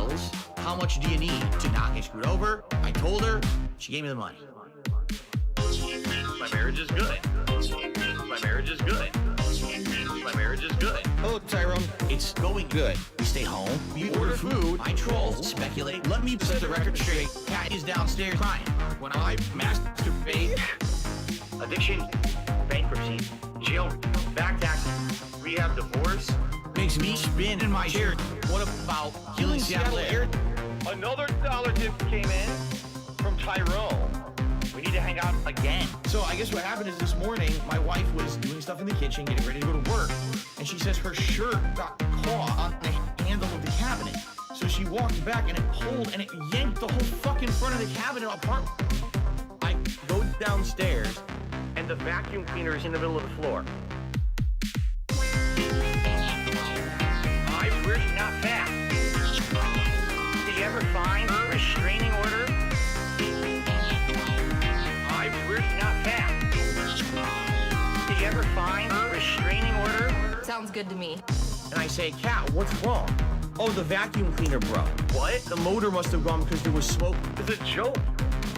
bills. How much do you need to not get screwed over? I told her. She gave me the money. My marriage is good. My marriage is good. My marriage is good. Hello, Tyrone. It's going good. We stay home. We order food. I troll. Speculate. Let me set the record straight. Cat is downstairs crying. When I masturbate. Addiction, bankruptcy, jail, back taxes, rehab, divorce. Makes me spin in my chair. What about killing Seattle Air? Another dollar tip came in from Tyrone. We need to hang out again. So I guess what happened is this morning, my wife was doing stuff in the kitchen, getting ready to go to work, and she says her shirt got caught on the handle of the cabinet. So she walked back and it pulled and it yanked the whole fucking front of the cabinet apart. I go downstairs And the vacuum cleaner is in the middle of the floor. I wish not fast. Did you ever find a restraining order? I wish not fast. Did you ever find a restraining order? Sounds good to me. and I say, Cat, what's wrong? Oh, the vacuum cleaner broke. What? The motor must have gone because there was smoke. It's a joke.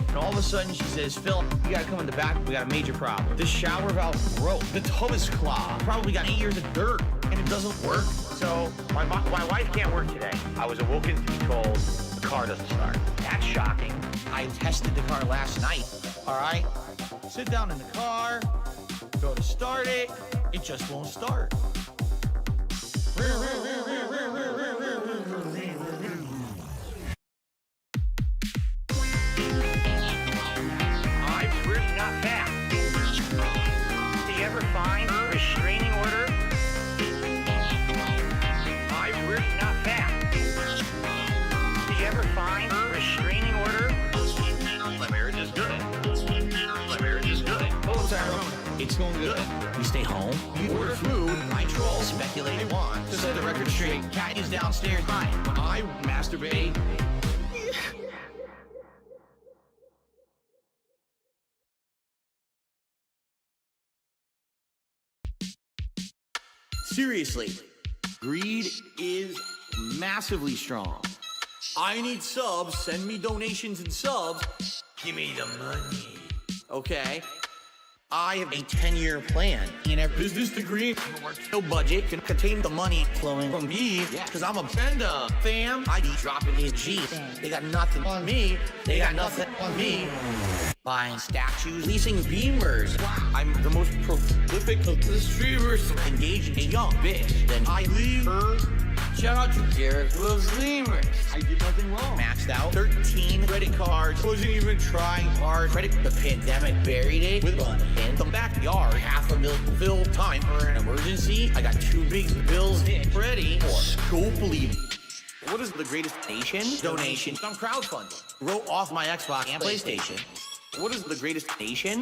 And all of a sudden she says, Phil, you gotta come in the back, we got a major problem. The shower valve broke. The tub is clogged. Probably got 8 years of dirt, and it doesn't work. So my wife can't work today. I was awoken to be told the car doesn't start. That's shocking. I tested the car last night, all right? Sit down in the car, go to start it, it just won't start. I wish not fast. Did you ever find a restraining order? I wish not fast. Did you ever find a restraining order? My marriage is good. My marriage is good. Oh, Tyrone, it's going good. We stay home, we order food, I troll, speculate, I want. To set the record straight, Cat is downstairs crying. When I masturbate, seriously, greed is massively strong. I need subs, send me donations and subs. Give me the money. Okay? I have a 10-year plan in a business degree. No budget can contain the money flowing from me because I'm a bender, fam. I be dropping these G's. They got nothing on me. They got nothing on me. Buying statues, leasing beamers. I'm the most prolific of the streamers. Engaging a young bitch. Then I leave her. Shout out to Derek who loves lemurs. I did nothing wrong. Maxed out 13 credit cards. Wasn't even trying hard. The pandemic buried it with money in the backyard. $500,000 fill time for an emergency. I got 2 big bills ready for Begblivion. What is the greatest donation? I'm crowdfunding. Wrote off my Xbox and PlayStation. What is the greatest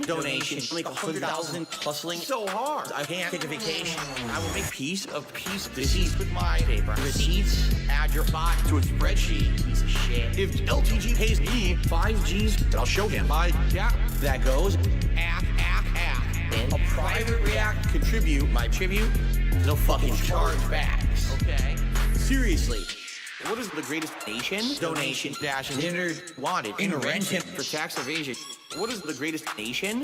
donation? Like 100,000 hustling so hard. I can't take a vacation. I will make piece receipts with my paper. Receipts, add your bot to a spreadsheet. Piece of shit. If LTG pays me 5 Gs, then I'll show him. That goes app. And a private react contribute my tribute. No fucking chargebacks. Okay? Seriously. What is the greatest donation dash and wanted in rented for tax evasion? What is the greatest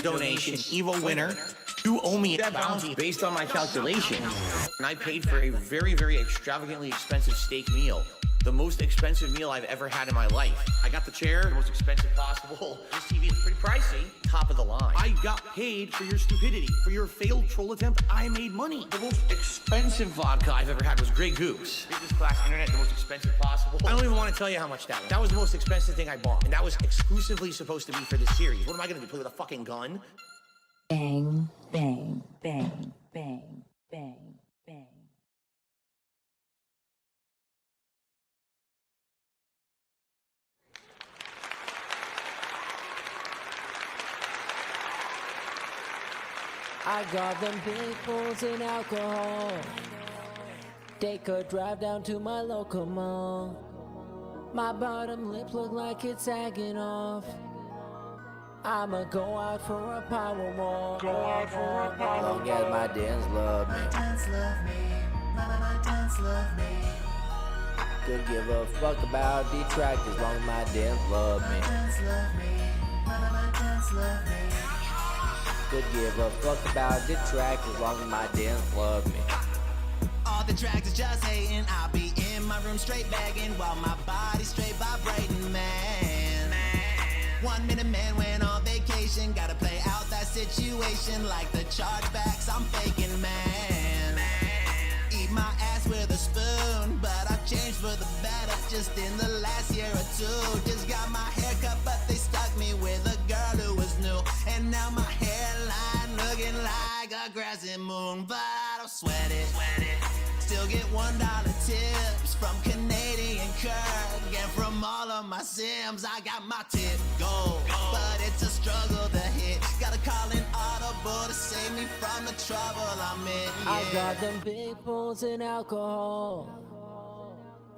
donation evil winner? You owe me that bounty based on my calculation. And I paid for a very, very extravagantly expensive steak meal. The most expensive meal I've ever had in my life. I got the chair, the most expensive possible. This TV is pretty pricey, top of the line. I got paid for your stupidity, for your failed troll attempt. I made money. The most expensive vodka I've ever had was Grey Goose. Business class internet, the most expensive possible. I don't even want to tell you how much that was. That was the most expensive thing I bought. And that was exclusively supposed to be for this series. What am I gonna do, play with a fucking gun? Bang, bang, bang, bang, bang, bang. I got them big pulls in alcohol. Take a drive down to my local mall. My bottom lip look like it's sagging off. I'ma go out for a power walk. Long as my dance love me. My dance love me. My dance love me. Could give a fuck about detractors, long as my dance love me. Could give a fuck about detractors, long as my dance love me. All the tracks is just hating. I'll be in my room straight bagging while my body straight vibrating, man. 1 minute man went on vacation. Gotta play out that situation like the chargebacks I'm faking, man. Eat my ass with a spoon, but I've changed for the better just in the last year or two. Just got my hair cut, but they stuck me with a girl who was new. And now my hairline looking like a crescent moon, but I don't sweat it. Still get $1 tips from Canadian Kirk, and from all of my Sims I got my tip gold. But it's a struggle to hit. Gotta call an audible to save me from the trouble I'm in. I got them big pulls in alcohol.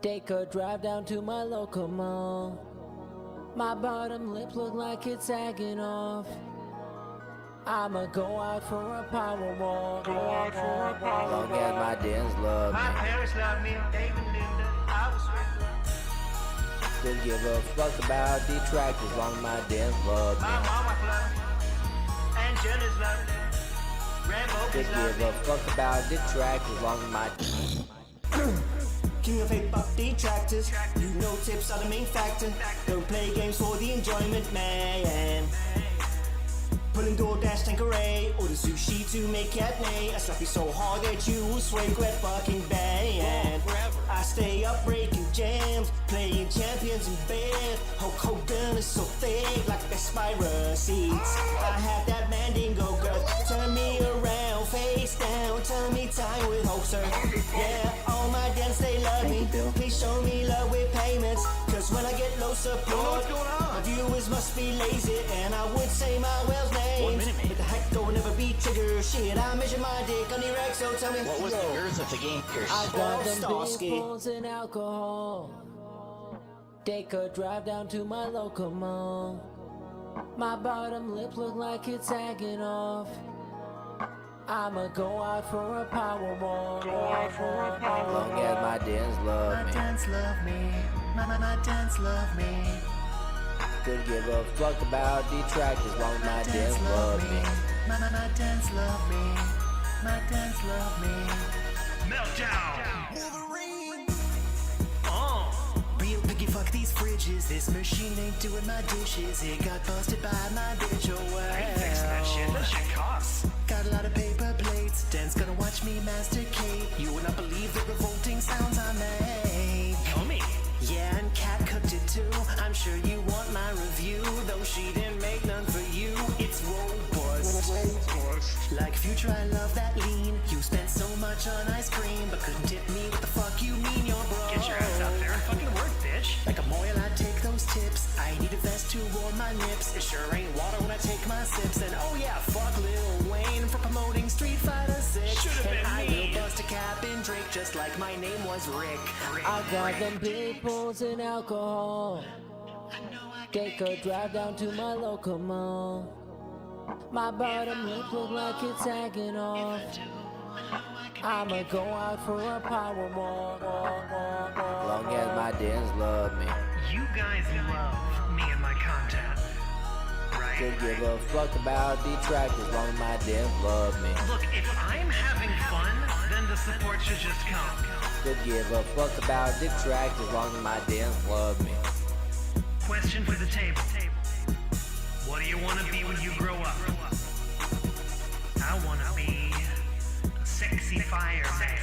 They could drive down to my local mall. My bottom lip look like it's sagging off. I'ma go out for a power walk. Long as my dance love My me. parents love me, they even knew that I was with them. Could give a fuck about detractors, long as my dance love My me. mama love me, and Jenna's love me. Rambo Could love give me. a fuck about detractors, long as my King of hip-hop detractors, you know tips are the main factor. Don't play games for the enjoyment, man. Pulling DoorDash Tanqueray, order sushi to make Catney. I slap you so hard that you will sway, quit fucking band. I stay up breaking jams, playing champions in bed. Hulk Hogan is so thick, like the spiral seats. I had that Mandingo girl, turn me around, face down, turn me time with Hoaxer. Yeah, all my dance they love me. Please show me love with payments, cause when I get low support, my viewers must be lazy, and I would say my whale's name. But the heck go never be trigger. Shit, I measure my dick on erect, so tell me What was the girth of the game here? I got them Starsky. big pulls in alcohol. They could drive down to my local mall. My bottom lip look like it's sagging off. I'ma go out for a power walk. Long as my dance love me. love me. My dance love me. Could give a fuck about detractors, long as my dance love me. My dance love me. My dance love me. Meltdown. Wolverine. Real picky, fuck these fridges. This machine ain't doing my dishes. It got busted by my bitch. Oh well. Fix that shit. That shit costs. Got a lot of paper plates. Dan's gonna watch me masticate. You will not believe the revolting sounds I make. Yummy. Yeah, and Cat cooked it too. I'm sure you want my review, though she didn't make none for you. It's robust. Like Future, I love that lean. You spent so much on ice cream, but couldn't tip me. What the fuck you mean, you're broke? Get your ass out there and fucking work, bitch. Like a moil, I take those tips. I need a vest to warm my nips. It sure ain't water when I take my sips. And oh yeah, fuck Lil Wayne for promoting Street Fighter 6. Should've been and I me. will bust a cap in Drake just like my name was Rick. I got them big pulls in alcohol. They could drive down to my local mall. My bottom lip look like it's sagging off. I'ma go out for a power walk. Long as my dance love me. You guys love me and my content, right? Could give a fuck about detractors, long as my dance love me. Look, if I'm having fun, then the support should just come. Could give a fuck about detractors, long as my dance love me. Question for the table. What do you want to be when you grow up? I want to be a sexy fireman.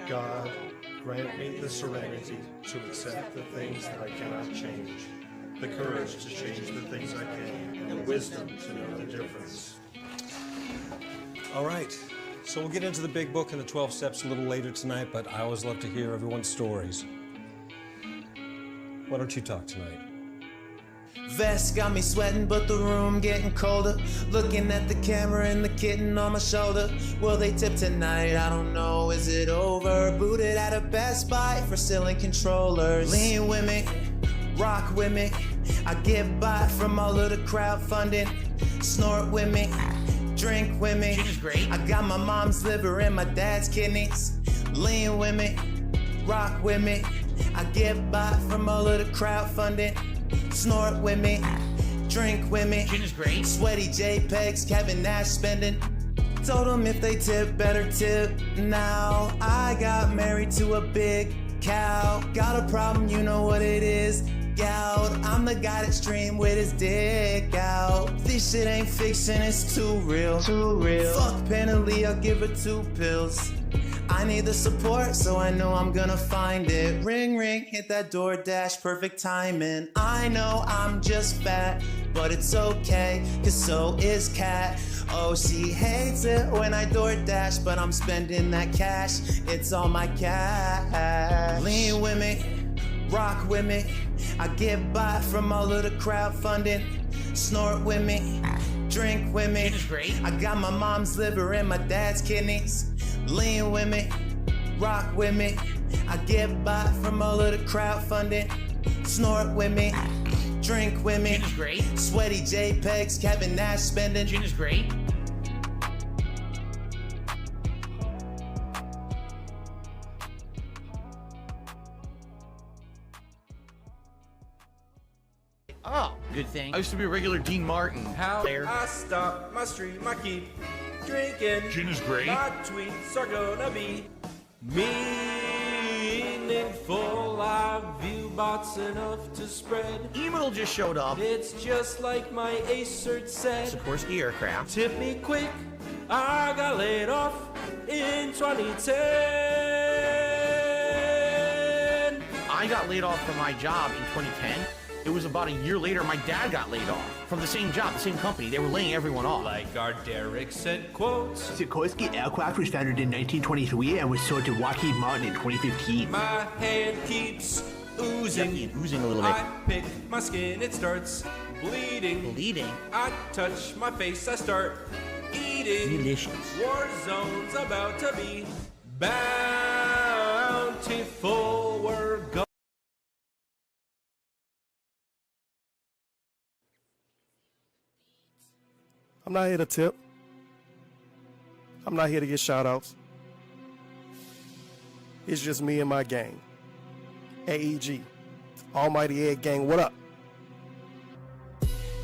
God, grant me the serenity to accept the things that I cannot change, the courage to change the things I can, and wisdom to know the difference. All right, so we'll get into the big book and the 12 steps a little later tonight, but I always love to hear everyone's stories. Why don't you talk tonight? Vest got me sweating, but the room getting colder. Looking at the camera and the kitten on my shoulder. Will they tip tonight? I don't know. Is it over? Booted at a Best Buy for selling controllers. Lean with me, rock with me. I get by from all of the crowdfunding. Snort with me, drink with me. Ginger's great. I got my mom's liver and my dad's kidneys. Lean with me, rock with me. I get by from all of the crowdfunding. Snort with me, drink with me. Ginger's great. Sweaty JPEGs, Kevin Nash spending. Told them if they tip, better tip now. I got married to a big cow. Got a problem, you know what it is. Gout. I'm the guy that stream with his dick out. This shit ain't fiction, it's too real. Too real. Fuck penalty, I'll give her 2 pills. I need the support, so I know I'm gonna find it. Ring, ring, hit that DoorDash, perfect timing. I know I'm just fat, but it's okay, cause so is Kat. Oh, she hates it when I DoorDash, but I'm spending that cash. It's all my cash. Lean with me, rock with me. I get by from all of the crowdfunding. Snort with me, drink with me. Ginger's great. I got my mom's liver and my dad's kidneys. Lean with me, rock with me. I get by from all of the crowdfunding. Snort with me, drink with me. Ginger's great. Sweaty JPEGs, Kevin Nash spending. Ginger's great. Oh, good thing. I used to be a regular Dean Martin. How There. I stop my stream, I keep drinking. Gin is great. My tweets are gonna be meaningful. I view bots enough to spread. Email just showed up. It's just like my Acert said. Sikorsky Aircraft. Tip me quick, I got laid off in 2010. I got laid off from my job in 2010. It was about a year later, my dad got laid off from the same job, the same company. They were laying everyone off. Like our Derek said, quotes. Sikorsky Aircraft was founded in 1923 and was sold to Lockheed Martin in 2015. My hand keeps oozing. Yucky and oozing a little bit. I pick my skin, it starts bleeding. Bleeding. I touch my face, I start eating. Delicious. War zone's about to be bountiful. We're going. I'm not here to tip. I'm not here to get shout outs. It's just me and my gang. AEG. Almighty Egg Gang, what up?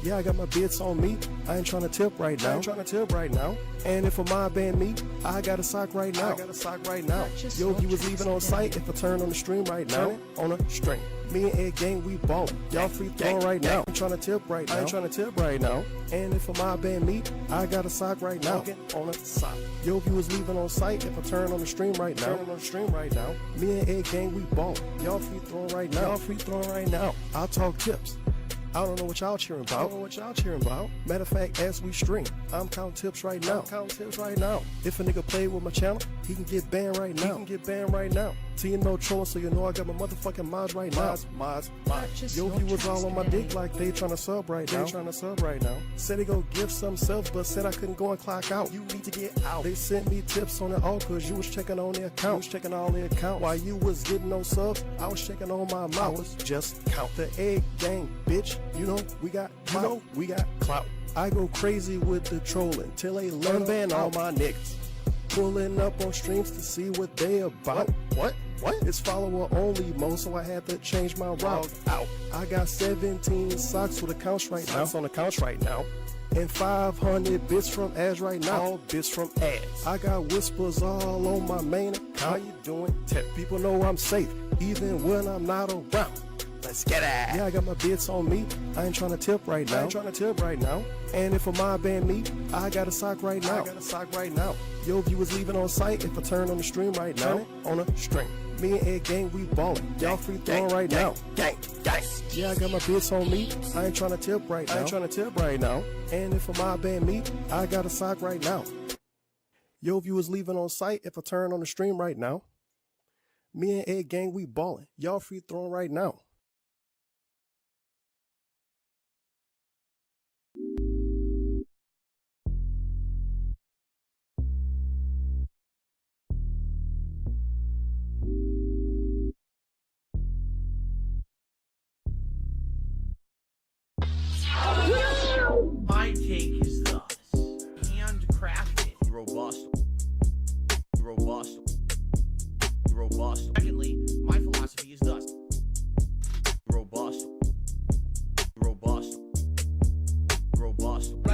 Yeah, I got my bits on me. I ain't trying to tip right now. And if a mob ban me, I got a sock right now. Yo, you was leaving on site if I turn on the stream right now. On a string. Me and Egg Gang, we ballin'. Y'all free throwing right now. I ain't trying to tip right now. And if a mob ban me, I got a sock right now. On a sock. Yo, you was leaving on site if I turn on the stream right now. Me and Egg Gang, we ballin'. Y'all free throwing right now. I'll talk tips. I don't know what y'all cheering about. Matter of fact, as we stream, I'm counting tips right now. If a nigga play with my channel, he can get banned right now. T and no trolling, so you know I got my motherfucking mods right now. Mods. Yo, you was all on my dick like they tryna sub right now. Said they go give some subs, but said I couldn't go and clock out. You need to get out. They sent me tips on it all cause you was checking on their account. While you was getting no subs, I was checking on my mouth. I was just count the Egg Gang, bitch. You know we got clout. I go crazy with the trolling till they learn ban all my niggas. Pulling up on streams to see what they about. What? It's follower only mode, so I had to change my route out. I got 17 socks with accounts right now. And 500 bits from ads right now. All bits from ads. I got whispers all on my main account. How you doing? Tech people know I'm safe, even when I'm not around. Let's get it. Yeah, I got my bits on me. I ain't trying to tip right now. And if a mob ban me, I got a sock right now. Yo, if you was leaving on site, if I turn on the stream right now, on a string. Me and Egg Gang, we ballin'. Y'all free throwing right now. Gang. Yeah, I got my bits on me. I ain't trying to tip right now. And if a mob ban me, I got a sock right now. Yo, if you was leaving on site, if I turn on the stream right now, me and Egg Gang, we ballin'. Y'all free throwing right now.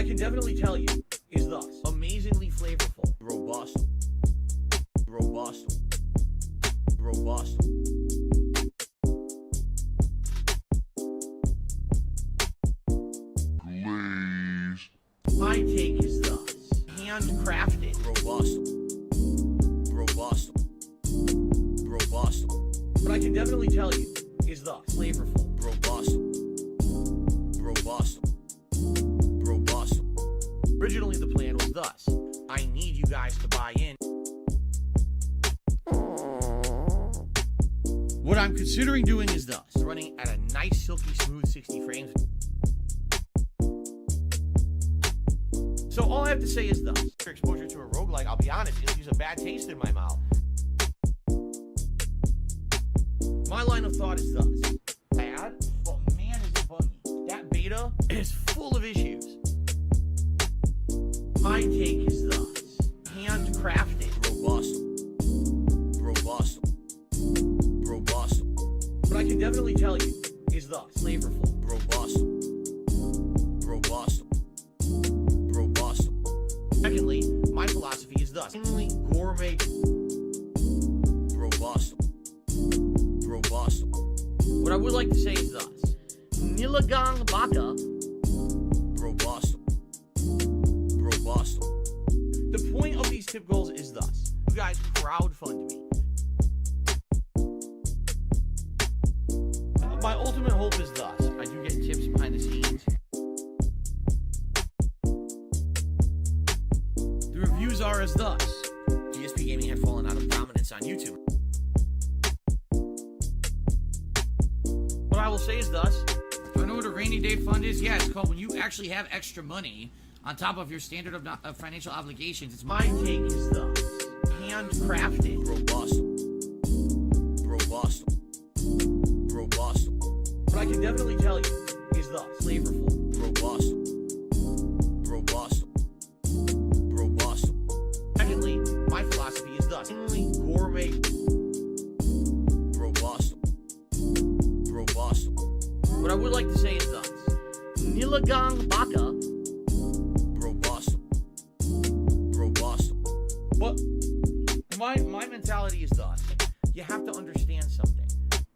I can definitely tell you is thus amazingly flavorful, robust, robust, robust. My take is thus handcrafted, robust, robust, robust. But I can definitely tell you is thus flavorful, robust, robust, robust. Originally the plan was thus. I need you guys to buy in. What I'm considering doing is thus. Running at a nice silky smooth 60 frames. So all I have to say is thus. Your exposure to a roguelike, I'll be honest, it leaves a bad taste in my mouth. My line of thought is thus. Bad, but man is it buggy. That beta is full of issues. My take is thus. Handcrafted, robust, robust, robust. But I can definitely tell you is thus. Flavorful, robust, robust, robust. Secondly, my philosophy is thus. Gourmet, robust, robust. What I would like to say is thus. Nilagang Baka, robust, robust. The point of these tip goals is thus. You guys crowdfund me. My ultimate hope is thus. I do get tips behind the scenes. The reviews are as thus. GSP Gaming had fallen out of prominence on YouTube. What I will say is thus. Do I know what a rainy day fund is? Yeah, it's called when you actually have extra money on top of your standard of financial obligations. It's my take is thus. Handcrafted, robust, robust, robust. What I can definitely tell you is thus. Flavorful, robust, robust, robust. Secondly, my philosophy is thus. Gourmet, robust, robust. What I would like to say is thus. Nilagang Baka, robust, robust. But my mentality is thus. You have to understand something.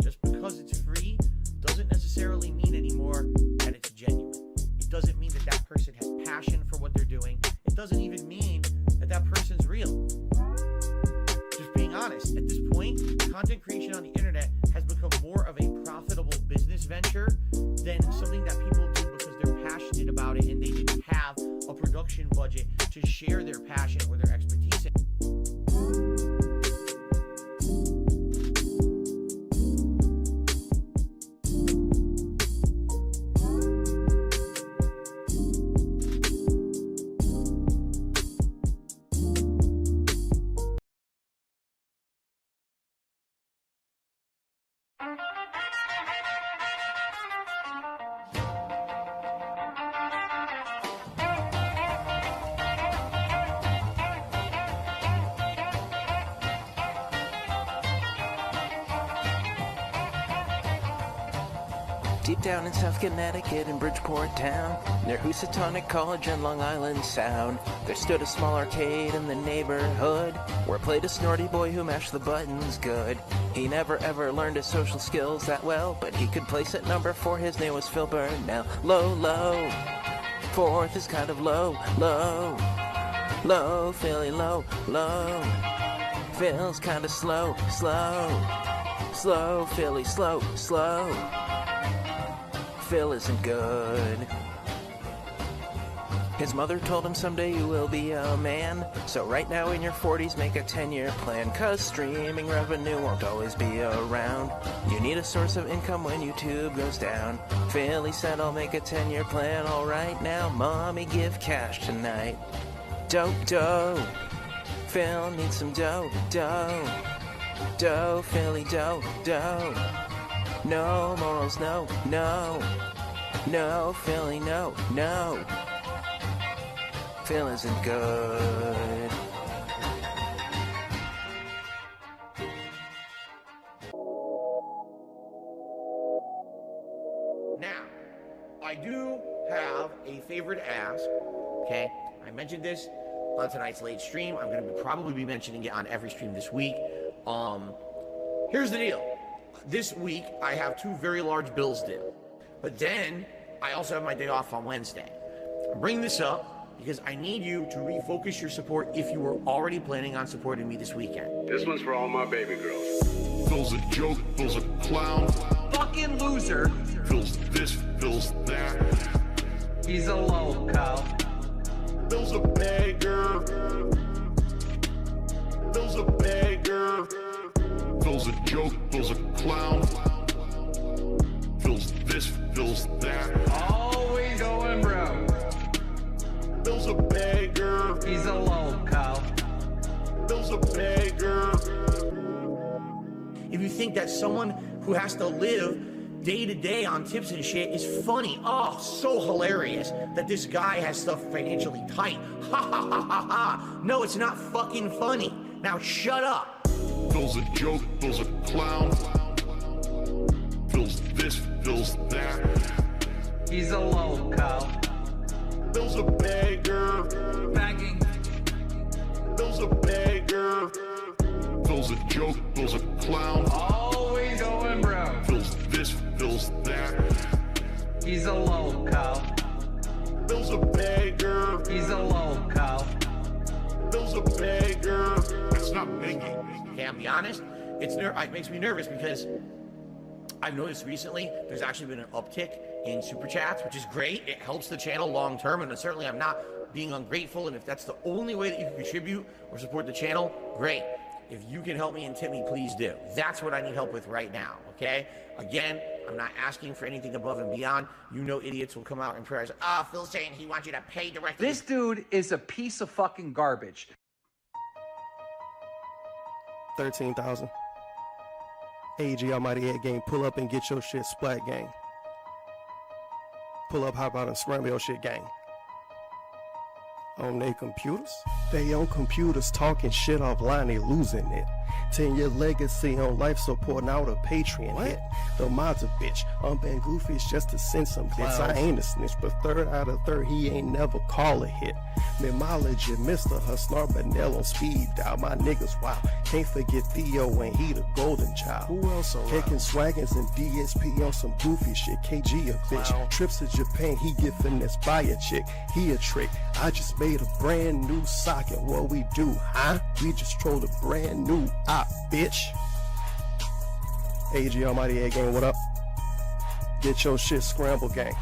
Just because it's free doesn't necessarily mean anymore that it's genuine. It doesn't mean that that person has passion for what they're doing. It doesn't even mean that that person's real. Just being honest, at this point, content creation on the internet has become more of a profitable business venture than something that people do because they're passionate about it and they didn't have a production budget to share their passion or their expertise in. Deep down in South Connecticut in Bridgeport town, near Housatonic College and Long Island Sound, there stood a small arcade in the neighborhood, where played a snorty boy who mashed the buttons good. He never ever learned his social skills that well, but he could place at number 4, his name was Phil Burnell. Low, low, 4th is kind of low, low, low, Philly low, low. Phil's kinda slow, slow, slow, Philly slow, slow. Phil isn't good. His mother told him someday you will be a man. So right now in your 40s make a 10-year plan, cause streaming revenue won't always be around. You need a source of income when YouTube goes down. Philly said I'll make a 10-year plan. Alright now, mommy give cash tonight. Dough, dough. Phil needs some dough, dough. Dough, Philly dough, dough. No morals, no, no. No, Philly, no, no. Phil isn't good. Now, I do have a favorite ask, okay? I mentioned this on tonight's late stream. I'm going to probably be mentioning it on every stream this week. Here's the deal. This week, I have 2 very large bills due. But then, I also have my day off on Wednesday. I'm bringing this up because I need you to refocus your support if you were already planning on supporting me this weekend. This one's for all my baby girls. Phil's a joke, Phil's a clown. Fucking loser. Phil's this, Phil's that. He's a local. Phil's a beggar. Phil's a beggar. Phil's a joke, Phil's a clown. Phil's this, Phil's that. Always going broke. Phil's a beggar. He's a local. Phil's a beggar. If you think that someone who has to live day to day on tips and shit is funny, oh, so hilarious that this guy has stuff financially tight. Ha ha ha ha ha. No, it's not fucking funny. Now shut up. Phil's a joke, Phil's a clown. Phil's this, Phil's that. He's a local. Phil's a beggar. Begging. Phil's a beggar. Phil's a joke, Phil's a clown. Always going broke. Phil's this, Phil's that. He's a local. Phil's a beggar. He's a local. Phil's a beggar. That's not begging. Okay, I'll be honest, it makes me nervous because I've noticed recently there's actually been an uptick in super chats, which is great. It helps the channel long term, and certainly I'm not being ungrateful, and if that's the only way that you can contribute or support the channel, great. If you can help me and tip me, please do. That's what I need help with right now, okay? Again, I'm not asking for anything above and beyond. You know idiots will come out in prayers. Phil's saying he wants you to pay directly. This dude is a piece of fucking garbage. 13,000. AG Almighty Ed gang, pull up and get your shit splat gang. Pull up, hop out and scramble your shit gang. On their computers? They on computers talking shit offline, they losing it. 10-year legacy on life support, now the Patreon hit. The mod's a bitch. Been goofy just to send some bits. I ain't a snitch, but 3rd out of 3rd, he ain't never call a hit. Mimology, Mr. Husnar Benell on speed dial. My niggas, wow. Can't forget Theo when he the golden child. Who else around? Kicking swaggins and DSP on some goofy shit. KG a bitch. Trips to Japan, he get finessed by a chick. He a trick. I just made a brand new socket. What we do, huh? We just trolled a brand new op, bitch. AG Almighty Ed gang, what up? Get your shit scrambled, gang.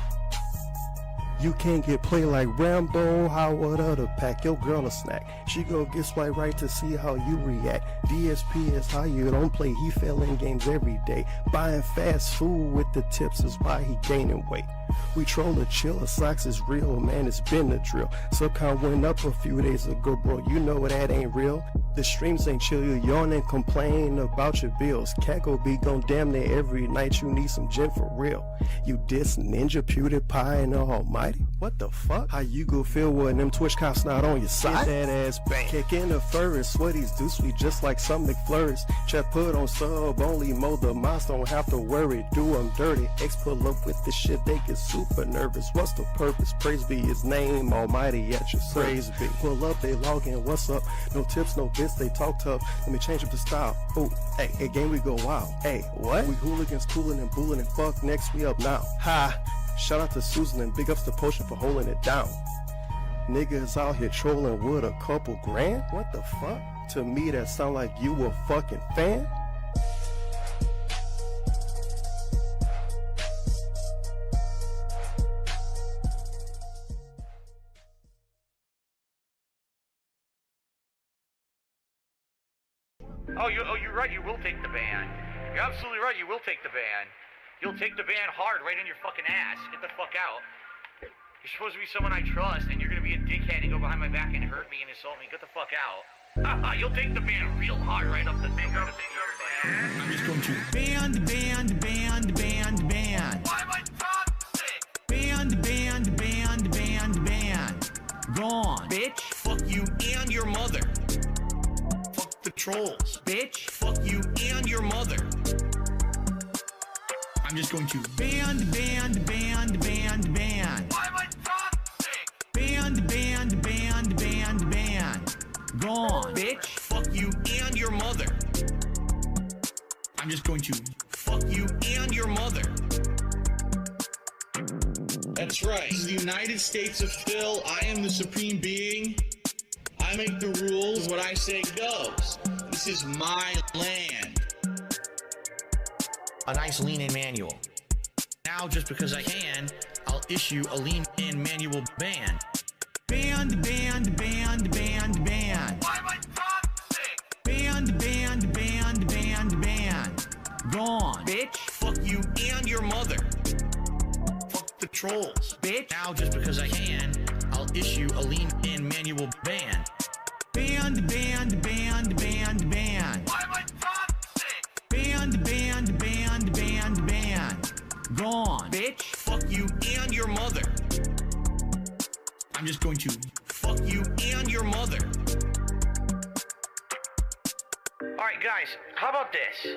You can't get played like Rambo, Howard or the pack. Your girl a snack. She go get swipe right to see how you react. DSP is how you don't play. He fell in games every day. Buying fast food with the tips is why he gaining weight. We troll a chiller, socks is real, man, it's been the drill. Subcon went up a few days ago, bro, you know that ain't real. The streams ain't chill, you yawn and complain about your bills. Cackle be gon' damn near every night, you need some gin for real. You diss Ninja, PewDiePie, and the Almighty? What the fuck? How you go feel when them Twitch cops not on your side? Get that ass bang. Kick in the furnace, sweaties do sweet just like some McFlurries. Chat put on sub, only mow the mouse, don't have to worry, do them dirty. X pull up with the shit, they get super nervous. What's the purpose? Praise be his name, Almighty at your service. Praise be. Pull up, they log in, what's up? No tips, no bits, they talk tough. Let me change up the style. Ooh, hey, game we go wild. Hey, what? We hooligans, cooling and bullying and fuck next, we up now. Ha! Shout out to Susan and big ups to Potion for holding it down. Niggas out here trolling with a couple grand? What the fuck? To me that sound like you a fucking fan? Oh, you're right. You will take the ban. You're absolutely right. You will take the ban. You'll take the ban hard right in your fucking ass. Get the fuck out. You're supposed to be someone I trust, and you're gonna be a dickhead and go behind my back and hurt me and insult me. Get the fuck out. You'll take the ban real hard right up the finger. I'm just going to ban. Why am I toxic? Ban. Gone. bitch. Fuck you and your mother. Fuck the trolls, bitch. Fuck you and your mother. I'm I'm just going to Ban. Why am I toxic? Ban. Gone. bitch, fuck you and your mother. I'm just going to fuck you and your mother. That's right. This is the United States of Phil. I am the supreme being. I make the rules. What I say goes. This is my land. A nice lean-in manual. Now, just because I can, I'll issue a lean-in manual ban. Ban. Why am I toxic? Ban. Gone. Bitch, fuck you and your mother. Fuck the trolls. Bitch. Now, just because I can, I'll issue a lean-in manual ban. Ban. Why am I toxic? Ban. Gone. Bitch, fuck you and your mother. I'm just going to fuck you and your mother. Alright, guys, how about this?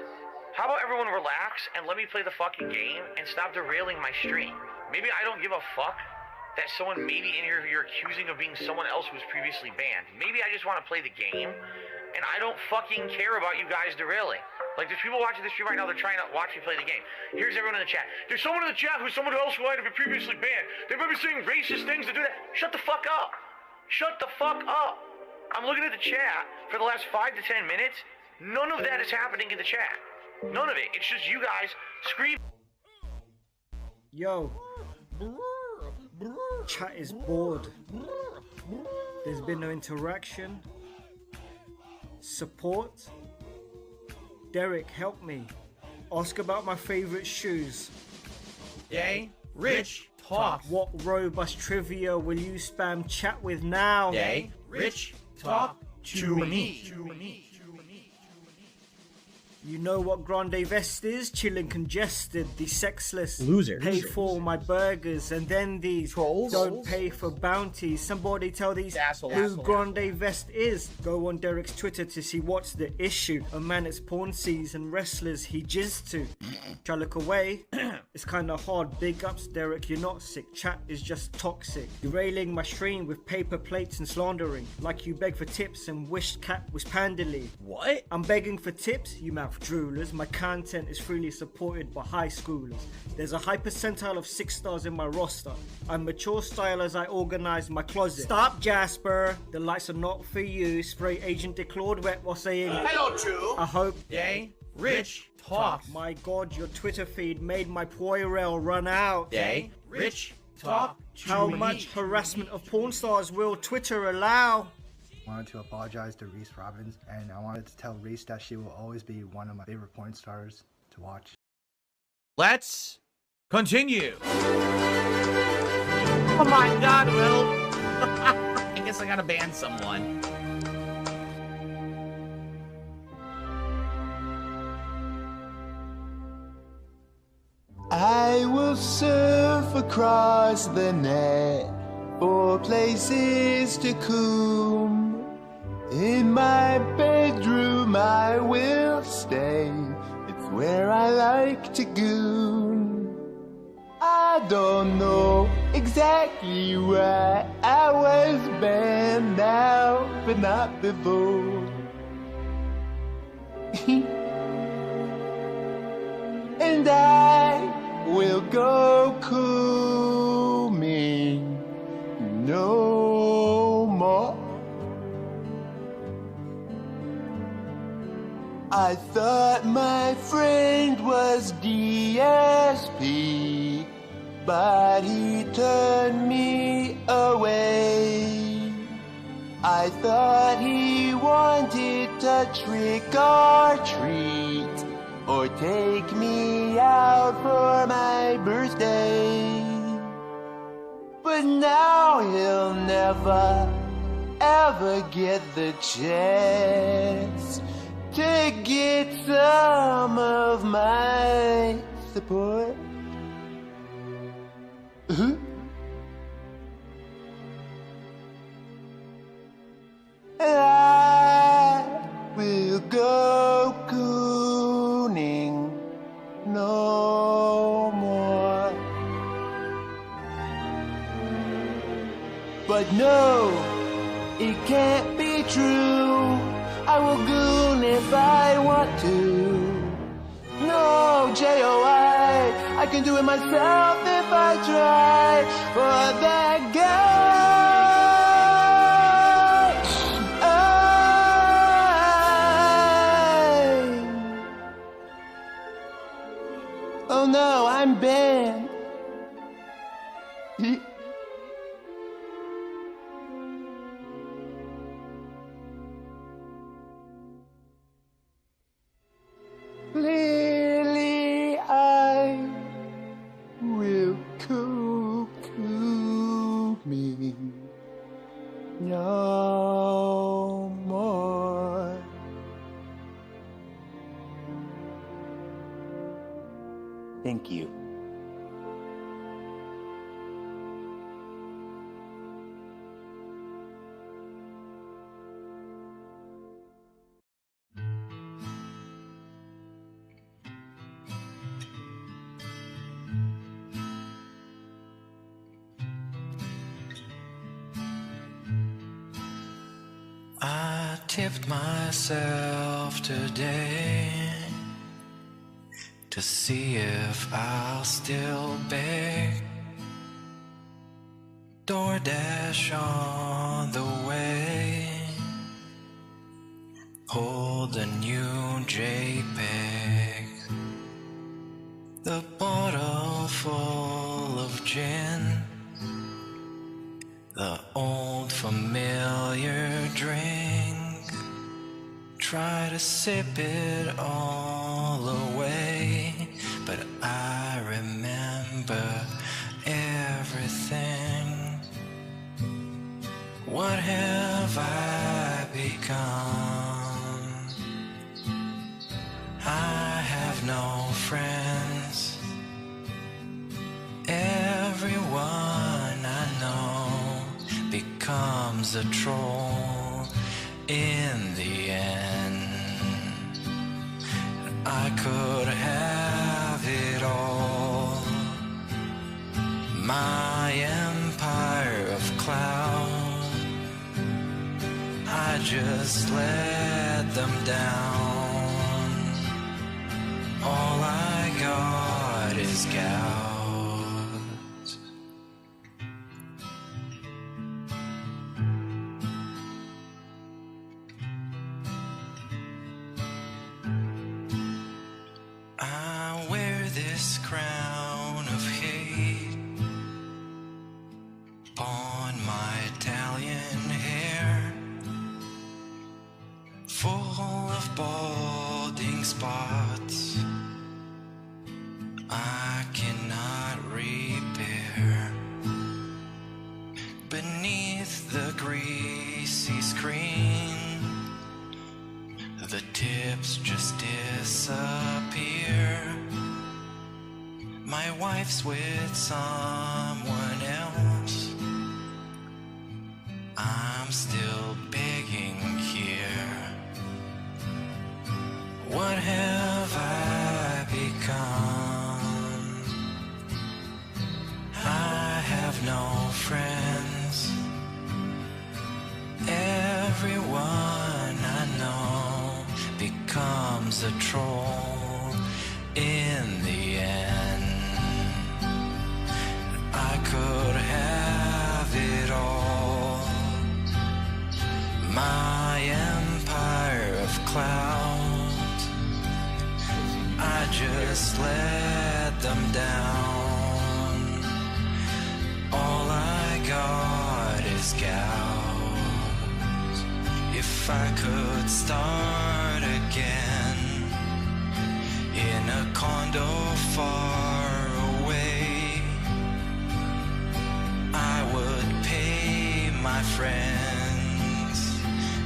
How about everyone relax and let me play the fucking game and stop derailing my stream? Maybe I don't give a fuck that someone maybe in here you're accusing of being someone else who was previously banned. Maybe I just want to play the game and I don't fucking care about you guys derailing. Like, there's people watching the stream right now, they're trying to watch me play the game. Here's everyone in the chat. There's someone in the chat who's someone else who might have been previously banned. They might be saying racist things to do that. Shut the fuck up. Shut the fuck up. I'm looking at the chat for the last 5 to 10 minutes. None of that is happening in the chat. None of it. It's just you guys screaming. Yo. Chat is bored. There's been no interaction. Support. Derek, help me. Ask about my favorite shoes. Yay, Rich, talk. What robust trivia will you spam chat with now? Yay, Rich, talk to me. You know what Grande Vest is? Chillin' congested, the sexless Loser. pay for my burgers, and then these trolls don't pay for bounties. Somebody tell these Asshole. who Grande Vest is. Go on Derek's Twitter to see what's the issue. A man it's porn sees and wrestlers he jizzed to. Try look away. It's kinda hard. Big ups Derek, you're not sick. Chat is just toxic. Derailing my stream with paper plates and slandering. Like you beg for tips and wished cat was pandily. What? I'm begging for tips, you mouth droolers. My content is freely supported by high schoolers. There's a high percentile of 6 stars in my roster. I'm mature style as I organize my closet. Stop, Jasper. The lights are not for you. Spray Agent Declawed wet while saying Hello, True. I hope. Yay, Rich, talk. My god, your Twitter feed made my Poirel run out. Yay, Rich, talk to How me. much harassment of porn stars will Twitter allow? Wanted to apologize to Reese Robbins, and I wanted to tell Reese that she will always be one of my favorite porn stars to watch. Let's continue. Oh my god, Will. I guess I gotta ban someone. I will surf across the net for places to come. In my bedroom I will stay. It's where I like to goon. I don't know exactly why I was banned now, but not before. And I will go combing no more. I thought my friend was DSP, but he turned me away. I thought he wanted to trick or treat, or take me out for my birthday. But now he'll never, ever get the chance to get some of my support. I will go cooning no But no, it can't be true. I will goon if I want to. No, J-O-I, I can do it myself if I try. For that guy, oh no, I'm banned. Clearly I will cuckoo me no more. Thank you. I tipped myself today to see if I'll still beg. DoorDash on the way. Hold a new JPEG. The bottle full of gin. The old familiar drink. Try to sip it all away, but I remember everything. What have I become? I have no friends. Everyone I know becomes a troll in the end. I could have it all. My empire of cloud, I just let them down. All I got is gout. I wear this crown of hate on my Italian hair, full of balding spots I cannot repair. Beneath the greasy screen, the tips just disappear. My wife's with someone else. I'm still begging here. What have I become? I have no friends. Everyone I know becomes a troll in the end. I could have it all. My empire of cloud, I just let them down. All I got is gout. If I could start again in a condo far away, I would pay my friends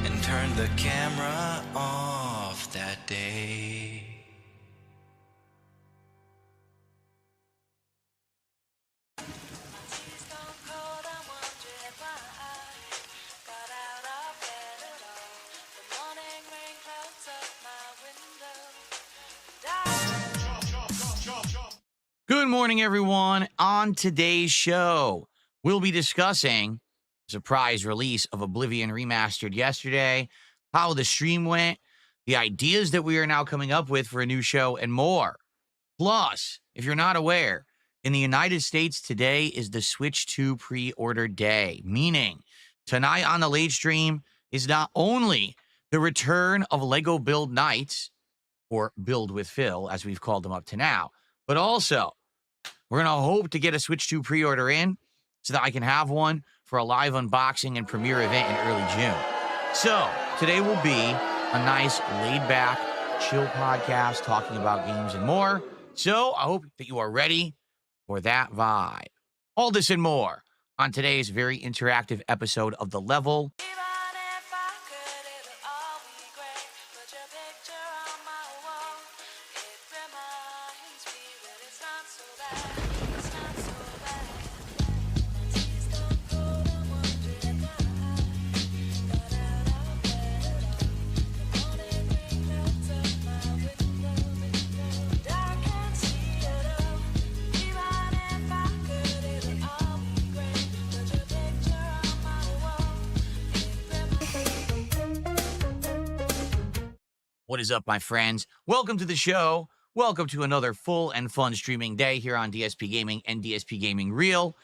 and turn the camera off that day. Good morning, everyone. On today's show, we'll be discussing surprise release of Oblivion Remastered yesterday, how the stream went, the ideas that we are now coming up with for a new show, and more. Plus, if you're not aware, in the United States today is the Switch 2 pre-order day, meaning tonight on the late stream is not only the return of Lego Build Nights, or Build with Phil, as we've called them up to now, but also we're going to hope to get a Switch 2 pre-order in so that I can have one for a live unboxing and premiere event in early June. So today will be a nice laid-back, chill podcast talking about games and more. So I hope that you are ready for that vibe. All this and more on today's very interactive episode of The Level. What is up, my friends? Welcome to the show. Welcome to another full and fun streaming day here on DSP Gaming and DSP Gaming Reel.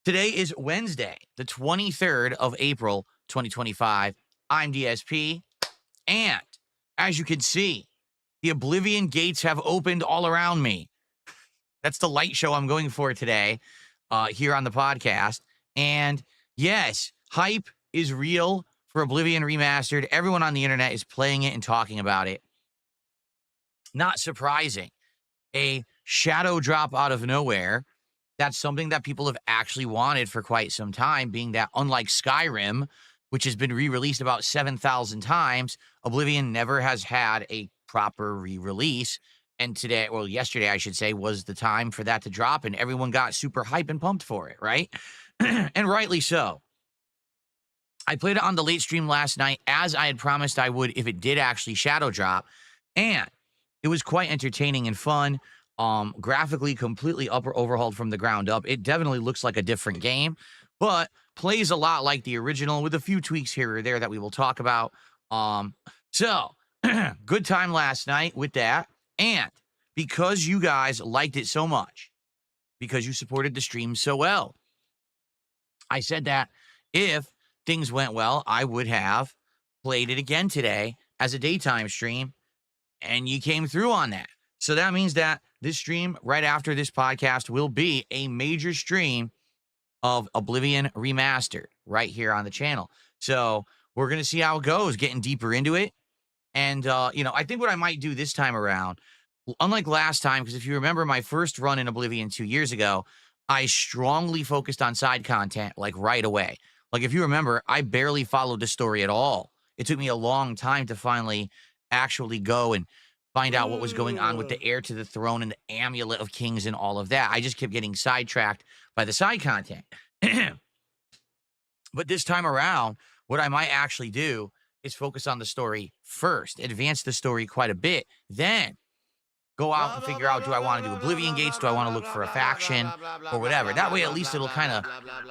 Today is Wednesday, the 23rd of April, 2025. I'm DSP, and as you can see, the Oblivion gates have opened all around me. That's the light show I'm going for today here on the podcast. And yes, hype is real for Oblivion Remastered. Everyone on the internet is playing it and talking about it. Not surprising. A shadow drop out of nowhere. That's something that people have actually wanted for quite some time, being that unlike Skyrim, which has been re-released about 7,000 times, Oblivion never has had a proper re-release. And today, well, yesterday, I should say, was the time for that to drop, and everyone got super hype and pumped for it, right? And rightly so. I played it on the late stream last night, as I had promised I would if it did actually shadow drop, and it was quite entertaining and fun. Graphically completely overhauled from the ground up. It definitely looks like a different game, but plays a lot like the original with a few tweaks here or there that we will talk about. So good time last night with that, and because you guys liked it so much, because you supported the stream so well, I said that if things went well, I would have played it again today as a daytime stream, and you came through on that. So that means that this stream right after this podcast will be a major stream of Oblivion Remastered right here on the channel. So we're going to see how it goes, getting deeper into it. And, I think what I might do this time around, unlike last time, because if you remember my first run in Oblivion 2 years ago, I strongly focused on side content, like right away. Like, if you remember, I barely followed the story at all. It took me a long time to finally actually go and find out what was going on with the heir to the throne and the amulet of kings and all of that. I just kept getting sidetracked by the side content. But this time around, what I might actually do is focus on the story first, advance the story quite a bit, then go out and figure out, do I want to do Oblivion Gates? Do I want to look for a faction or whatever? That way, at least it'll kind of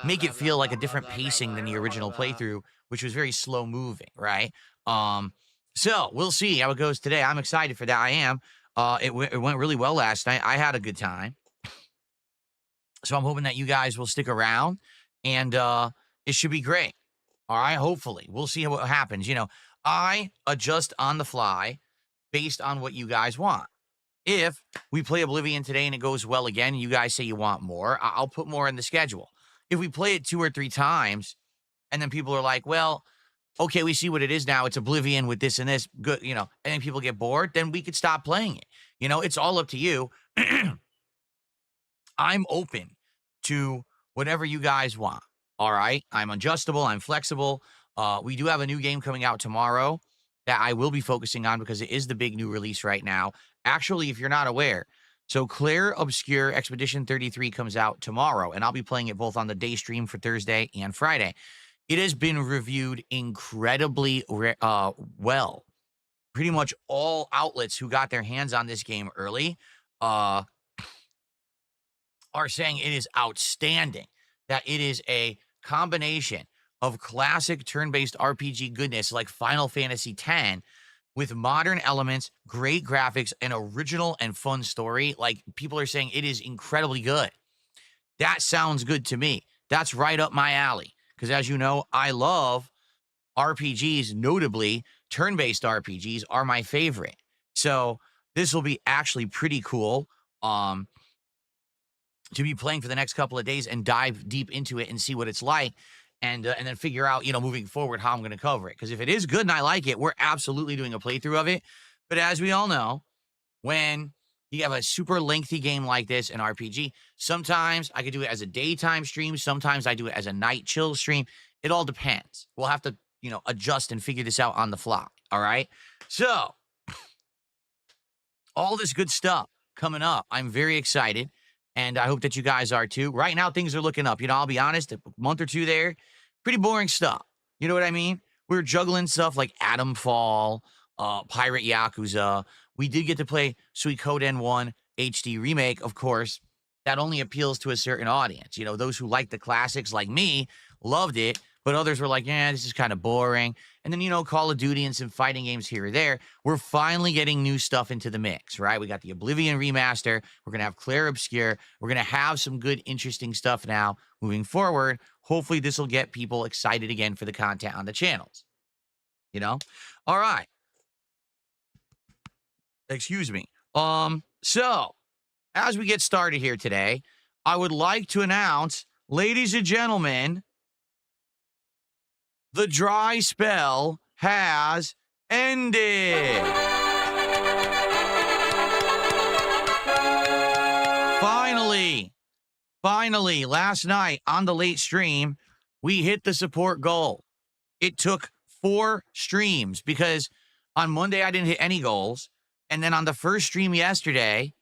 make it feel like a different pacing than the original playthrough, which was very slow moving, right? So we'll see how it goes today. I'm excited for that. I am. It went really well last night. I had a good time. So I'm hoping that you guys will stick around, and it should be great. All right, hopefully. We'll see what happens. I adjust on the fly based on what you guys want. If we play Oblivion today and it goes well again, and you guys say you want more, I'll put more in the schedule. If we play it 2 or 3 times, and then people are like, well, okay, we see what it is now. It's Oblivion with this and this, good, and then people get bored, then we could stop playing it. It's all up to you. I'm open to whatever you guys want. All right, I'm adjustable. I'm flexible. We do have a new game coming out tomorrow that I will be focusing on because it is the big new release right now. Actually, if you're not aware, so Claire Obscure Expedition 33 comes out tomorrow, and I'll be playing it both on the day stream for Thursday and Friday. It has been reviewed incredibly well. Pretty much all outlets who got their hands on this game early are saying it is outstanding, that it is a combination of classic turn-based RPG goodness like Final Fantasy X with modern elements, great graphics, an original and fun story. Like, people are saying it is incredibly good. That sounds good to me. That's right up my alley. Because as you know, I love RPGs, notably turn-based RPGs are my favorite. So this will be actually pretty cool to be playing for the next couple of days and dive deep into it and see what it's like. And then figure out, moving forward how I'm going to cover it. Because if it is good and I like it, we're absolutely doing a playthrough of it. But as we all know, when you have a super lengthy game like this, an RPG, sometimes I could do it as a daytime stream. Sometimes I do it as a night chill stream. It all depends. We'll have to, adjust and figure this out on the fly. All right. So all this good stuff coming up. I'm very excited. And I hope that you guys are too. Right now, things are looking up. I'll be honest, a month or two there, pretty boring stuff. You know what I mean? We were juggling stuff like Atom Fall, Pirate Yakuza. We did get to play Suikoden 1 HD Remake, of course. That only appeals to a certain audience. Those who like the classics like me loved it, but others were like, this is kind of boring. And then, Call of Duty and some fighting games here or there. We're finally getting new stuff into the mix, right? We got the Oblivion remaster. We're going to have Clair Obscur. We're going to have some good, interesting stuff now moving forward. Hopefully, this will get people excited again for the content on the channels. All right. Excuse me. So, as we get started here today, I would like to announce, ladies and gentlemen, the dry spell has ended. Finally, last night on the late stream, we hit the support goal. It took 4 streams because on Monday I didn't hit any goals. And then on the first stream yesterday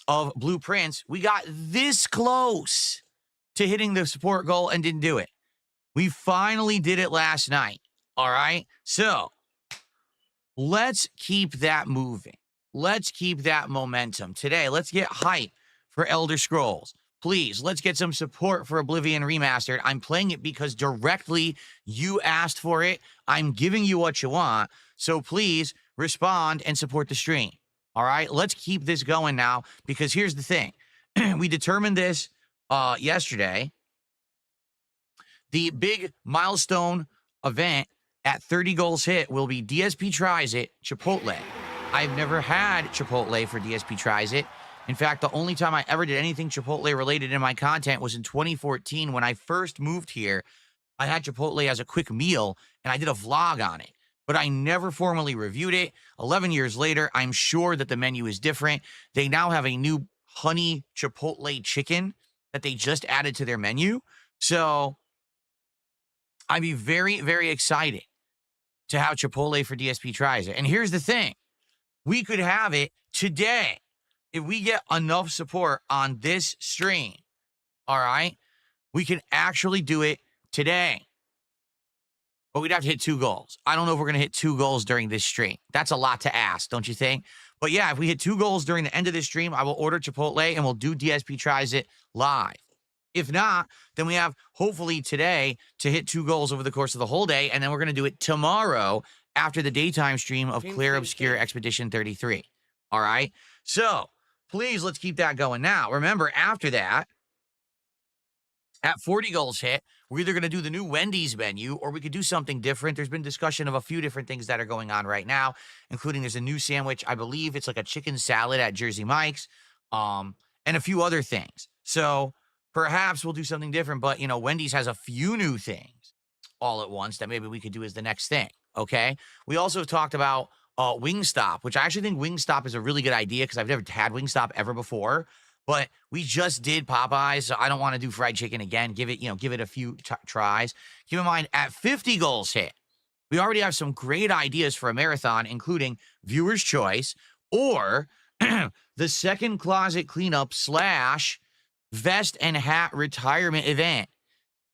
of Blueprints, we got this close to hitting the support goal and didn't do it. We finally did it last night. All right. So let's keep that moving. Let's keep that momentum. Today, let's get hype for Elder Scrolls. Please, let's get some support for Oblivion Remastered. I'm playing it because directly you asked for it. I'm giving you what you want. So please respond and support the stream. All right. Let's keep this going now because here's the thing. We determined this yesterday. The big milestone event at 30 goals hit will be DSP Tries It, Chipotle. I've never had Chipotle for DSP Tries It. In fact, the only time I ever did anything Chipotle related in my content was in 2014 when I first moved here. I had Chipotle as a quick meal and I did a vlog on it, but I never formally reviewed it. 11 years later, I'm sure that the menu is different. They now have a new honey Chipotle chicken that they just added to their menu. So I'd be very, very excited to have Chipotle for DSP Tries It. And here's the thing. We could have it today if we get enough support on this stream. All right? We can actually do it today. But we'd have to hit 2 goals. I don't know if we're going to hit 2 goals during this stream. That's a lot to ask, don't you think? But yeah, if we hit 2 goals during the end of this stream, I will order Chipotle and we'll do DSP Tries It live. If not, then we have hopefully today to hit 2 goals over the course of the whole day, and then we're going to do it tomorrow after the daytime stream of Clair Obscur Expedition 33. All right? So, please, let's keep that going. Now, remember, after that, at 40 goals hit, we're either going to do the new Wendy's menu or we could do something different. There's been discussion of a few different things that are going on right now, including there's a new sandwich. I believe it's like a chicken salad at Jersey Mike's, and a few other things. So, perhaps we'll do something different, but, Wendy's has a few new things all at once that maybe we could do as the next thing, okay? We also talked about Wingstop, which I actually think Wingstop is a really good idea because I've never had Wingstop ever before, but we just did Popeyes, so I don't want to do fried chicken again. Give it a few tries. Keep in mind, at 50 goals hit, we already have some great ideas for a marathon, including Viewer's Choice or the second closet cleanup / vest and hat retirement event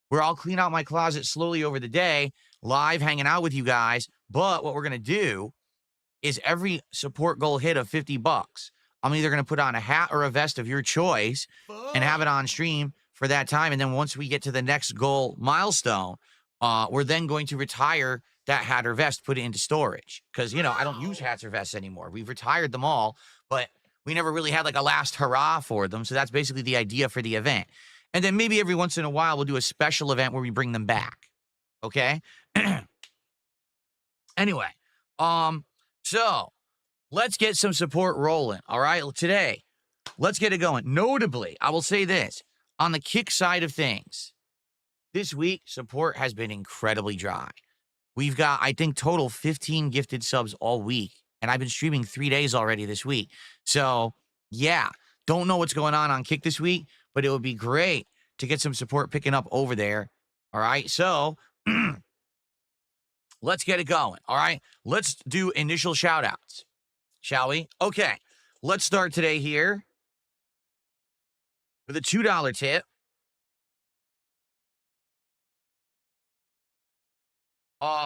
where I'll clean out my closet slowly over the day, live hanging out with you guys. But what we're going to do is every support goal hit of $50, I'm either going to put on a hat or a vest of your choice and have it on stream for that time. And then once we get to the next goal milestone, we're then going to retire that hat or vest, put it into storage. Because, you know, I don't use hats or vests anymore. We've retired them all, but we never really had like a last hurrah for them. So that's basically the idea for the event. And then maybe every once in a while, we'll do a special event where we bring them back. Okay? Anyway, so let's get some support rolling. All right? Today, let's get it going. Notably, I will say this, on the kick side of things, this week, support has been incredibly dry. We've got, I think, total 15 gifted subs all week, and I've been streaming 3 days already this week. So, yeah, don't know what's going on Kick this week, but it would be great to get some support picking up over there. All right, so let's get it going. All right, let's do initial shout-outs, shall we? Okay, let's start today here with a $2 tip.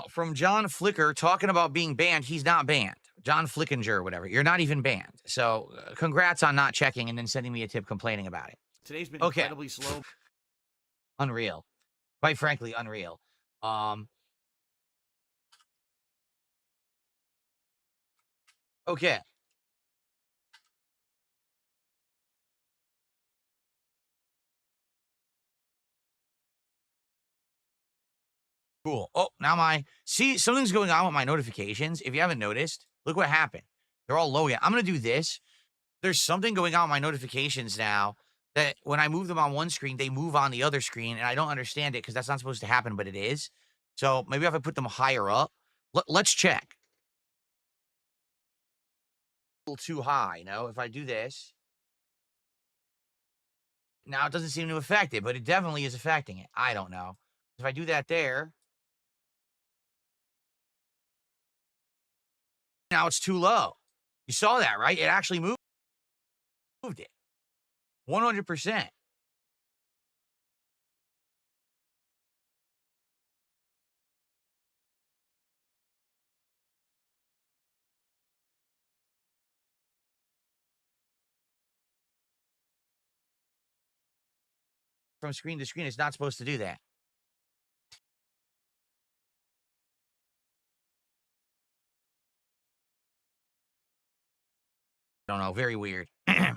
From John Flicker talking about being banned. He's not banned. John Flickinger or whatever. You're not even banned. So congrats on not checking and then sending me a tip complaining about it. Today's been incredibly slow. Unreal. Quite frankly, unreal. Okay. Cool. Oh, now see, something's going on with my notifications. If you haven't noticed, look what happened. They're all low again. I'm going to do this. There's something going on with my notifications now that when I move them on one screen, they move on the other screen, and I don't understand it because that's not supposed to happen, but it is. So maybe if I put them higher up, let's check. A little too high, you know, if I do this. Now it doesn't seem to affect it, but it definitely is affecting it. I don't know. If I do that there, now it's too low. You saw that, right? It actually moved it. 100%. From screen to screen, it's not supposed to do that. I don't know. Very weird.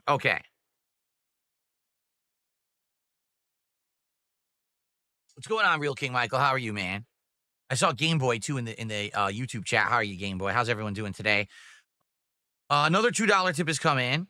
Okay. What's going on, Real King Michael? How are you, man? I saw Game Boy too in the YouTube chat. How are you, Game Boy? How's everyone doing today? Another $2 tip has come in.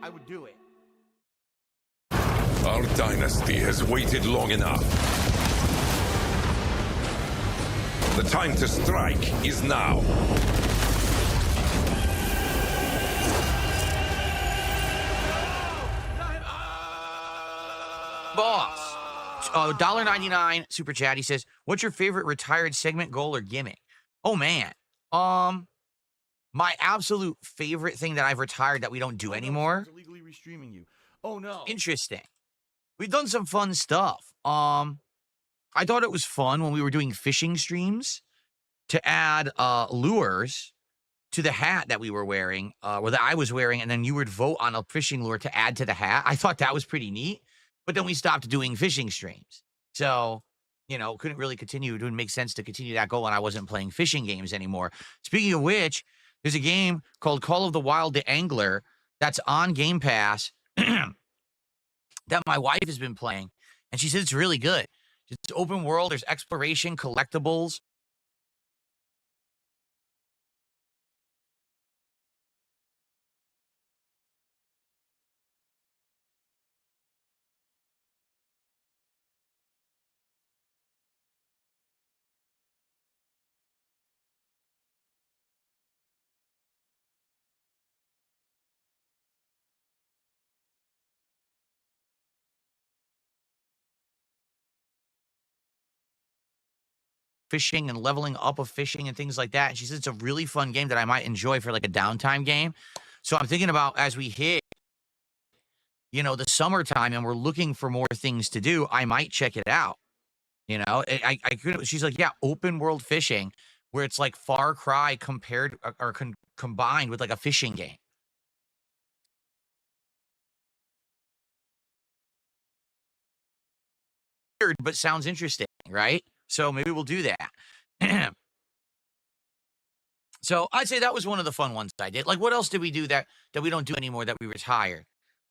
I would do it. Our dynasty has waited long enough. The time to strike is now. Boss. $1.99 super chat. He says, what's your favorite retired segment, goal, or gimmick? Oh, man. My absolute favorite thing that I've retired that we don't do anymore. Illegally restreaming you. Oh no. Interesting. We've done some fun stuff. I thought it was fun when we were doing fishing streams to add lures to the hat that we were wearing, or that I was wearing, and then you would vote on a fishing lure to add to the hat. I thought that was pretty neat, but then we stopped doing fishing streams. So, you know, couldn't really continue. It wouldn't make sense to continue that goal when I wasn't playing fishing games anymore. Speaking of which, there's a game called Call of the Wild the Angler that's on Game Pass that my wife has been playing, and she says it's really good. It's open world. There's exploration, collectibles. Fishing and leveling up of fishing and things like that. And she says it's a really fun game that I might enjoy for like a downtime game. So I'm thinking about as we hit you know, the summertime and we're looking for more things to do, I might check it out. You know, I could. She's like, yeah, open world fishing, where it's like Far Cry compared or combined with like a fishing game. Weird, but sounds interesting, right? So maybe we'll do that. So I'd say that was one of the fun ones I did. Like, what else did we do that we don't do anymore that we retired?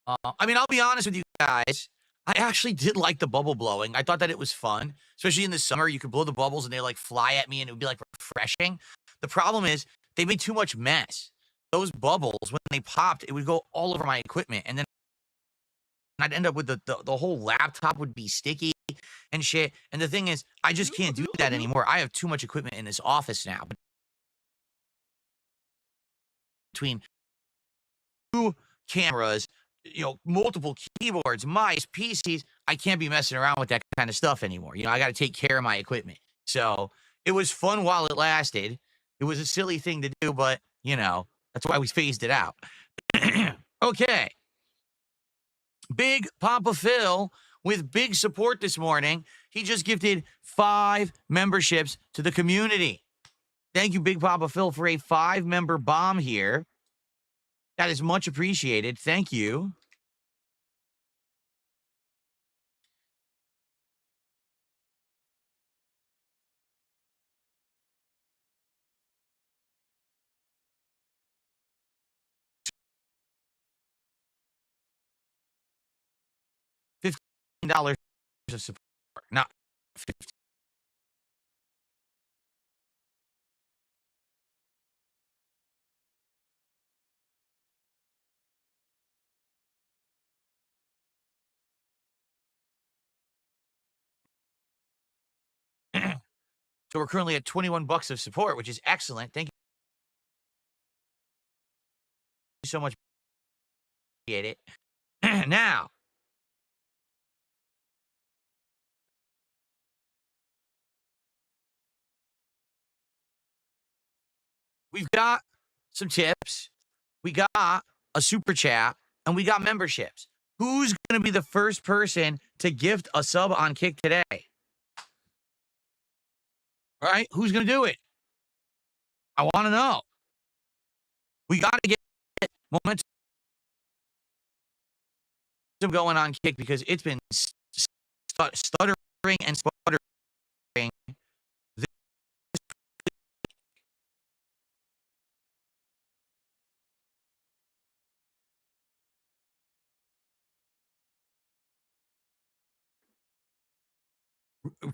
I mean, I'll be honest with you guys. I actually did like the bubble blowing. I thought that it was fun, especially in the summer. You could blow the bubbles and they like fly at me and it would be like refreshing. The problem is they made too much mess. Those bubbles, when they popped, it would go all over my equipment. And then I'd end up with the whole laptop would be sticky and shit. And the thing is, I just can't do that anymore. I have too much equipment in this office now. Between 2 cameras, you know, multiple keyboards, mice, PCs, I can't be messing around with that kind of stuff anymore. You know, I got to take care of my equipment. So it was fun while it lasted. It was a silly thing to do, but, you know, that's why we phased it out. Okay. Big Papa Phil with big support this morning. He just gifted 5 memberships to the community. Thank you, Big Papa Phil, for a 5-member bomb here. That is much appreciated. Thank you. $15 of support. Not 15. So we're currently at $21 of support, which is excellent. Thank you so much. Appreciate it. Now, we've got some tips. We got a super chat, and we got memberships. Who's going to be the first person to gift a sub on Kick today? All right, who's going to do it? I want to know. We got to get momentum going on Kick because it's been stuttering and sputtering.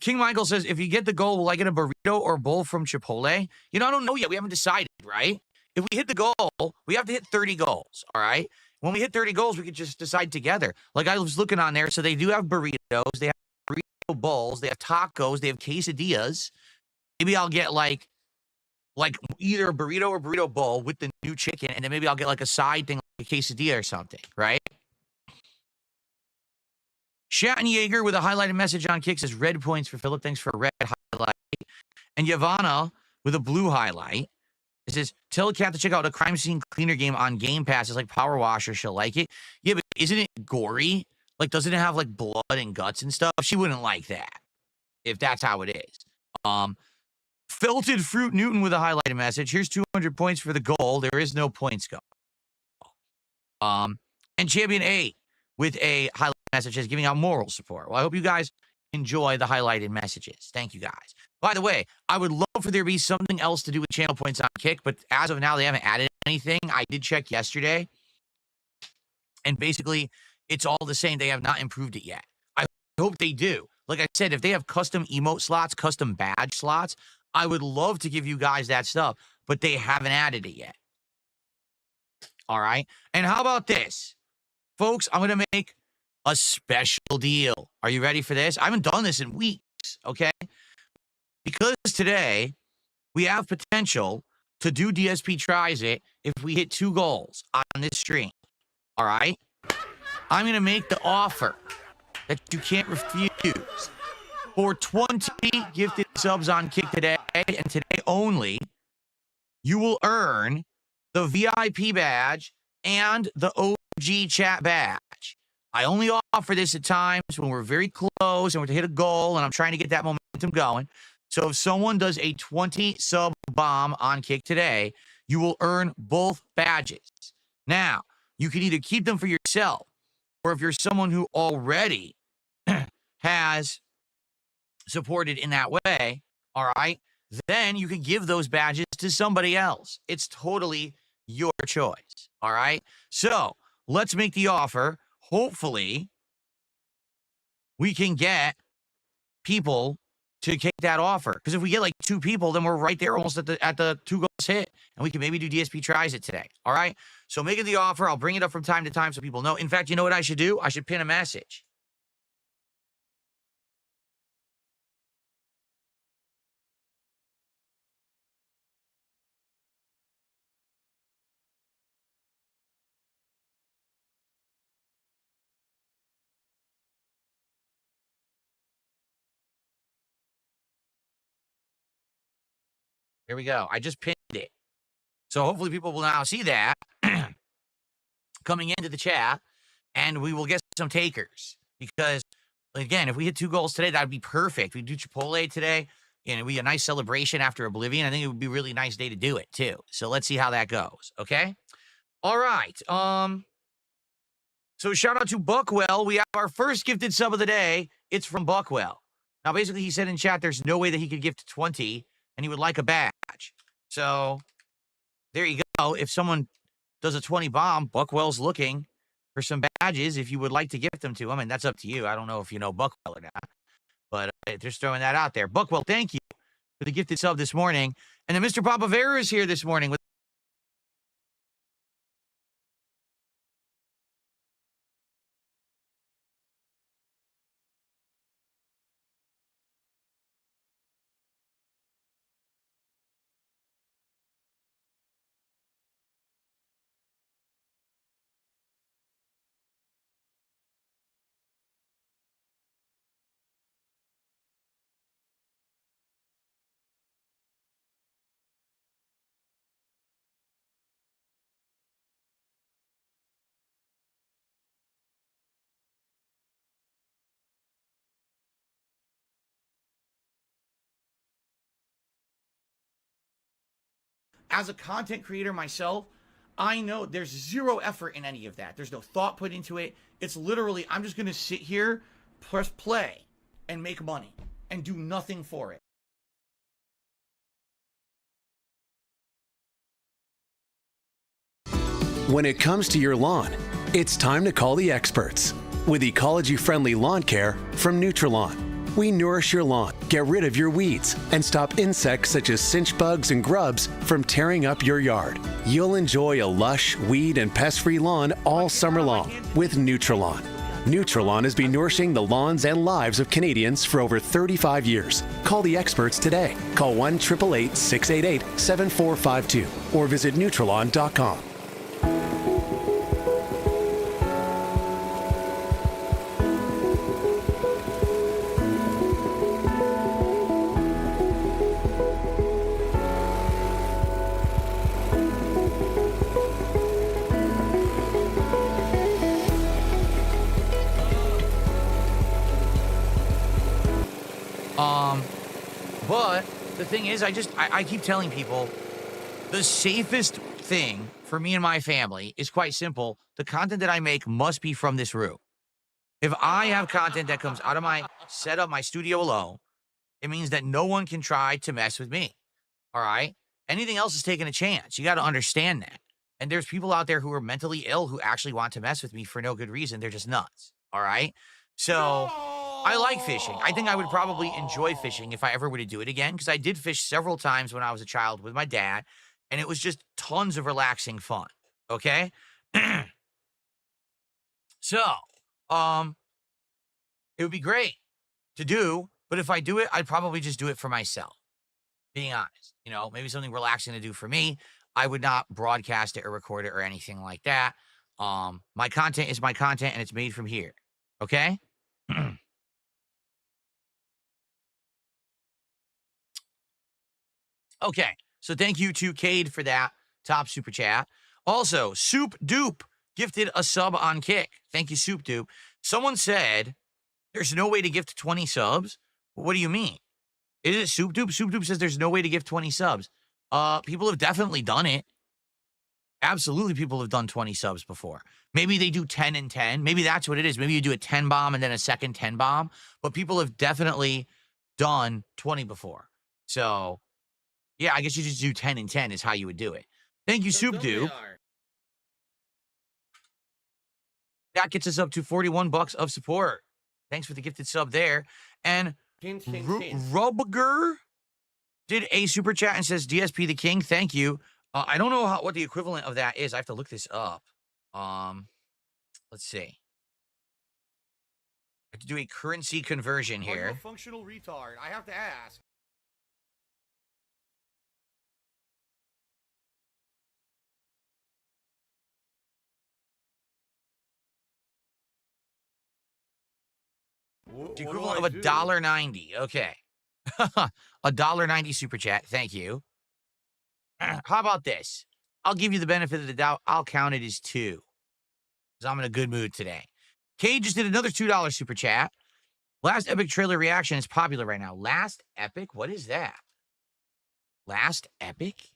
King Michael says, if you get the goal, will I get a burrito or bowl from Chipotle? You know, I don't know yet. We haven't decided, right? If we hit the goal, we have to hit 30 goals, all right? When we hit 30 goals, we could just decide together. Like I was looking on there, so they do have burritos. They have burrito bowls. They have tacos. They have quesadillas. Maybe I'll get like either a burrito or burrito bowl with the new chicken, and then maybe I'll get like a side thing, like a quesadilla or something, right? Schattenjaeger with a highlighted message on Kick says red points for Philip. Thanks for a red highlight. And Yavanna with a blue highlight. It says, tell Kat to check out a crime scene cleaner game on Game Pass. It's like Power Washer. She'll like it. Yeah, but isn't it gory? Like, doesn't it have like blood and guts and stuff? She wouldn't like that if that's how it is. Felted Fruit Newton with a highlighted message. Here's 200 points for the goal. There is no points go. And Champion 8 with a highlighted message is giving out moral support. Well, I hope you guys enjoy the highlighted messages. Thank you guys. By the way, I would love for there to be something else to do with channel points on Kick, but as of now, they haven't added anything. I did check yesterday, and basically, it's all the same. They have not improved it yet. I hope they do. Like I said, if they have custom emote slots, custom badge slots, I would love to give you guys that stuff, but they haven't added it yet. All right? And how about this? Folks, I'm going to make a special deal. Are you ready for this? I haven't done this in weeks, okay? Because today we have potential to do DSP Tries It if we hit 2 goals on this stream. All right? I'm going to make the offer that you can't refuse. For 20 gifted subs on Kick today, and today only, you will earn the VIP badge and the OG chat badge. I only offer this at times when we're very close and we're to hit a goal and I'm trying to get that momentum going. So if someone does a 20 sub bomb on Kick today, you will earn both badges. Now, you can either keep them for yourself, or if you're someone who already has supported in that way, all right, then you can give those badges to somebody else. It's totally your choice, all right? So let's make the offer. Hopefully, we can get people to take that offer. Because if we get like 2 people, then we're right there almost at the 2 goals hit, and we can maybe do DSP tries it today, all right? So making the offer, I'll bring it up from time to time so people know. In fact, you know what I should do? I should pin a message. Here we go. I just pinned it. So hopefully people will now see that coming into the chat, and we will get some takers. Because, again, if we hit 2 goals today, that would be perfect. We do Chipotle today, and it would be a nice celebration after Oblivion. I think it would be a really nice day to do it, too. So let's see how that goes, okay? All right. So shout out to Buckwell. We have our first gifted sub of the day. It's from Buckwell. Now, basically, he said in chat there's no way that he could gift 20, and he would like a badge. So there you go. If someone does a 20 bomb, Buckwell's looking for some badges if you would like to gift them to him, and that's up to you. I don't know if you know Buckwell or not, but just throwing that out there. Buckwell, thank you for the gifted sub this morning. And then Mr. Papavera is here this morning with as a content creator myself, I know there's zero effort in any of that. There's no thought put into it. It's literally, I'm just going to sit here, press play, and make money, and do nothing for it. When it comes to your lawn, it's time to call the experts. With ecology-friendly lawn care from Nutrilon. We nourish your lawn, get rid of your weeds, and stop insects such as cinch bugs and grubs from tearing up your yard. You'll enjoy a lush, weed, and pest-free lawn all summer long with Nutrilon. Nutrilon has been nourishing the lawns and lives of Canadians for over 35 years. Call the experts today. Call 1-888-688-7452 or visit Nutrilon.com. But the thing is, I keep telling people the safest thing for me and my family is quite simple. The content that I make must be from this room. If I have content that comes out of my setup, my studio alone, it means that no one can try to mess with me. All right? Anything else is taking a chance. You got to understand that. And there's people out there who are mentally ill who actually want to mess with me for no good reason. They're just nuts. All right? So I like fishing. I think I would probably enjoy fishing if I ever were to do it again, because I did fish several times when I was a child with my dad, and it was just tons of relaxing fun. Okay? So, it would be great to do, but if I do it, I'd probably just do it for myself. Being honest, you know, maybe something relaxing to do for me. I would not broadcast it or record it or anything like that. My content is my content, and it's made from here. Okay? Okay, so thank you to Cade for that top super chat. Also, Soup Dupe gifted a sub on Kick. Thank you, Soup Dupe. Someone said there's no way to gift 20 subs. What do you mean? Is it Soup Dupe? Soup Dupe says there's no way to gift 20 subs. People have definitely done it. Absolutely, people have done 20 subs before. Maybe they do 10 and 10. Maybe that's what it is. Maybe you do a 10 bomb and then a second 10 bomb. But people have definitely done 20 before. So, yeah, I guess you just do 10 and 10 is how you would do it. Thank you, Soup Dupe. That gets us up to 41 bucks of support. Thanks for the gifted sub there. And Rubger did a super chat and says, DSP the king, thank you. I don't know what the equivalent of that is. I have to look this up. Let's see. I have to do a currency conversion here. Are you a functional retard? I have to ask. The equivalent of $1.90. Okay. $1.90 super chat. Thank you. How about this? I'll give you the benefit of the doubt. I'll count it as 2. Because I'm in a good mood today. Kay just did another $2 super chat. Last Epic trailer reaction is popular right now. Last Epic? What is that? Last Epic?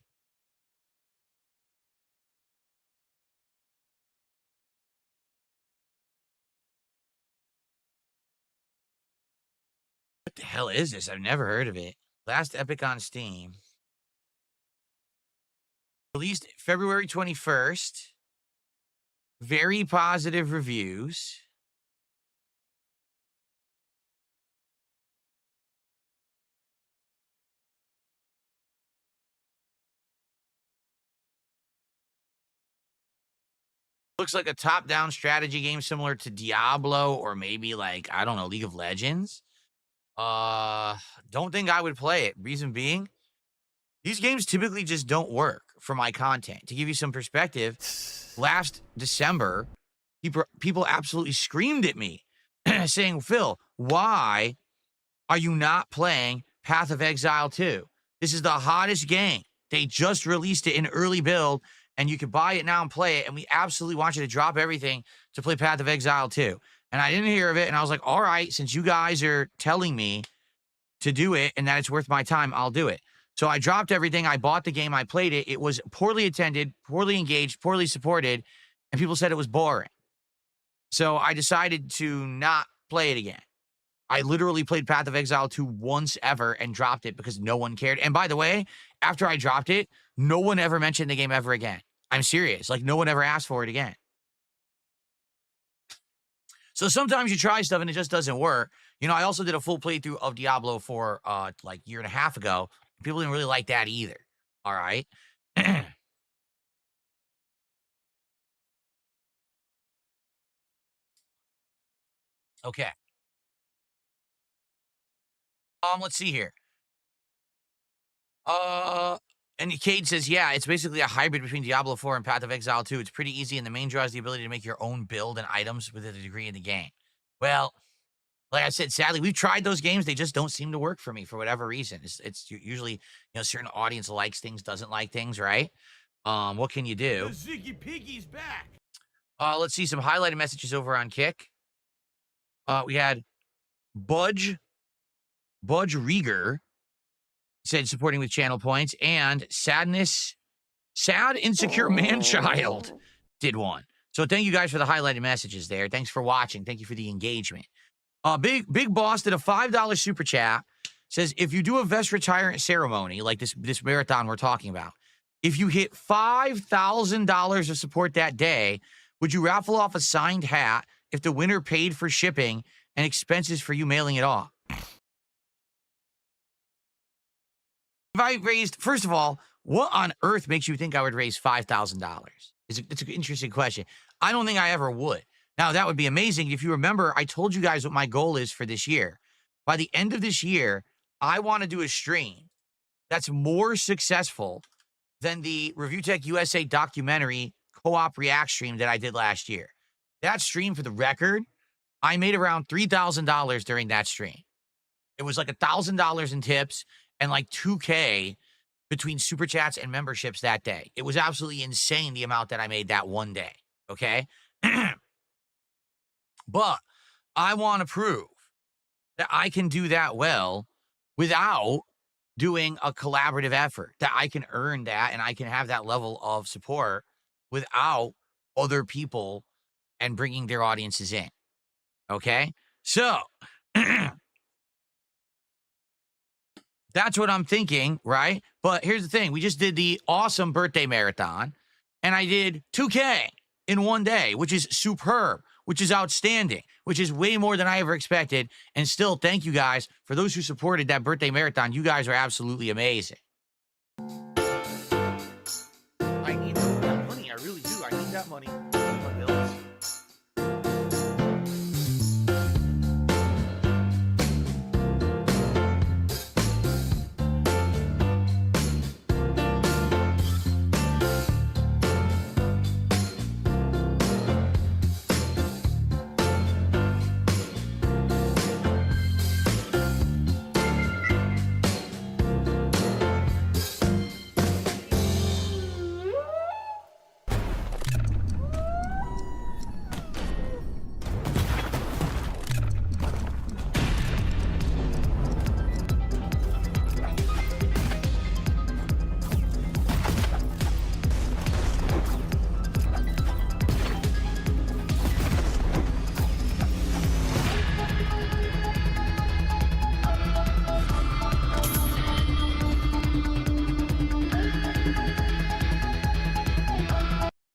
What the hell is this? I've never heard of it. Last Epic on Steam. Released February 21st. Very positive reviews. Looks like a top-down strategy game similar to Diablo or maybe like, I don't know, League of Legends. Don't think I would play it. Reason being, these games typically just don't work for my content. To give you some perspective, last December, people absolutely screamed at me saying, Phil, why are you not playing Path of Exile 2? This is the hottest game. They just released it in early build, and you can buy it now and play it, and we absolutely want you to drop everything to play Path of Exile 2. And I didn't hear of it, and I was like, all right, since you guys are telling me to do it and that it's worth my time, I'll do it. So I dropped everything. I bought the game. I played it. It was poorly attended, poorly engaged, poorly supported, and people said it was boring. So I decided to not play it again. I literally played Path of Exile 2 once ever and dropped it because no one cared. And by the way, after I dropped it, no one ever mentioned the game ever again. I'm serious. Like, no one ever asked for it again. So sometimes you try stuff and it just doesn't work. You know, I also did a full playthrough of Diablo 4 like a year and a half ago. People didn't really like that either. All right. Okay. Let's see here. And Cade says, yeah, it's basically a hybrid between Diablo 4 and Path of Exile 2. It's pretty easy, and the main draw is the ability to make your own build and items with a degree in the game. Well, like I said, sadly, we've tried those games. They just don't seem to work for me for whatever reason. It's usually, you know, certain audience likes things, doesn't like things, right? What can you do? The Ziggy Piggy's back. Let's see some highlighted messages over on Kick. We had Budge Rieger said supporting with channel points, and Sad Insecure Manchild did one. So thank you guys for the highlighted messages there. Thanks for watching. Thank you for the engagement. Big Boss did a $5 super chat. Says, if you do a vest retirement ceremony, like this marathon we're talking about, if you hit $5,000 of support that day, would you raffle off a signed hat if the winner paid for shipping and expenses for you mailing it off? If I raised, first of all, what on earth makes you think I would raise $5,000? It's an interesting question. I don't think I ever would. Now, that would be amazing. If you remember, I told you guys what my goal is for this year. By the end of this year, I want to do a stream that's more successful than the Review Tech USA documentary co-op react stream that I did last year. That stream, for the record, I made around $3,000 during that stream. It was like $1,000 in tips and like $2K between super chats and memberships that day. It was absolutely insane the amount that I made that one day. okay? But I want to prove that I can do that well without doing a collaborative effort, that I can earn that and I can have that level of support without other people and bringing their audiences in, okay? So that's what I'm thinking, right? But here's the thing. We just did the awesome birthday marathon, and I did 2K in one day, which is superb, which is outstanding, which is way more than I ever expected. And still, thank you guys for those who supported that birthday marathon. You guys are absolutely amazing. I need that money. I really do. I need that money. My bills.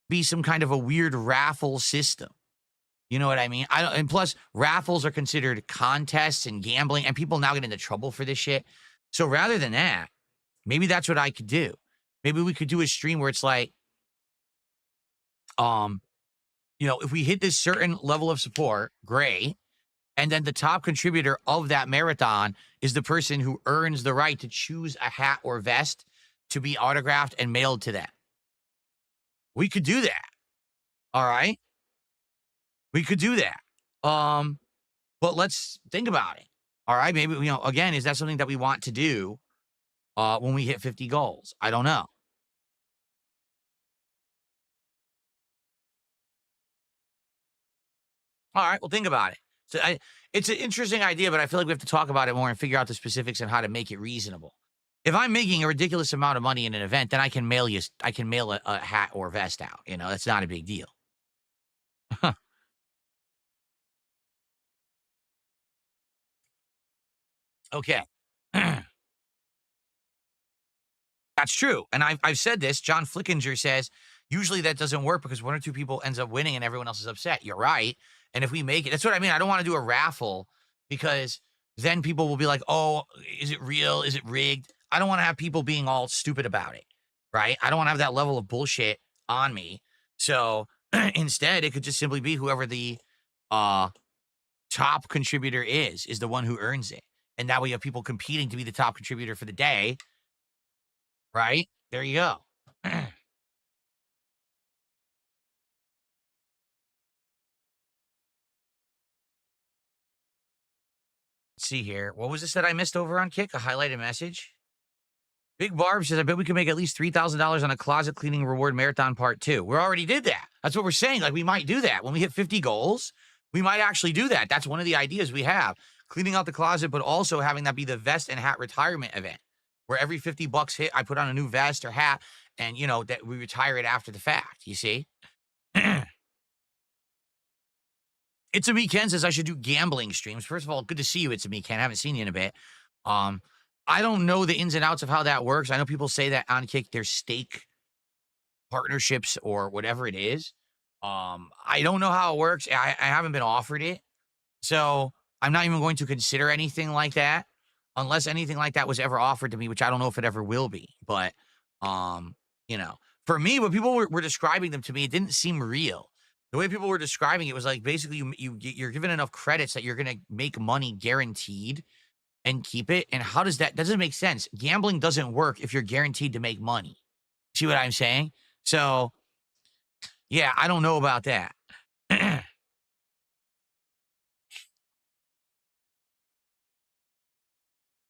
Be some kind of a weird raffle system. You know what I mean? And plus, raffles are considered contests and gambling, and people now get into trouble for this shit. So rather than that, maybe that's what I could do. Maybe we could do a stream where it's like, if we hit this certain level of support, great. And then the top contributor of that marathon is the person who earns the right to choose a hat or vest to be autographed and mailed to them. We could do that. All right. We could do that. But let's think about it. All right. Maybe, again, is that something that we want to do when we hit 50 goals? I don't know. All right. Well, think about it. So it's an interesting idea, but I feel like we have to talk about it more and figure out the specifics and how to make it reasonable. If I'm making a ridiculous amount of money in an event, then I can mail a hat or vest out. That's not a big deal. Okay. That's true. And I've said this. John Flickinger says, usually that doesn't work because one or two people ends up winning and everyone else is upset. You're right. And if we make it, that's what I mean. I don't want to do a raffle because then people will be like, oh, is it real? Is it rigged? I don't want to have people being all stupid about it, right? I don't want to have that level of bullshit on me. So instead, it could just simply be whoever the top contributor is the one who earns it. And that way you have people competing to be the top contributor for the day, right? There you go. Let's see here. What was this that I missed over on Kick? A highlighted message? Big Barb says, I bet we could make at least $3,000 on a closet cleaning reward marathon part 2. We already did that. That's what we're saying. Like, we might do that. When we hit 50 goals, we might actually do that. That's one of the ideas we have. Cleaning out the closet, but also having that be the vest and hat retirement event, where every 50 bucks hit, I put on a new vest or hat, and, that we retire it after the fact, you see? It's a Me Ken says I should do gambling streams. First of all, good to see you, It's a Me Ken. I haven't seen you in a bit. I don't know the ins and outs of how that works. I know people say that on Kick there's stake partnerships or whatever it is. I don't know how it works. I haven't been offered it. So I'm not even going to consider anything like that unless anything like that was ever offered to me, which I don't know if it ever will be. But, for me, when people were describing them to me, it didn't seem real. The way people were describing it was like, basically you're given enough credits that you're going to make money guaranteed and keep it. And how does that doesn't make sense? Gambling doesn't work if you're guaranteed to make money. See what I'm saying? So, yeah, I don't know about that.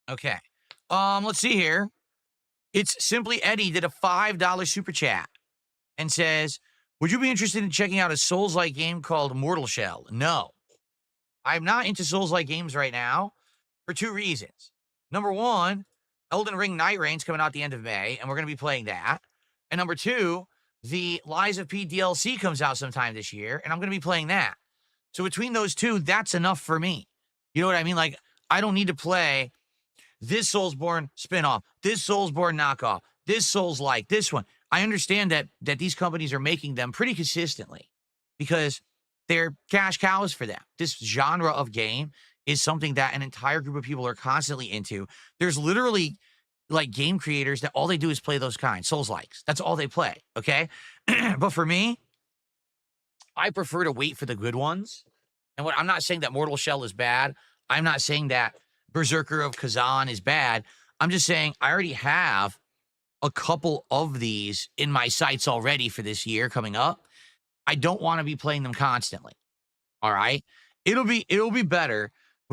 Okay. Let's see here. It's Simply Eddie did a $5 super chat and says, Would you be interested in checking out a Souls-like game called Mortal Shell? No. I'm not into Souls-like games right now for 2 reasons. Number 1, Elden Ring Night Reign's coming out the end of May, and we're going to be playing that. And number 2, the Lies of P DLC comes out sometime this year, and I'm going to be playing that. So between those 2, that's enough for me. You know what I mean? Like, I don't need to play this Soulsborne spinoff, this Soulsborne knockoff, this Souls-like, this one. I understand that these companies are making them pretty consistently because they're cash cows for them. This genre of game is something that an entire group of people are constantly into. There's literally like game creators that all they do is play those kinds, Souls-likes. That's all they play, okay? But for me, I prefer to wait for the good ones. And what I'm not saying that Mortal Shell is bad. I'm not saying that Berserker of Kazan is bad. I'm just saying I already have a couple of these in my sights already for this year coming up. I don't want to be playing them constantly. All right? It'll be better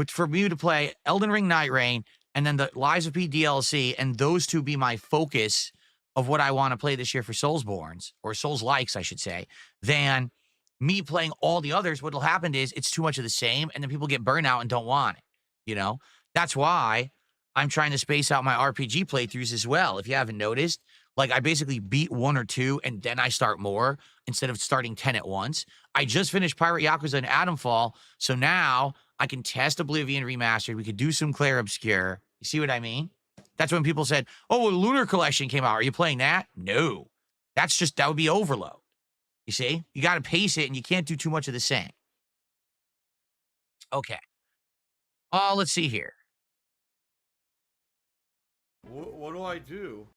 for me to play Elden Ring Night Reign and then the Lies of P DLC, and those 2 be my focus of what I want to play this year for Soulsborns, or Souls-likes, I should say, than me playing all the others. What'll happen is it's too much of the same, and then people get burnt out and don't want it, you know? That's why I'm trying to space out my RPG playthroughs as well. If you haven't noticed, like I basically beat 1 or 2 and then I start more instead of starting 10 at once. I just finished Pirate Yakuza and Atomfall, so now I can test Oblivion Remastered. We could do some Clair Obscure. You see what I mean? That's when people said, oh, well, Lunar Collection came out. Are you playing that? No. That would be overload. You see? You got to pace it and you can't do too much of the same. Okay. Let's see here. What do I do?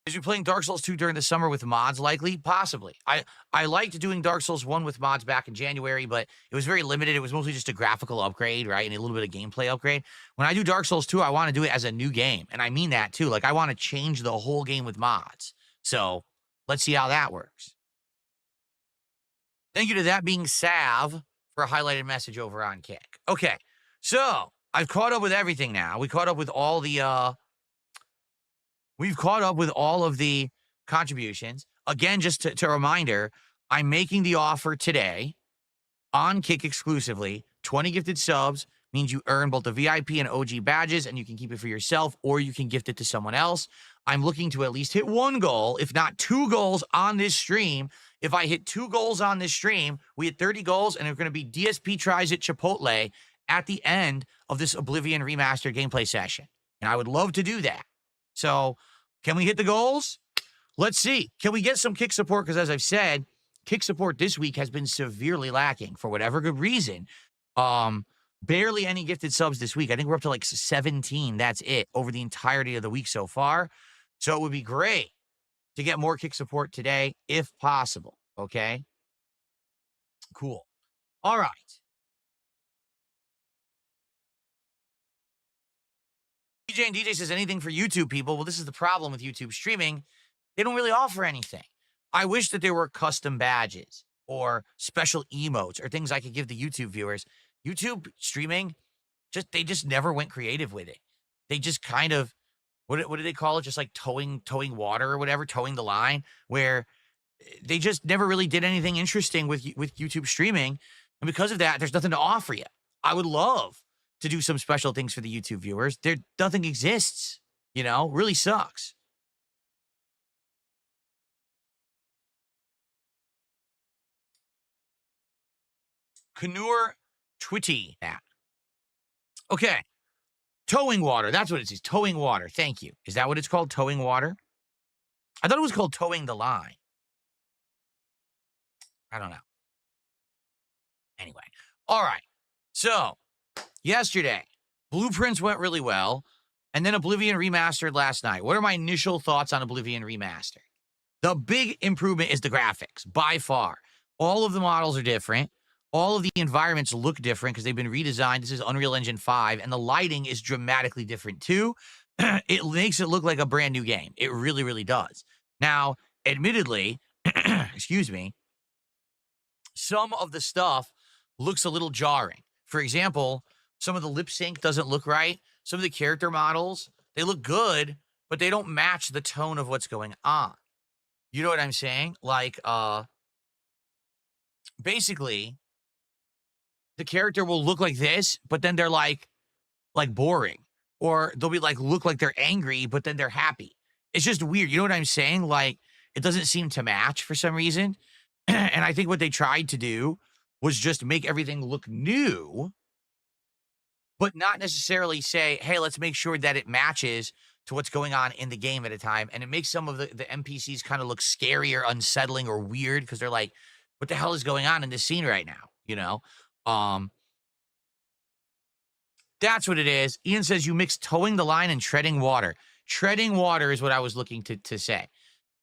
Is you playing Dark Souls 2 during the summer with mods likely? Possibly. I liked doing Dark Souls 1 with mods back in January, but it was very limited. It was mostly just a graphical upgrade, right? And a little bit of gameplay upgrade. When I do Dark Souls 2, I want to do it as a new game. And I mean that too. Like I want to change the whole game with mods. So let's see how that works. Thank you to That Being Sav for a highlighted message over on Kick. Okay. So I've caught up with everything now. We caught up with all the, we've caught up with all of the contributions. Again, just to reminder, I'm making the offer today on Kick exclusively. 20 gifted subs means you earn both the VIP and OG badges, and you can keep it for yourself or you can gift it to someone else. I'm looking to at least hit 1 goal, if not 2 goals on this stream. If I hit 2 goals on this stream, we hit 30 goals, and it's going to be DSP Tries It Chipotle at the end of this Oblivion Remastered gameplay session. And I would love to do that. So, can we hit the goals? Let's see. Can we get some Kick support? Because as I've said, Kick support this week has been severely lacking for whatever good reason. Barely any gifted subs this week. I think we're up to like 17. That's it over the entirety of the week so far. So it would be great to get more Kick support today, if possible. Okay? Cool. All right. DJ and DJ says anything for YouTube people. Well, this is the problem with YouTube streaming. They don't really offer anything. I wish that there were custom badges or special emotes or things I could give the YouTube viewers. YouTube streaming, they just never went creative with it. They just kind of, what do they call it? Just like towing water or whatever, towing the line, where they just never really did anything interesting with YouTube streaming. And because of that, there's nothing to offer you. I would love to do some special things for the YouTube viewers. Nothing exists, really sucks. Knur Twitty. Okay. Towing water. That's what it is. Towing water. Thank you. Is that what it's called? Towing water? I thought it was called towing the line. I don't know. Anyway. All right. So, yesterday, Blueprints went really well, and then Oblivion Remastered last night. What are my initial thoughts on Oblivion Remastered? The big improvement is the graphics, by far. All of the models are different. All of the environments look different because they've been redesigned. This is Unreal Engine 5, and the lighting is dramatically different too. It makes it look like a brand new game. It really, really does. Now, admittedly, excuse me, some of the stuff looks a little jarring. For example, some of the lip sync doesn't look right. Some of the character models, they look good, but they don't match the tone of what's going on. You know what I'm saying? Like, basically, the character will look like this, but then they're like boring. Or they'll be like, look like they're angry, but then they're happy. It's just weird. You know what I'm saying? Like, it doesn't seem to match for some reason. And I think what they tried to do was just make everything look new, but not necessarily say, hey, let's make sure that it matches to what's going on in the game at a time. And it makes some of the NPCs kind of look scary or unsettling or weird because they're like, what the hell is going on in this scene right now? You know? That's what it is. Ian says you mix towing the line and treading water. Treading water is what I was looking to say.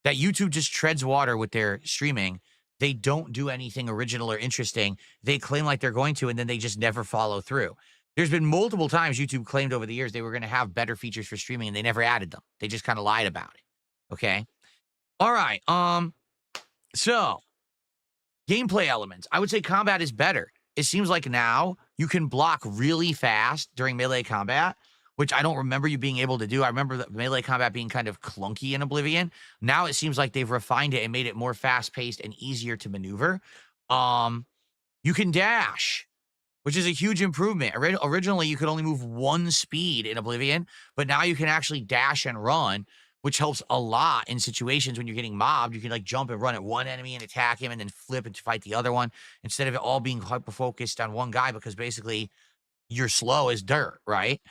That YouTube just treads water with their streaming. They don't do anything original or interesting. They claim like they're going to, and then they just never follow through. There's been multiple times YouTube claimed over the years they were going to have better features for streaming, and they never added them. They just kind of lied about it. Okay? All right. So, gameplay elements. I would say combat is better. It seems like now you can block really fast during melee combat, which I don't remember you being able to do. I remember the melee combat being kind of clunky in Oblivion. Now it seems like they've refined it and made it more fast-paced and easier to maneuver. You can dash, which is a huge improvement. Originally, you could only move one speed in Oblivion, but now you can actually dash and run, which helps a lot in situations when you're getting mobbed. You can like jump and run at one enemy and attack him and then flip and fight the other one instead of it all being hyper-focused on one guy because basically you're slow as dirt, right?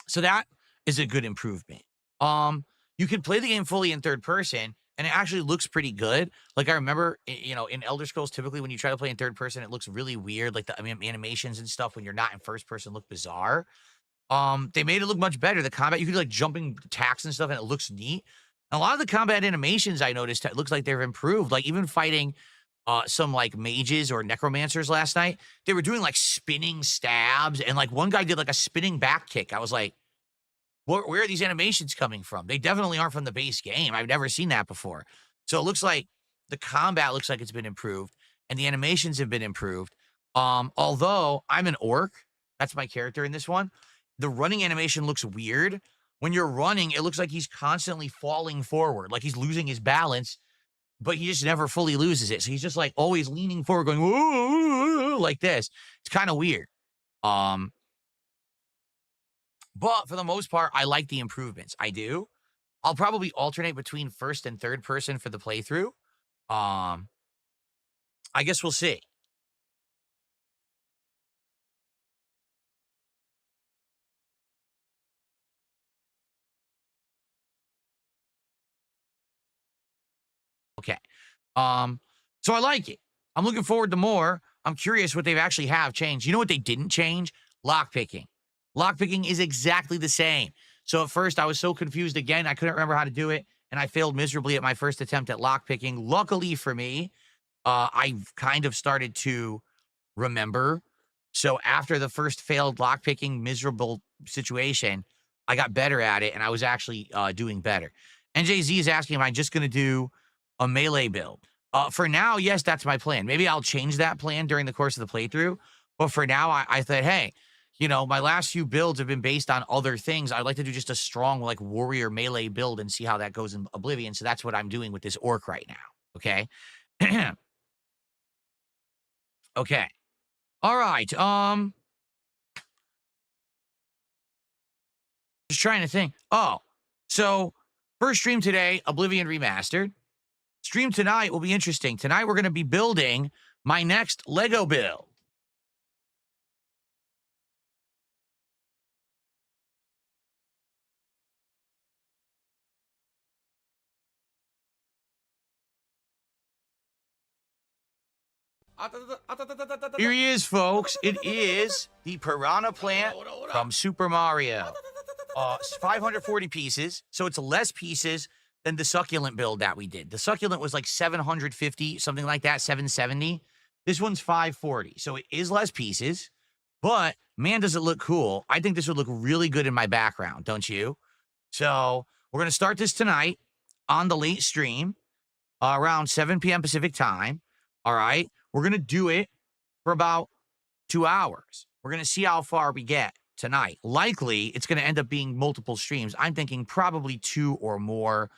So that is a good improvement. You can play the game fully in third person and it actually looks pretty good. Like I remember, you know, in Elder Scrolls, typically when you try to play in third person, it looks really weird. Like the animations and stuff when you're not in first person look bizarre. They made it look much better. The combat, you could do like jumping attacks and stuff, and it looks neat. And a lot of the combat animations I noticed, it looks like they've improved. Like even fighting some like mages or necromancers last night, they were doing like spinning stabs, and like one guy did like a spinning back kick. I was like, where are these animations coming from? They definitely aren't from the base game. I've never seen that before. So it looks like the combat looks like it's been improved, and the animations have been improved. Although I'm an orc, that's my character in this one. The running animation looks weird. When you're running, it looks like he's constantly falling forward, like he's losing his balance, but he just never fully loses it. So he's just like always leaning forward, going woo, like this. It's kind of weird. But for the most part, I like the improvements. I do. I'll probably alternate between first and third person for the playthrough. I guess we'll see. Okay. So I like it. I'm looking forward to more. I'm curious what they've actually have changed. You know what they didn't change? Lockpicking. Lockpicking is exactly the same. So at first I was so confused again, I couldn't remember how to do it, and I failed miserably at my first attempt at lockpicking. Luckily for me, I've kind of started to remember. So after the first failed lockpicking miserable situation, I got better at it, and I was actually doing better. NJZ is asking, am I just going to do a melee build? For now, yes, that's my plan. Maybe I'll change that plan during the course of the playthrough. But for now, I thought, hey, you know, my last few builds have been based on other things. I'd like to do just a strong, like, warrior melee build and see how that goes in Oblivion. So that's what I'm doing with this orc right now. Okay? Okay. All right. Just trying to think. Oh, so first stream today, Oblivion Remastered. Stream tonight will be interesting. Tonight we're going to be building my next Lego build. Here he is, folks. It is the piranha plant from Super Mario. 540 pieces, so it's less pieces than the succulent build that we did. The succulent was like 750, something like that, 770. This one's 540, so it is less pieces, but man, does it look cool. I think this would look really good in my background, don't you? So we're going to start this tonight on the late stream around 7 p.m. Pacific time. All right. We're going to do it for about 2 hours. We're going to see how far we get. tonight. Likely, it's going to end up being multiple streams. I'm thinking probably 2 or more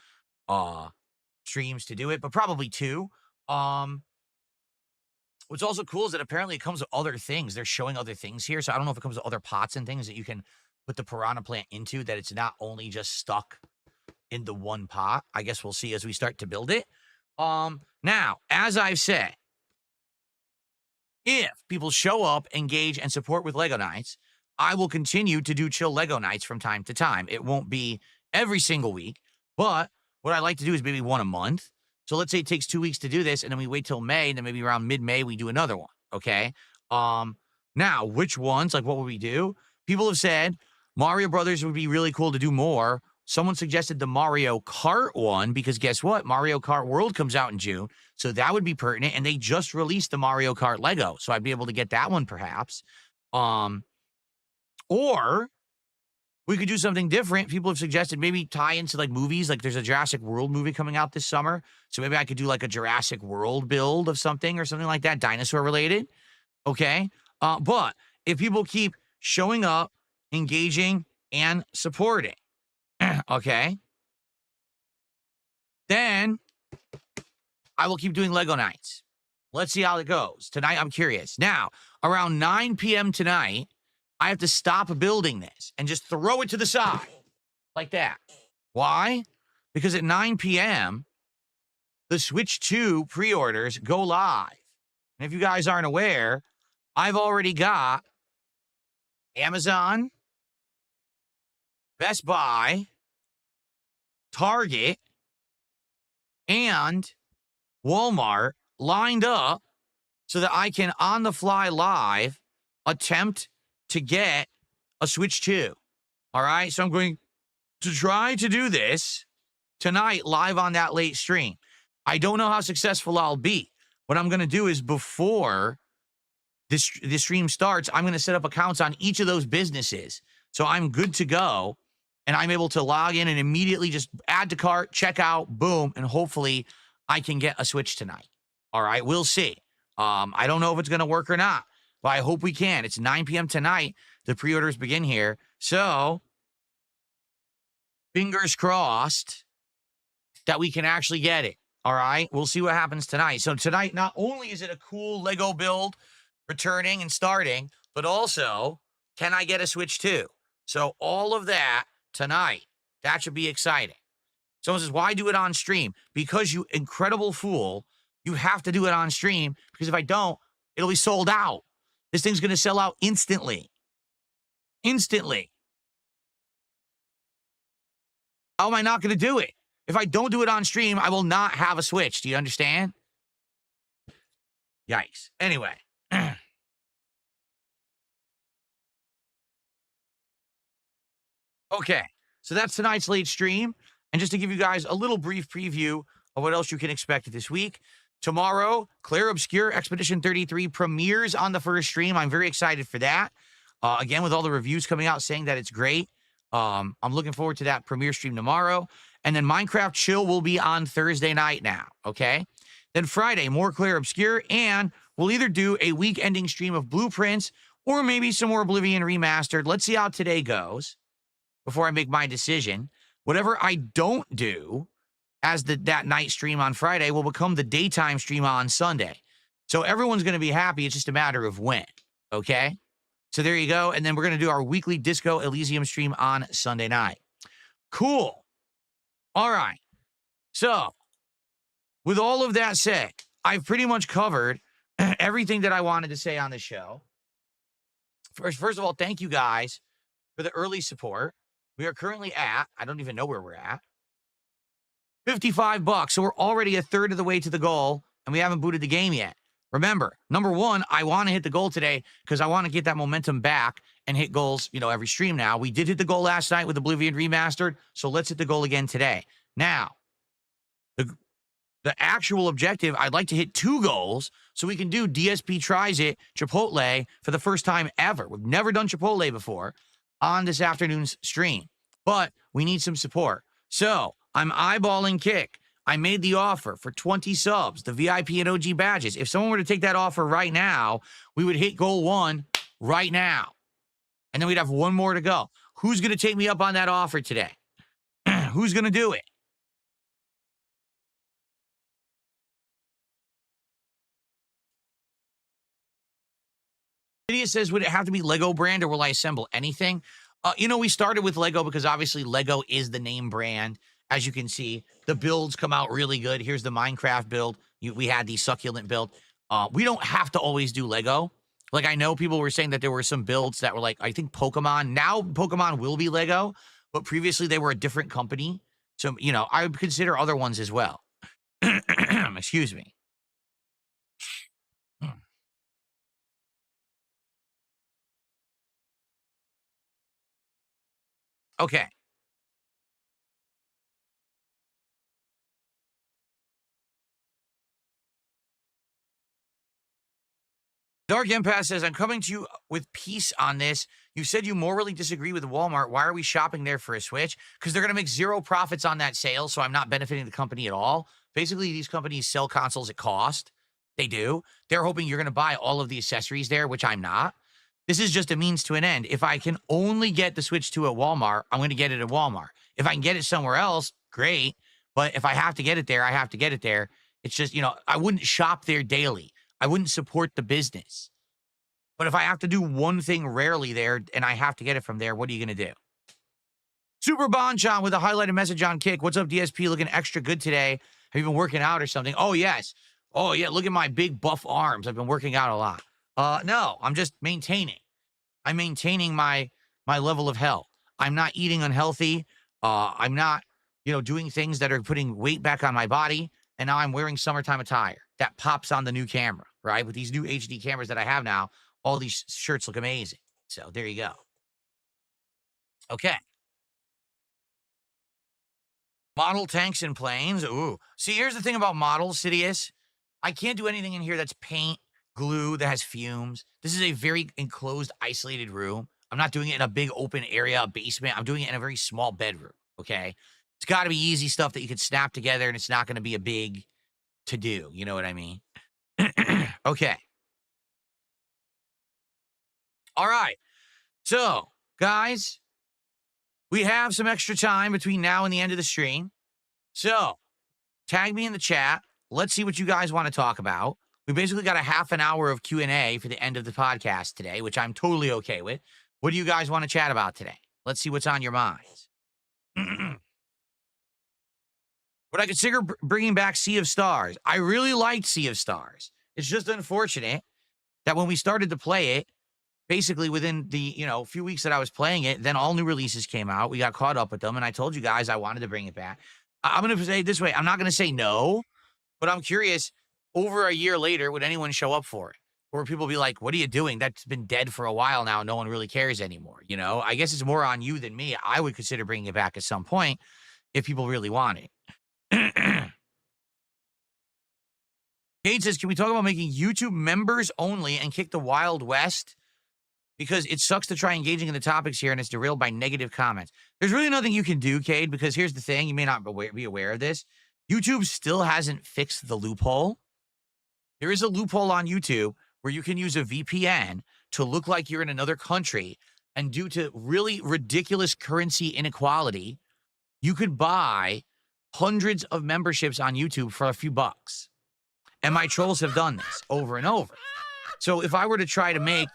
streams to do it, but probably 2. What's also cool is that apparently it comes with other things. They're showing other things here, so I don't know if it comes with other pots and things that you can put the piranha plant into, that it's not only just stuck in the one pot. I guess we'll see as we start to build it. Now, as I've said, if people show up, engage, and support with Lego Nights, I will continue to do chill Lego Nights from time to time. It won't be every single week, but what I like to do is maybe one a month. So let's say it takes 2 weeks to do this, and then we wait till May, and then maybe around mid-May we do another one, okay? Now, which ones, like what would we do? People have said Mario Brothers would be really cool to do more. Someone suggested the Mario Kart one, because guess what? Mario Kart World comes out in June, so that would be pertinent, and they just released the Mario Kart Lego, so I'd be able to get that one perhaps. Or we could do something different. People have suggested maybe tie into like movies. Like there's a Jurassic World movie coming out this summer. So maybe I could do like a Jurassic World build of something or something like that, dinosaur related. Okay. But if people keep showing up, engaging, and supporting, okay, then I will keep doing Lego Nights. Let's see how it goes. Tonight, I'm curious. Now, around 9 p.m. tonight, I have to stop building this and just throw it to the side like that. Why? Because at 9 p.m., the Switch 2 pre-orders go live. And if you guys aren't aware, I've already got Amazon, Best Buy, Target, and Walmart lined up so that I can, on the fly live, attempt to get a Switch 2. All right? So I'm going to try to do this tonight live on that late stream. I don't know how successful I'll be. What I'm going to do is before this stream starts, I'm going to set up accounts on each of those businesses. So I'm good to go, and I'm able to log in and immediately just add to cart, check out, boom, and hopefully I can get a Switch tonight. All right? We'll see. I don't know if it's going to work or not, but I hope we can. It's 9 p.m. tonight. The pre-orders begin here. So, fingers crossed that we can actually get it. All right? We'll see what happens tonight. So, tonight, not only is it a cool Lego build returning and starting, but also, can I get a Switch 2? So, all of that tonight. That should be exciting. Someone says, why do it on stream? Because you incredible fool, you have to do it on stream, because if I don't, it'll be sold out. This thing's going to sell out instantly. Instantly. How am I not going to do it? If I don't do it on stream, I will not have a Switch. Do you understand? Yikes. Anyway. Okay. So that's tonight's late stream. And just to give you guys a little brief preview of what else you can expect this week. Tomorrow, Clair Obscure Expedition 33 premieres on the first stream. I'm very excited for that. Again, with all the reviews coming out saying that it's great. I'm looking forward to that premiere stream tomorrow. And then Minecraft Chill will be on Thursday night now, okay? Then Friday, more Clair Obscure, and we'll either do a week-ending stream of Blueprints or maybe some more Oblivion Remastered. Let's see how today goes before I make my decision. Whatever I don't do as that night stream on Friday will become the daytime stream on Sunday. So everyone's going to be happy. It's just a matter of when, okay? So there you go. And then we're going to do our weekly Disco Elysium stream on Sunday night. Cool. All right. So with all of that said, I've pretty much covered everything that I wanted to say on the show. First of all, thank you guys for the early support. We are currently at, I don't even know where we're at, $55. So we're already a third of the way to the goal, and we haven't booted the game yet. Remember, number one, I want to hit the goal today because I want to get that momentum back and hit goals, every stream now. We did hit the goal last night with Oblivion Remastered, so let's hit the goal again today. Now, the actual objective, I'd like to hit 2 goals so we can do DSP Tries It Chipotle for the first time ever. We've never done Chipotle before on this afternoon's stream, but we need some support. So I'm eyeballing Kick. I made the offer for 20 subs, the VIP and OG badges. If someone were to take that offer right now, we would hit goal 1 right now. And then we'd have one more to go. Who's going to take me up on that offer today? Who's going to do it? Lydia says, would it have to be Lego brand or will I assemble anything? We started with Lego because obviously Lego is the name brand. As you can see, the builds come out really good. Here's the Minecraft build. We had the succulent build. We don't have to always do Lego. Like, I know people were saying that there were some builds that were like, I think Pokemon. Now Pokemon will be Lego, but previously they were a different company. So, I would consider other ones as well. Excuse me. Okay. Dark Empath says, I'm coming to you with peace on this. You said you morally disagree with Walmart. Why are we shopping there for a Switch? Because they're going to make zero profits on that sale, so I'm not benefiting the company at all. Basically, these companies sell consoles at cost. They do. They're hoping you're going to buy all of the accessories there, which I'm not. This is just a means to an end. If I can only get the Switch 2 at Walmart, I'm going to get it at Walmart. If I can get it somewhere else, great. But if I have to get it there, I have to get it there. It's just, I wouldn't shop there daily. I wouldn't support the business. But if I have to do one thing rarely there and I have to get it from there, what are you going to do? Super Bonchon with a highlighted message on Kick. What's up, DSP? Looking extra good today. Have you been working out or something? Oh, yes. Oh, yeah. Look at my big buff arms. I've been working out a lot. No, I'm just maintaining. I'm maintaining my level of health. I'm not eating unhealthy. I'm not, doing things that are putting weight back on my body. And now I'm wearing summertime attire that pops on the new camera, right? With these new HD cameras that I have now, all these shirts look amazing. So there you go. Okay. Model tanks and planes. Ooh. See, here's the thing about models, Sidious. I can't do anything in here that's paint, glue, that has fumes. This is a very enclosed, isolated room. I'm not doing it in a big open area, a basement. I'm doing it in a very small bedroom, okay? It's got to be easy stuff that you could snap together, and it's not going to be a big to-do. You know what I mean? Okay. All right. So, guys, we have some extra time between now and the end of the stream. So, tag me in the chat. Let's see what you guys want to talk about. We basically got a half an hour of Q&A for the end of the podcast today, which I'm totally okay with. What do you guys want to chat about today? Let's see what's on your minds. Would I consider bringing back Sea of Stars? I really liked Sea of Stars. It's just unfortunate that when we started to play it, basically within the, few weeks that I was playing it, then all new releases came out. We got caught up with them, and I told you guys I wanted to bring it back. I'm going to say it this way. I'm not going to say no, but I'm curious, over a year later, would anyone show up for it? Or people be like, what are you doing? That's been dead for a while now. No one really cares anymore. I guess it's more on you than me. I would consider bringing it back at some point if people really want it. Kate says, can we talk about making YouTube members only and kick the Wild West? Because it sucks to try engaging in the topics here and it's derailed by negative comments. There's really nothing you can do, Cade, because here's the thing. You may not be aware of this. YouTube still hasn't fixed the loophole. There is a loophole on YouTube where you can use a VPN to look like you're in another country, and due to really ridiculous currency inequality, you could buy hundreds of memberships on YouTube for a few bucks. And my trolls have done this over and over. So if I were to try to make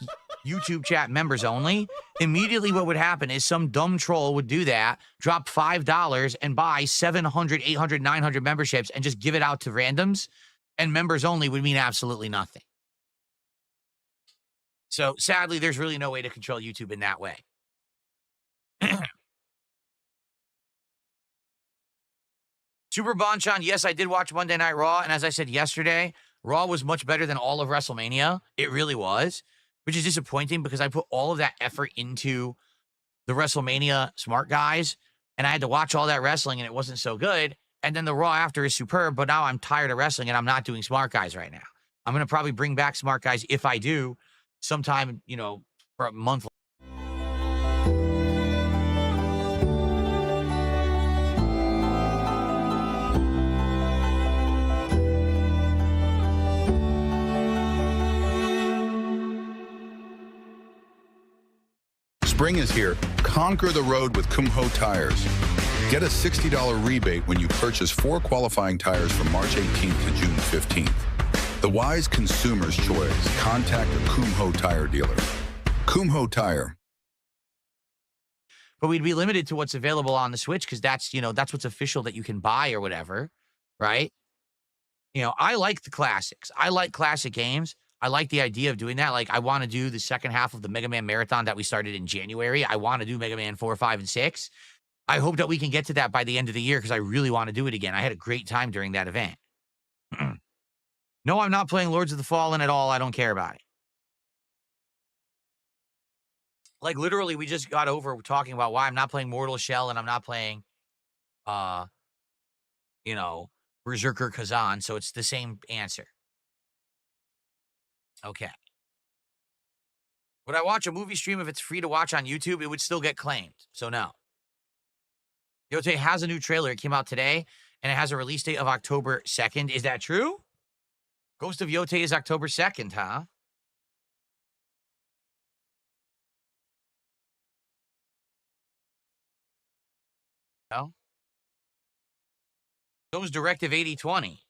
YouTube chat members only, immediately what would happen is some dumb troll would do that, drop $5 and buy 700, 800, 900 memberships and just give it out to randoms, and members only would mean absolutely nothing. So sadly, there's really no way to control YouTube in that way. Super Bonchon, yes, I did watch Monday Night Raw, and as I said yesterday, Raw was much better than all of WrestleMania. It really was, which is disappointing because I put all of that effort into the WrestleMania Smart Guys, and I had to watch all that wrestling, and it wasn't so good. And then the Raw after is superb, but now I'm tired of wrestling, and I'm not doing Smart Guys right now. I'm going to probably bring back Smart Guys if I do sometime, for a month. Spring is here. Conquer the road with Kumho Tires. Get a $60 rebate when you purchase 4 qualifying tires from March 18th to June 15th. The wise consumer's choice. Contact a Kumho Tire dealer. Kumho Tire. But we'd be limited to what's available on the Switch because that's, that's what's official that you can buy or whatever, right? I like the classics. I like classic games. I like the idea of doing that. Like, I want to do the second half of the Mega Man Marathon that we started in January. I want to do Mega Man 4, 5, and 6. I hope that we can get to that by the end of the year because I really want to do it again. I had a great time during that event. No, I'm not playing Lords of the Fallen at all. I don't care about it. Like, literally, we just got over talking about why I'm not playing Mortal Shell and I'm not playing, Berserker Kazan. So it's the same answer. Okay. Would I watch a movie stream if it's free to watch on YouTube? It would still get claimed. So no. Yote has a new trailer. It came out today, and it has a release date of October 2nd. Is that true? Ghost of Yote is October 2nd, huh? No? So was Directive 8020.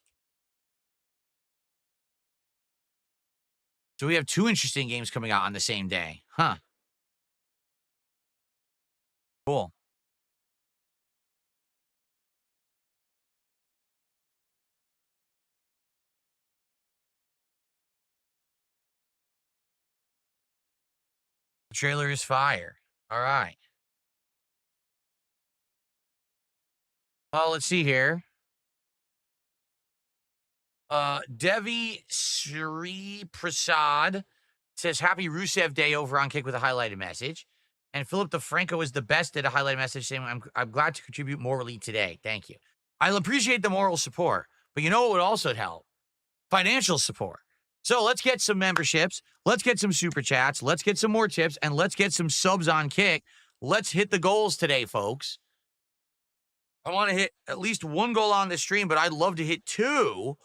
So we have 2 interesting games coming out on the same day. Huh. Cool. The trailer is fire. All right. Well, let's see here. Devi Sri Prasad says, Happy Rusev Day over on Kick with a highlighted message. And Philip DeFranco is the best at a highlighted message saying, I'm glad to contribute morally today. Thank you. I'll appreciate the moral support, but you know what would also help? Financial support. So let's get some memberships. Let's get some super chats. Let's get some more tips, and let's get some subs on Kick. Let's hit the goals today, folks. I want to hit at least 1 goal on this stream, but I'd love to hit 2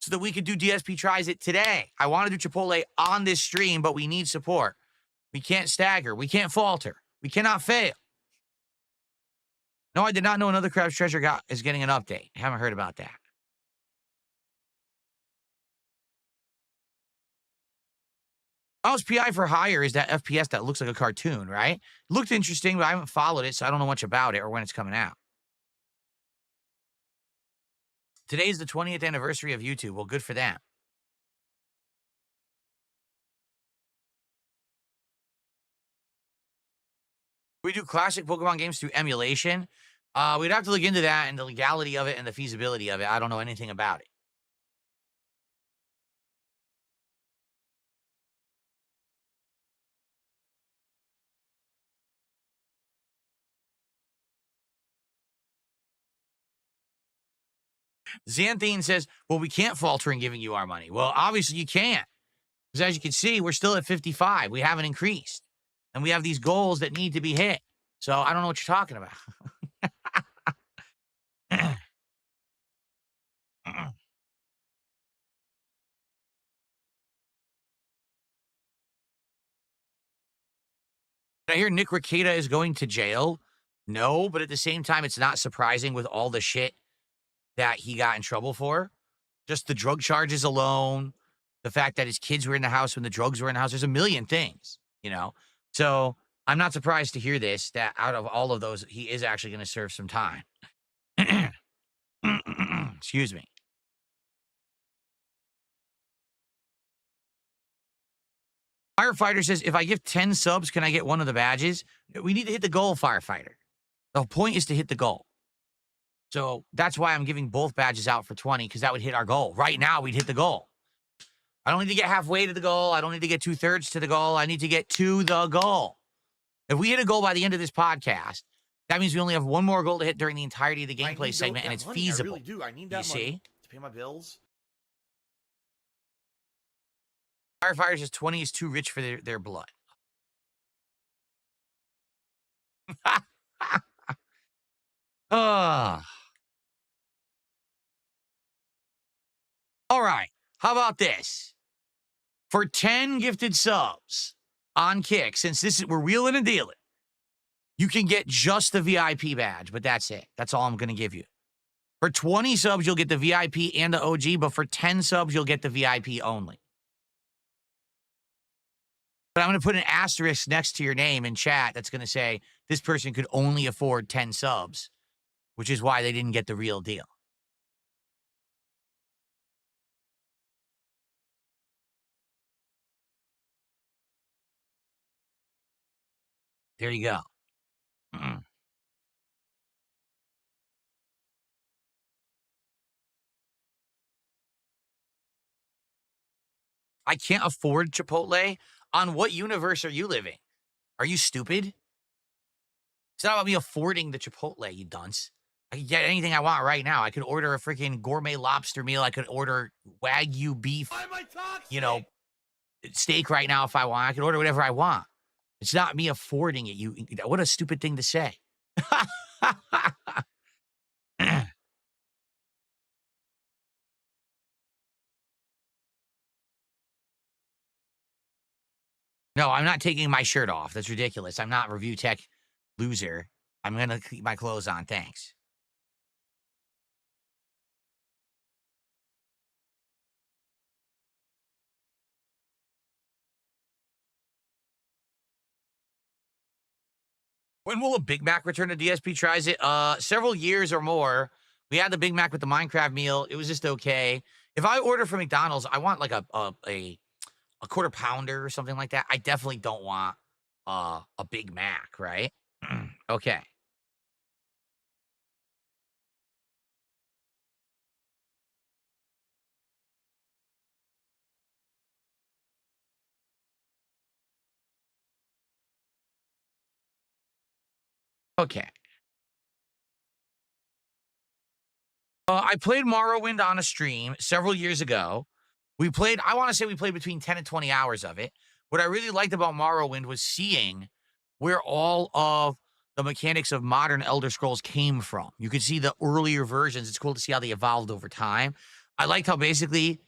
so that we could do DSP Tries It today. I want to do Chipotle on this stream, but we need support. We can't stagger. We can't falter. We cannot fail. No, I did not know Another Crab's Treasure is getting an update. I haven't heard about that. Mouse PI for Hire is that FPS that looks like a cartoon, right? Looked interesting, but I haven't followed it, so I don't know much about it or when it's coming out. Today's the 20th anniversary of YouTube. Well, good for them. We do classic Pokemon games through emulation. We'd have to look into that and the legality of it and the feasibility of it. I don't know anything about it. Xanthine says, well, we can't falter in giving you our money. Well, obviously you can't. Because as you can see, we're still at 55. We haven't increased. And we have these goals that need to be hit. So I don't know what you're talking about. I hear Nick Rekieta is going to jail. No, but at the same time, it's not surprising with all the shit that he got in trouble for. Just the drug charges alone, the fact that his kids were in the house when the drugs were in the house. There's a million things, So I'm not surprised to hear this, that out of all of those, he is actually going to serve some time. Excuse me. Firefighter says, if I give 10 subs, can I get one of the badges? We need to hit the goal, Firefighter. The point is to hit the goal. So that's why I'm giving both badges out for 20, because that would hit our goal. Right now, we'd hit the goal. I don't need to get halfway to the goal. I don't need to get 2/3 to the goal. I need to get to the goal. If we hit a goal by the end of this podcast, that means we only have 1 more goal to hit during the entirety of the gameplay segment, and it's feasible. I really do. I need that money to pay my bills. Firefighters says 20 is too rich for their blood. All right. How about this? For 10 gifted subs on Kick, since we're wheeling and dealing, You can get just the VIP badge, but that's it. That's all I'm going to give you. For 20 subs, you'll get the VIP and the OG, but for 10 subs, you'll get the VIP only. But I'm going to put an asterisk next to your name in chat that's going to say this person could only afford 10 subs, which is why they didn't get the real deal. There you go. I can't afford Chipotle? On what universe are you living? Are you stupid? It's not about me affording the Chipotle, you dunce. I can get anything I want right now. I could order a freaking gourmet lobster meal. I could order Wagyu beef, you know, steak right now if I want. I could order whatever I want. It's not me affording it. What a stupid thing to say. No, I'm not taking my shirt off. That's ridiculous. I'm not review tech loser. I'm going to keep my clothes on. Thanks. When will a Big Mac return to DSP tries it? Several years or more. We had the Big Mac with the Minecraft meal. It was just okay. If I order from McDonald's, I want like a quarter pounder or something like that. I definitely don't want a Big Mac, right? Okay. Okay. I played Morrowind on a stream several years ago. I want to say we played between 10 and 20 hours of it. What I really liked about Morrowind was seeing where all of the mechanics of modern Elder Scrolls came from. You could see the earlier versions. It's cool to see how they evolved over time. I liked how basically,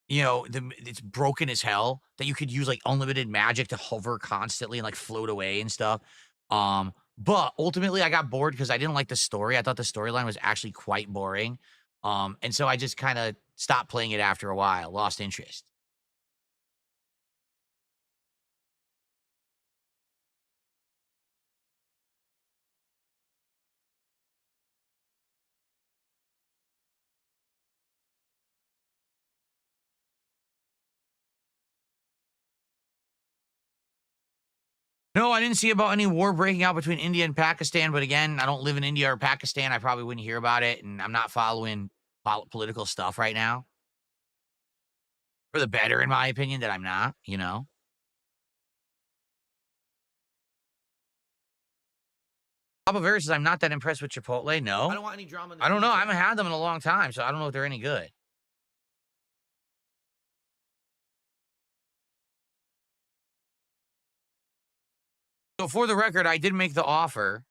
it's broken as hell that you could use like unlimited magic to hover constantly and like float away and stuff. But ultimately I got bored because I didn't like the story. I thought the storyline was actually quite boring. And so I just kind of stopped playing it after a while, lost interest. No, I didn't see about any war breaking out between India and Pakistan. But again, I don't live in India or Pakistan. I probably wouldn't hear about it. And I'm not following political stuff right now. For the better, in my opinion, that I'm not, Papa Vera says, I'm not that impressed with Chipotle. No. I don't want any drama in the I don't know. future. I haven't had them in a long time, so I don't know if they're any good. So for the record, I did make the offer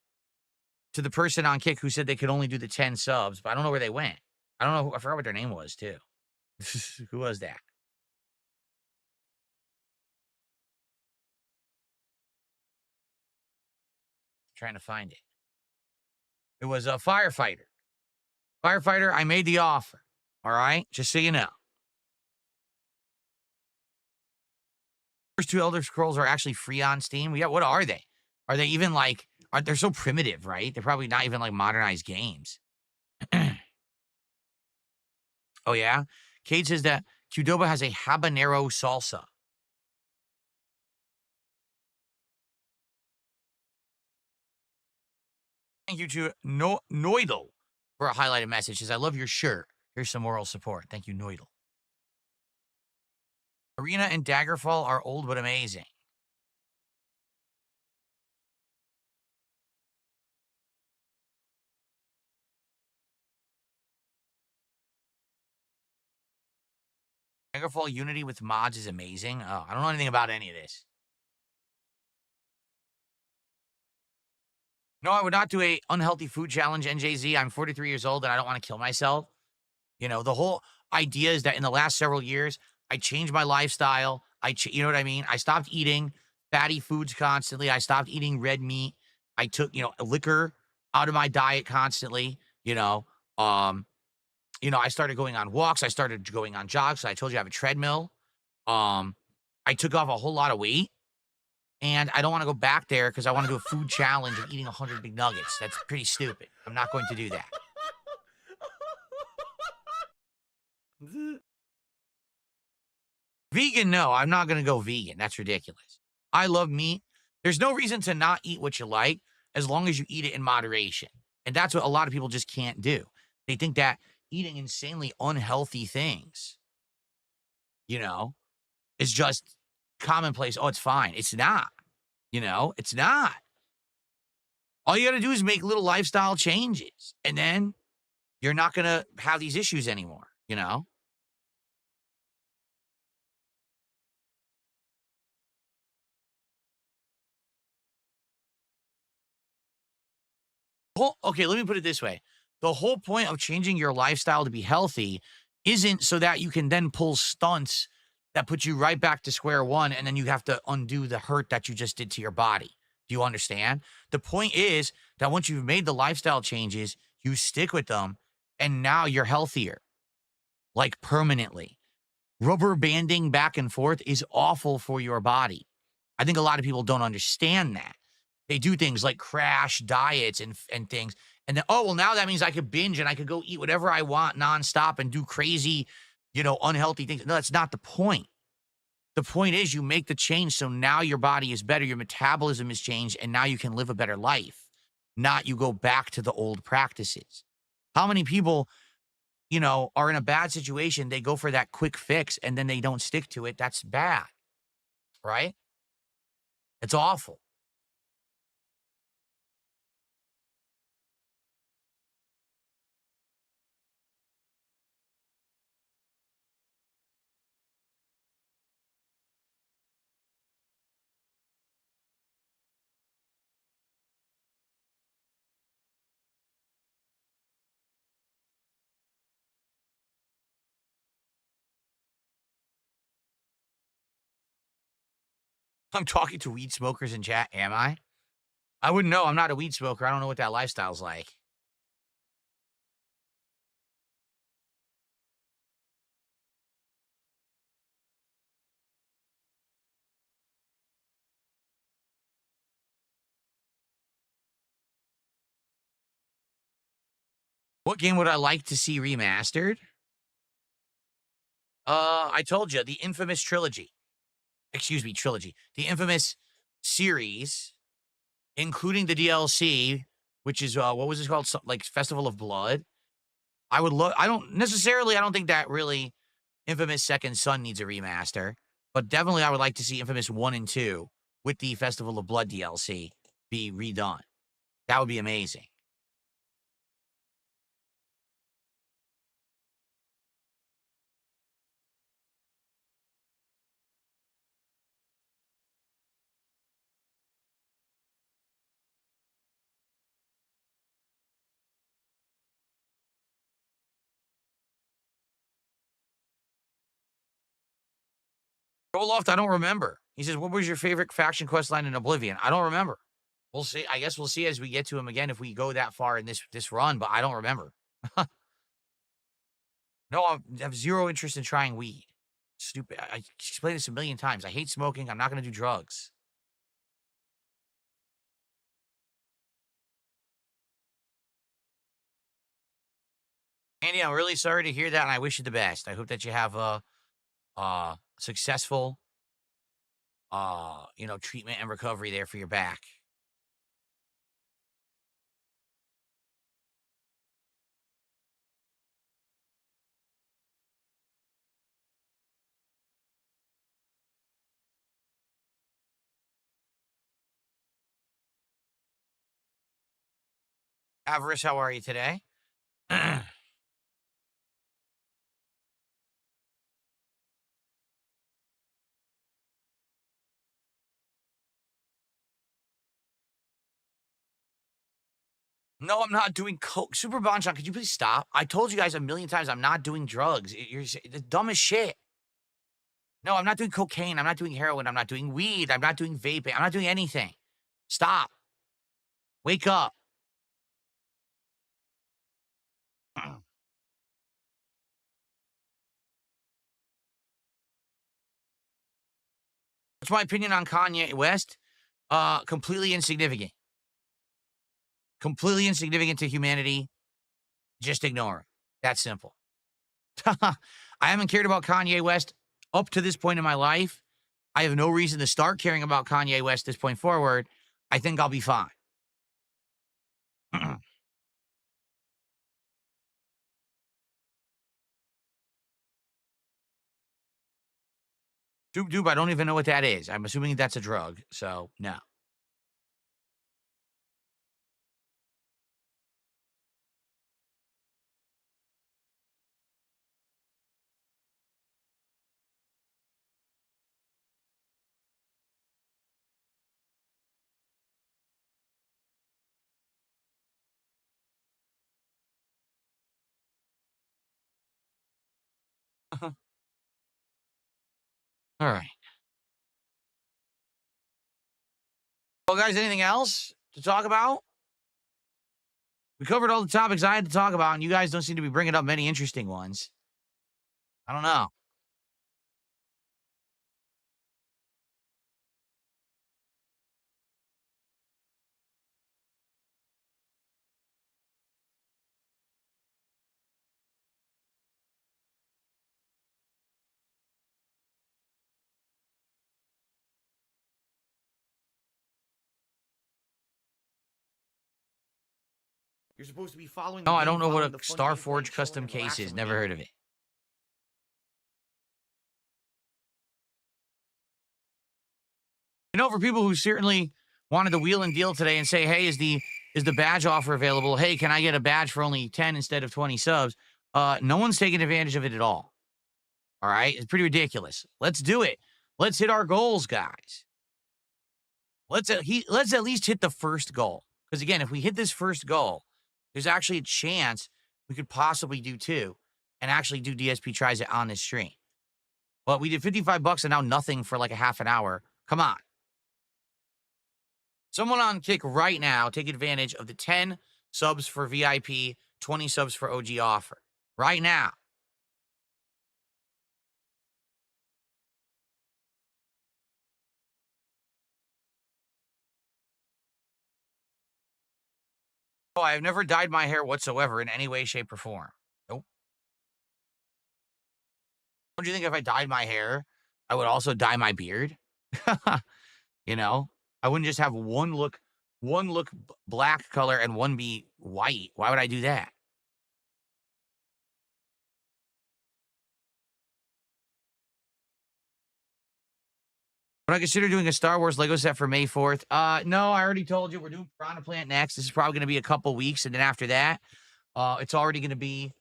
to the person on Kick who said they could only do the 10 subs, but I don't know where they went. I don't know. I forgot what their name was, too. Who was that? Trying to find it. It was a firefighter. Firefighter, I made the offer. All right? Just so you know. First two Elder Scrolls are actually free on Steam. Yeah, what are they? Are they even like, they're so primitive, right? They're probably not even like modernized games. Oh, yeah? Cade says that Qdoba has a habanero salsa. Thank you to Noidal for a highlighted message. Says, I love your shirt. Here's some moral support. Thank you, Noidal. Arena and Daggerfall are old but amazing. Daggerfall Unity with mods is amazing. Oh, I don't know anything about any of this. No, I would not do a unhealthy food challenge, NJZ. I'm 43 years old and I don't want to kill myself. The whole idea is that in the last several years, I changed my lifestyle. You know what I mean? I stopped eating fatty foods constantly. I stopped eating red meat. I took, liquor out of my diet constantly, I started going on walks. I started going on jogs. I told you I have a treadmill. I took off a whole lot of weight, and I don't want to go back there because I want to do a food challenge of eating 100 big nuggets. That's pretty stupid. I'm not going to do that. Vegan, no, I'm not going to go vegan. That's ridiculous. I love meat. There's no reason to not eat what you like as long as you eat it in moderation. And that's what a lot of people just can't do. They think that eating insanely unhealthy things, is just commonplace. Oh, it's fine. It's not. It's not. All you got to do is make little lifestyle changes, and then you're not going to have these issues anymore, Okay, let me put it this way. The whole point of changing your lifestyle to be healthy isn't so that you can then pull stunts that put you right back to square one, and then you have to undo the hurt that you just did to your body. Do you understand? The point is that once you've made the lifestyle changes, you stick with them, and now you're healthier, like permanently. Rubber banding back and forth is awful for your body. I think a lot of people don't understand that. They do things like crash diets and things. And then, oh, well, now that means I could binge and I could go eat whatever I want nonstop and do crazy, unhealthy things. No, that's not the point. The point is you make the change so now your body is better, your metabolism is changed, and now you can live a better life, not you go back to the old practices. How many people, are in a bad situation, they go for that quick fix, and then they don't stick to it? That's bad, right? It's awful. I'm talking to weed smokers in chat, am I? I wouldn't know. I'm not a weed smoker. I don't know what that lifestyle's like. What game would I like to see remastered? I told you, the infamous trilogy. Excuse me, trilogy. The infamous series, including the DLC, which is, what was it called? Like Festival of Blood. I don't think that really Infamous Second Son needs a remaster, but definitely I would like to see Infamous 1 and 2 with the Festival of Blood DLC be redone. That would be amazing. Roloft, I don't remember. He says, what was your favorite faction quest line in Oblivion? I don't remember. We'll see. I guess we'll see as we get to him again if we go that far in this run, but I don't remember. No, I have zero interest in trying weed. Stupid. I explained this a million times. I hate smoking. I'm not going to do drugs. Andy, I'm really sorry to hear that, and I wish you the best. I hope that you have a successful, treatment and recovery there for your back. Avarice, how are you today? No, I'm not doing coke. Super Bonchon, could you please stop? I told you guys a million times I'm not doing drugs. You're the dumbest shit. No, I'm not doing cocaine. I'm not doing heroin. I'm not doing weed. I'm not doing vaping. I'm not doing anything. Stop. Wake up. What's my opinion on Kanye West? Completely insignificant. Completely insignificant to humanity. Just ignore it. That simple. I haven't cared about Kanye West up to this point in my life. I have no reason to start caring about Kanye West this point forward. I think I'll be fine. Doob, I don't even know what that is. I'm assuming that's a drug, so no. All right. Well, guys, anything else to talk about? We covered all the topics I had to talk about, and you guys don't seem to be bringing up many interesting ones. I don't know. You're supposed to be following. No, I don't know what a Starforge custom case is. Never heard of it. You know, for people who certainly wanted to wheel and deal today and say, hey, is the badge offer available? Hey, can I get a badge for only 10 instead of 20 subs? No one's taking advantage of it at all. All right? It's pretty ridiculous. Let's do it. Let's hit our goals, guys. Let's at least hit the first goal. Because, again, if we hit this first goal, there's actually a chance we could possibly do 2 and actually do DSP Tries It on this stream. But we did $55 and now nothing for like a half an hour. Come on. Someone on Kick right now, take advantage of the 10 subs for VIP, 20 subs for OG offer. Right now. Oh, I've never dyed my hair whatsoever in any way, shape, or form. Nope. Don't you think if I dyed my hair, I would also dye my beard? You know? I wouldn't just have one look black color and one be white. Why would I do that? Would I consider doing a Star Wars Lego set for May 4th? No, I already told you we're doing Piranha Plant next. This is probably going to be a couple weeks, and then after that, it's already going to be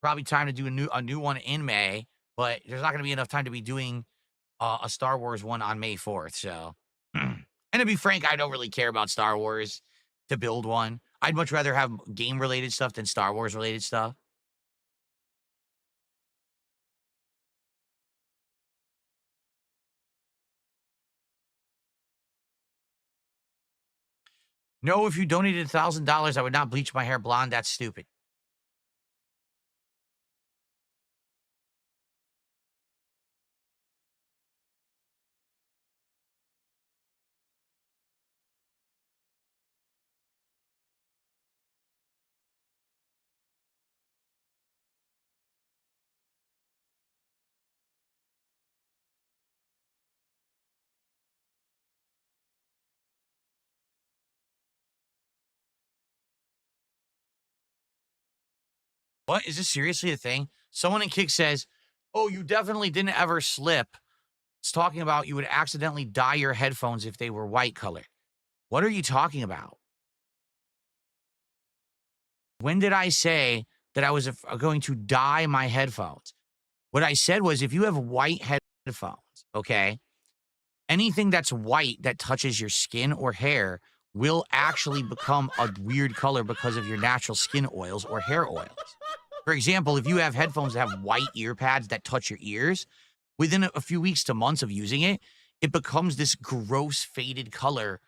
probably time to do a new one in May. But there's not going to be enough time to be doing a Star Wars one on May 4th. So, and to be frank, I don't really care about Star Wars to build one. I'd much rather have game-related stuff than Star Wars-related stuff. No, if you donated $1,000, I would not bleach my hair blonde. That's stupid. What? Is this seriously a thing? Someone in Kick says, oh, you definitely didn't ever slip. It's talking about you would accidentally dye your headphones if they were white colored. What are you talking about? When did I say that I was going to dye my headphones? What I said was if you have white headphones, okay, anything that's white that touches your skin or hair will actually become a weird color because of your natural skin oils or hair oils. For example, if you have headphones that have white ear pads that touch your ears, within a few weeks to months of using it, it becomes this gross faded color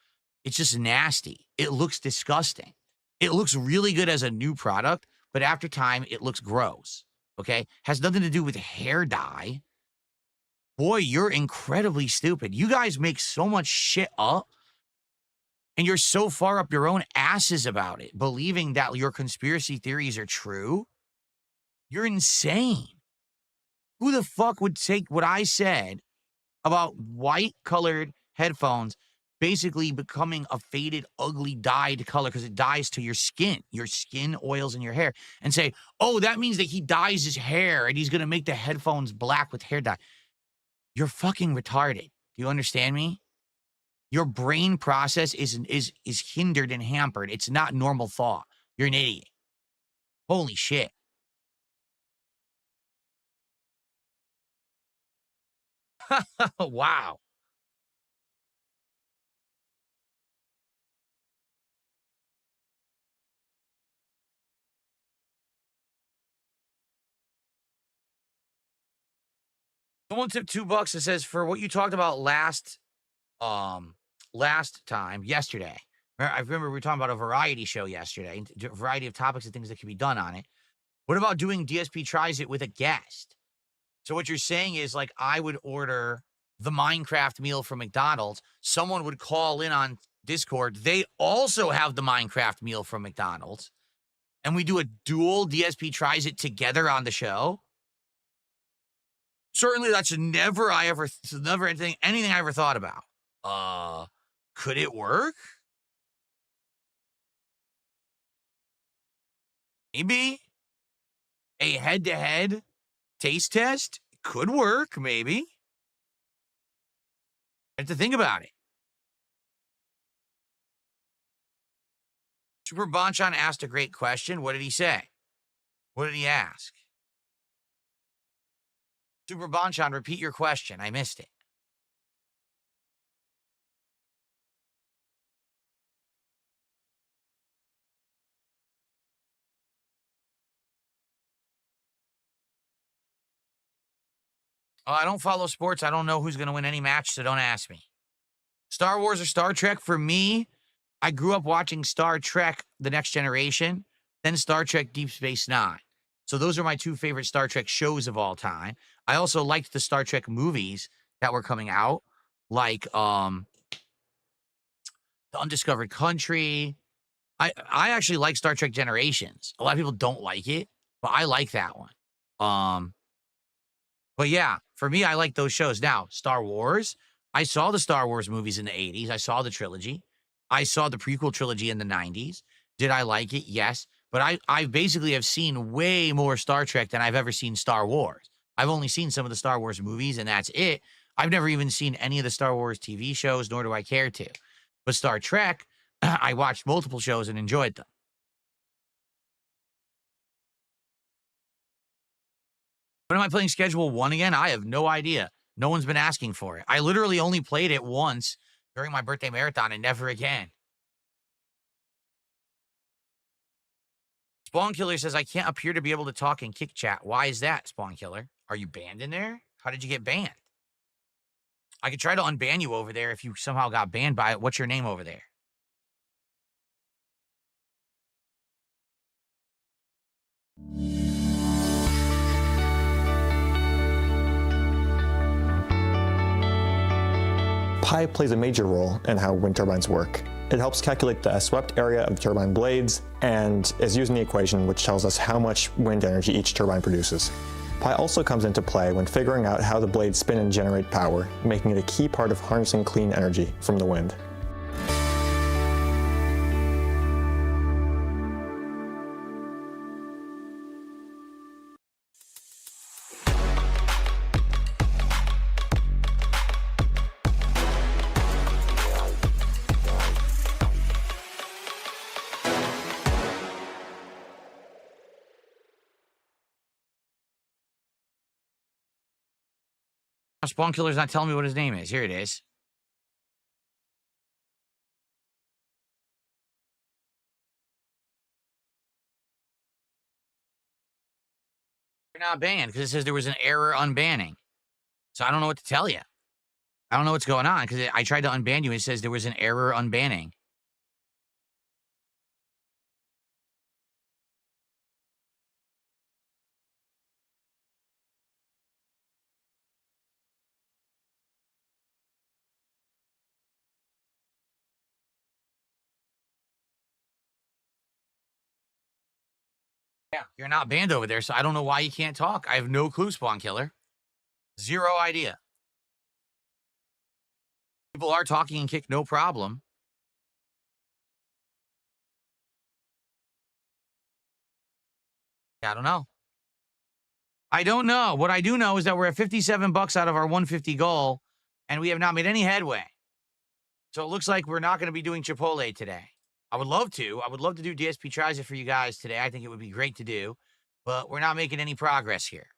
It's just nasty. It looks disgusting. It looks really good as a new product, but after time, it looks gross. Okay? Has nothing to do with hair dye. Boy, you're incredibly stupid. You guys make so much shit up, and you're so far up your own asses about it, believing that your conspiracy theories are true. You're insane. Who the fuck would take what I said about white-colored headphones basically becoming a faded, ugly, dyed color because it dyes to your skin oils in your hair, and say, oh, that means that he dyes his hair and he's going to make the headphones black with hair dye? You're fucking retarded. Do you understand me? Your brain process is hindered and hampered. It's not normal thought. You're an idiot. Holy shit. Wow. Someone tipped $2. It says, for what you talked about last time, yesterday. I remember we were talking about a variety show yesterday, a variety of topics and things that can be done on it. What about doing DSP Tries It with a guest? So what you're saying is, like, I would order the Minecraft meal from McDonald's. Someone would call in on Discord. They also have the Minecraft meal from McDonald's. And we do a dual DSP Tries It together on the show. Certainly that's never anything I ever thought about. Could it work? Maybe. A head-to-head taste test could work, maybe. I have to think about it. Super Bonchan asked a great question. What did he say? What did he ask? Super Bonchan, repeat your question. I missed it. I don't follow sports. I don't know who's going to win any match, so don't ask me. Star Wars or Star Trek? For me, I grew up watching Star Trek The Next Generation, then Star Trek Deep Space Nine. So those are my two favorite Star Trek shows of all time. I also liked the Star Trek movies that were coming out, like The Undiscovered Country. I actually like Star Trek Generations. A lot of people don't like it, but I like that one. But yeah, for me, I like those shows. Now, Star Wars, I saw the Star Wars movies in the 80s. I saw the trilogy. I saw the prequel trilogy in the 90s. Did I like it? Yes. But I basically have seen way more Star Trek than I've ever seen Star Wars. I've only seen some of the Star Wars movies, and that's it. I've never even seen any of the Star Wars TV shows, nor do I care to. But Star Trek, I watched multiple shows and enjoyed them. When am I playing Schedule 1 again? I have no idea. No one's been asking for it. I literally only played it once during my birthday marathon and never again. Spawn Killer says, I can't appear to be able to talk in Kick Chat. Why is that, Spawn Killer? Are you banned in there? How did you get banned? I could try to unban you over there if you somehow got banned by it. What's your name over there? Pi plays a major role in how wind turbines work. It helps calculate the swept area of turbine blades and is used in the equation which tells us how much wind energy each turbine produces. Pi also comes into play when figuring out how the blades spin and generate power, making it a key part of harnessing clean energy from the wind. Spawn Killer's not telling me what his name is. Here it is. You're not banned because it says there was an error unbanning. So I don't know what to tell you. I don't know what's going on because I tried to unban you and it says there was an error unbanning. Yeah, you're not banned over there, so I don't know why you can't talk. I have no clue, Spawn Killer. Zero idea. People are talking and kick, no problem. I don't know. I don't know. What I do know is that we're at 57 bucks out of our 150 goal, and we have not made any headway. So it looks like we're not going to be doing Chipotle today. I would love to. I would love to do DSP Tries It for you guys today. I think it would be great to do, but we're not making any progress here.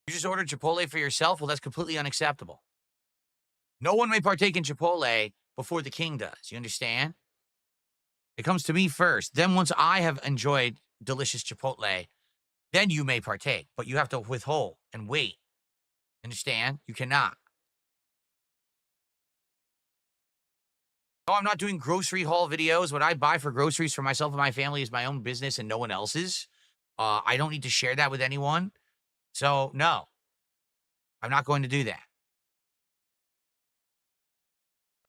You just ordered Chipotle for yourself? Well, that's completely unacceptable. No one may partake in Chipotle before the king does. You understand? It comes to me first. Then once I have enjoyed delicious Chipotle, then you may partake. But you have to withhold and wait. Understand? You cannot. No, I'm not doing grocery haul videos. What I buy for groceries for myself and my family is my own business and no one else's. I don't need to share that with anyone. So, no. I'm not going to do that.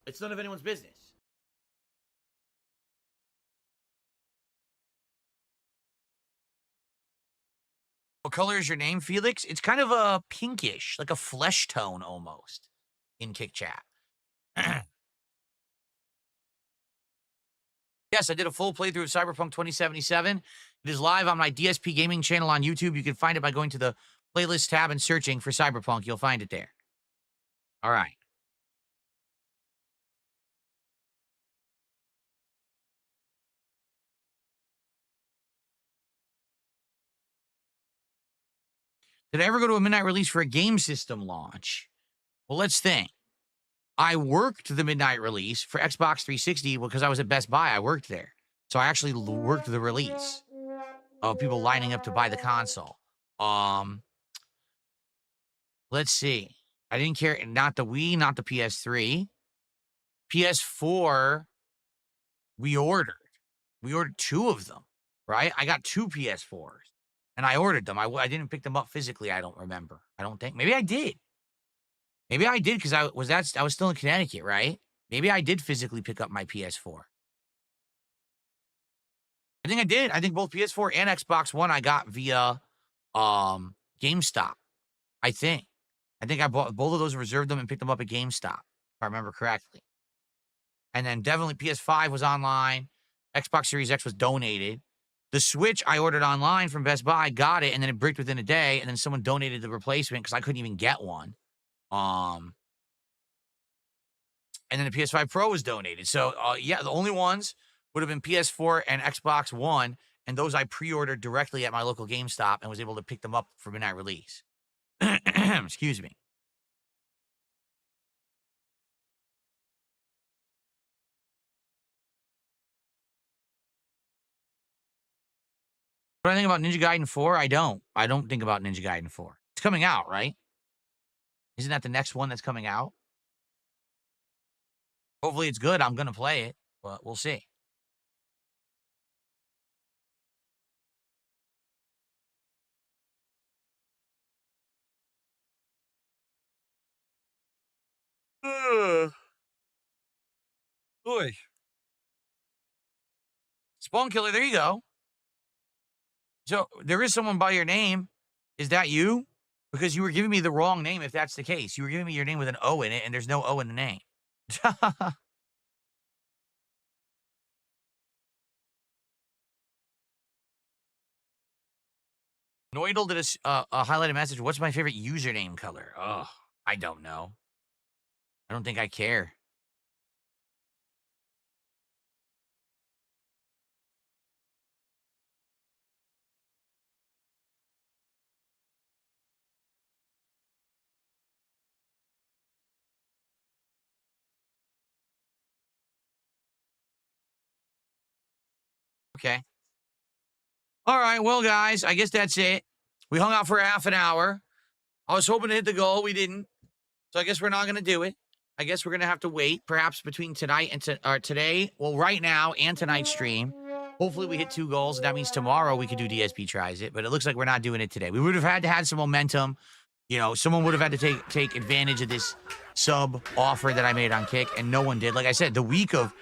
It's none of anyone's business. What color is your name, Felix? It's kind of a pinkish, like a flesh tone almost in Kick Chat. Yes, I did a full playthrough of Cyberpunk 2077. It is live on my DSP Gaming channel on YouTube. You can find it by going to the playlist tab and searching for Cyberpunk. You'll find it there. All right. Did I ever go to a midnight release for a game system launch? Well, let's think. I worked the midnight release for Xbox 360 because I was at Best Buy. I worked there. So I actually worked the release of people lining up to buy the console. Let's see. I didn't care. Not the Wii, not the PS3. PS4, we ordered. We ordered 2 of them, right? I got 2 PS4s, and I ordered them. I didn't pick them up physically, I don't remember. I don't think. Maybe I did. Maybe I did because I was still in Connecticut, right? Maybe I did physically pick up my PS4. I think I did. I think both PS4 and Xbox One I got via GameStop. I think I bought both of those, reserved them, and picked them up at GameStop, if I remember correctly. And then definitely PS5 was online. Xbox Series X was donated. The Switch I ordered online from Best Buy, got it, and then it bricked within a day, and then someone donated the replacement because I couldn't even get one. And then the PS5 Pro was donated. So, yeah, the only ones would have been PS4 and Xbox One, and those I pre-ordered directly at my local GameStop and was able to pick them up for midnight release. Excuse me. What do I think about Ninja Gaiden 4? I don't think about Ninja Gaiden 4. It's coming out, right? Isn't that the next one that's coming out? Hopefully it's good. I'm going to play it, but we'll see. Boy. Spawn Killer, there you go. So there is someone by your name. Is that you? Because you were giving me the wrong name if that's the case. You were giving me your name with an O in it, and there's no O in the name. Noidal did a highlighted message. What's my favorite username color? Oh, I don't know. I don't think I care. Okay. All right, well, guys, I guess that's it. We hung out for half an hour. I was hoping to hit the goal. We didn't. So I guess we're not going to do it. I guess we're going to have to wait, perhaps between tonight and today. Well, right now and tonight's stream. Hopefully we hit 2 goals. That means tomorrow we could do DSP tries it, but it looks like we're not doing it today. We would have had to have some momentum. You know, someone would have had to take advantage of this sub offer that I made on Kick, and no one did. Like I said, the week of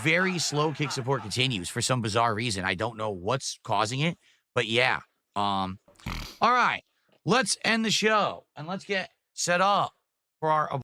very slow Kick support continues for some bizarre reason. I don't know what's causing it, but yeah. All right, let's end the show and let's get set up for our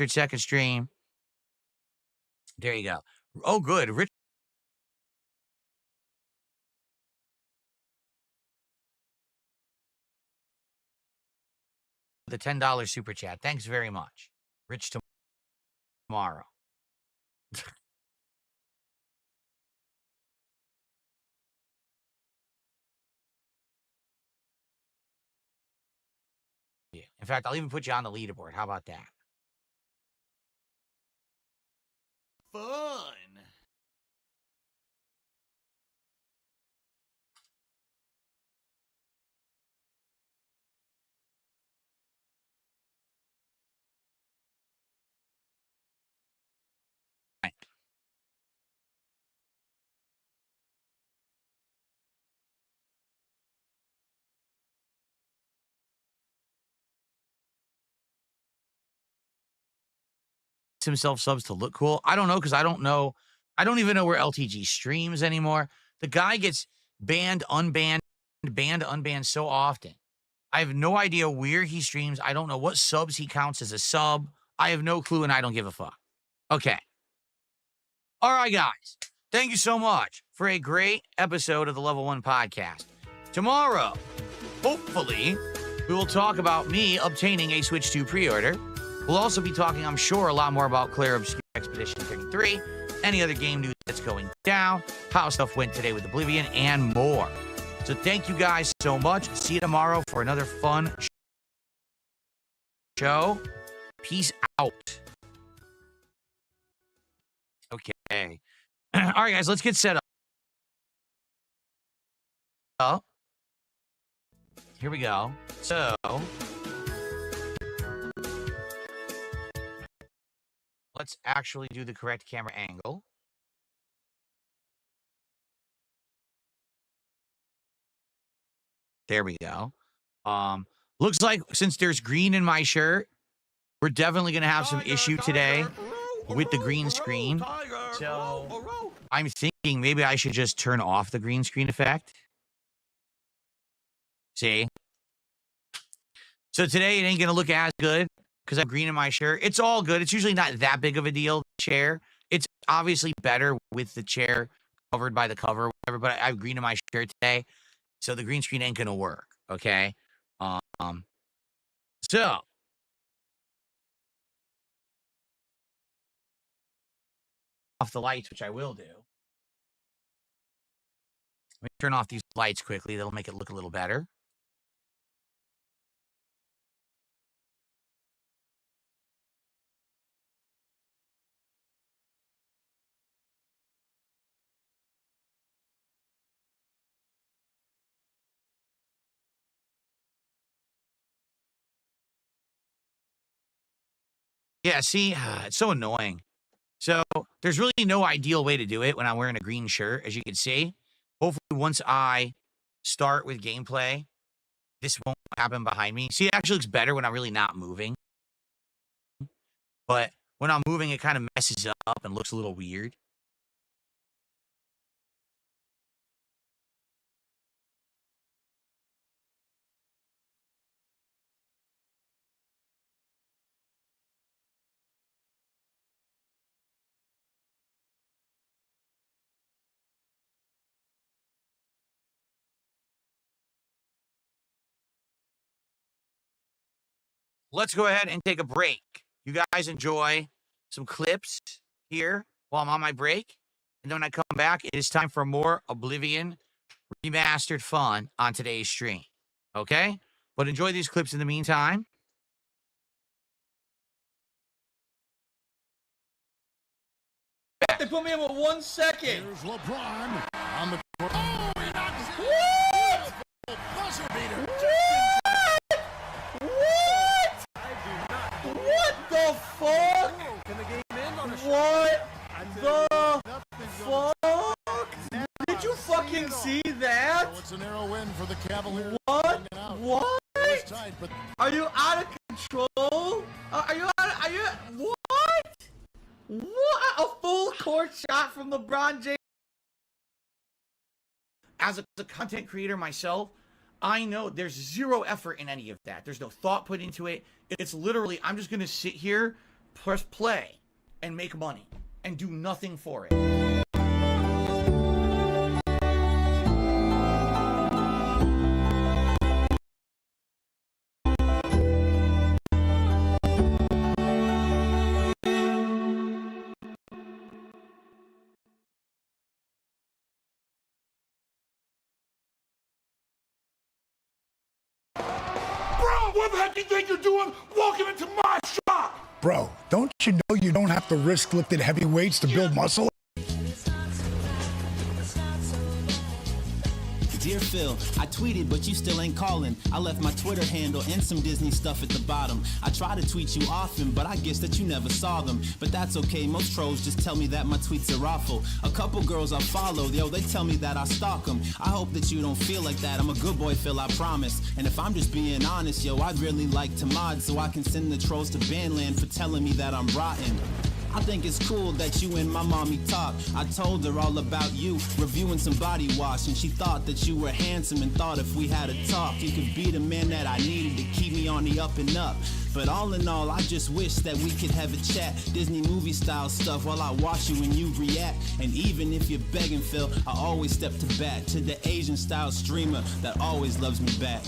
second stream. There you go. Oh, good. Rich. The $10 super chat. Thanks very much. Rich tomorrow. Yeah. In fact, I'll even put you on the leaderboard. How about that? Fun. Himself subs to look cool. I don't know because I don't know. I don't even know where LTG streams anymore. The guy gets banned, unbanned, banned, unbanned so often. I have no idea where he streams. I don't know what subs he counts as a sub. I have no clue, and I don't give a fuck. Okay. All right, guys. Thank you so much for a great episode of the Level 1 podcast. Tomorrow, hopefully, we will talk about me obtaining a Switch 2 pre-order. We'll also be talking, I'm sure, a lot more about Claire Obscure Expedition 33, any other game news that's going down, how stuff went today with Begblivion, and more. So thank you guys so much. See you tomorrow for another fun show. Peace out. Okay. All right, guys, let's get set up. Here we go. So, let's actually do the correct camera angle. There we go. Looks like since there's green in my shirt, we're definitely going to have some issue today with the green screen. So I'm thinking maybe I should just turn off the green screen effect. See? So today it ain't going to look as good because I have green in my shirt. It's all good. It's usually not that big of a deal, the chair. It's obviously better with the chair covered by the cover or whatever, but I have green in my shirt today. So the green screen ain't going to work, okay? So off the lights, which I will do. Let me turn off these lights quickly. That'll make it look a little better. Yeah, see, it's so annoying. So there's really no ideal way to do it when I'm wearing a green shirt, as you can see. Hopefully once I start with gameplay, this won't happen behind me. See, it actually looks better when I'm really not moving. But when I'm moving, it kind of messes up and looks a little weird. let's go ahead and take a break. You guys enjoy some clips here while I'm on my break. And then when I come back, it is time for more Oblivion remastered fun on today's stream. Okay? But enjoy these clips in the meantime. They put me in with 1 second. Here's LeBron on the court. Oh, he knocks it. What? Buzzer beater. What? What the fuck? Can the game end on a What the fuck? Did you fucking see that? It's a narrow win for the Cavaliers. What? What? Are you out of control? Are you what? What? A full court shot from LeBron James. As a content creator myself, I know there's zero effort in any of that. There's no thought put into it. It's literally, I'm just going to sit here, press play, and make money, and do nothing for it. What the heck do you think you're doing walking into my shop? Bro, don't you know you don't have to risk lifting heavy weights to build muscle? Dear Phil, I tweeted, but you still ain't calling. I left my Twitter handle and some Disney stuff at the bottom. I try to tweet you often, but I guess that you never saw them. But that's okay, most trolls just tell me that my tweets are awful. A couple girls I follow, yo, they tell me that I stalk them. I hope that you don't feel like that. I'm a good boy, Phil, I promise. And if I'm just being honest, yo, I'd really like to mod so I can send the trolls to Bandland for telling me that I'm rotten. I think it's cool that you and my mommy talk. I told her all about you, reviewing some body wash, and she thought that you were handsome and thought if we had a talk, you could be the man that I needed to keep me on the up and up. But all in all, I just wish that we could have a chat, Disney movie style stuff while I watch you and you react. And even if you're begging, Phil, I always step to bat to the Asian style streamer that always loves me back.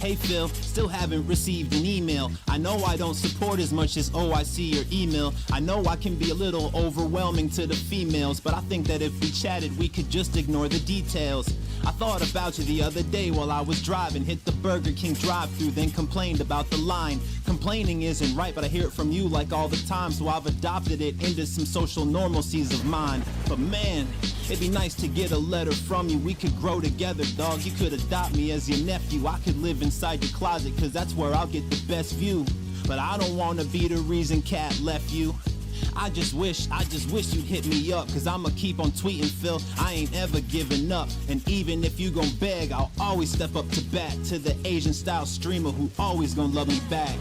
Hey Phil, still haven't received an email. I know I don't support as much as I see your email. I know I can be a little overwhelming to the females, but I think that if we chatted, we could just ignore the details. I thought about you the other day while I was driving, hit the Burger King drive-thru, then complained about the line. Complaining isn't right, but I hear it from you like all the time, so I've adopted it into some social normalcies of mine. But man, it'd be nice to get a letter from you. We could grow together, dog. You could adopt me as your nephew. I could live inside your closet, cause that's where I'll get the best view. But I don't wanna be the reason Cat left you. I just wish you'd hit me up, cause I'ma keep on tweeting, Phil. I ain't ever giving up. And even if you gon' beg, I'll always step up to bat to the Asian style streamer who always gon' love me back.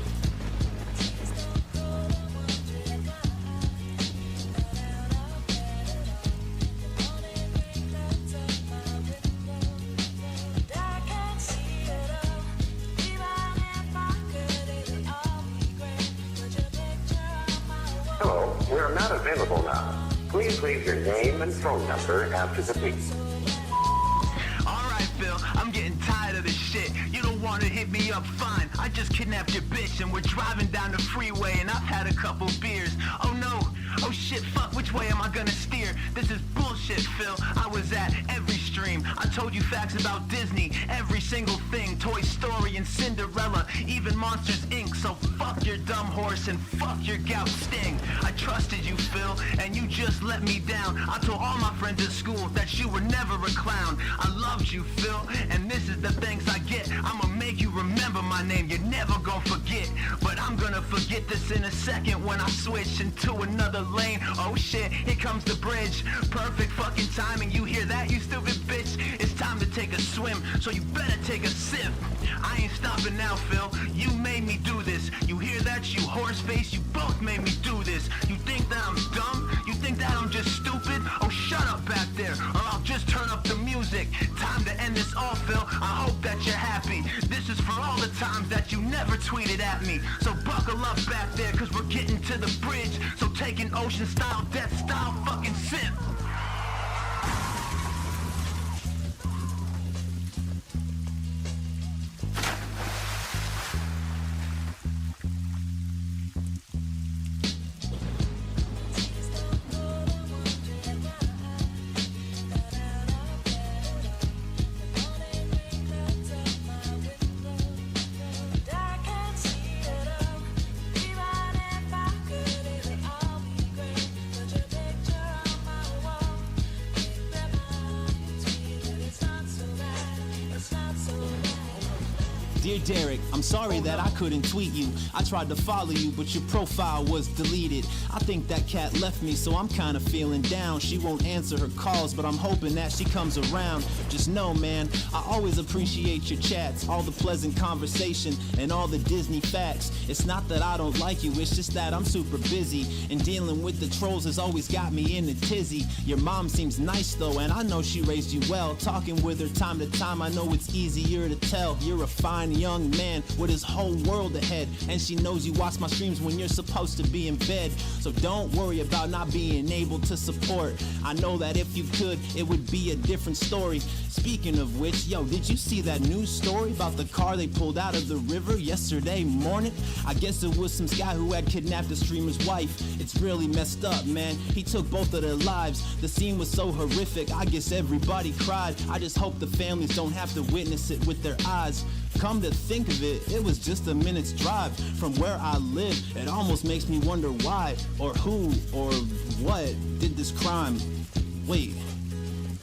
Hello, we are not available now. Please leave your name and phone number after the beep. Alright, Phil, I'm getting tired of this shit. You don't want to hit me up, fine. I just kidnapped your bitch and we're driving down the freeway and I've had a couple beers. Oh no, oh shit, fuck, which way am I gonna steer? This is bullshit, Phil. I was at every stream. I told you facts about Disney, every single thing. Toy Story and Cinderella, even Monsters Inc. So fuck your dumb horse and fuck your gout sting. I trusted you, Phil, and you just let me down. I told all my friends at school that you were never a clown. I loved you, Phil, and this is the thanks I get. I'ma make you remember my name, you're never gonna forget. But I'm gonna forget this in a second when I switch into another lane. Oh shit, here comes the bridge. Perfect fucking timing, you hear that, you stupid bitch? It's time to take a swim, so you better take a sip. I ain't stopping now, Phil, you made me do this. You hear that, you horse face, you both made me do this. You think that I'm dumb? You think that I'm just stupid? you never tweeted at me. So buckle up back there, cause we're getting to the bridge. So take an ocean style, death style fucking sip. Dear Derek, I'm sorry that I couldn't tweet you. I tried to follow you, but your profile was deleted. I think that cat left me, so I'm kinda feeling down. She won't answer her calls, but I'm hoping that she comes around. Just know, man, I always appreciate your chats, all the pleasant conversation, and all the Disney facts. It's not that I don't like you, it's just that I'm super busy, and dealing with the trolls has always got me in a tizzy. Your mom seems nice though, and I know she raised you well. Talking with her time to time, I know it's easier to tell. You're a fine young man with his whole world ahead, and she knows you watch my streams when you're supposed to be in bed. So don't worry about not being able to support. I know that if you could, it would be a different story. Speaking of which, yo, did you see that news story about the car they pulled out of the river yesterday morning? I guess it was some guy who had kidnapped the streamer's wife. It's really messed up, man. He took both of their lives. The scene was so horrific, I guess everybody cried. I just hope the families don't have to witness it with their eyes. Come to think of it, it was just a minute's drive from where I live. It almost makes me wonder why, or who, or what did this crime. Wait,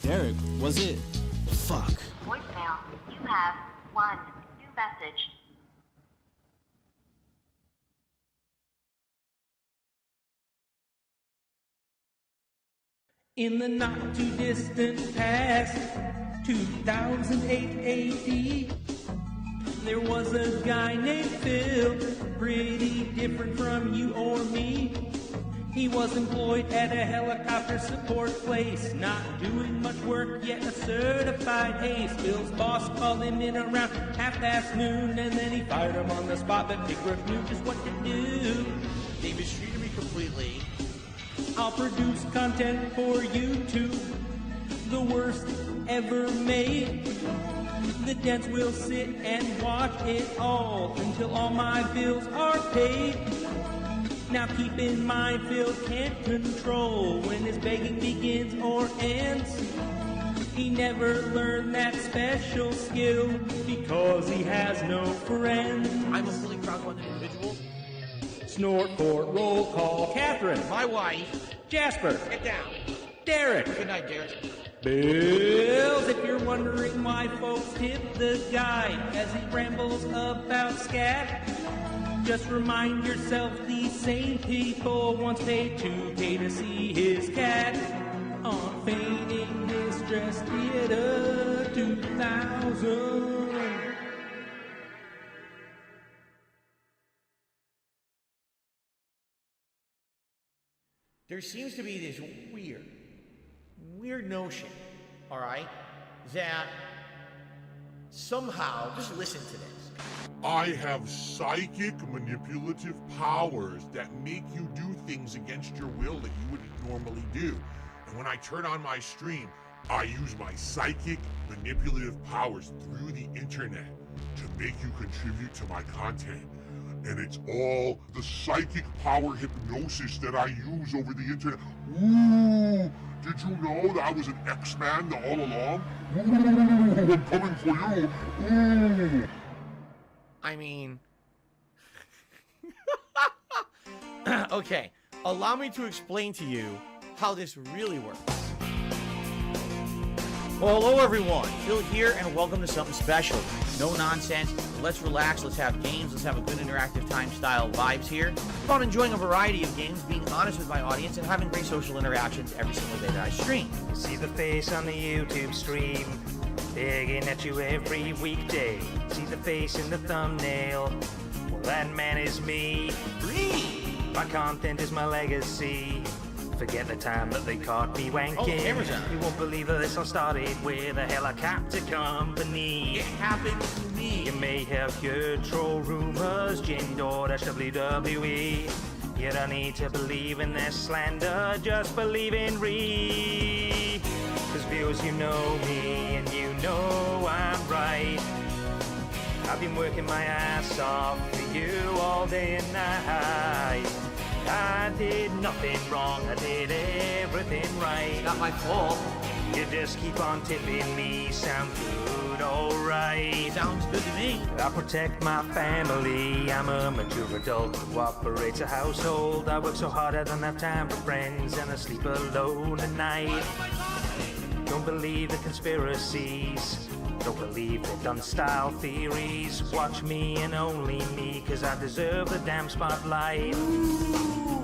Derek, was it? Fuck. Voicemail, you have one new message. In the not too distant past, 2008 AD, there was a guy named Phil, pretty different from you or me. He was employed at a helicopter support place, not doing much work, yet a certified ace. Phil's boss called him in around half-past noon, and then he fired him on the spot, but Big Griff knew just what to do. They mistreated me completely. I'll produce content for YouTube, the worst ever made. The dance will sit and watch it all until all my bills are paid. Now keep in mind, Phil can't control when his begging begins or ends. He never learned that special skill because he has no friends. I'm a fully crowdfunded individual. Snort for roll call. Catherine. My wife. Jasper. Get down. Derek. Good night, Derek. Bills, if you're wondering why folks tip the guy as he rambles about scat, just remind yourself these same people once paid $2K to see his cat on Feigning Distress Theater 2000. There seems to be this weird notion, all right, that somehow, just listen to this. I have psychic manipulative powers that make you do things against your will that you wouldn't normally do. And when I turn on my stream, I use my psychic manipulative powers through the internet to make you contribute to my content. And it's all the psychic power hypnosis that I use over the internet. Ooh, did you know that I was an X-Man all along? Ooh, I'm coming for you. Ooh. I mean, okay, allow me to explain to you how this really works. Well, hello everyone, Phil here, and welcome to something special. No nonsense, let's relax, let's have games, let's have a good interactive time style vibes here. I'm enjoying a variety of games, being honest with my audience, and having great social interactions every single day that I stream. See the face on the YouTube stream, digging at you every weekday. See the face in the thumbnail, well that man is me. My content is my legacy. Forget the time that they caught me wanking. You won't believe that this all started with a helicopter company. It happened to me. You may have heard troll rumors, Jin-WWE. You don't need to believe in their slander, just believe in Ree. Cause viewers, you know me, and you know I'm right. I've been working my ass off for you all day and night. I did nothing wrong, I did everything right. Not my fault. You just keep on tipping me, sound good, alright. Sounds good to me. I protect my family, I'm a mature adult who operates a household. I work so hard I don't have time for friends, and I sleep alone at night. Don't believe the conspiracies, don't believe the done style theories. Watch me and only me, cause I deserve the damn spotlight.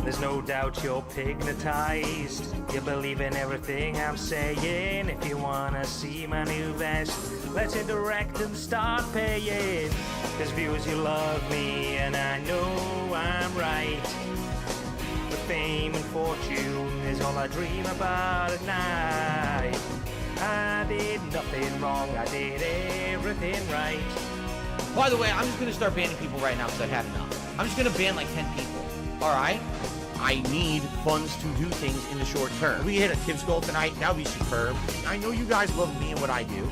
There's no doubt you're pignatized, you believe in everything I'm saying. If you wanna see my new vest, let's hit direct and start paying. Cause viewers, you love me, and I know I'm right. But fame and fortune is all I dream about at night. I did nothing wrong, I did everything right. By the way, I'm just gonna start banning people right now because I've had enough. I'm just gonna ban like 10 people. Alright? I need funds to do things in the short term. If we hit a Tibbs goal tonight, that would be superb. I know you guys love me and what I do.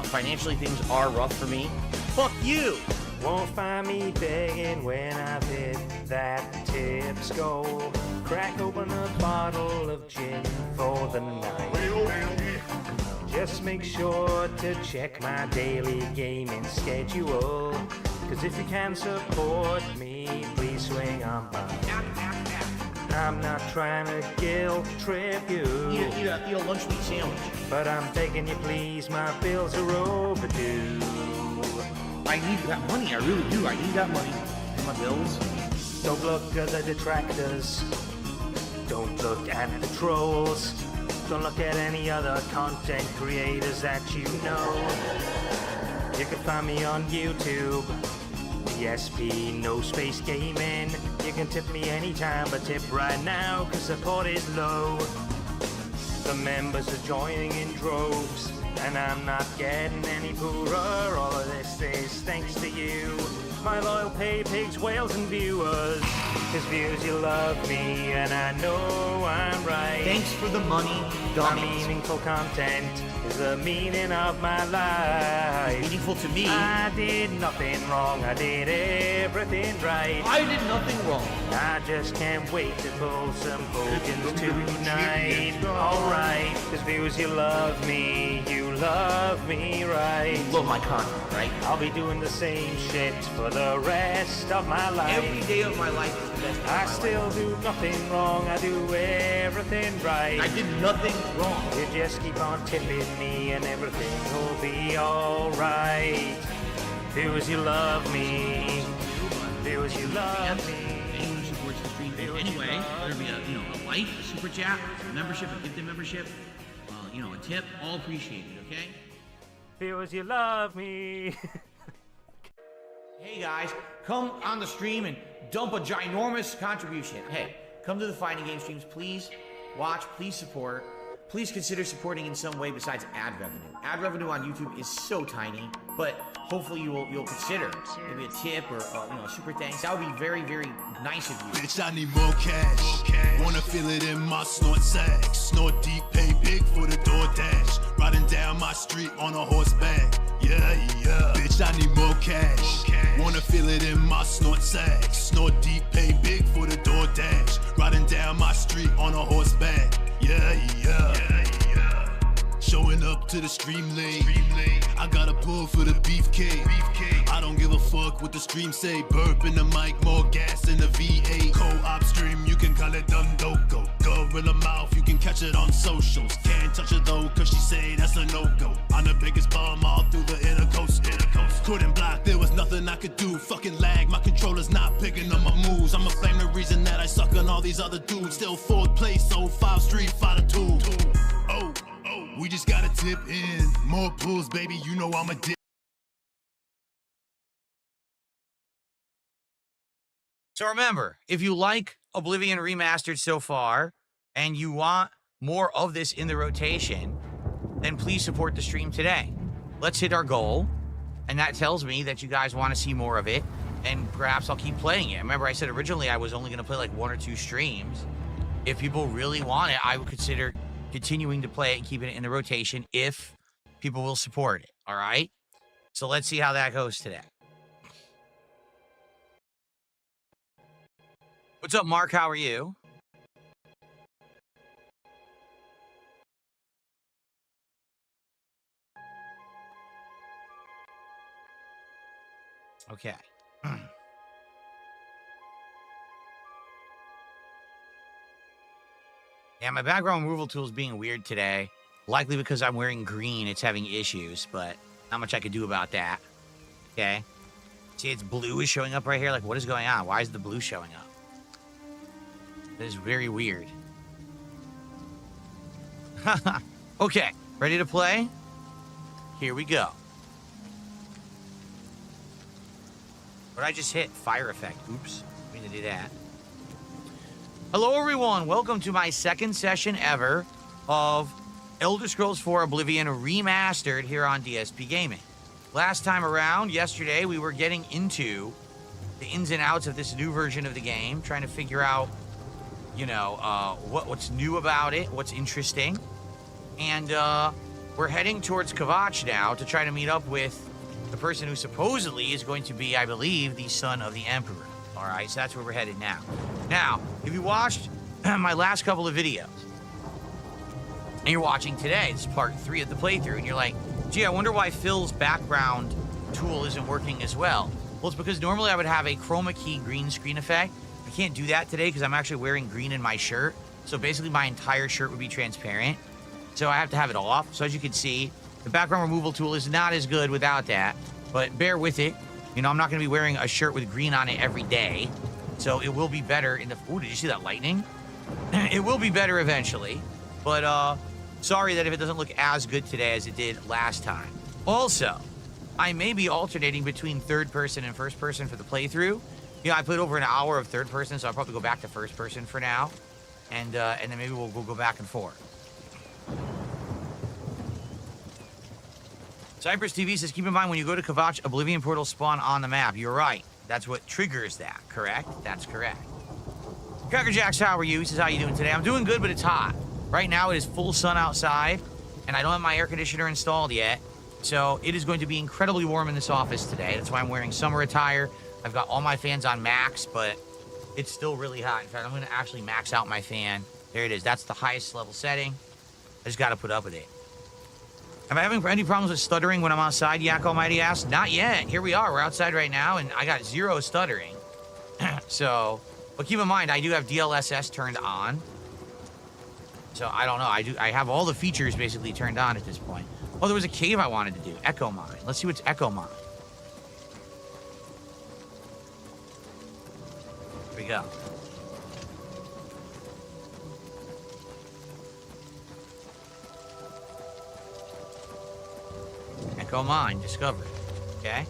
Financially, things are rough for me. Fuck you! Won't find me begging when I've hit that Tibbs goal. Crack open a bottle of gin for the night. Just make sure to check my daily gaming schedule. Cause if you can support me, please swing on by. I'm not trying to guilt trip you. Eat a lunch meat sandwich. But I'm begging you please, my bills are overdue. I need that money, I really do. I need that money. Pay my bills. Don't look at the detractors. Don't look at the trolls. Don't look at any other content creators that you know. You can find me on YouTube, ESP, No Space Gaming. You can tip me anytime, but tip right now, cause support is low. The members are joining in droves, and I'm not getting any poorer. All of this is thanks to you, my loyal pay pigs, whales, and viewers. Cause viewers, you love me, and I know I'm right. Thanks for the money, dummies. My meaningful content is the meaning of my life. Meaningful to me. I did nothing wrong, I did everything right. I did nothing wrong. I just can't wait to pull some Hogans tonight. Alright, cause viewers, you love me right. You love my content, right? I'll be doing the same shit for the rest of my life. Every day of my life is the best day of my life. I still do nothing wrong, I do everything right. I did nothing wrong. You just keep on tipping me and everything will be alright. Viewers, you love me. Viewers, you love me. Anyone who supports the stream anyway, whether it be a like, a super chat, a membership, a gifted membership, a tip, all appreciated, okay? Viewers, you love me. Hey guys, come on the stream and dump a ginormous contribution. Hey, come to the Fighting Game streams, please. Watch, please support. Please consider supporting in some way besides ad revenue. Ad revenue on YouTube is so tiny, but hopefully you'll consider maybe a tip or a super thanks. That would be very, very nice of you. Bitch, I need more cash. Wanna feel it in my snort sack. Snort deep, pay big for the DoorDash. Riding down my street on a horseback. Yeah. Bitch, I need more cash. Wanna feel it in my snort sack. Snort deep, pay big for the DoorDash. Riding down my street on a horseback. Yeah. Showing up to the stream lane. I got a pull for the beefcake. I don't give a fuck what the stream say. Burp in the mic, more gas in the V8. Co-op stream, you can call it Dundoko. Gorilla mouth, you can catch it on socials. Can't touch it though, cause she say that's a no-go. I'm the biggest bum all through the intercoast. Couldn't block, there was nothing I could do. Fucking lag, my controller's not picking up my moves. I'ma blame the reason that I suck on all these other dudes. Still fourth place, 05 Street Fighter 2. Oh, we just gotta tip in. More pulls, baby, you know I'm a dick. So remember, if you like Oblivion Remastered so far, and you want more of this in the rotation, then please support the stream today. Let's hit our goal And that tells me that you guys want to see more of it, and perhaps I'll keep playing it. Remember, I said originally I was only going to play like 1 or 2 streams. If people really want it, I would consider continuing to play it and keeping it in the rotation if people will support it, all right? So let's see how that goes today. What's up, Mark? How are you? Okay. Yeah, my background removal tool is being weird today. Likely because I'm wearing green, it's having issues, but not much I could do about that. Okay. See, it's blue is showing up right here. Like, what is going on? Why is the blue showing up? That is very weird. Okay, ready to play? Here we go. What did I just hit? Fire effect. Oops. I mean to do that. Hello, everyone. Welcome to my second session ever of Elder Scrolls 4 Oblivion Remastered here on DSP Gaming. Last time around, yesterday, we were getting into the ins and outs of this new version of the game, trying to figure out, you know, what's new about it, what's interesting. And we're heading towards Kvatch now to try to meet up with the person who supposedly is going to be, I believe, the son of the Emperor. All right, so that's where we're headed now. Now, if you watched my last couple of videos, and you're watching today, this is part 3 of the playthrough, and you're like, gee, I wonder why Phil's background tool isn't working as well. Well, it's because normally I would have a chroma key green screen effect. I can't do that today because I'm actually wearing green in my shirt. So basically my entire shirt would be transparent. So I have to have it off. So as you can see, the background removal tool is not as good without that, but bear with it. You know, I'm not going to be wearing a shirt with green on it every day. So it will be better in the... Ooh, did you see that lightning? It will be better eventually. But, sorry that if it doesn't look as good today as it did last time. Also, I may be alternating between third person and first person for the playthrough. You know, I put over an hour of third person, so I'll probably go back to first person for now. And then maybe we'll go back and forth. Cypress TV says, keep in mind when you go to Kvatch, Oblivion portals spawn on the map. You're right. That's what triggers that, correct? That's correct. Cracker Jacks, how are you? He says, how you doing today? I'm doing good, but it's hot. Right now, it is full sun outside, and I don't have my air conditioner installed yet. So it is going to be incredibly warm in this office today. That's why I'm wearing summer attire. I've got all my fans on max, but it's still really hot. In fact, I'm going to actually max out my fan. There it is. That's the highest level setting. I just got to put up with it. Am I having any problems with stuttering when I'm outside, Yak Almighty asks? Not yet. Here we are. We're outside right now, and I got 0 stuttering. So, but keep in mind, I do have DLSS turned on. So, I don't know. I have all the features basically turned on at this point. Oh, there was a cave I wanted to do. Echo Mine. Let's see what's Echo Mine. Here we go. Echo Mine discovered. Okay.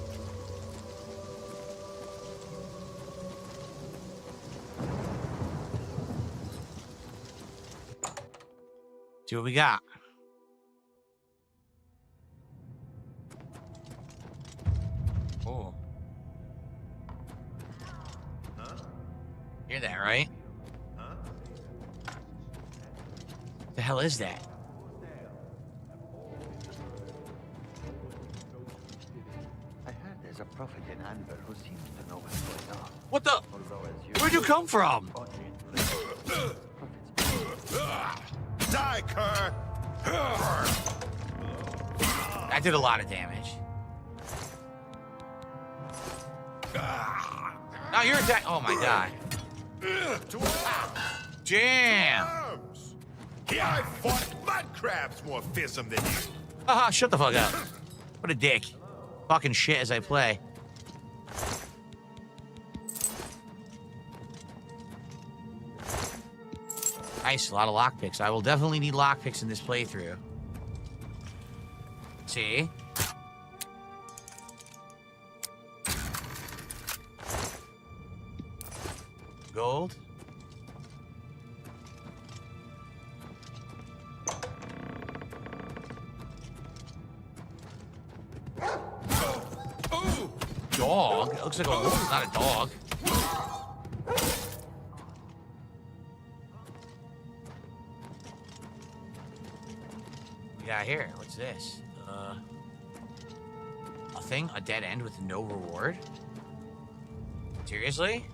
See what we got. Oh. Huh? Hear that, right? Huh? The hell is that? A prophet in Anvil who seems to know what's going on. What the? Where'd you come from? Die, Kerr! That did a lot of damage. Now you're attacking. Oh my god. Jam! Yeah, I fought mud crabs more fearsome than you. Haha, shut the fuck up. What a dick. Fucking shit as I play. Nice, a lot of lockpicks. I will definitely need lockpicks in this playthrough. See? Gold. It looks like a wolf, not a dog. What we got here? What's this? Nothing? A dead end with no reward? Seriously?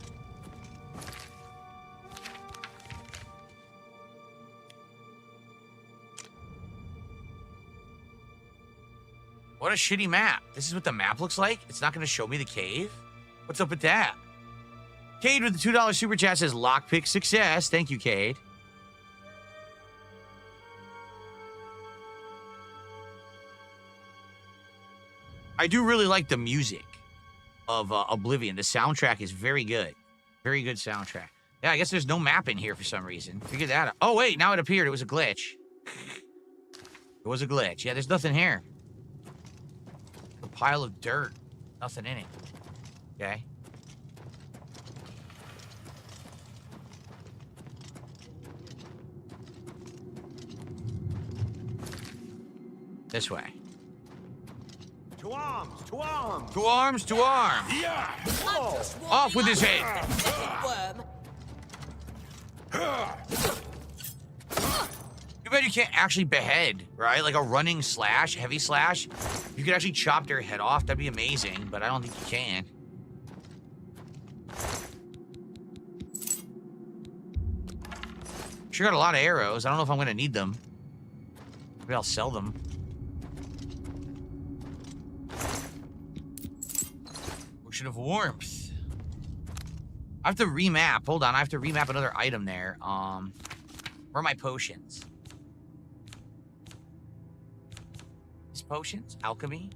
What a shitty map. This is what the map looks like? It's not going to show me the cave? What's up with that? Cade with the $2 super chat says lockpick success. Thank you, Cade. I do really like the music of Oblivion. The soundtrack is very good. Very good soundtrack. Yeah, I guess there's no map in here for some reason. Figure that out. Oh, wait, now it appeared. It was a glitch. It was a glitch. Yeah, there's nothing here. A pile of dirt. Nothing in it. Okay. This way. To arms! To arms! To arms! To arms! Yeah! Off with his head! You bet you can't actually behead, right? Like a running slash, heavy slash. You could actually chop their head off. That'd be amazing, but I don't think you can. Sure got a lot of arrows. I don't know if I'm gonna need them. Maybe I'll sell them. Potion of warmth. I have to remap. Hold on, I have to remap another item there. Where are my potions? These potions? Alchemy?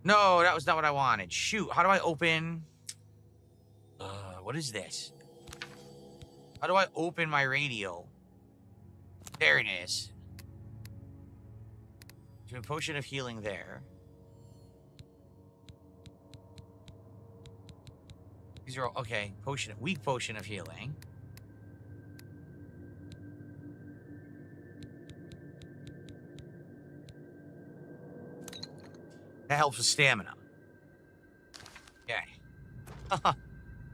No, that was not what I wanted. Shoot, how do I open... what is this? How do I open my radio? There it is. There's a potion of healing there. These are all, okay, weak potion of healing. That helps with stamina. Okay.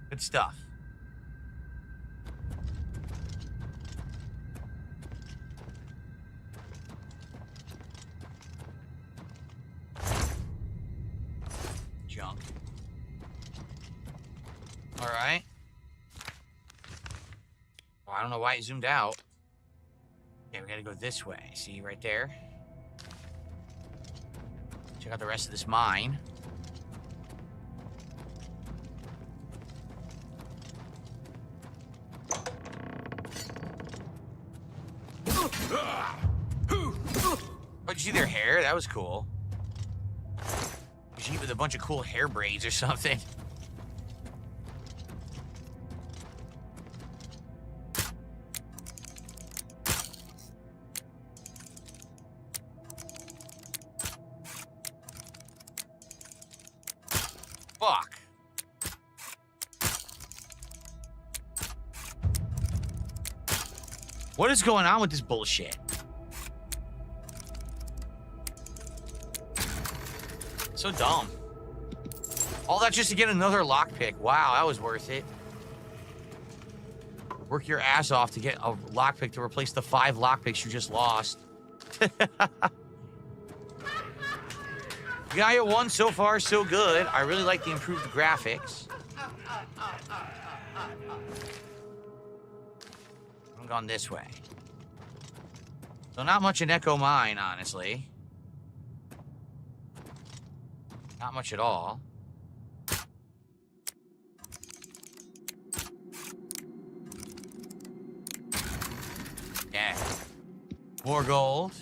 Good stuff. Junk. All right. Well, I don't know why it zoomed out. Okay, we gotta go this way. See, right there? Check out the rest of this mine. Oh, did you see their hair? That was cool. You should eat with a bunch of cool hair braids or something. Fuck. What is going on with this bullshit? So dumb. All that just to get another lockpick. Wow, that was worth it. Work your ass off to get a lockpick to replace the 5 lockpicks you just lost. Gaia 1 so far so good. I really like the improved graphics. I'm going this way. So not much in Echo Mine, honestly. Not much at all. Yeah. More gold.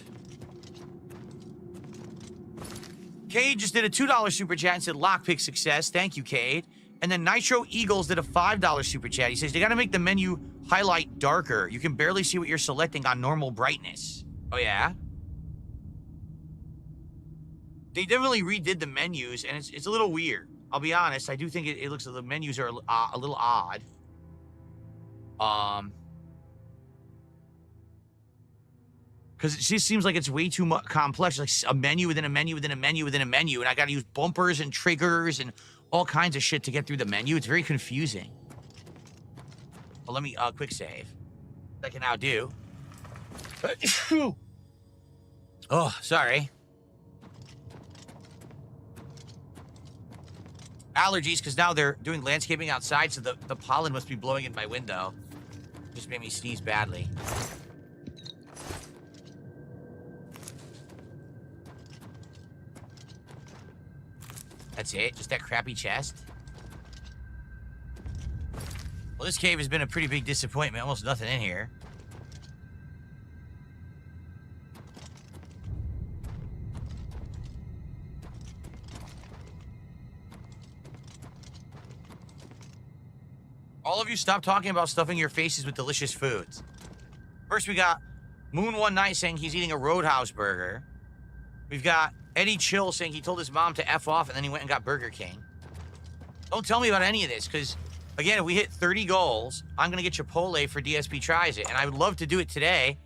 Cade just did a $2 super chat and said lockpick success. Thank you, Cade. And then Nitro Eagles did a $5 super chat. He says they gotta make the menu highlight darker. You can barely see what you're selecting on normal brightness. Oh yeah? They definitely redid the menus, and it's a little weird. I'll be honest. I do think it looks like the menus are a little odd. Because it just seems like it's way too much complex, like a menu within a menu within a menu within a menu, and I got to use bumpers and triggers and all kinds of shit to get through the menu. It's very confusing. Well, let me quick save. I can now do. Oh, sorry. Allergies, because now they're doing landscaping outside, so the pollen must be blowing in my window. Just made me sneeze badly. That's it? Just that crappy chest? Well, this cave has been a pretty big disappointment. Almost nothing in here. All of you stop talking about stuffing your faces with delicious foods. First, we got Moon One Night saying he's eating a Roadhouse burger. We've got Eddie Chill saying he told his mom to F off and then he went and got Burger King. Don't tell me about any of this, because, again, if we hit 30 goals, I'm going to get Chipotle for DSP Tries It, and I would love to do it today.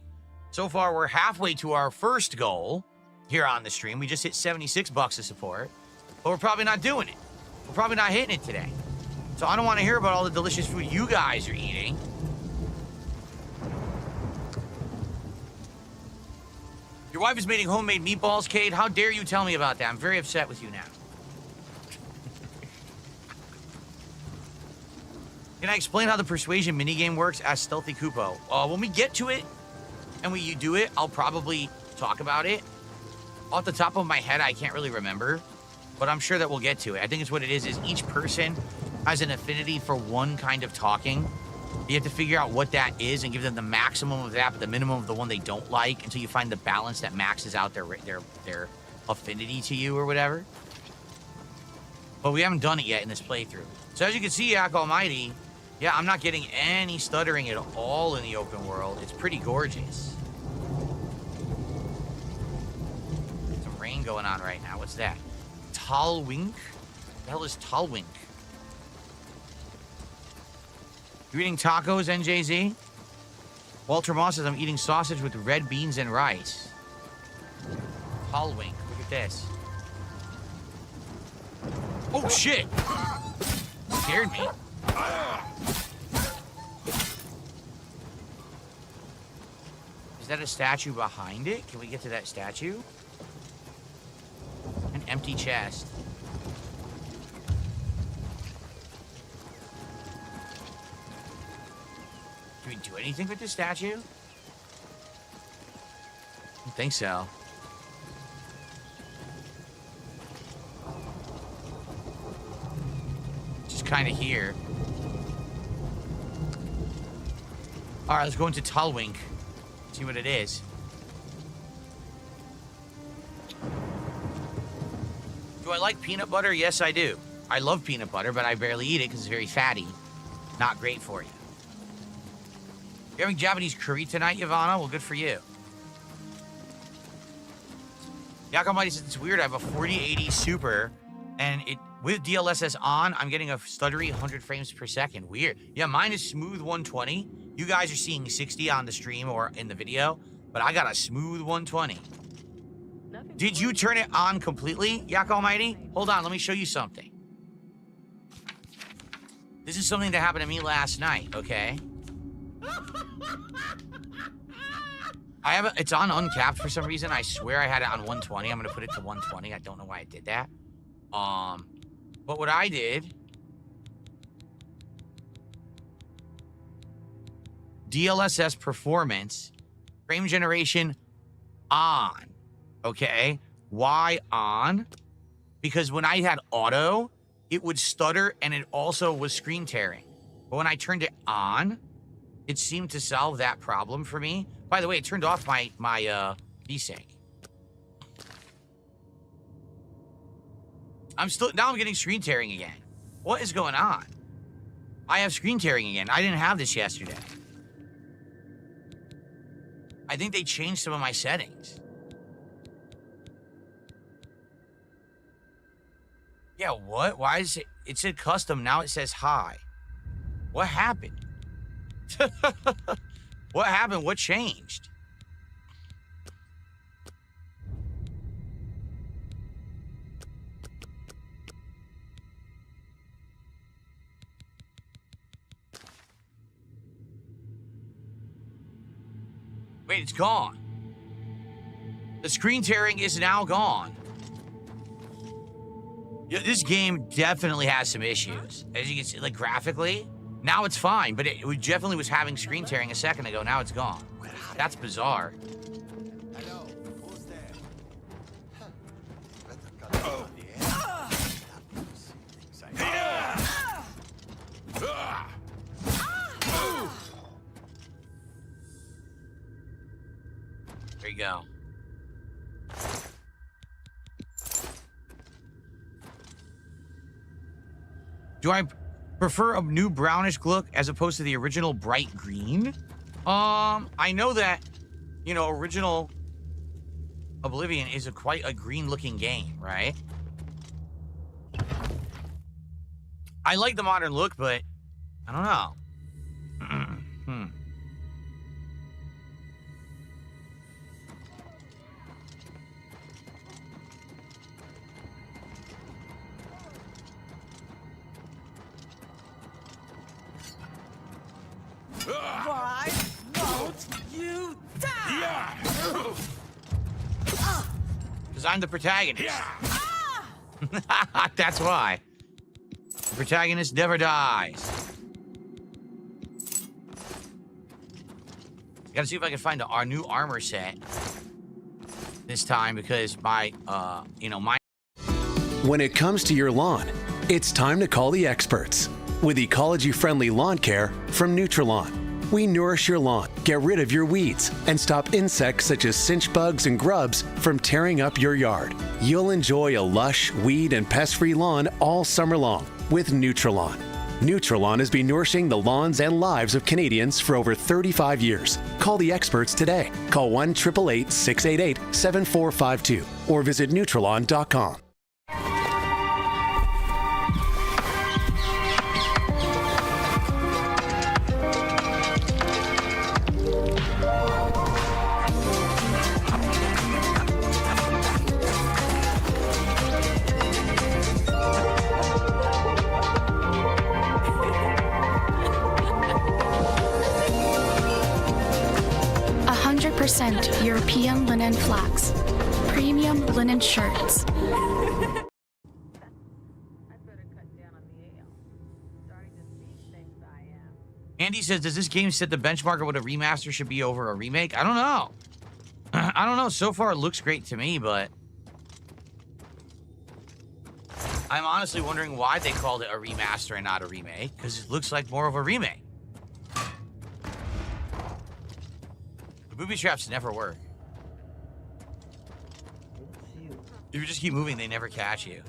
So far, we're halfway to our first goal here on the stream. We just hit 76 bucks of support, but we're probably not doing it. We're probably not hitting it today. So I don't want to hear about all the delicious food you guys are eating. Your wife is making homemade meatballs, Cade. How dare you tell me about that? I'm very upset with you now. Can I explain how the persuasion minigame works? Asked Stealthy Kupo. When we get to it and you do it, I'll probably talk about it. Off the top of my head, I can't really remember, but I'm sure that we'll get to it. I think it's what it is each person has an affinity for one kind of talking. You have to figure out what that is and give them the maximum of that, but the minimum of the one they don't like until you find the balance that maxes out their affinity to you or whatever. But we haven't done it yet in this playthrough. So as you can see, Yak Almighty, yeah, I'm not getting any stuttering at all in the open world. It's pretty gorgeous. Some rain going on right now. What's that? Talwink? The hell is Talwink? You eating tacos, NJZ? Walter Moss says, I'm eating sausage with red beans and rice. Talwink, look at this. Oh, shit! Scared me. Is that a statue behind it? Can we get to that statue? An empty chest. Can we do anything with this statue? I don't think so. Just kind of here. All right, let's go into Talwink. See what it is. Do I like peanut butter? Yes, I do. I love peanut butter, but I barely eat it because it's very fatty. Not great for you. You're having Japanese curry tonight, Ivana? Well, good for you. Yakamite says it's weird. I have a 4080 Super, and with DLSS on, I'm getting a stuttery 100 frames per second. Weird. Yeah, mine is smooth 120. You guys are seeing 60 on the stream or in the video, but I got a smooth 120. Did you turn it on completely, Yak Almighty? Hold on, let me show you something. This is something that happened to me last night, okay? It's on uncapped for some reason. I swear I had it on 120. I'm gonna put it to 120. I don't know why I did that. But what I did, DLSS performance, frame generation on, okay? Why on? Because when I had auto, it would stutter and it also was screen tearing. But when I turned it on, it seemed to solve that problem for me. By the way, it turned off my VSync. Now I'm getting screen tearing again. What is going on? I have screen tearing again. I didn't have this yesterday. I think they changed some of my settings. Yeah, what? Why is it said custom, now it says high. What happened? What happened? What changed? Wait, it's gone. The screen tearing is now gone. Yeah, this game definitely has some issues. As you can see, like graphically, now it's fine, but it definitely was having screen tearing a second ago. Now it's gone. That's bizarre. There you go. Do I prefer a new brownish look as opposed to the original bright green? I know that, you know, original Oblivion is quite a green-looking game, right? I like the modern look, but I don't know. Why won't you die? Because I'm the protagonist. That's why. The protagonist never dies. Gotta see if I can find our new armor set this time because my, my... When it comes to your lawn, it's time to call the experts. With ecology-friendly lawn care from Nutrilon. We nourish your lawn, get rid of your weeds, and stop insects such as cinch bugs and grubs from tearing up your yard. You'll enjoy a lush, weed, and pest-free lawn all summer long with Nutrilon. Nutrilon has been nourishing the lawns and lives of Canadians for over 35 years. Call the experts today. Call 1-888-688-7452 or visit Nutrilon.com. 100% European linen flax. Premium linen shirts. Andy says, does this game set the benchmark of what a remaster should be over a remake? I don't know. I don't know. So far, it looks great to me, but I'm honestly wondering why they called it a remaster and not a remake, because it looks like more of a remake. The booby traps never work. If you just keep moving, they never catch you.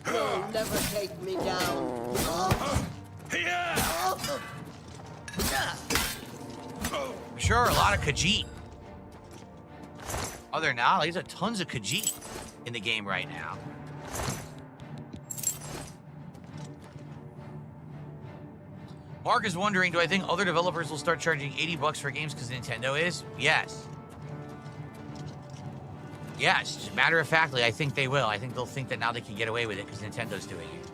You'll never take me down. Sure, a lot of Khajiit. Oh, they're not? Like, there's tons of Khajiit in the game right now. Mark is wondering, do I think other developers will start charging $80 for games because Nintendo is? Yes. Yes, matter of factly, I think they will. I think they'll think that now they can get away with it because Nintendo's doing it.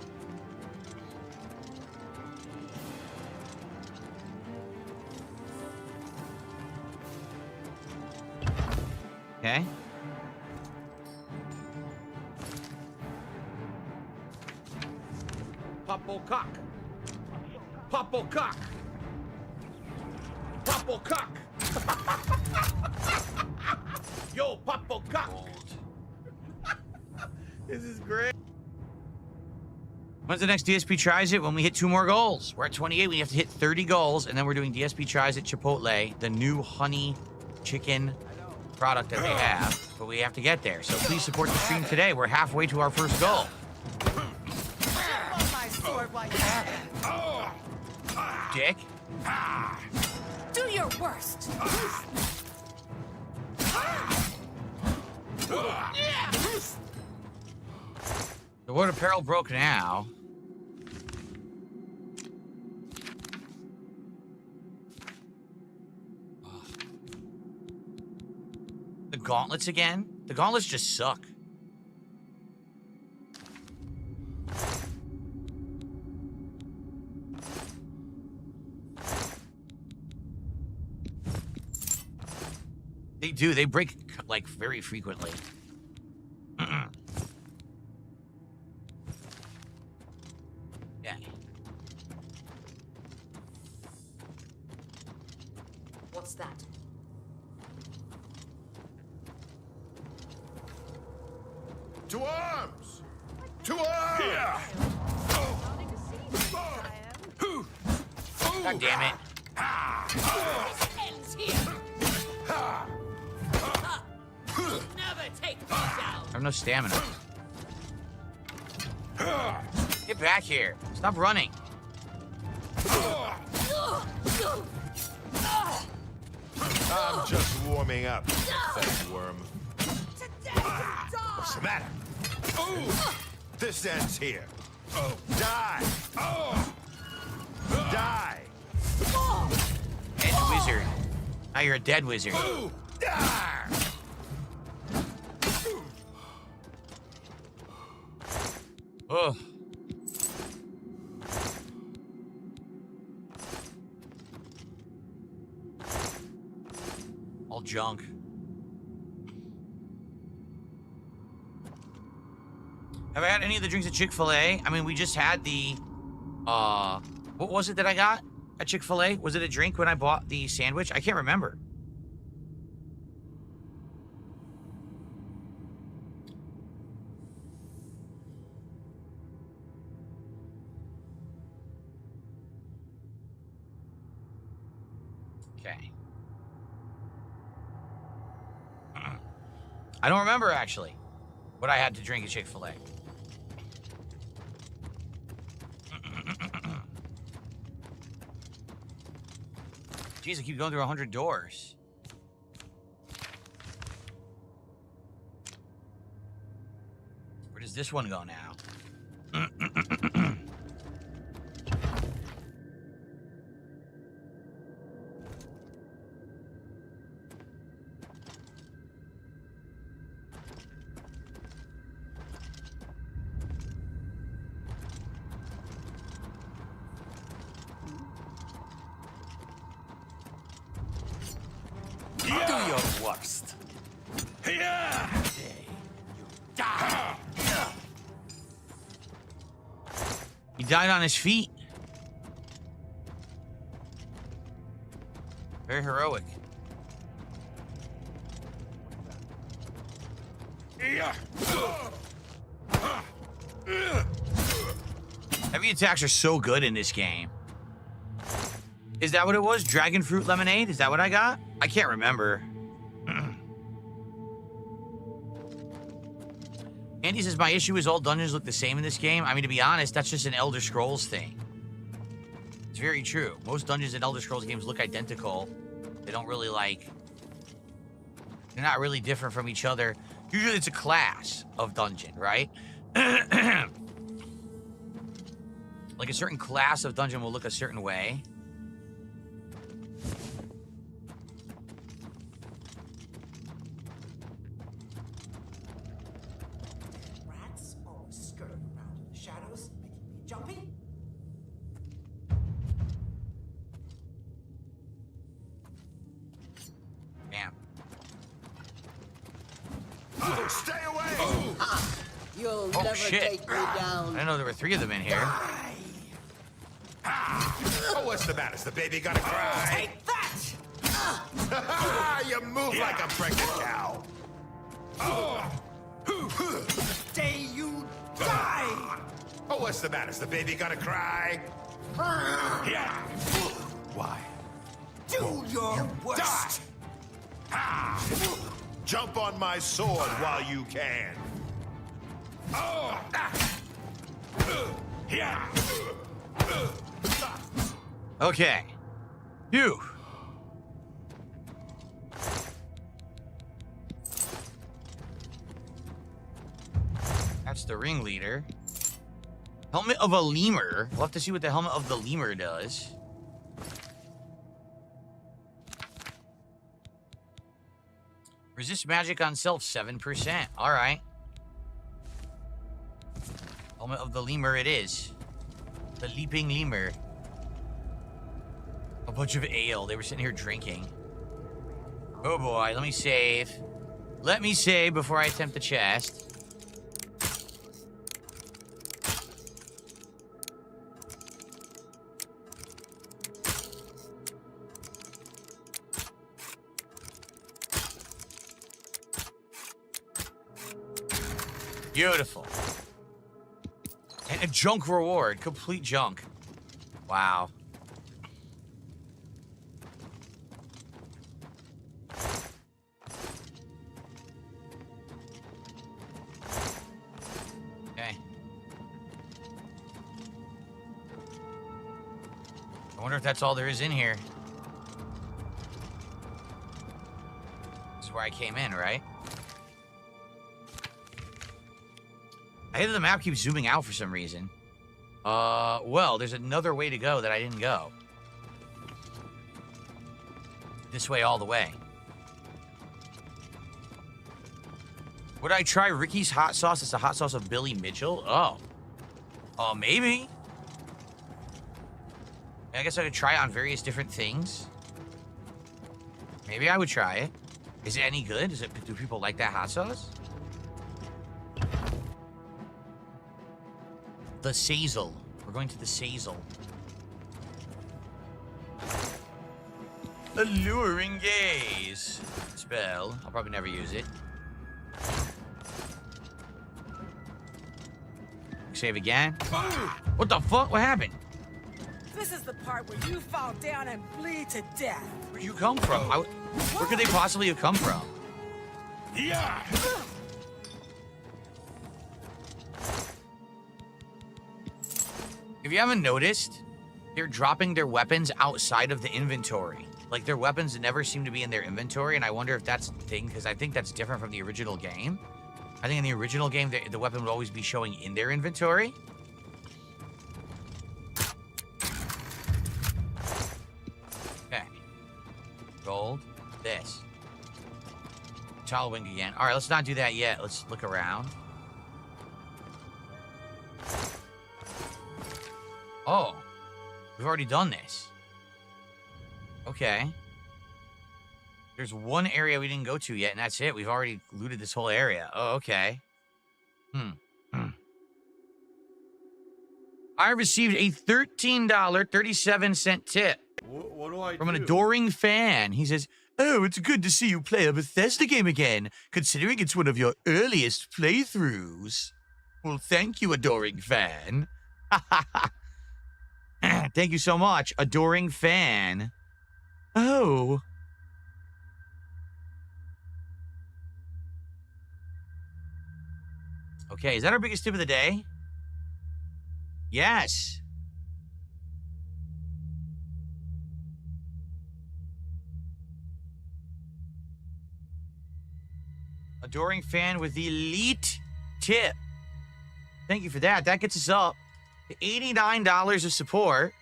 Okay. Popo cock. Popo cock. Popo cock. Yo, Popo cock. This is great. When's the next DSP Tries It? When we hit 2 more goals. We're at 28. We have to hit 30 goals, and then we're doing DSP Tries It Chipotle, the new honey chicken product that they have. But we have to get there. So please support the stream today. We're halfway to our first goal. Dick. Do your worst. The word apparel broke now. The gauntlets again? The gauntlets just suck. They do. They break, like, very frequently. Yeah. What's that? To arms! To arms! Yeah. God damn it. Ends here. Never take these out. I have no stamina. Get back here. Stop running. I'm just warming up, fat worm. What's the matter? This ends here. Die! Die! Dead wizard. Now you're a dead wizard. Oh. All junk. Have I had any of the drinks at Chick-fil-A? I mean, we just had the, what was it that I got at Chick-fil-A? Was it a drink when I bought the sandwich? I can't remember. Okay. I don't remember, actually, what I had to drink at Chick-fil-A. Jeez, I keep going through 100 doors. Where does this one go now? Do your worst. Yeah. He died on his feet. Very heroic. Heavy attacks are so good in this game. Is that what it was? Dragon fruit lemonade? Is that what I got? I can't remember. Andy says, my issue is all dungeons look the same in this game. I mean, to be honest, that's just an Elder Scrolls thing. It's very true. Most dungeons in Elder Scrolls games look identical. They don't really, like... They're not really different from each other. Usually it's a class of dungeon, right? Like a certain class of dungeon will look a certain way. Rats always skirting around in the shadows, making me jumpy. Damn. Oh, stay away! You'll Oh, never shit. take me I down. didn't know there were 3 of them in here. Oh, what's the matter? Is the baby gonna cry? Take that! You move like a pregnant cow. The day you die! Oh, what's the matter? Is the baby gonna cry? Yeah. Why? Do your worst! Jump on my sword while you can. Okay. Phew. That's the ringleader. Helmet of a lemur. We'll have to see what the helmet of the lemur does. Resist magic on self, 7%. All right. Helmet of the lemur it is. The leaping lemur. A bunch of ale. They were sitting here drinking. Oh boy, let me save. Let me save before I attempt the chest. Beautiful. And a junk reward. Complete junk. Wow. Okay. I wonder if that's all there is in here. This is where I came in, right? I hate that the map keeps zooming out for some reason. Well, there's another way to go that I didn't go. This way all the way. Would I try Ricky's hot sauce? It's the hot sauce of Billy Mitchell? Oh. Maybe. I guess I could try it on various different things. Maybe I would try it. Is it any good? Do people like that hot sauce? The Sazel. We're going to the Sazel. Alluring gaze. Spell. I'll probably never use it. Save again. What the fuck? What happened? This is the part where you fall down and bleed to death. Where'd you come from? Where could they possibly have come from? Yeah. If you haven't noticed, they're dropping their weapons outside of the inventory. Like, their weapons never seem to be in their inventory, and I wonder if that's the thing, because I think that's different from the original game. I think in the original game, the weapon would always be showing in their inventory. Okay. Gold. This. Child wing again. All right, let's not do that yet. Let's look around. Oh, we've already done this. Okay. There's one area we didn't go to yet, and that's it. We've already looted this whole area. Oh, okay. I received a $13.37 tip. What do I from an do? adoring fan. He says, "Oh, it's good to see you play a Bethesda game again, considering it's one of your earliest playthroughs." Well, thank you, adoring fan. Thank you so much, adoring fan. Oh. Okay, is that our biggest tip of the day? Yes. Adoring fan with the elite tip. Thank you for that. That gets us up to $89 of support.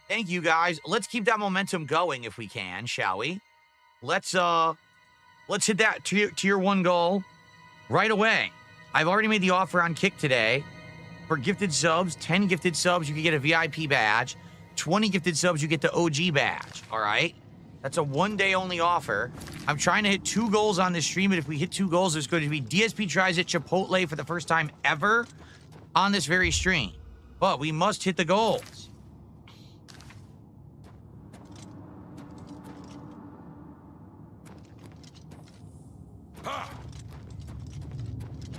Thank you, guys. Let's keep that momentum going if we can, shall we? Let's hit that tier 1 goal right away. I've already made the offer on Kick today. For gifted subs, 10 gifted subs, you can get a VIP badge. 20 gifted subs, you get the OG badge. All right? That's a one-day only offer. I'm trying to hit 2 goals on this stream, and if we hit 2 goals, there's going to be DSP tries at Chipotle for the first time ever on this very stream. But we must hit the goals.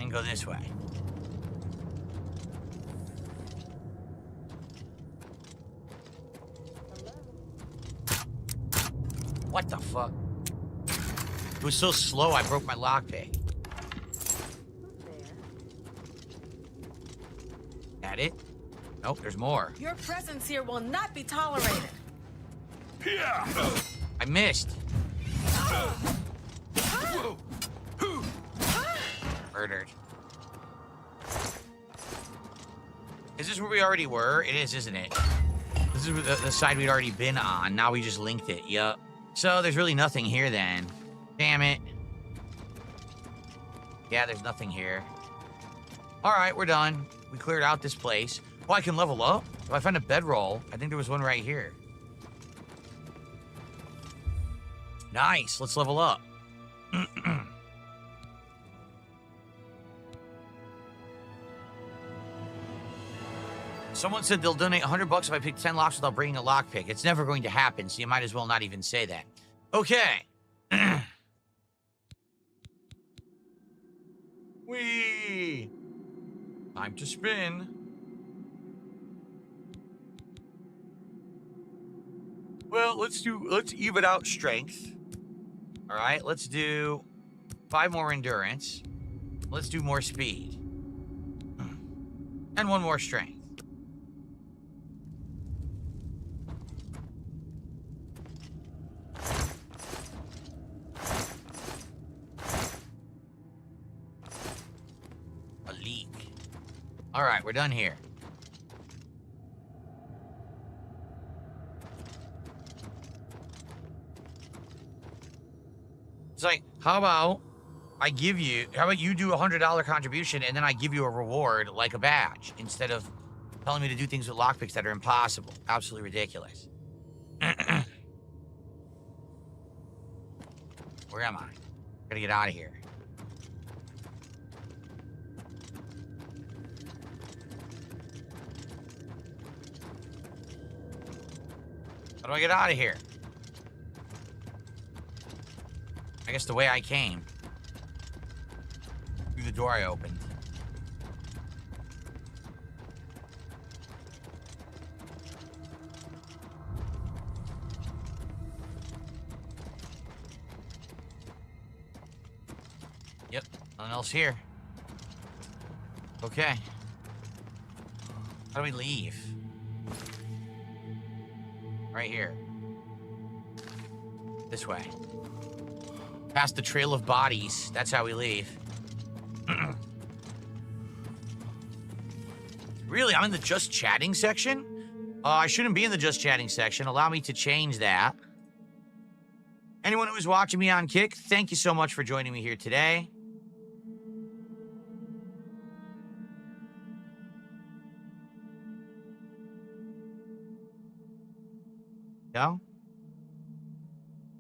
And go this way. What the fuck? It was so slow, I broke my lockpick. That it? Nope, there's more. Your presence here will not be tolerated. I missed. Murdered. Is this where we already were? It is, isn't it? This is the side we'd already been on. Now we just linked it. Yup. So there's really nothing here then. Damn it. Yeah, there's nothing here. All right, we're done. We cleared out this place. Oh, I can level up? If I find a bedroll, I think there was one right here. Nice. Let's level up. Someone said they'll donate $100 if I pick 10 locks without bringing a lockpick. It's never going to happen, so you might as well not even say that. Okay. Whee! Time to spin. Well, let's even out strength. All right, let's do 5 more endurance. Let's do more speed. And 1 more strength. A leak. All right, we're done here. It's like, how about you do a $100 contribution and then I give you a reward like a badge instead of telling me to do things with lockpicks that are impossible. Absolutely ridiculous. Where am I? Gotta get out of here. How do I get out of here? I guess the way I came. Through the door I opened. Yep, nothing else here. Okay. How do we leave? Right here. This way. Past the trail of bodies. That's how we leave. Really? I'm in the just chatting section? I shouldn't be in the just chatting section. Allow me to change that. Anyone who is watching me on Kick, thank you so much for joining me here today. No?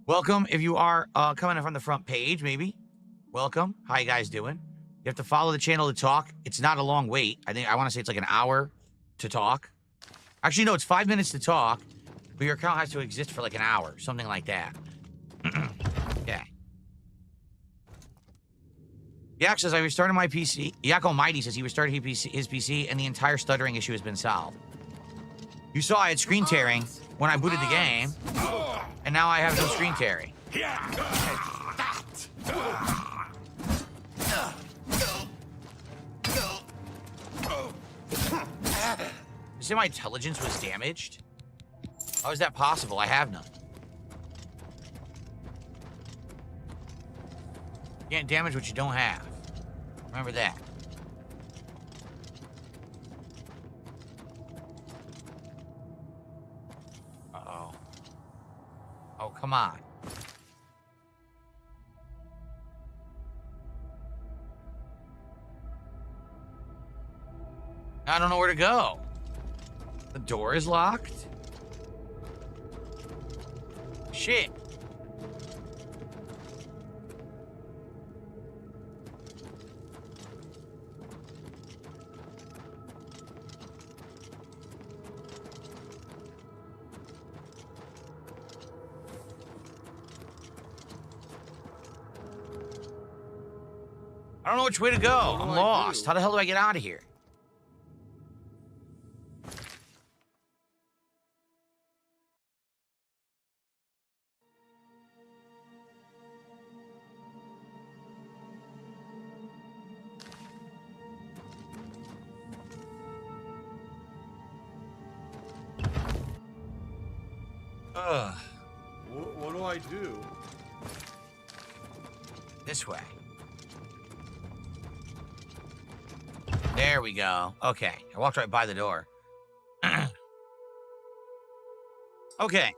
Welcome if you are coming in from the front page, maybe. Welcome. How you guys doing? You have to follow the channel to talk. It's not a long wait. I want to say it's like an hour to talk. Actually, no, it's 5 minutes to talk, but your account has to exist for like an hour, something like that. Yeah. Yak says, I restarted my PC. Yak Almighty says he restarted his PC and the entire stuttering issue has been solved. You saw I had screen tearing when I booted the game, and now I have no screen tearing. You say my intelligence was damaged? How is that possible? I have none. You can't damage what you don't have. Remember that. Uh-oh. Oh, come on. I don't know where to go. The door is locked? Shit. I don't know which way to go. I'm lost. How the hell do I get out of here? What do I do? This way. There we go. Okay. I walked right by the door. Okay.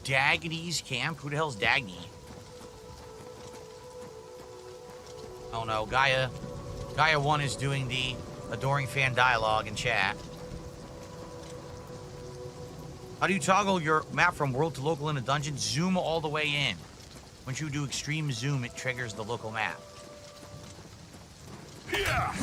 Dagny's camp? Who the hell's Dagny? Oh no, Gaia 1 is doing the adoring fan dialogue in chat. How do you toggle your map from world to local in a dungeon? Zoom all the way in. Once you do extreme zoom, it triggers the local map. Yeah.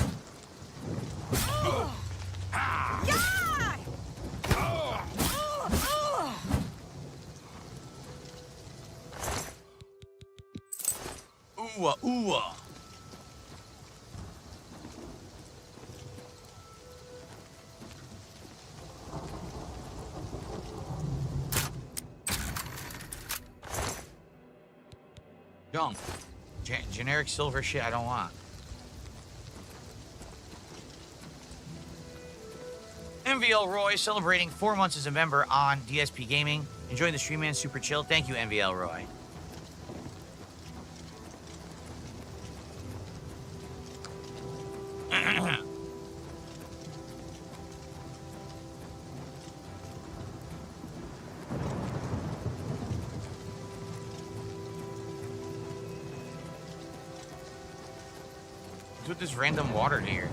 Ooh, ooh. Junk. Generic silver shit I don't want. MVL Roy celebrating 4 months as a member on DSP Gaming. Enjoying the stream, man. Super chill. Thank you, MVL Roy. What's with this random water here?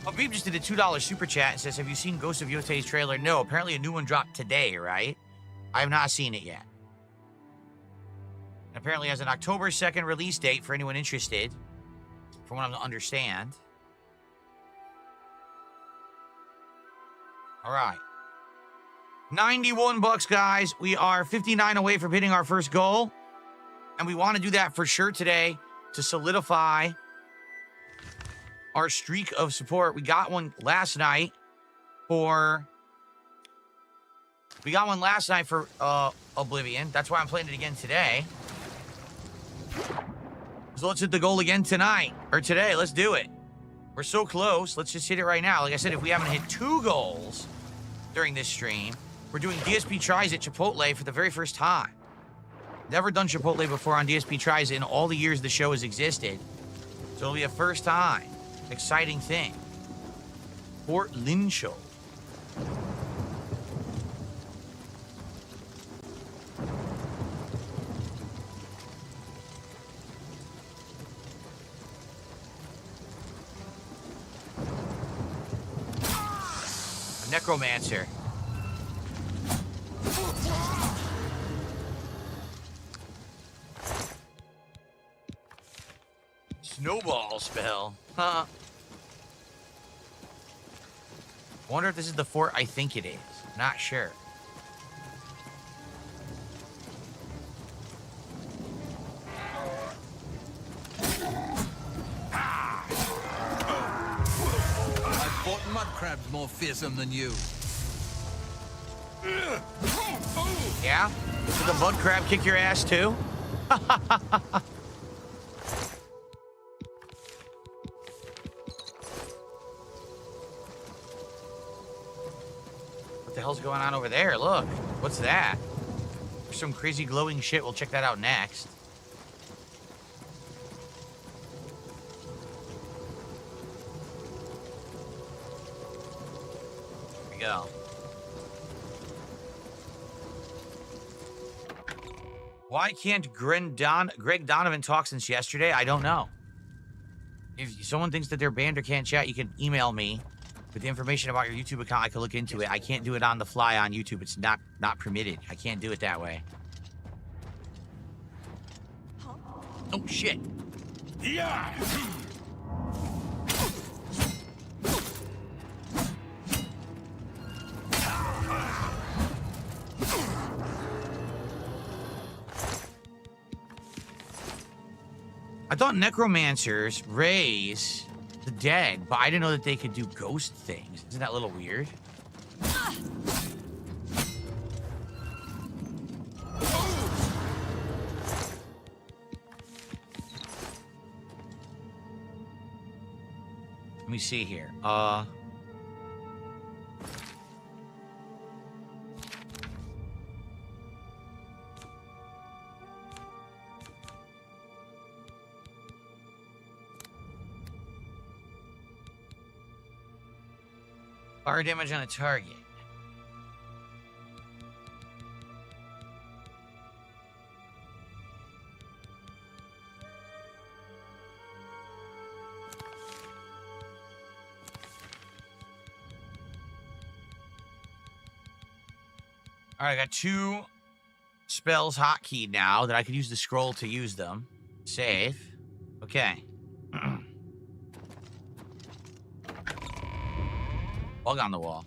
Oh, Beeb just did a $2 super chat and says, have you seen Ghost of Yotei's trailer? No, apparently a new one dropped today, right? I have not seen it yet. It apparently has an October 2nd release date for anyone interested, from what I understand. All right. 91 bucks, guys. We are 59 away from hitting our first goal. And we want to do that for sure today to solidify our streak of support. We got one last night for Oblivion. That's why I'm playing it again today. So let's hit the goal again tonight, or today. Let's do it. We're so close. Let's just hit it right now. Like I said, if we haven't hit 2 goals during this stream, we're doing DSP tries at Chipotle for the very first time. Never done Chipotle before on DSP tries in all the years the show has existed. So it'll be a first time. Exciting thing. Fort Lincho. A necromancer. Snowball spell. Huh. I wonder if this is the fort I think it is. Not sure. I fought mud crabs more fearsome than you. Yeah? Did the mud crab kick your ass too? What the hell's going on over there? Look. What's that? There's some crazy glowing shit. We'll check that out next. Here we go. Why can't Greg Donovan talk since yesterday? I don't know. If someone thinks that they're banned or can't chat, you can email me with the information about your YouTube account. I can look into it. I can't do it on the fly on YouTube. It's not permitted. I can't do it that way. Oh, shit. Yeah. I thought necromancers raise the dead, but I didn't know that they could do ghost things. Isn't that a little weird? Let me see here. Fire damage on a target. Alright, I got 2 spells hotkeyed now that I could use the scroll to use them. Save. Okay. Bug on the wall.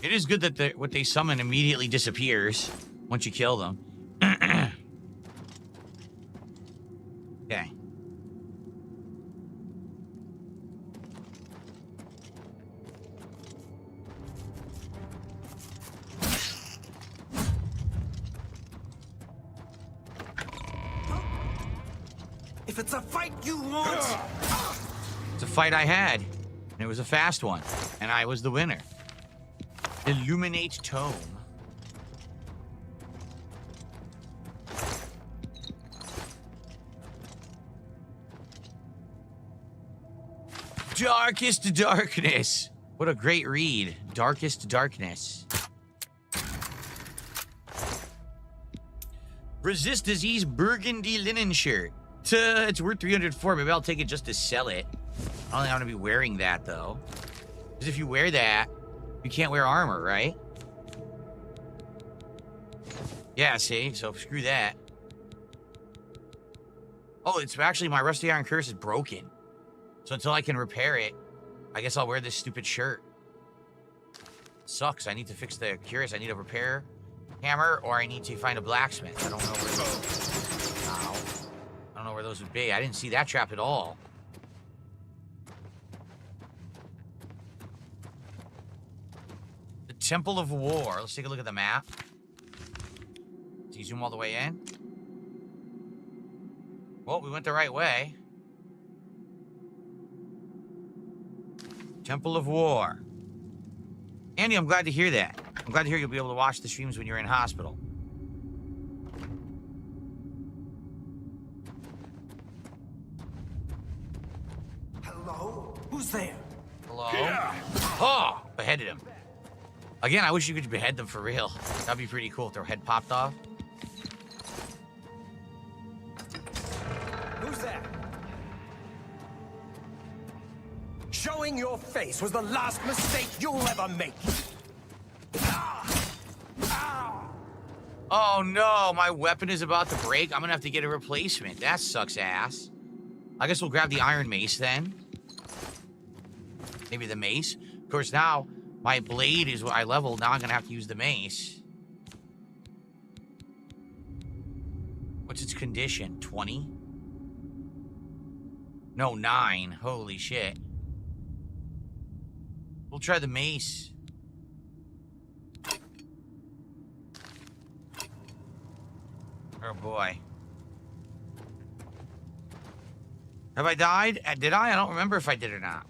It is good that what they summon immediately disappears once you kill them. Okay. If it's a fight you want... It's a fight I had, and it was a fast one, and I was the winner. Illuminate Tome. Darkest Darkness. What a great read. Darkest Darkness. Resist Disease Burgundy Linen Shirt. It's worth 304. Maybe I'll take it just to sell it. I don't think I'm gonna be wearing that though. Because if you wear that, you can't wear armor, right? Yeah, see? So screw that. Oh, it's actually my Rusty Iron Curse is broken. So until I can repair it, I guess I'll wear this stupid shirt. Sucks. I need to fix the curious. I need a repair hammer, or I need to find a blacksmith. I don't know where those. Ow. I don't know where those would be. I didn't see that trap at all. The Temple of War. Let's take a look at the map. Do you zoom all the way in? Well, we went the right way. Temple of War. Andy, I'm glad to hear that. I'm glad to hear you'll be able to watch the streams when you're in hospital. Hello? Who's there? Hello? Yeah. Oh! Beheaded him. Again, I wish you could behead them for real. That'd be pretty cool if their head popped off. Who's there? Showing your face was the last mistake you'll ever make. Oh no, my weapon is about to break. I'm gonna have to get a replacement. That sucks ass. I guess we'll grab the iron mace then. Maybe the mace. Of course, now my blade is what I leveled. Now I'm gonna have to use the mace. What's its condition? 20? No, 9. Holy shit. We'll try the mace. Oh boy. Have I died? Did I? I don't remember if I did or not.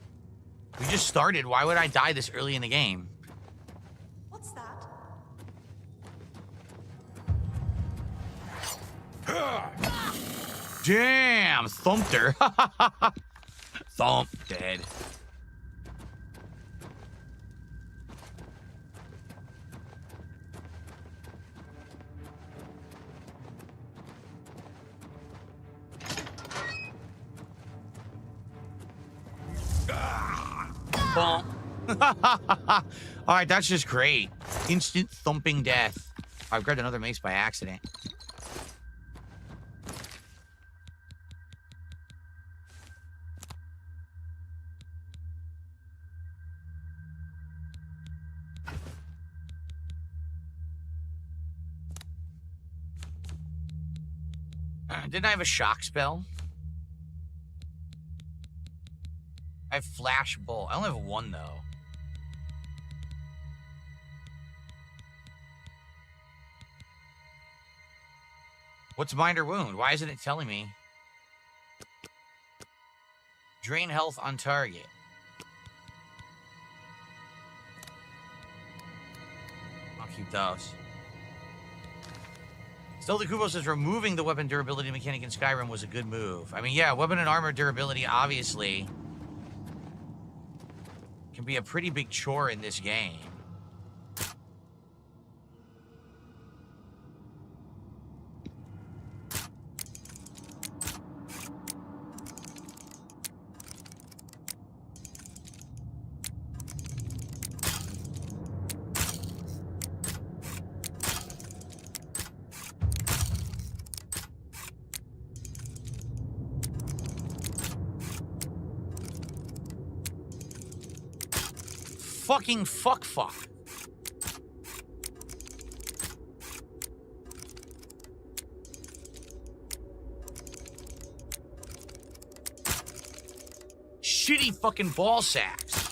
We just started. Why would I die this early in the game? What's that? Damn! Thumped her. Thump. Dead. All right, that's just great. Instant thumping death. I've grabbed another mace by accident. Didn't I have a shock spell? I have Flash Bolt. I only have 1, though. What's Minor Wound? Why isn't it telling me? Drain health on target. I'll keep those. Stealthy Kubo says removing the weapon durability mechanic in Skyrim was a good move. I mean, yeah, weapon and armor durability, obviously, can be a pretty big chore in this game. fucking fuck. Shitty fucking ball sacks.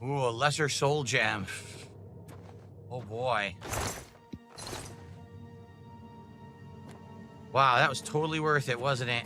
Ooh, a lesser soul gem. Oh boy. Wow, that was totally worth it, wasn't it?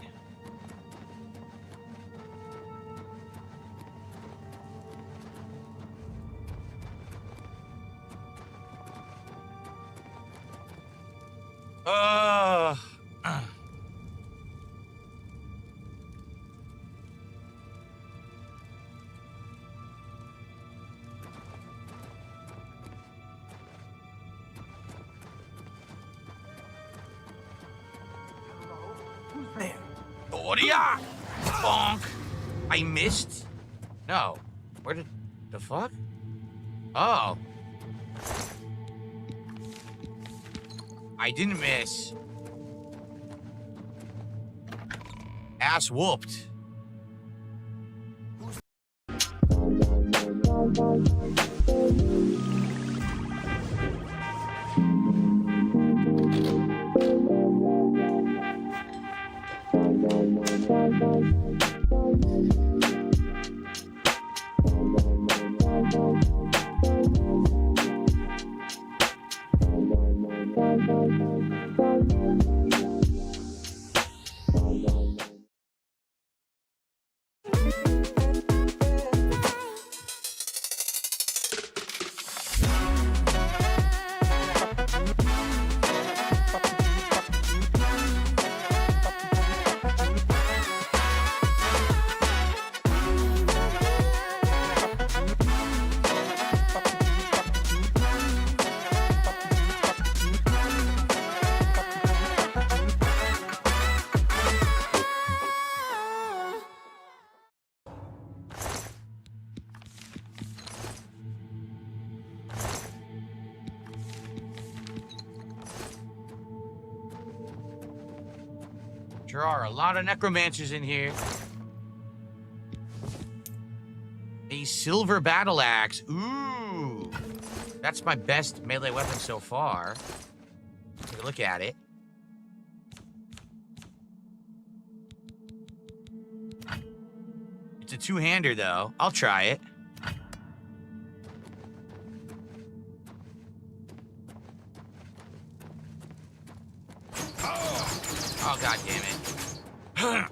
Oria! Bonk! I missed? No. Where did... the fuck? Oh. I didn't miss. Ass whooped. There are a lot of necromancers in here. A silver battle axe. Ooh. That's my best melee weapon so far. Take a look at it. It's a two-hander, though. I'll try it. Oh, God damn it. Okay.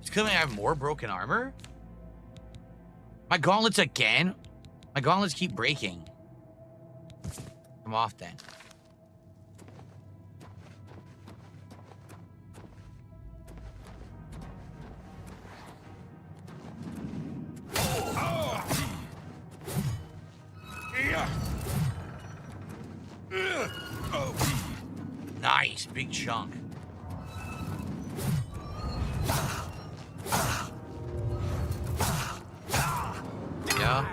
It's coming. I have more broken armor? My gauntlets again? My gauntlets keep breaking. Come off then. Nice, big chunk. Yeah.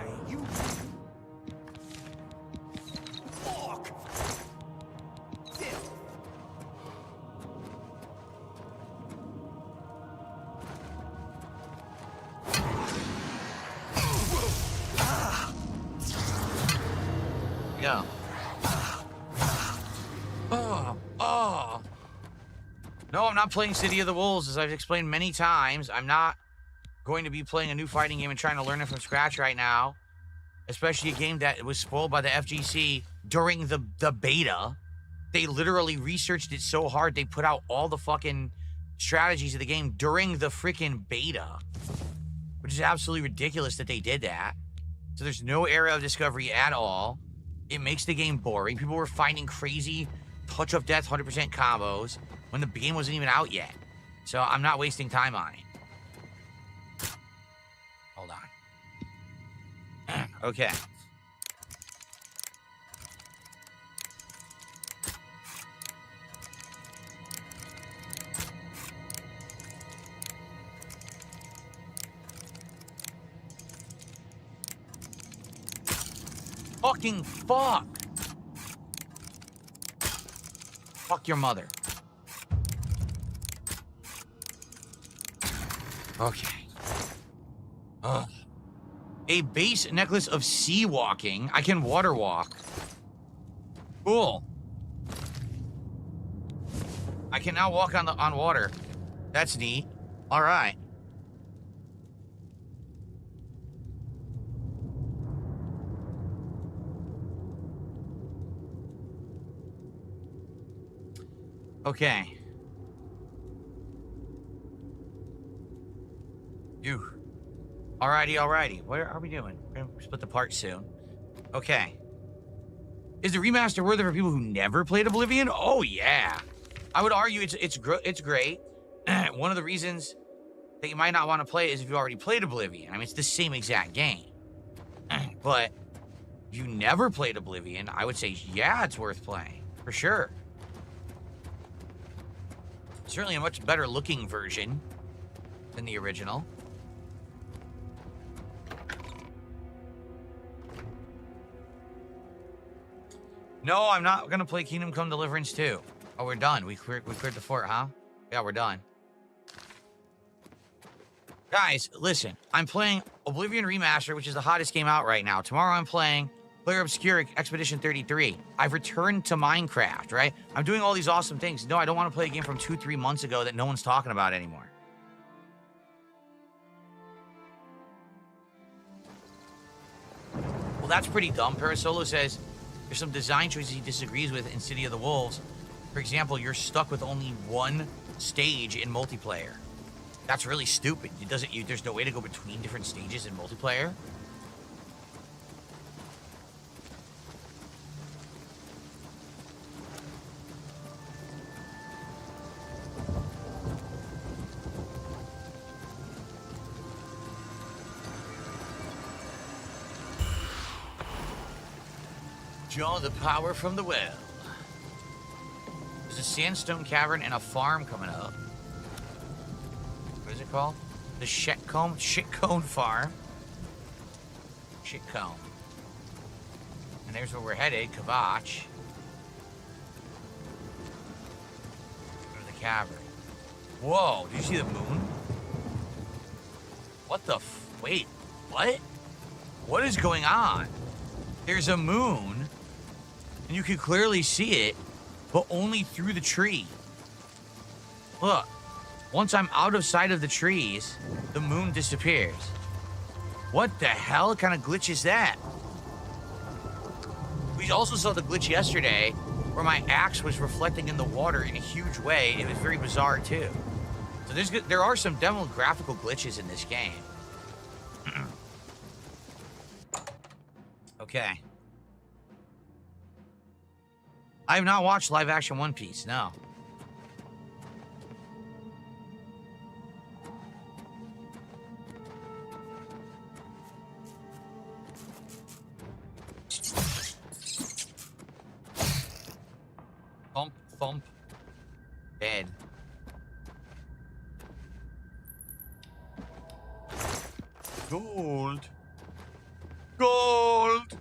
Yeah. Oh. No, I'm not playing City of the Wolves, as I've explained many times. I'm not going to be playing a new fighting game and trying to learn it from scratch right now. Especially a game that was spoiled by the FGC during the beta. They literally researched it so hard, they put out all the fucking strategies of the game during the freaking beta. Which is absolutely ridiculous that they did that. So there's no area of discovery at all. It makes the game boring. People were finding crazy touch of death 100% combos when the game wasn't even out yet. So I'm not wasting time on it. Hold on. Okay. Fucking fuck. Fuck your mother. Okay. Ugh. A base necklace of sea walking. I can water walk. Cool. I can now walk on water. That's neat. All right. Okay. You. Alrighty. What are we doing? We're gonna split the parts soon. Okay. Is the remaster worth it for people who never played Oblivion? Oh yeah. I would argue it's great. One of the reasons that you might not want to play it is if you already played Oblivion. I mean, it's the same exact game. But if you never played Oblivion, I would say yeah, it's worth playing for sure. Certainly a much better looking version than the original. No, I'm not gonna play Kingdom Come Deliverance 2. Oh, we're done. We cleared the fort, huh? Yeah, we're done. Guys, listen. I'm playing Oblivion Remaster, which is the hottest game out right now. Tomorrow I'm playing Player Obscure Expedition 33. I've returned to Minecraft, right? I'm doing all these awesome things. No, I don't want to play a game from 2-3 months ago that no one's talking about anymore. Well, that's pretty dumb. Parasolo says there's some design choices he disagrees with in City of the Wolves. For example, you're stuck with only one stage in multiplayer. That's really stupid. There's no way to go between different stages in multiplayer. Draw the power from the well. There's a sandstone cavern and a farm coming up. What is it called? The Shitcone Farm. Shitcone. And there's where we're headed, Kavach. Go to the cavern. Whoa, did you see the moon? What the wait, what? What is going on? There's a moon, and you can clearly see it, but only through the tree. Look, once I'm out of sight of the trees, the moon disappears. What the hell kind of glitch is that? We also saw the glitch yesterday where my axe was reflecting in the water in a huge way. It was very bizarre too. So there are some demo graphical glitches in this game. Okay. I have not watched live action One Piece, no. Thump, thump. Dead. Gold. Gold!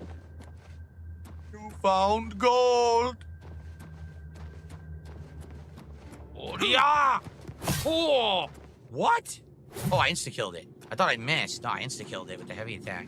You found gold! Oh, yeah! Oh! What? Oh, I insta-killed it. I thought I missed. No, I insta-killed it with the heavy attack.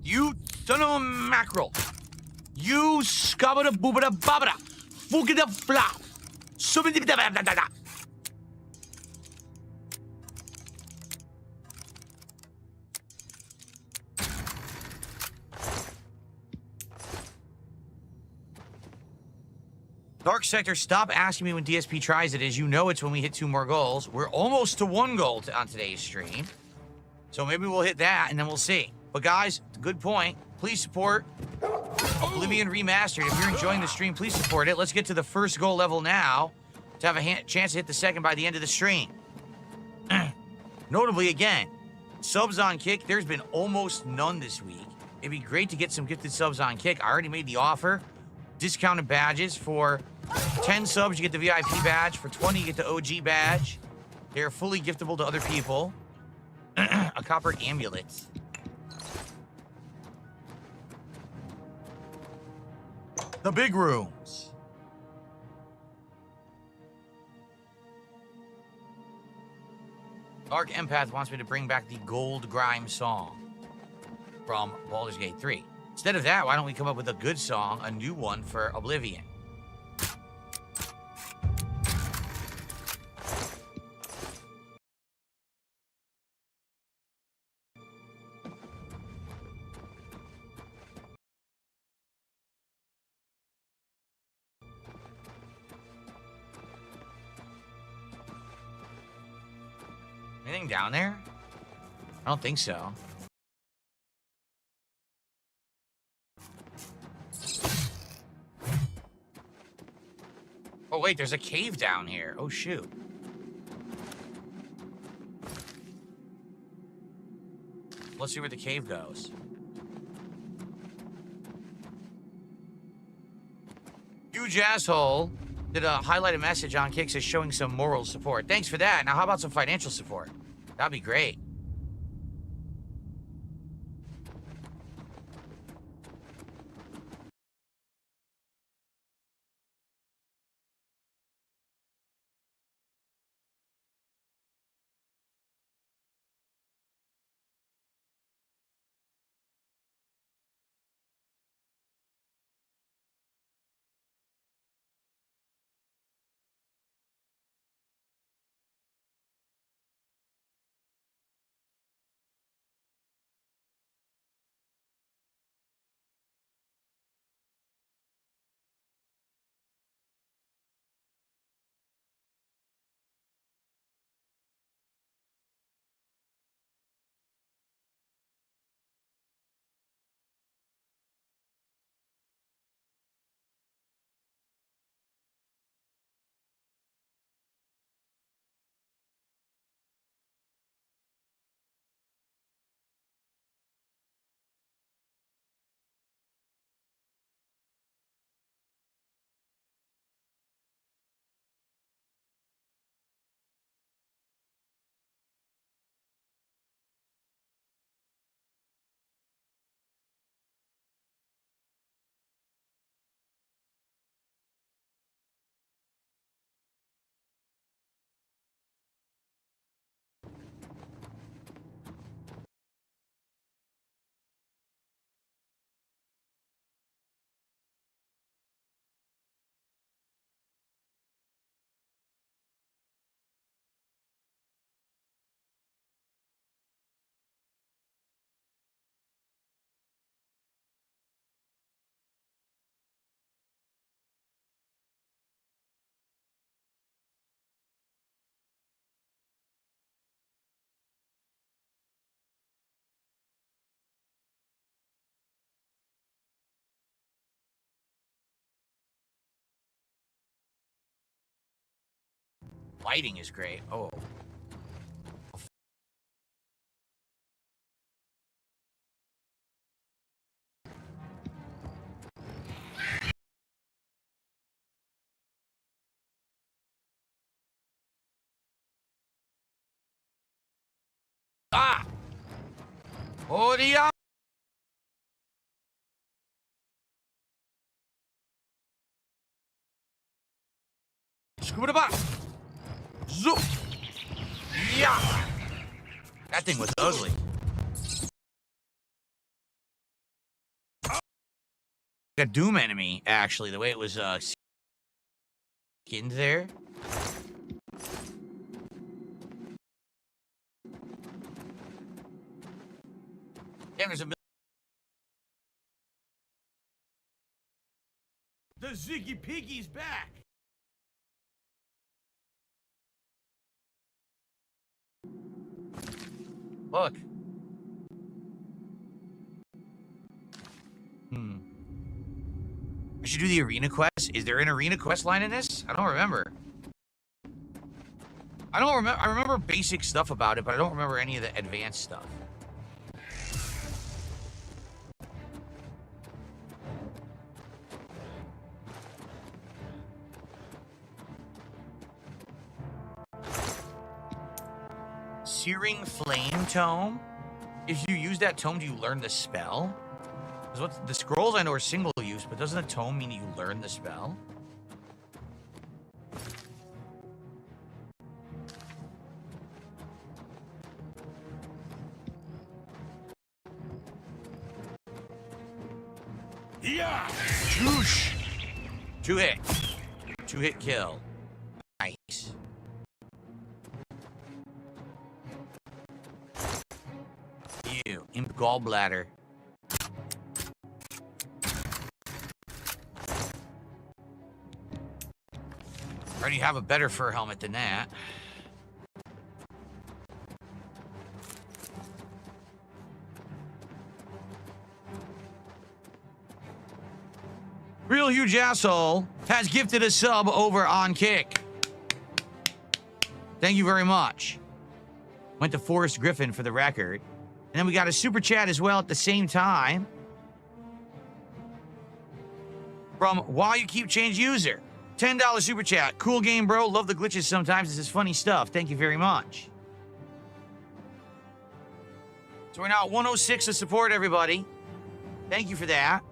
You son of a mackerel. You scubbada boobada babada. Foogada flop. Subidibidabadabada. Dark Sector, stop asking me when DSP tries it. As you know, it's when we hit 2 more goals. We're almost to 1 goal on today's stream. So maybe we'll hit that, and then we'll see. But guys, good point. Please support Begblivion Remastered. If you're enjoying the stream, please support it. Let's get to the first goal level now to have a chance to hit the second by the end of the stream. Notably, again, subs on Kick, there's been almost none this week. It'd be great to get some gifted subs on Kick. I already made the offer. Discounted badges for 10 subs, you get the VIP badge. For 20, you get the OG badge. They're fully giftable to other people. A copper amulet. The big rooms. Dark Empath wants me to bring back the Gold Grime song from Baldur's Gate 3. Instead of that, why don't we come up with a good song, a new one for Oblivion? Anything down there? I don't think so. Oh, wait, there's a cave down here. Oh, shoot. Let's see where the cave goes. Huge asshole did a highlighted message on Kick says showing some moral support. Thanks for that. Now, how about some financial support? That'd be great. Lighting is great. Oh. Ah! Oh, the Scuba bop. Zoop. Yeah. That thing was ugly. a Doom enemy, actually, the way it was skinned there. Yeah, there's a The Ziggy Piggy's back! Look. I should do the arena quest. Is there an arena quest line in this? I don't remember. I remember basic stuff about it, but I don't remember any of the advanced stuff. Searing Flame Tome? If you use that tome, do you learn the spell? Because what the scrolls I know are single use, but doesn't a tome mean you learn the spell? Yeah! Choosh! 2-hit. 2-hit kill. Nice. Ew. Imp Gallbladder. Already have a better fur helmet than that. Real Huge Asshole has gifted a sub over on Kick. Thank you very much. Went to Forrest Griffin for the record. And then we got a super chat as well at the same time. From While You Keep Change User. $10 super chat. Cool game, bro. Love the glitches sometimes. This is funny stuff. Thank you very much. So we're now at 106 of support, everybody. Thank you for that.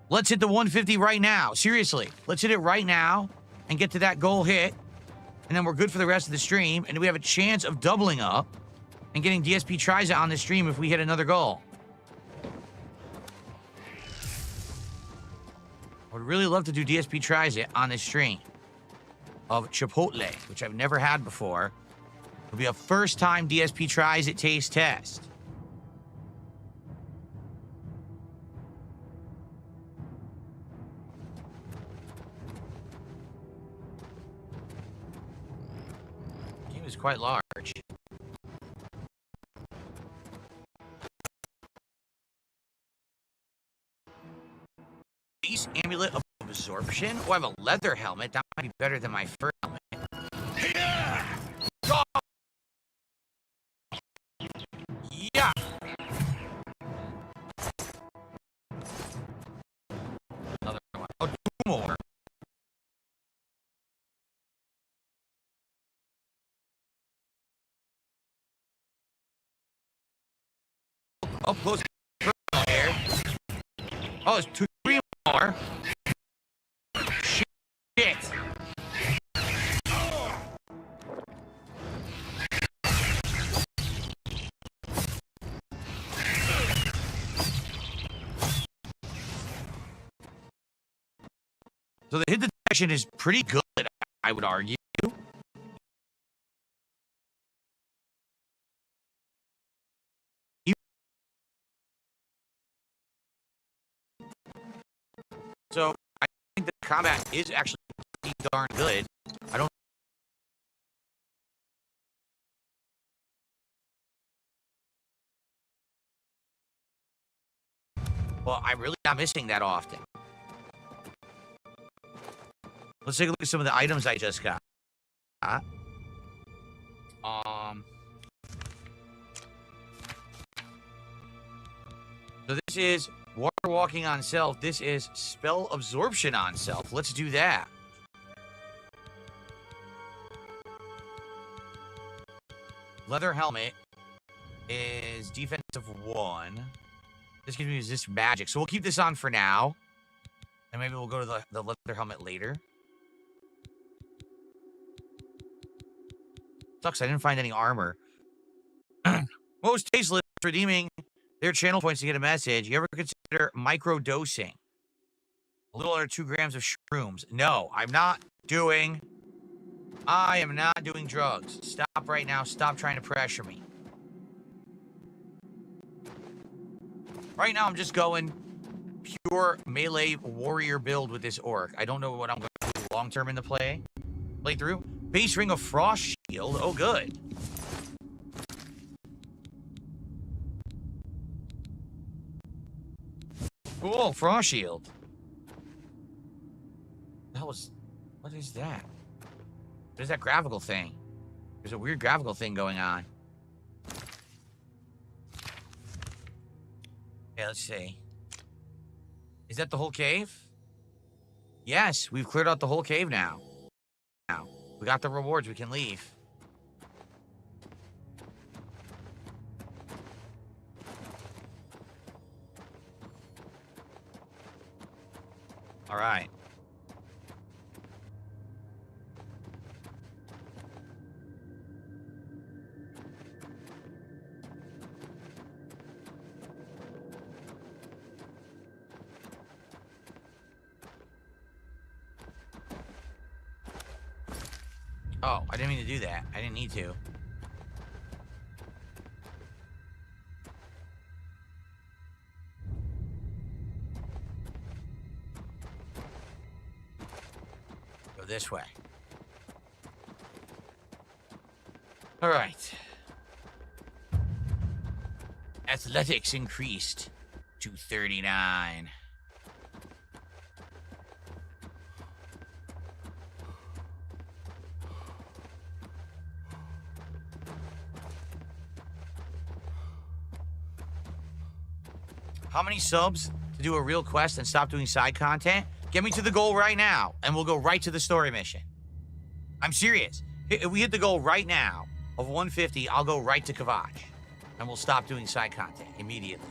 Let's hit the 150 right now. Seriously. Let's hit it right now and get to that goal hit. And then we're good for the rest of the stream. And we have a chance of doubling up and getting DSP Tries It on the stream if we hit another goal. I would really love to do DSP Tries It on this stream of Chipotle, which I've never had before. It'll be a first-time DSP Tries It taste test. The game is quite large. Amulet of Absorption? Oh, I have a leather helmet. That might be better than my fur helmet. Yeah! Yeah! Another one. Oh, 2 more. Up close here. Oh, it's 2, 3 more. Shit. So the hit detection is pretty good, I would argue. So I think the combat is actually pretty darn good. I don't. Well, I'm really not missing that often. Let's take a look at some of the items I just got. So this is Water Walking on Self. This is Spell Absorption on Self. Let's do that. Leather Helmet is defensive 1. This gives me resist magic. So we'll keep this on for now. And maybe we'll go to the leather helmet later. Sucks, I didn't find any armor. Most tasteless redeeming their channel points to get a message. You ever consider micro-dosing? A little under 2 grams of shrooms. No, I am not doing drugs. Stop right now. Stop trying to pressure me. Right now, I'm just going pure melee warrior build with this orc. I don't know what I'm going to do long-term in the playthrough. Base ring of frost shield. Oh, good. Cool, frost shield. What is that? What is that graphical thing? There's a weird graphical thing going on. Yeah, let's see. Is that the whole cave? Yes, we've cleared out the whole cave now. We got the rewards, we can leave. All right. Oh, I didn't mean to do that. I didn't need to. Go this way. All right. Athletics increased to 39. How many subs to do a real quest and stop doing side content? Get me to the goal right now, and we'll go right to the story mission. I'm serious. If we hit the goal right now of 150, I'll go right to Kavach, and we'll stop doing side content immediately.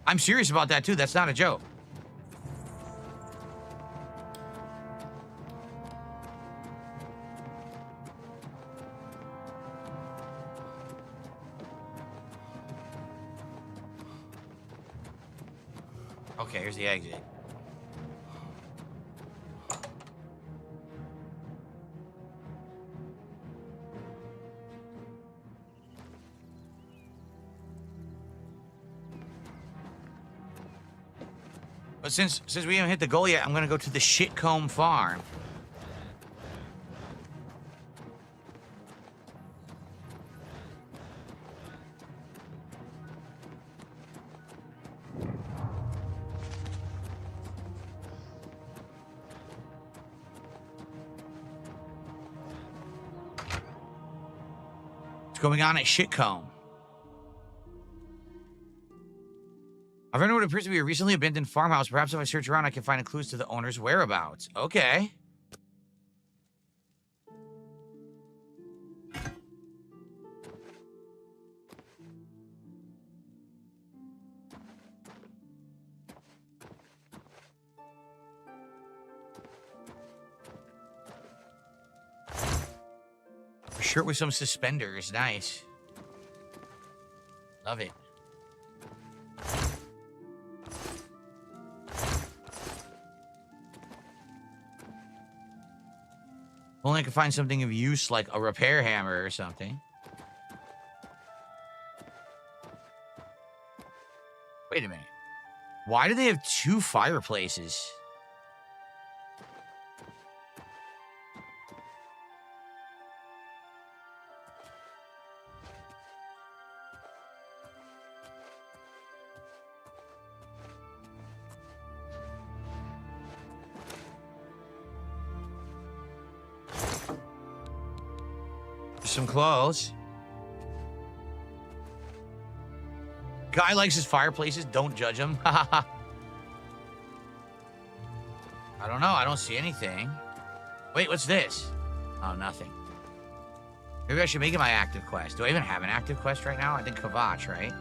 I'm serious about that, too. That's not a joke. Okay, here's the exit. But since we haven't hit the goal yet, I'm gonna go to the Shitcomb Farm. Going on at Shitcomb. I've entered what appears to be a recently abandoned farmhouse. Perhaps if I search around, I can find clues to the owner's whereabouts. Okay. Shirt with some suspenders. Nice. Love it. Only I can find something of use like a repair hammer or something. Wait a minute. Why do they have 2 fireplaces? Some clothes. Guy likes his fireplaces. Don't judge him. I don't know. I don't see anything. Wait, what's this? Oh, nothing. Maybe I should make it my active quest. Do I even have an active quest right now? I think Kavach, right?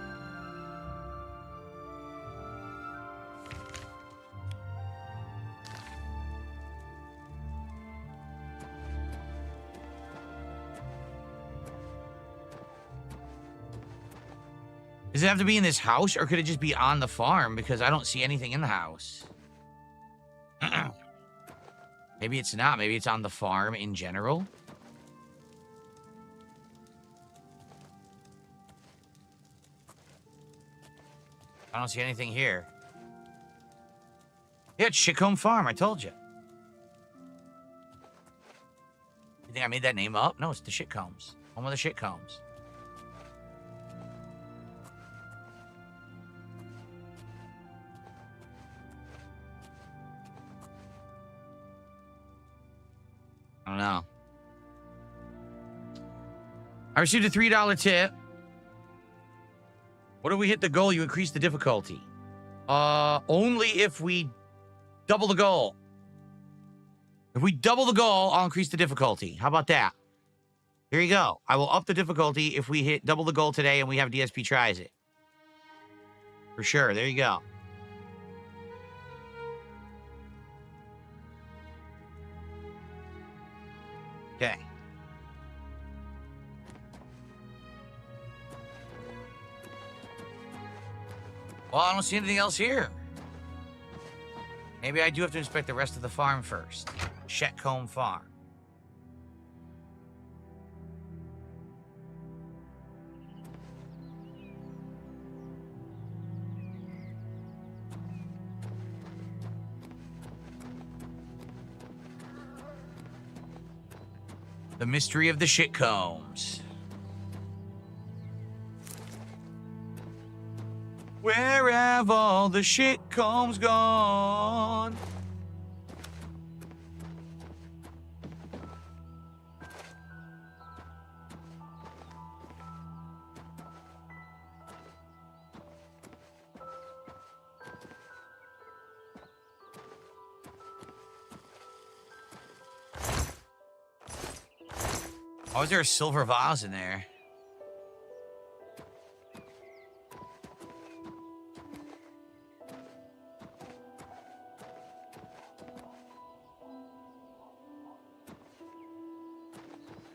Does it have to be in this house, or could it just be on the farm? Because I don't see anything in the house. Maybe it's not. Maybe it's on the farm in general. I don't see anything here. Yeah, it's Shitcomb Farm. I told you. You think I made that name up? No, it's the Shitcombs. Home of the Shitcombs. I don't know. I received a $3 tip. What if we hit the goal? You increase the difficulty. Only if we double the goal. If we double the goal, I'll increase the difficulty. How about that? Here you go. I will up the difficulty if we hit double the goal today and we have DSP tries it. For sure. There you go. Okay. Well, I don't see anything else here. Maybe I do have to inspect the rest of the farm first. Shitcomb Farm. The mystery of the Shitcombs. Where have all the Shitcombs gone? Oh, is there a silver vase in there?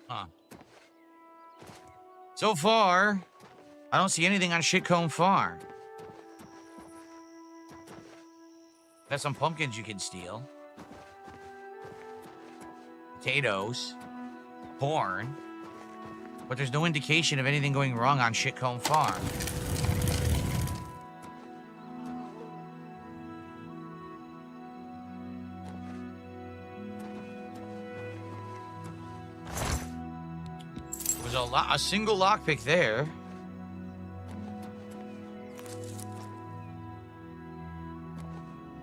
Huh. So far, I don't see anything on Shitcomb Farm. Got some pumpkins you can steal. Potatoes. Corn. But there's no indication of anything going wrong on Shitcomb Farm. There was a single lockpick there.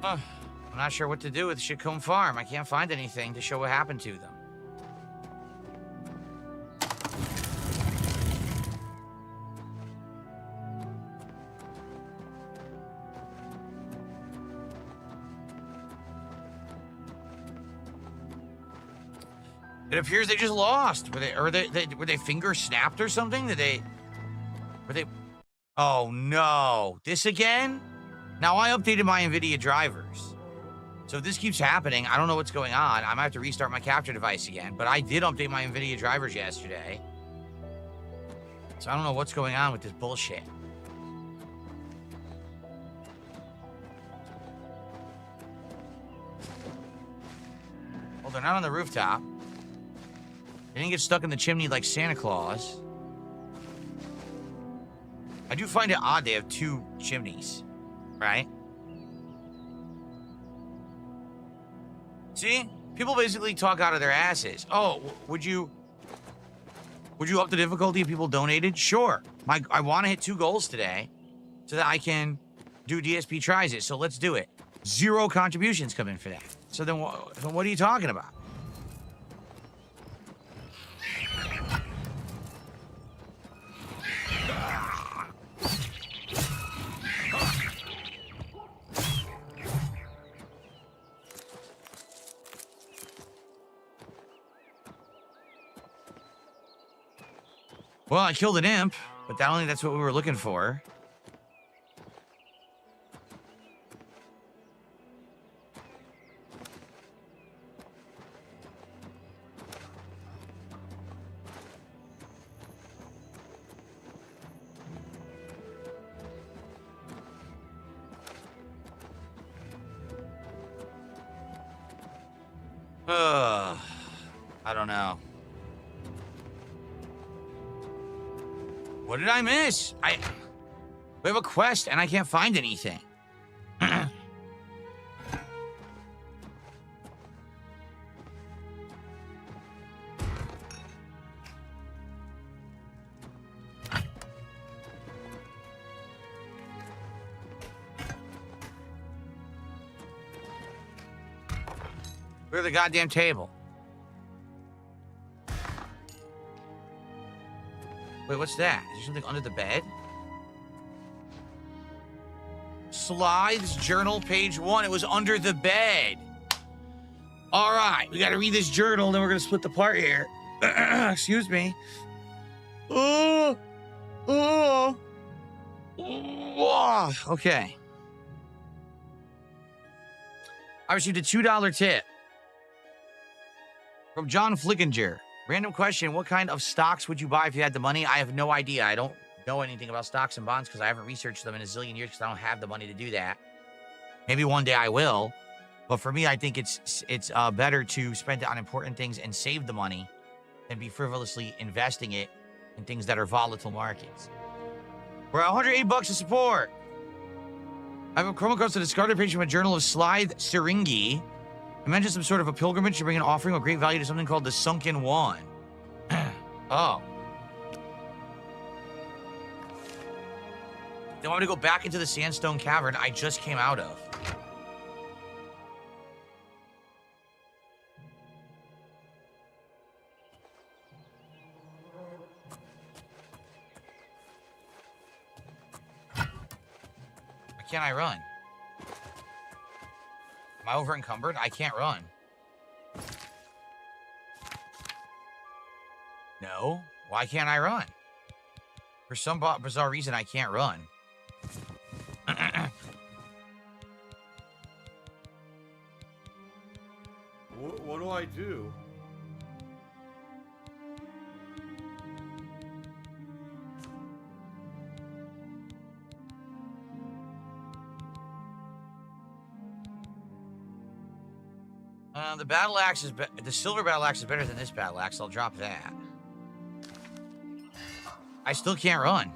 Huh. I'm not sure what to do with Shitcomb Farm. I can't find anything to show what happened to them. It appears they just lost. Were they finger snapped or something? Were they? Oh no! This again? Now I updated my NVIDIA drivers, so if this keeps happening, I don't know what's going on. I might have to restart my capture device again. But I did update my NVIDIA drivers yesterday, so I don't know what's going on with this bullshit. Well, they're not on the rooftop. They didn't get stuck in the chimney like Santa Claus. I do find it odd they have two chimneys, right? See? People basically talk out of their asses. Oh, would you up the difficulty if people donated? Sure. I want to hit 2 goals today so that I can do DSP tries it. So let's do it. 0 contributions come in for that. So then what are you talking about? Well, I killed an imp, but I don't think that's what we were looking for. I don't know. What did I miss? We have a quest and I can't find anything. Clear the goddamn table. Wait, what's that? Is there something under the bed? Slides, journal, page 1. It was under the bed. All right, we got to read this journal, then we're going to split the part here. Excuse me. Okay. I received a $2 tip from John Flickinger. Random question, what kind of stocks would you buy if you had the money? I have no idea. I don't know anything about stocks and bonds because I haven't researched them in a zillion years because I don't have the money to do that. Maybe one day I will. But for me, I think it's better to spend it on important things and save the money than be frivolously investing it in things that are volatile markets. We're at $108 to support. I have a promo code to the discarded page from a journal of Slide Syringi. It mentions some sort of a pilgrimage to bring an offering of great value to something called the Sunken One. Oh. They want me to go back into the sandstone cavern I just came out of. Why can't I run? Am I over encumbered? I can't run. No. Why can't I run? For some bizarre reason, I can't run. What do I do? The battle axe is the silver battle axe is better than this battle axe. I'll drop that. I still can't run.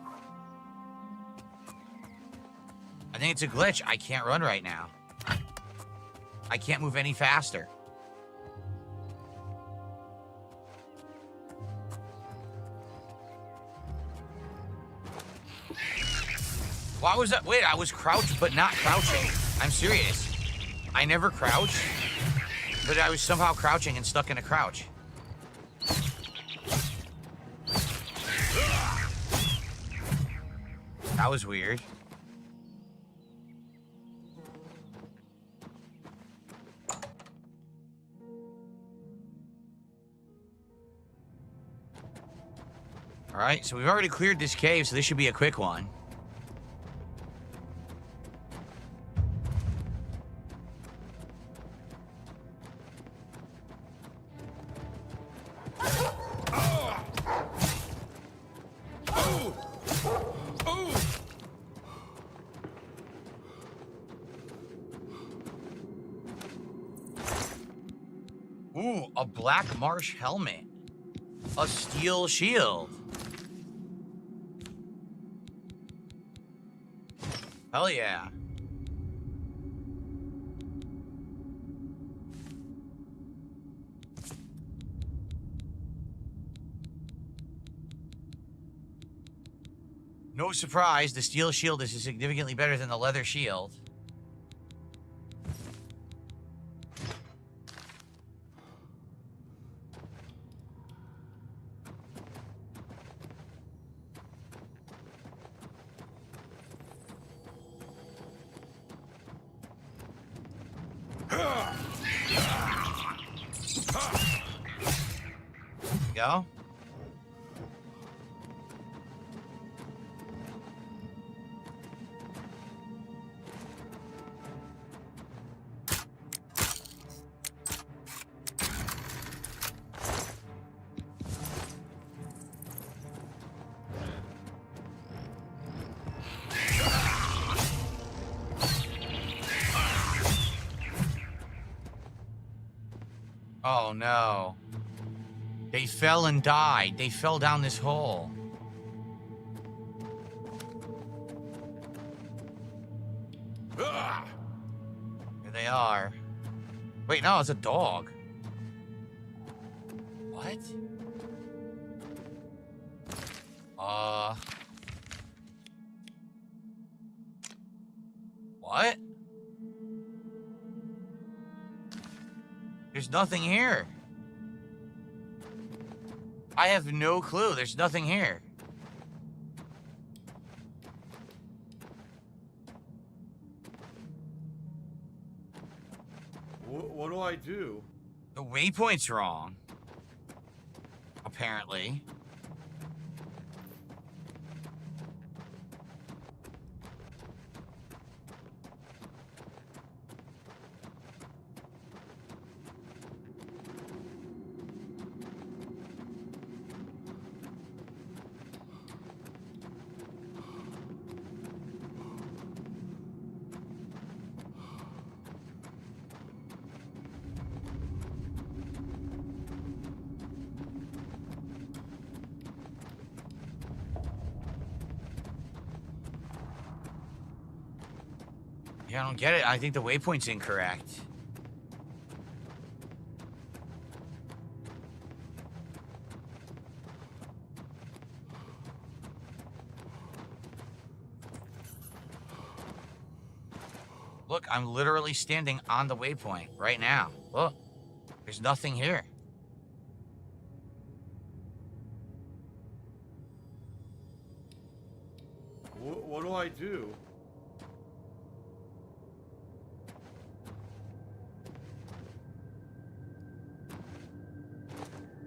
I think it's a glitch. I can't run right now. I can't move any faster. Why was that? Wait, I was crouched but not crouching. I'm serious. I never crouched. But I was somehow crouching and stuck in a crouch. That was weird. All right, so we've already cleared this cave, so this should be a quick one. Ooh, a black marsh helmet. A steel shield. Hell yeah. No surprise, the steel shield is significantly better than the leather shield. Go. Oh no. They fell and died. They fell down this hole. Ugh. Here they are. Wait, no, it's a dog. What? What? There's nothing here. I have no clue. There's nothing here. What do I do? The waypoint's wrong. Apparently. Yeah, I don't get it. I think the waypoint's incorrect. Look, I'm literally standing on the waypoint right now. Look, there's nothing here. What do I do?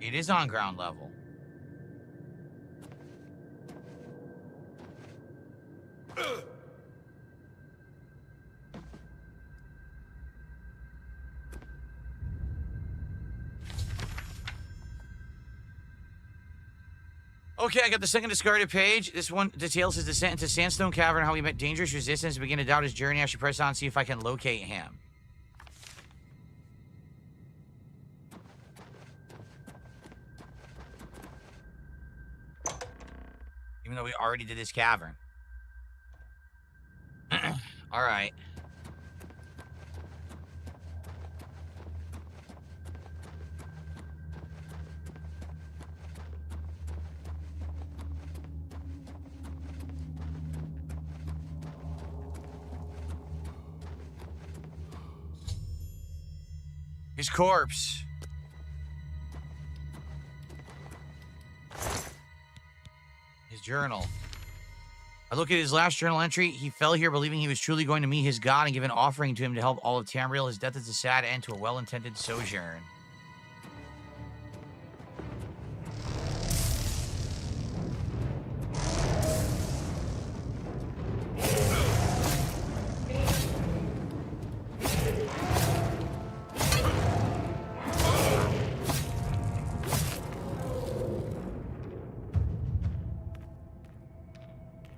It is on ground level. Okay, I got the second discarded page. This one details his descent into Sandstone Cavern, how he met dangerous resistance, begin to doubt his journey. I should press on and see if I can locate him. Even though we already did this cavern. All right. His corpse. His journal. I look at his last journal entry. He fell here believing he was truly going to meet his God and give an offering to him to help all of Tamriel. His death is a sad end to a well-intended sojourn.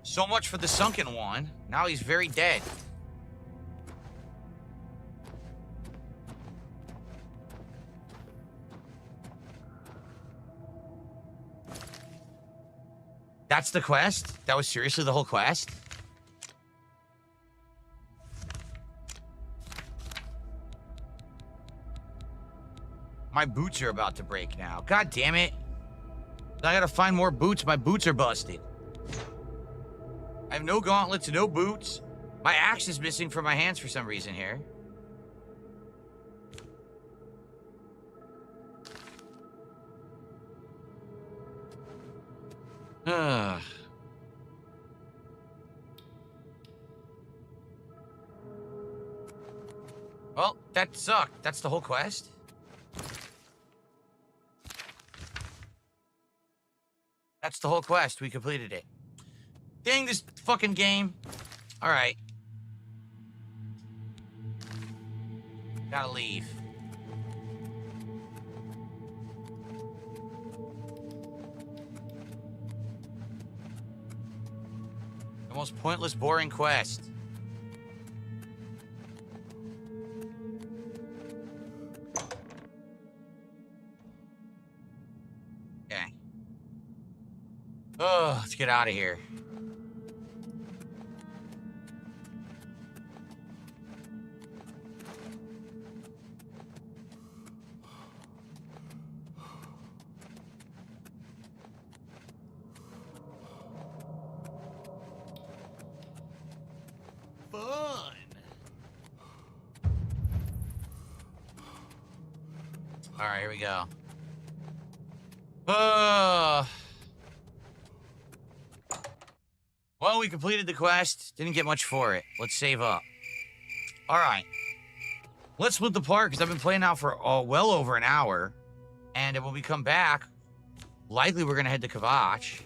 So much for the sunken one. Now he's very dead. That's the quest? That was seriously the whole quest? My boots are about to break now. God damn it. I gotta find more boots. My boots are busted. I have no gauntlets, no boots. My axe is missing from my hands for some reason here. Well, that sucked. That's the whole quest? That's the whole quest. We completed it. Dang this fucking game. Alright. Gotta leave. The most pointless, boring quest. Oh, let's get out of here. Fun. All right, here we go. Well, we completed the quest. Didn't get much for it. Let's save up. All right. Let's split the part because I've been playing now for well over an hour. And when we come back, likely we're going to head to Kvatch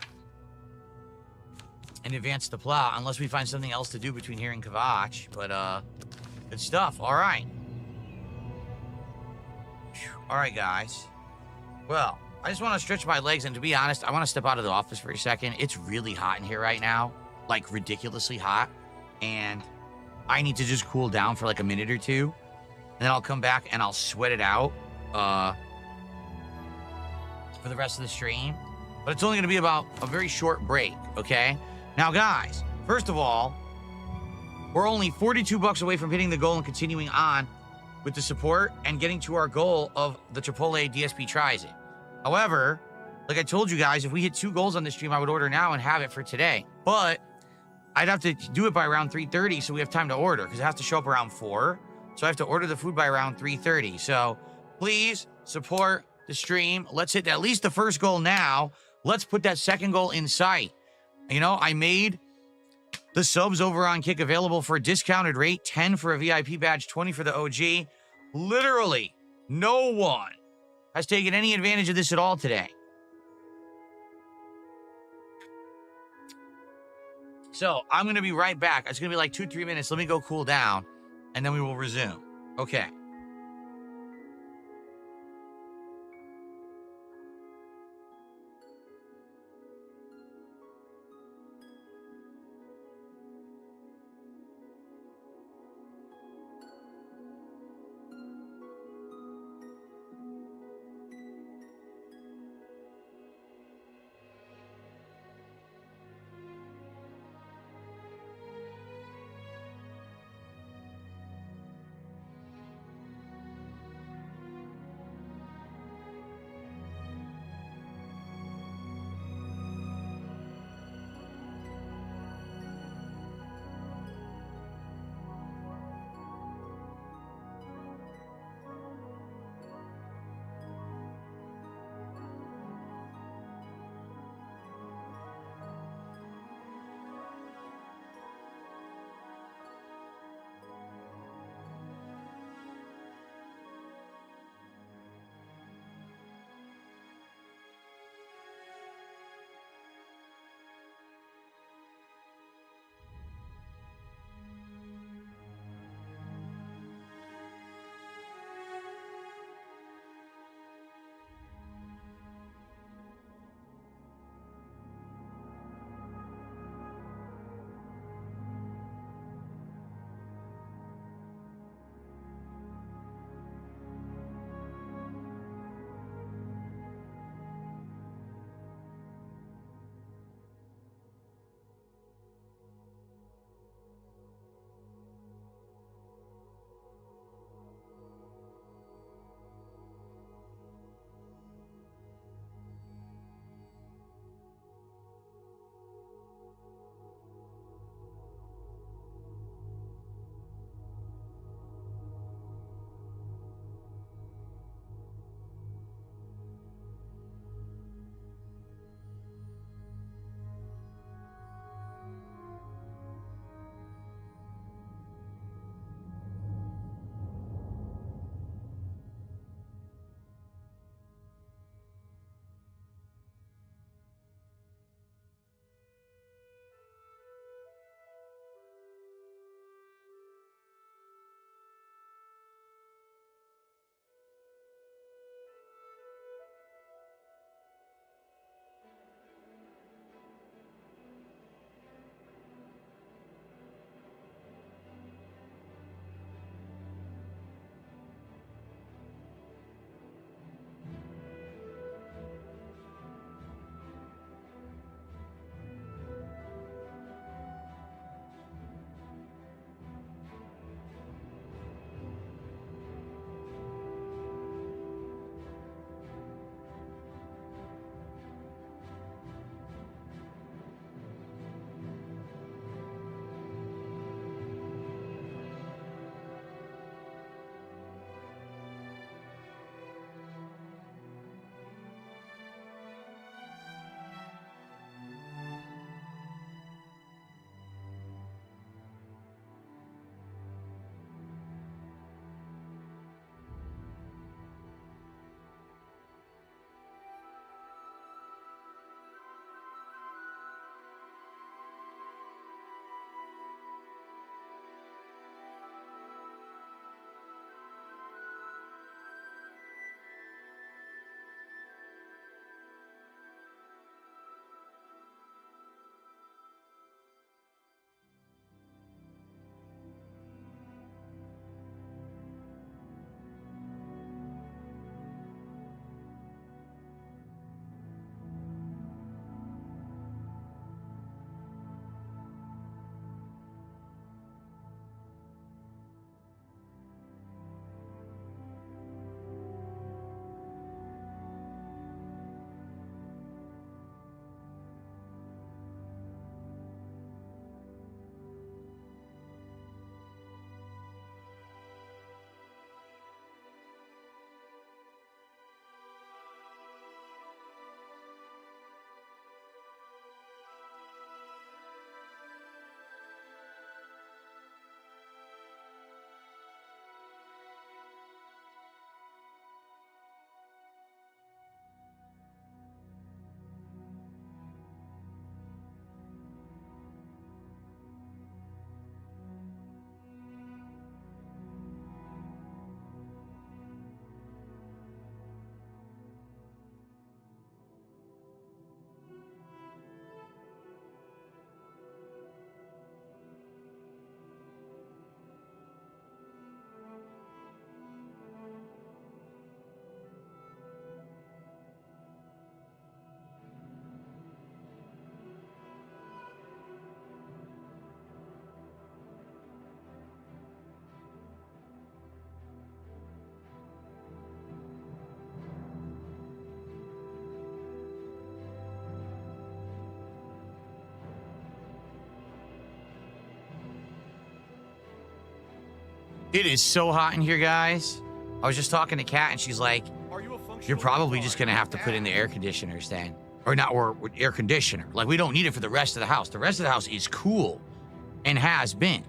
and advance the plot unless we find something else to do between here and Kvatch. But, good stuff. All right. All right, guys. Well, I just want to stretch my legs. And to be honest, I want to step out of the office for a second. It's really hot in here right now. Like, ridiculously hot. And I need to just cool down for like a minute or two. And then I'll come back and I'll sweat it out for the rest of the stream. But it's only going to be about a very short break, okay? Now, guys, first of all, we're only $42 away from hitting the goal and continuing on with the support and getting to our goal of the Chipotle DSP tries it. However, like I told you guys, if we hit 2 goals on this stream, I would order now and have it for today. But I'd have to do it by around 3:30 so we have time to order because it has to show up around 4. So I have to order the food by around 3:30. So please support the stream. Let's hit at least the first goal now. Let's put that second goal in sight. You know, I made the subs over on Kick available for a discounted rate, 10 for a VIP badge, 20 for the OG. Literally, no one has taken any advantage of this at all today. So I'm going to be right back. It's going to be like 2-3 minutes. Let me go cool down, and then we will resume. Okay. It is so hot in here, guys. I was just talking to Kat, and she's like, "You're probably just gonna have to put in the air conditioners then, or not, or air conditioner. Like, we don't need it for the rest of the house. The rest of the house is cool, and has been.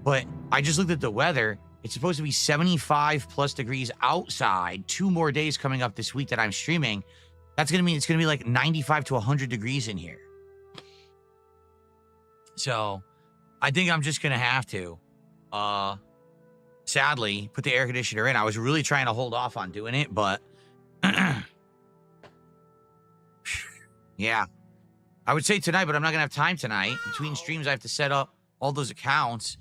But I just looked at the weather. It's supposed to be 75 plus degrees outside. 2 more days coming up this week that I'm streaming. That's gonna mean it's gonna be like 95 to 100 degrees in here. So, I think I'm just gonna have to, sadly, put the air conditioner in. I was really trying to hold off on doing it, but yeah. I would say tonight, but I'm not gonna have time tonight. Between streams, I have to set up all those accounts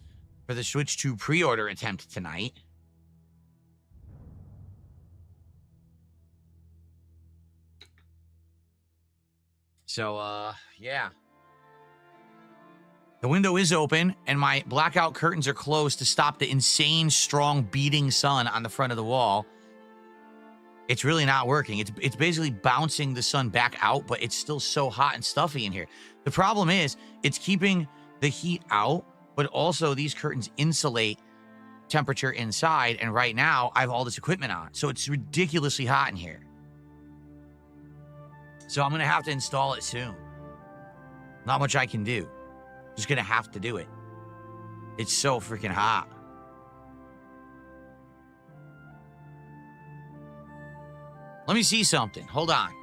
for the Switch 2 pre-order attempt tonight. So, yeah. The window is open, and my blackout curtains are closed to stop the insane, strong, beating sun on the front of the wall. It's really not working. It's basically bouncing the sun back out, but it's still so hot and stuffy in here. The problem is, it's keeping the heat out, but also these curtains insulate temperature inside, and right now, I have all this equipment on, so it's ridiculously hot in here. So I'm going to have to install it soon. Not much I can do. Just gonna have to do it. It's so freaking hot. Let me see something. Hold on.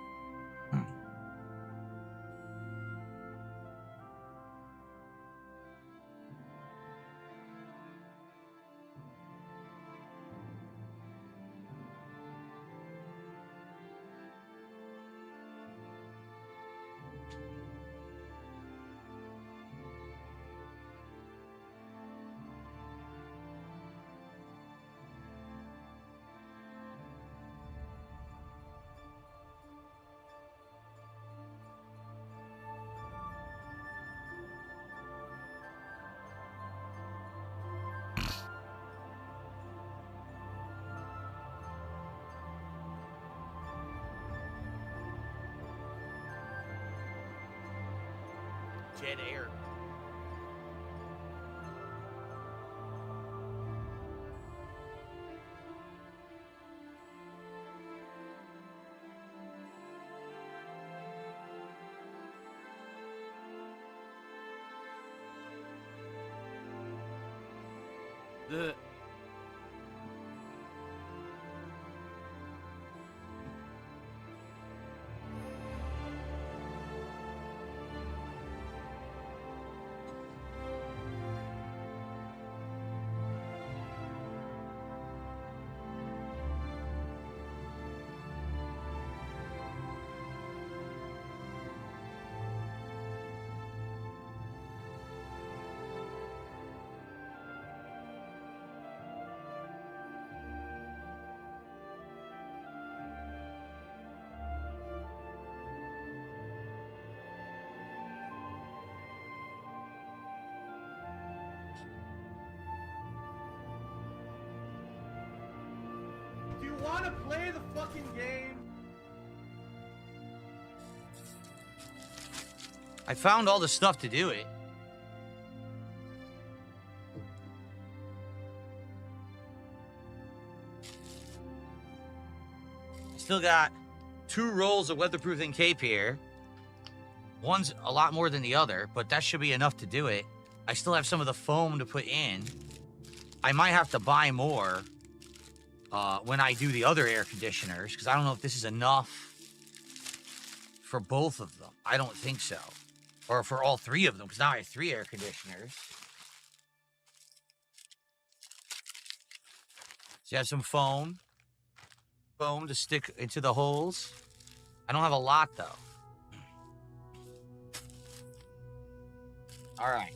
Dead air. The Do you want to play the fucking game? I found all the stuff to do it. Still got 2 rolls of weatherproofing cape here. One's a lot more than the other, but that should be enough to do it. I still have some of the foam to put in. I might have to buy more when I do the other air conditioners, because I don't know if this is enough for both of them. I don't think so. Or for all 3 of them, because now I have 3 air conditioners. So you have some foam. Foam to stick into the holes. I don't have a lot, though. All right.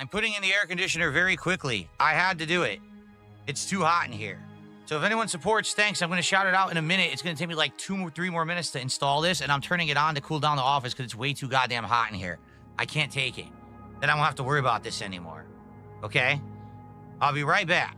I'm putting in the air conditioner very quickly. I had to do it. It's too hot in here. So if anyone supports, thanks. I'm going to shout it out in a minute. It's going to take me like 3 more minutes to install this, and I'm turning it on to cool down the office because it's way too goddamn hot in here. I can't take it. Then I won't have to worry about this anymore. Okay? I'll be right back.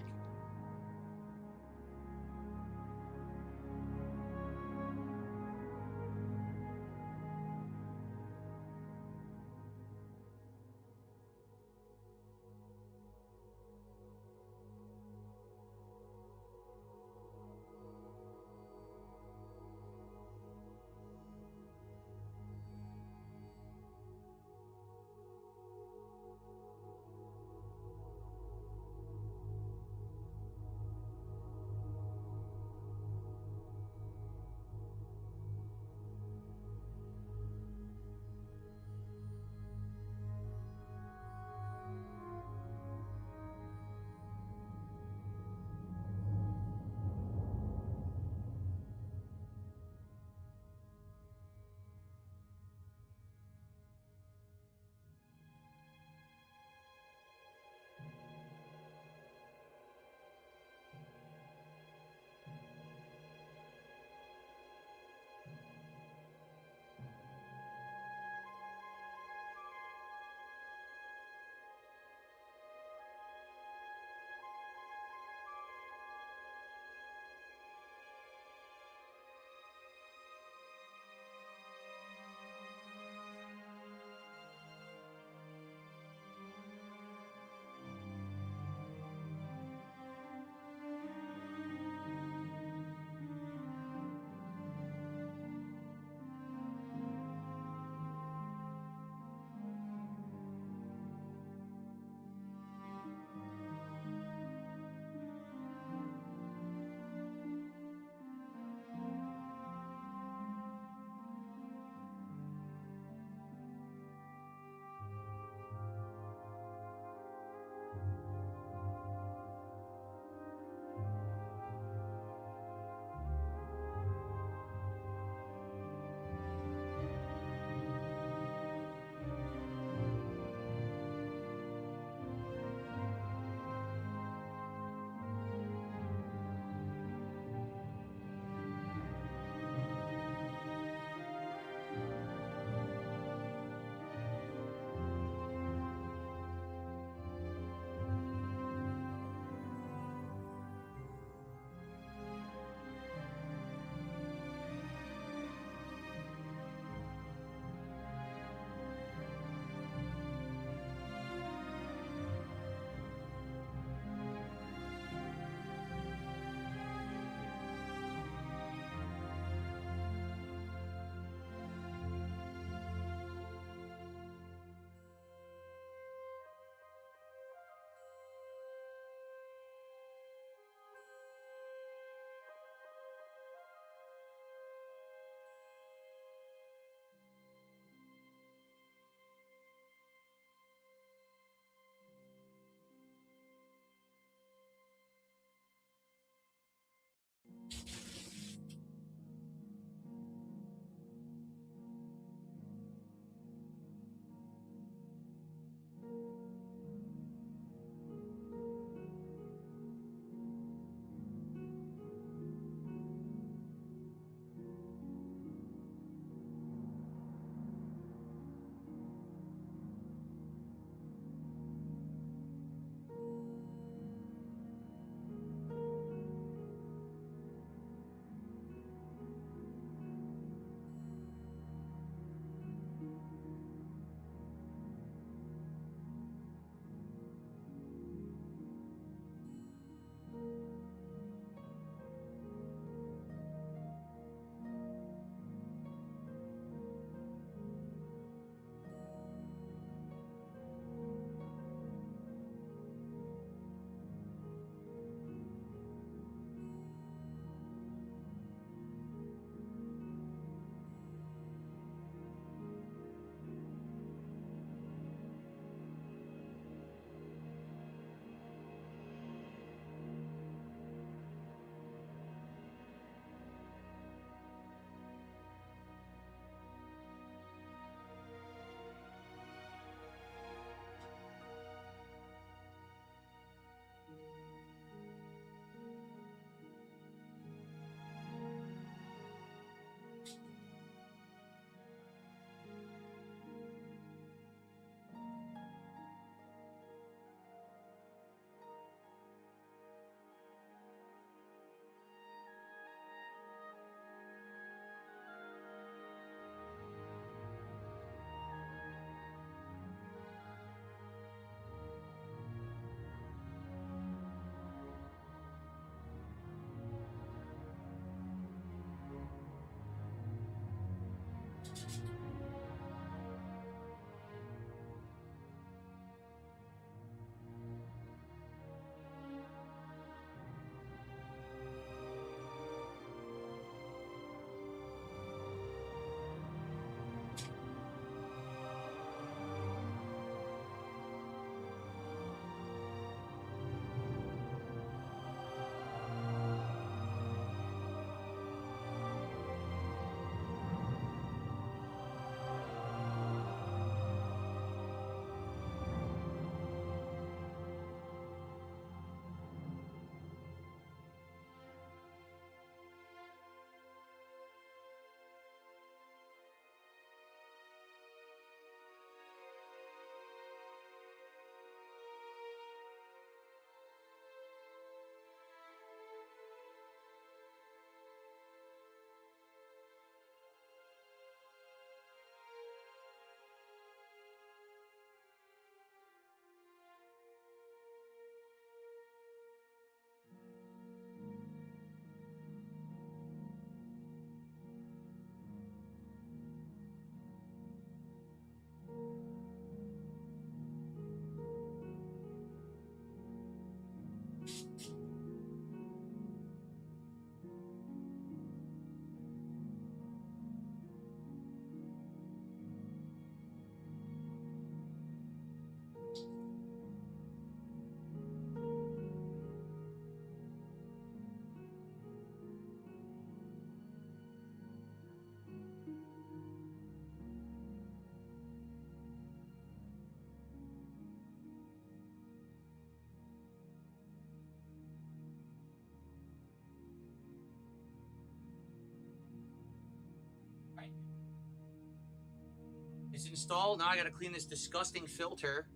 installed. Now I gotta clean this disgusting filter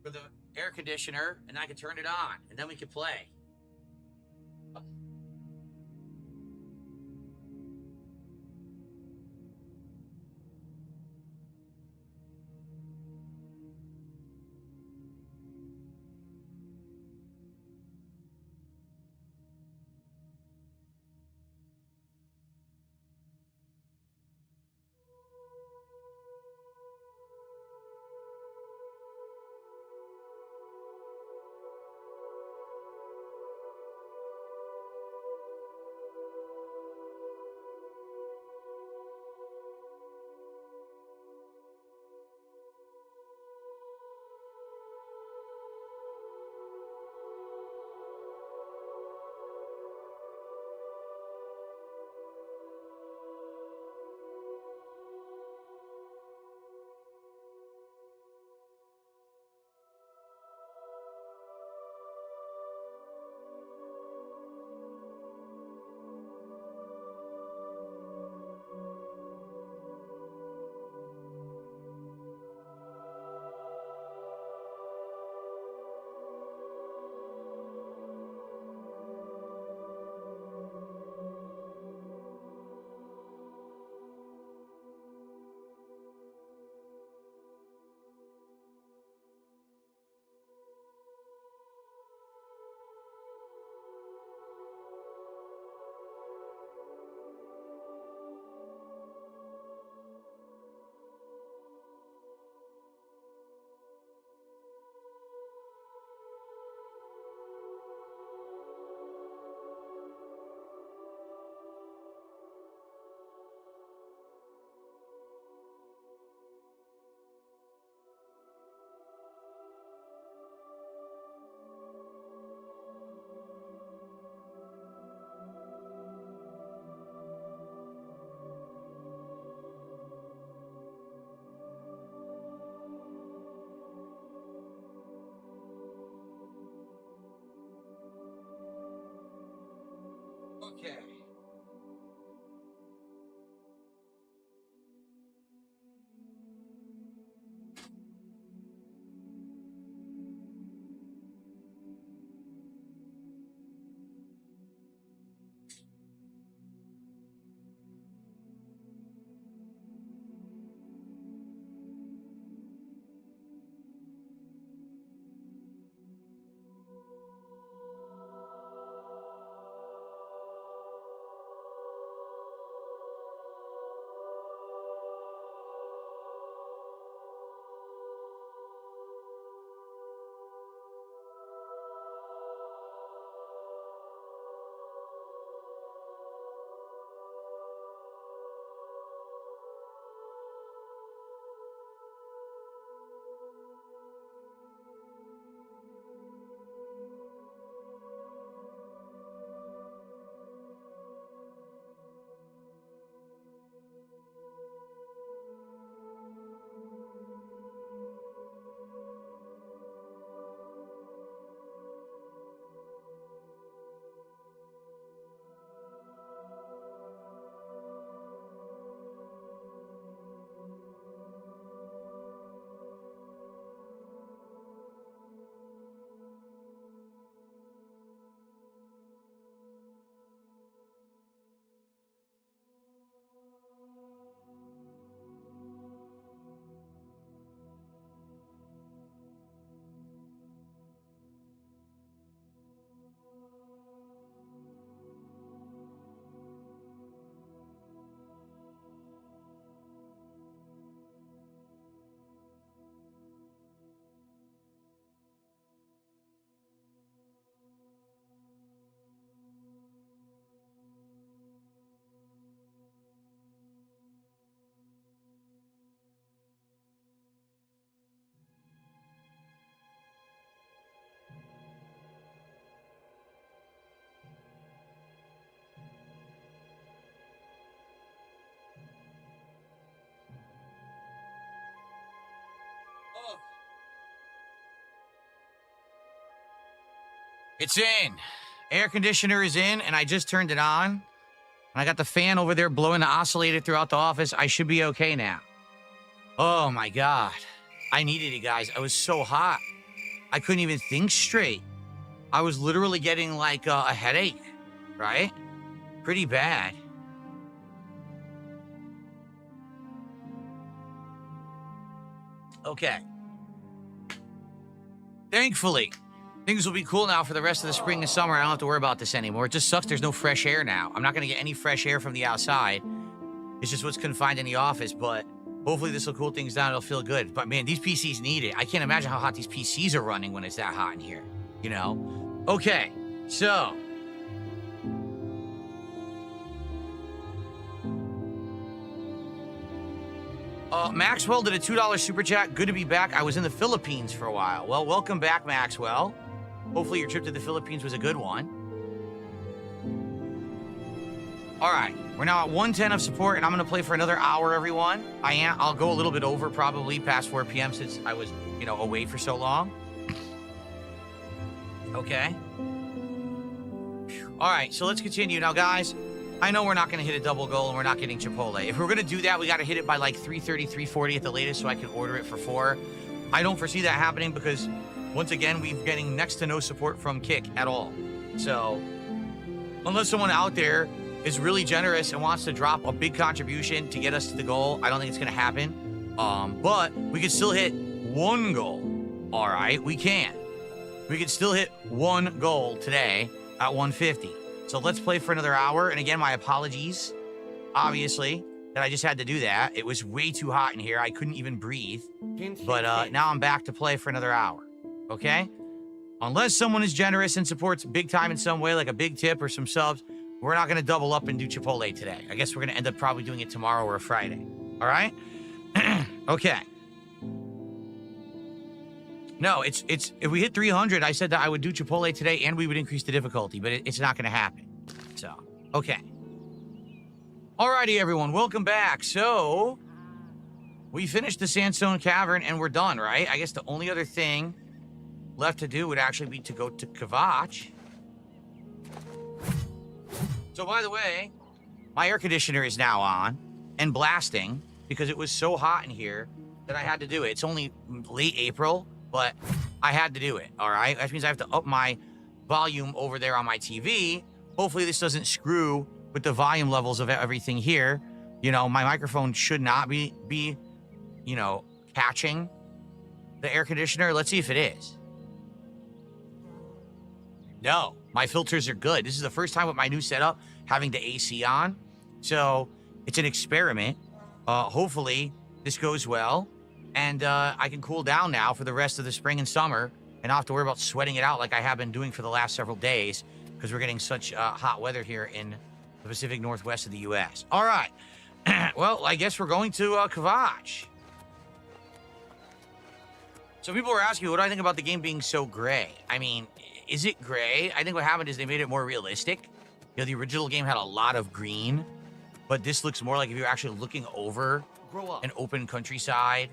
for the air conditioner, and I can turn it on, and then we can play. Okay. It's in. Air conditioner is in, and I just turned it on. And I got the fan over there blowing the oscillator throughout the office. I should be okay now. Oh my God. I needed it, guys. I was so hot. I couldn't even think straight. I was literally getting like a headache, right? Pretty bad. Okay. Thankfully, things will be cool now for the rest of the spring and summer. I don't have to worry about this anymore. It just sucks there's no fresh air now. I'm not going to get any fresh air from the outside. It's just what's confined in the office, but hopefully this will cool things down. It'll feel good. But man, these PCs need it. I can't imagine how hot these PCs are running when it's that hot in here, you know? Okay, so. Maxwell did a $2 super chat. Good to be back. I was in the Philippines for a while. Well, welcome back, Maxwell. Hopefully your trip to the Philippines was a good one. All right, we're now at 110 of support, and I'm going to play for another hour, everyone. I'll go a little bit over, probably past 4 p.m. since I was, you know, away for so long. Okay. All right, so let's continue. Now, guys, I know we're not going to hit a double goal and we're not getting Chipotle. If we're going to do that, we got to hit it by like 3:30, 3:40 at the latest so I can order it for 4. I don't foresee that happening because, once again, we're getting next to no support from Kick at all. So, unless someone out there is really generous and wants to drop a big contribution to get us to the goal, I don't think it's going to happen. But we could still hit 1 goal. All right, we can. We could still hit 1 goal today at 150. So let's play for another hour. And again, my apologies, obviously, that I just had to do that. It was way too hot in here. I couldn't even breathe. But now I'm back to play for another hour. Okay? Unless someone is generous and supports big time in some way, like a big tip or some subs, we're not going to double up and do Chipotle today. I guess we're going to end up probably doing it tomorrow or a Friday. All right? Okay. No, it's if we hit 300, I said that I would do Chipotle today and we would increase the difficulty, but it's not going to happen. So, okay. Alrighty, everyone, welcome back. So, we finished the Sandstone Cavern and we're done, right? I guess the only other thing left to do would actually be to go to Kvatch. So, by the way, my air conditioner is now on and blasting because it was so hot in here that I had to do it. It's only late April, but I had to do it, all right? That means I have to up my volume over there on my TV. Hopefully this doesn't screw with the volume levels of everything here. You know, my microphone should not be you know, catching the air conditioner. Let's see if it is. No, my filters are good. This is the first time with my new setup having the AC on. So it's an experiment. Hopefully this goes well. And I can cool down now for the rest of the spring and summer and not have to worry about sweating it out like I have been doing for the last several days because we're getting such hot weather here in the Pacific Northwest of the U.S. All right. Well, I guess we're going to Kvatch. So people were asking me, what do I think about the game being so gray? I mean, is it gray? I think what happened is they made it more realistic. You know, the original game had a lot of green, but this looks more like if you're actually looking over an open countryside.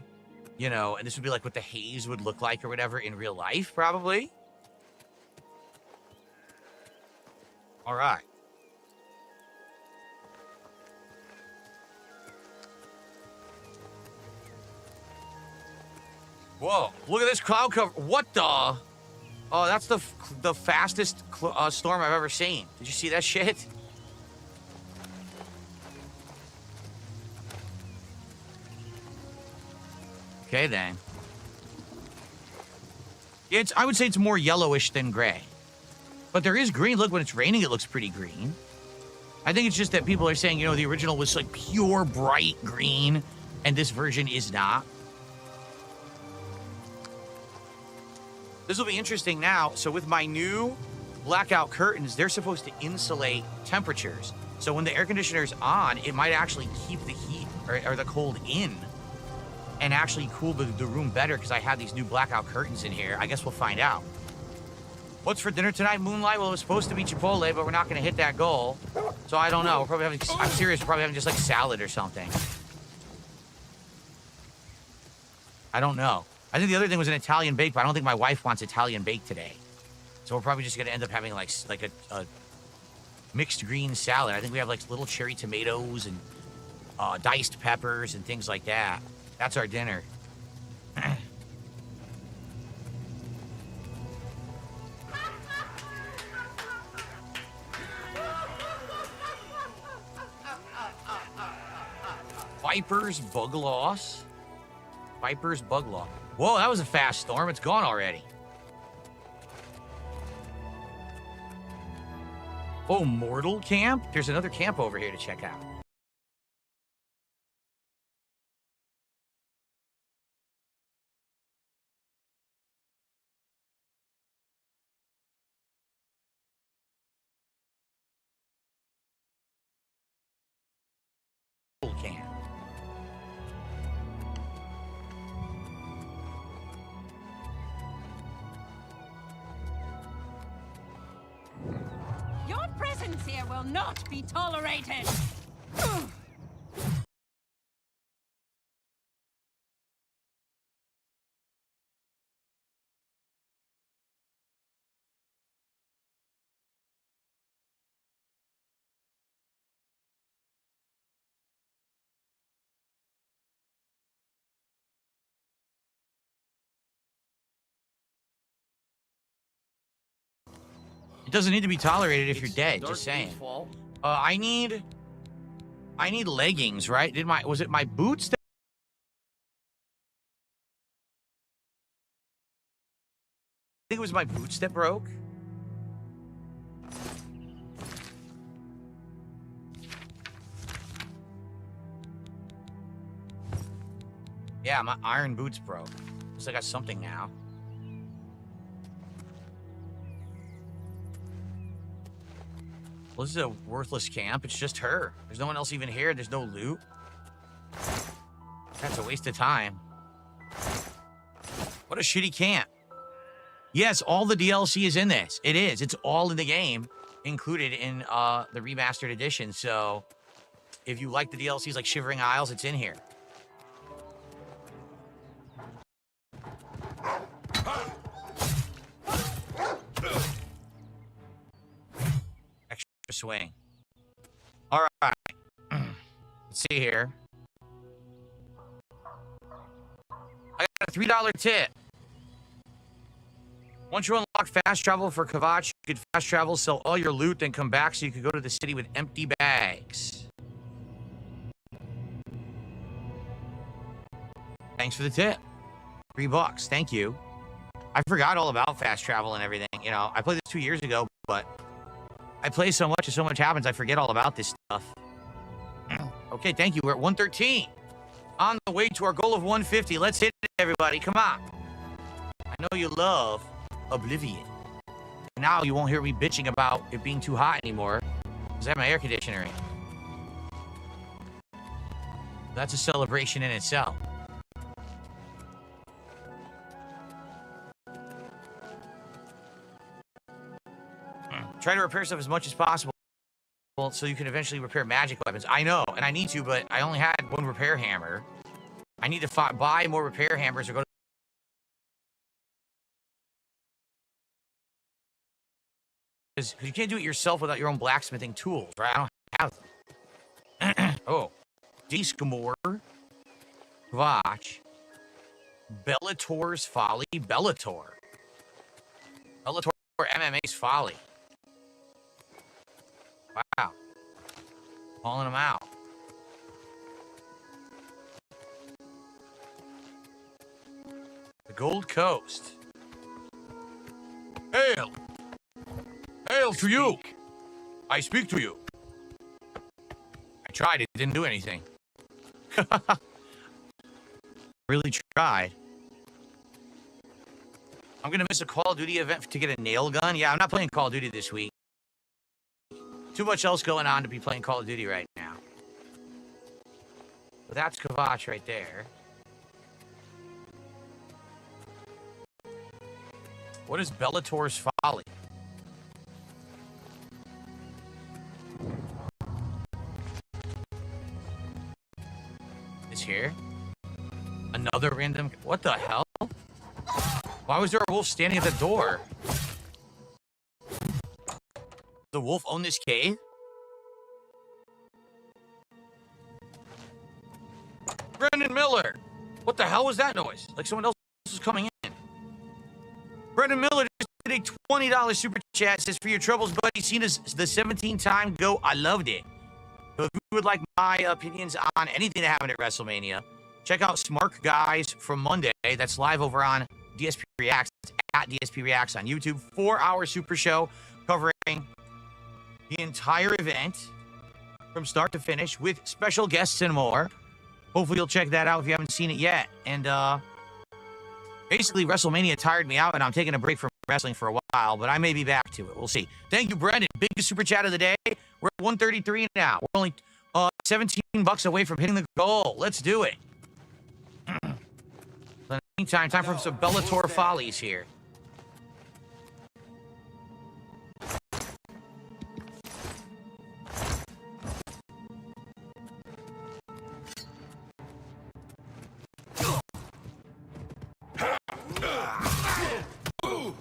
You know, and this would be like what the haze would look like or whatever in real life, probably. All right. Whoa, look at this cloud cover. What the? Oh, that's the fastest storm I've ever seen. Did you see that shit? Okay, then. I would say it's more yellowish than gray. But there is green. Look, when it's raining, it looks pretty green. I think it's just that people are saying, you know, the original was like pure bright green, and this version is not. This will be interesting now. So with my new blackout curtains, they're supposed to insulate temperatures. So when the air conditioner is on, it might actually keep the heat or the cold in. And actually cool the room better because I have these new blackout curtains in here. I guess we'll find out. What's for dinner tonight, Moonlight? Well, it was supposed to be Chipotle, but we're not going to hit that goal. So I don't know. We're probably having, I'm serious, we're probably having just like salad or something. I don't know. I think the other thing was an Italian bake, but I don't think my wife wants Italian bake today. So we're probably just going to end up having like a mixed green salad. I think we have like little cherry tomatoes and diced peppers and things like that. That's our dinner. Viper's bug loss. Viper's bug loss. Whoa, that was a fast storm. It's gone already. Oh, Mortal Camp? There's another camp over here to check out. Camp. Your presence here will not be tolerated! It doesn't need to be tolerated if you're dead, just saying. I need leggings, right? Was it my boots that I think it was my boots that broke. Yeah, my iron boots broke. Looks like I got something now. Well, this is a worthless camp. It's just her. There's no one else even here. There's no loot. That's a waste of time. What a shitty camp. Yes, all the DLC is in this. It is. It's all in the game, included in the remastered edition. So if you like the DLCs like Shivering Isles, it's in here. Swing. All right. Let's see here. I got a $3 tip. Once you unlock fast travel for Kvatch, you could fast travel, sell all your loot, then come back so you could go to the city with empty bags. Thanks for the tip. $3. Thank you. I forgot all about fast travel and everything. You know, I played this 2 years ago, but I play so much and so much happens, I forget all about this stuff. Okay, thank you. We're at 113. On the way to our goal of 150. Let's hit it, everybody. Come on. I know you love Oblivion. Now you won't hear me bitching about it being too hot anymore, because I have my air conditioner in. That's a celebration in itself. Try to repair stuff as much as possible so you can eventually repair magic weapons. I know, and I need to, but I only had one repair hammer. I need to buy more repair hammers or go to... Because you can't do it yourself without your own blacksmithing tools, right? I don't have them. Oh. Discamore. Kvatch. Bellator's Folly. Bellator MMA's Folly. Wow. Calling them out. The Gold Coast. Hail! Hail to you! I speak to you. I tried, it didn't do anything. Really tried. I'm gonna miss a Call of Duty event to get a nail gun. Yeah, I'm not playing Call of Duty this week. Too much else going on to be playing Call of Duty right now. But that's Kvatch right there. What is Bellator's Folly? It's here. Another random... What the hell? Why was there a wolf standing at the door? The wolf own this cave? Brendan Miller! What the hell was that noise? Like someone else was coming in. Brendan Miller just did a $20 super chat. Says, for your troubles, buddy, seen as the 17-time GOAT. I loved it. So if you would like my opinions on anything that happened at WrestleMania, check out Smart Guys from Monday. That's live over on DSP Reacts. It's at DSP Reacts on YouTube. 4-hour super show covering the entire event from start to finish with special guests and more. Hopefully you'll check that out if you haven't seen it yet. And basically, WrestleMania tired me out, and I'm taking a break from wrestling for a while, but I may be back to it. We'll see. Thank you, Brendan. Biggest super chat of the day. We're at 133 now. We're only $17 away from hitting the goal. Let's do it. In the meantime, time for some Bellator follies here.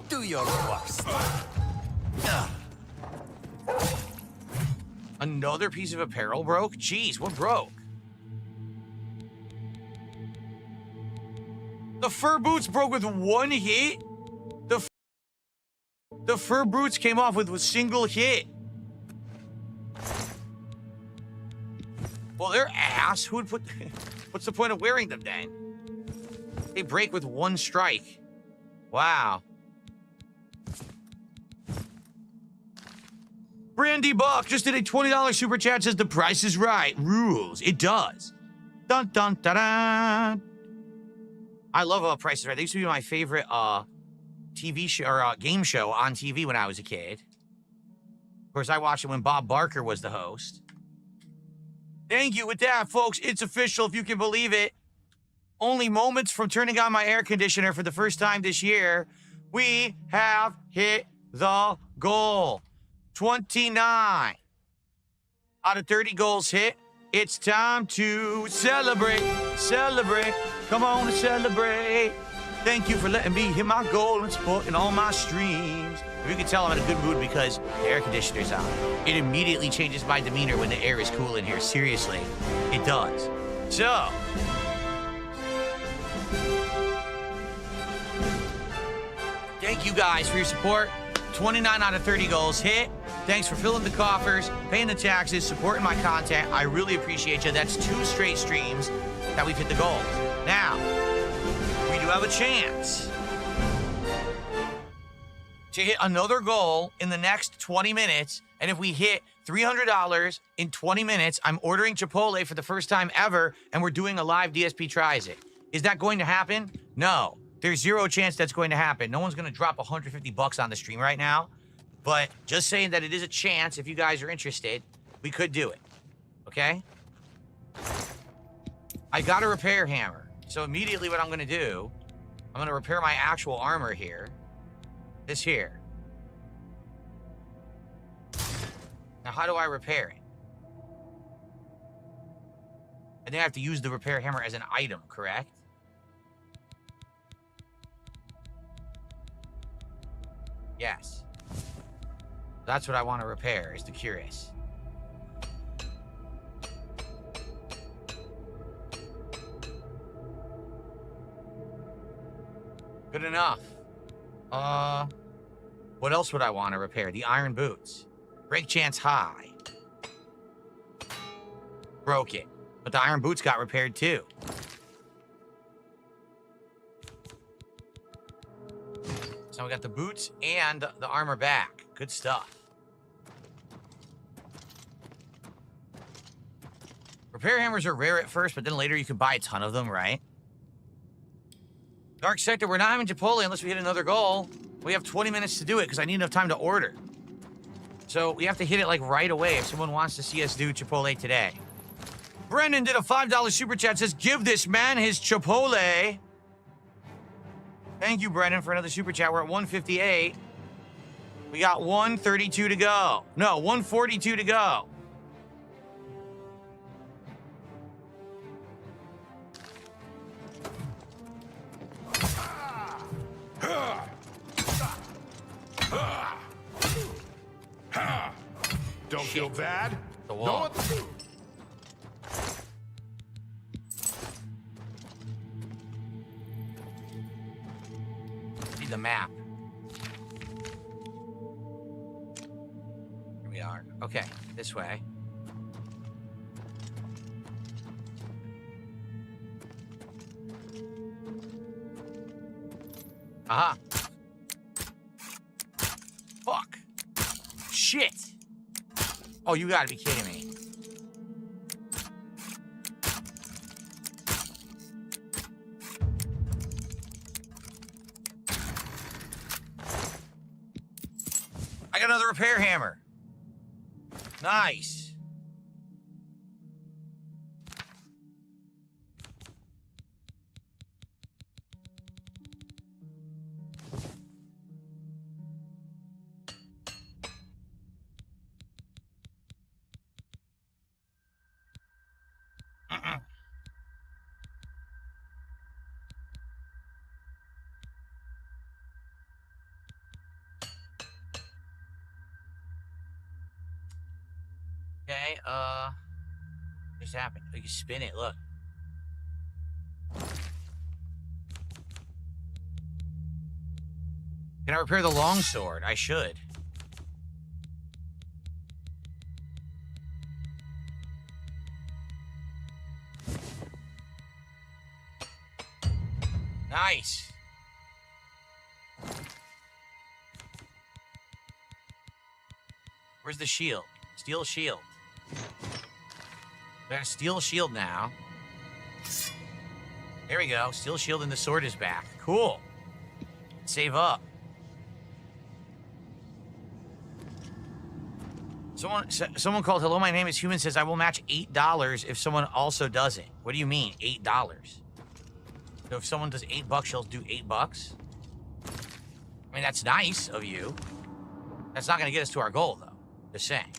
Do your worst. Another piece of apparel broke? Jeez, what broke? The fur boots broke with one hit? The fur boots came off with a single hit. Well, they're ass. Who would put... What's the point of wearing them then? They break with one strike. Wow. Brandy Buck just did a $20 super chat. Says the price is right. Rules. It does. Dun dun dun dun. I love Price is Right. They used to be my favorite TV show or game show on TV when I was a kid. Of course, I watched it when Bob Barker was the host. Thank you. With that, folks, it's official, if you can believe it. Only moments from turning on my air conditioner for the first time this year, we have hit the goal. 29 out of 30 goals hit. It's time to celebrate. Celebrate. Come on and celebrate. Thank you for letting me hit my goal and supporting all my streams. If you can tell, I'm in a good mood because the air conditioner's on. It immediately changes my demeanor when the air is cool in here. Seriously, it does. So, thank you guys for your support. 29 out of 30 goals hit. Thanks for filling the coffers, paying the taxes, supporting my content. I really appreciate you. That's 2 straight streams that we've hit the goals. Now, we do have a chance to hit another goal in the next 20 minutes. And if we hit $300 in 20 minutes, I'm ordering Chipotle for the first time ever, and we're doing a live DSP Tries It. Is that going to happen? No. There's 0 chance that's going to happen. No one's going to drop $150 on the stream right now. But just saying that it is a chance, if you guys are interested, we could do it. Okay? I got a repair hammer. So immediately what I'm going to do, I'm going to repair my actual armor here. This here. Now, how do I repair it? I think I have to use the repair hammer as an item, correct? Yes. That's what I want to repair, is the cuirass. Good enough. What else would I want to repair? The iron boots. Break chance high. Broke it. But the iron boots got repaired too. So we got the boots and the armor back. Good stuff. Repair hammers are rare at first, but then later you can buy a ton of them, right? Dark Sector, we're not having Chipotle unless we hit another goal. We have 20 minutes to do it because I need enough time to order. So we have to hit it like right away if someone wants to see us do Chipotle today. Brendan did a $5 super chat, says, give this man his Chipotle. Thank you, Brendan, for another super chat. We're at 158. We got 132 to go. No, 142 to go. Don't feel bad. The wall. map. Here we are. Okay, this way. Aha. Fuck. Shit. Oh, you gotta be kidding me. I got another repair hammer. Nice. Okay, what just happened? Oh, you can spin it, look. Can I repair the longsword? I should. Nice. Where's the shield? Steel shield. Got a steel shield now. There we go. Steel shield and the sword is back. Cool. Save up. Someone called. Hello, my name is Human. Says I will match $8 if someone also does it. What do you mean, $8? So if someone does $8, she'll do $8. I mean, that's nice of you. That's not going to get us to our goal, though. Just saying.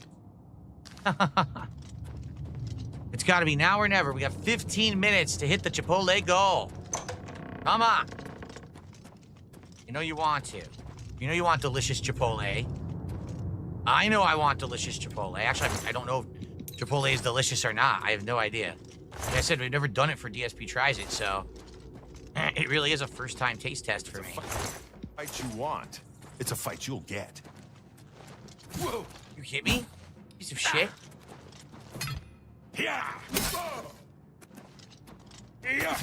It's got to be now or never. We got 15 minutes to hit the Chipotle goal. Come on. You know you want to. You know you want delicious Chipotle. I know I want delicious Chipotle. Actually, I don't know if Chipotle is delicious or not. I have no idea. Like I said, we've never done it for DSP Tries It, so it really is a first-time taste test for me. Fight you want. It's a fight you'll get. Whoa! You hit me? Piece of shit. Yeah. Yeah.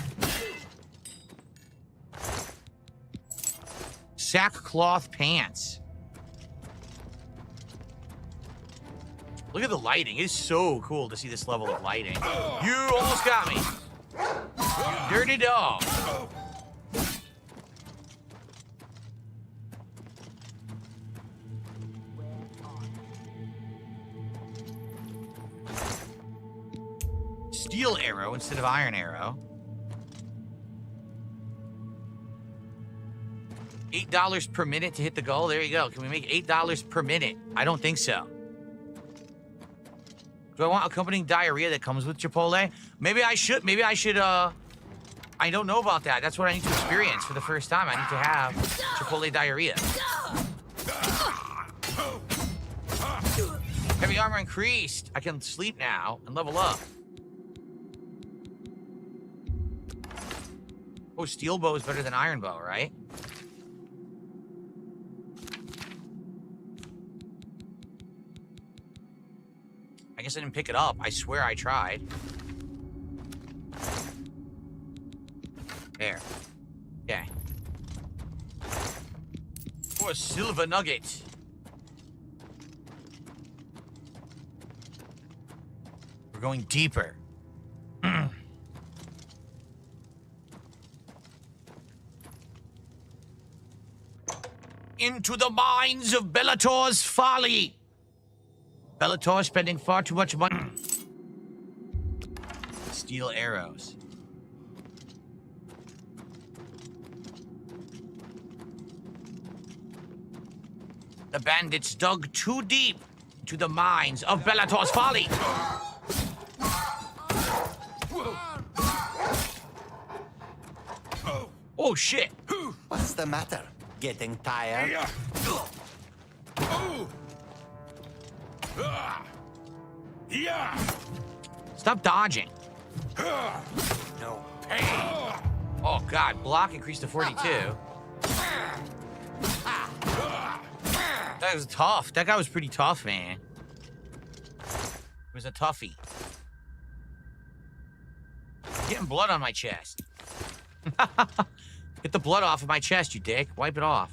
Sackcloth pants. Look at the lighting. It's so cool to see this level of lighting. You almost got me. You dirty dog. Steel arrow instead of iron arrow. $8 per minute to hit the goal. There you go. Can we make $8 per minute? I don't think so. Do I want accompanying diarrhea that comes with Chipotle? Maybe I should, I don't know about that. That's what I need to experience for the first time. I need to have Chipotle diarrhea. Heavy armor increased. I can sleep now and level up. Oh, steel bow is better than iron bow, right? I guess I didn't pick it up. I swear I tried. There. Okay. Oh, a silver nugget. We're going deeper. Into the mines of Bellator's folly. Bellator spending far too much money. Steel arrows. The bandits dug too deep to the mines of Bellator's folly. Oh shit. What's the matter? Getting tired? Stop dodging. No pain. Oh god, block increased to 42. That was tough. That guy was pretty tough, man. It was a toughie. I'm getting blood on my chest. Get the blood off of my chest, you dick. Wipe it off.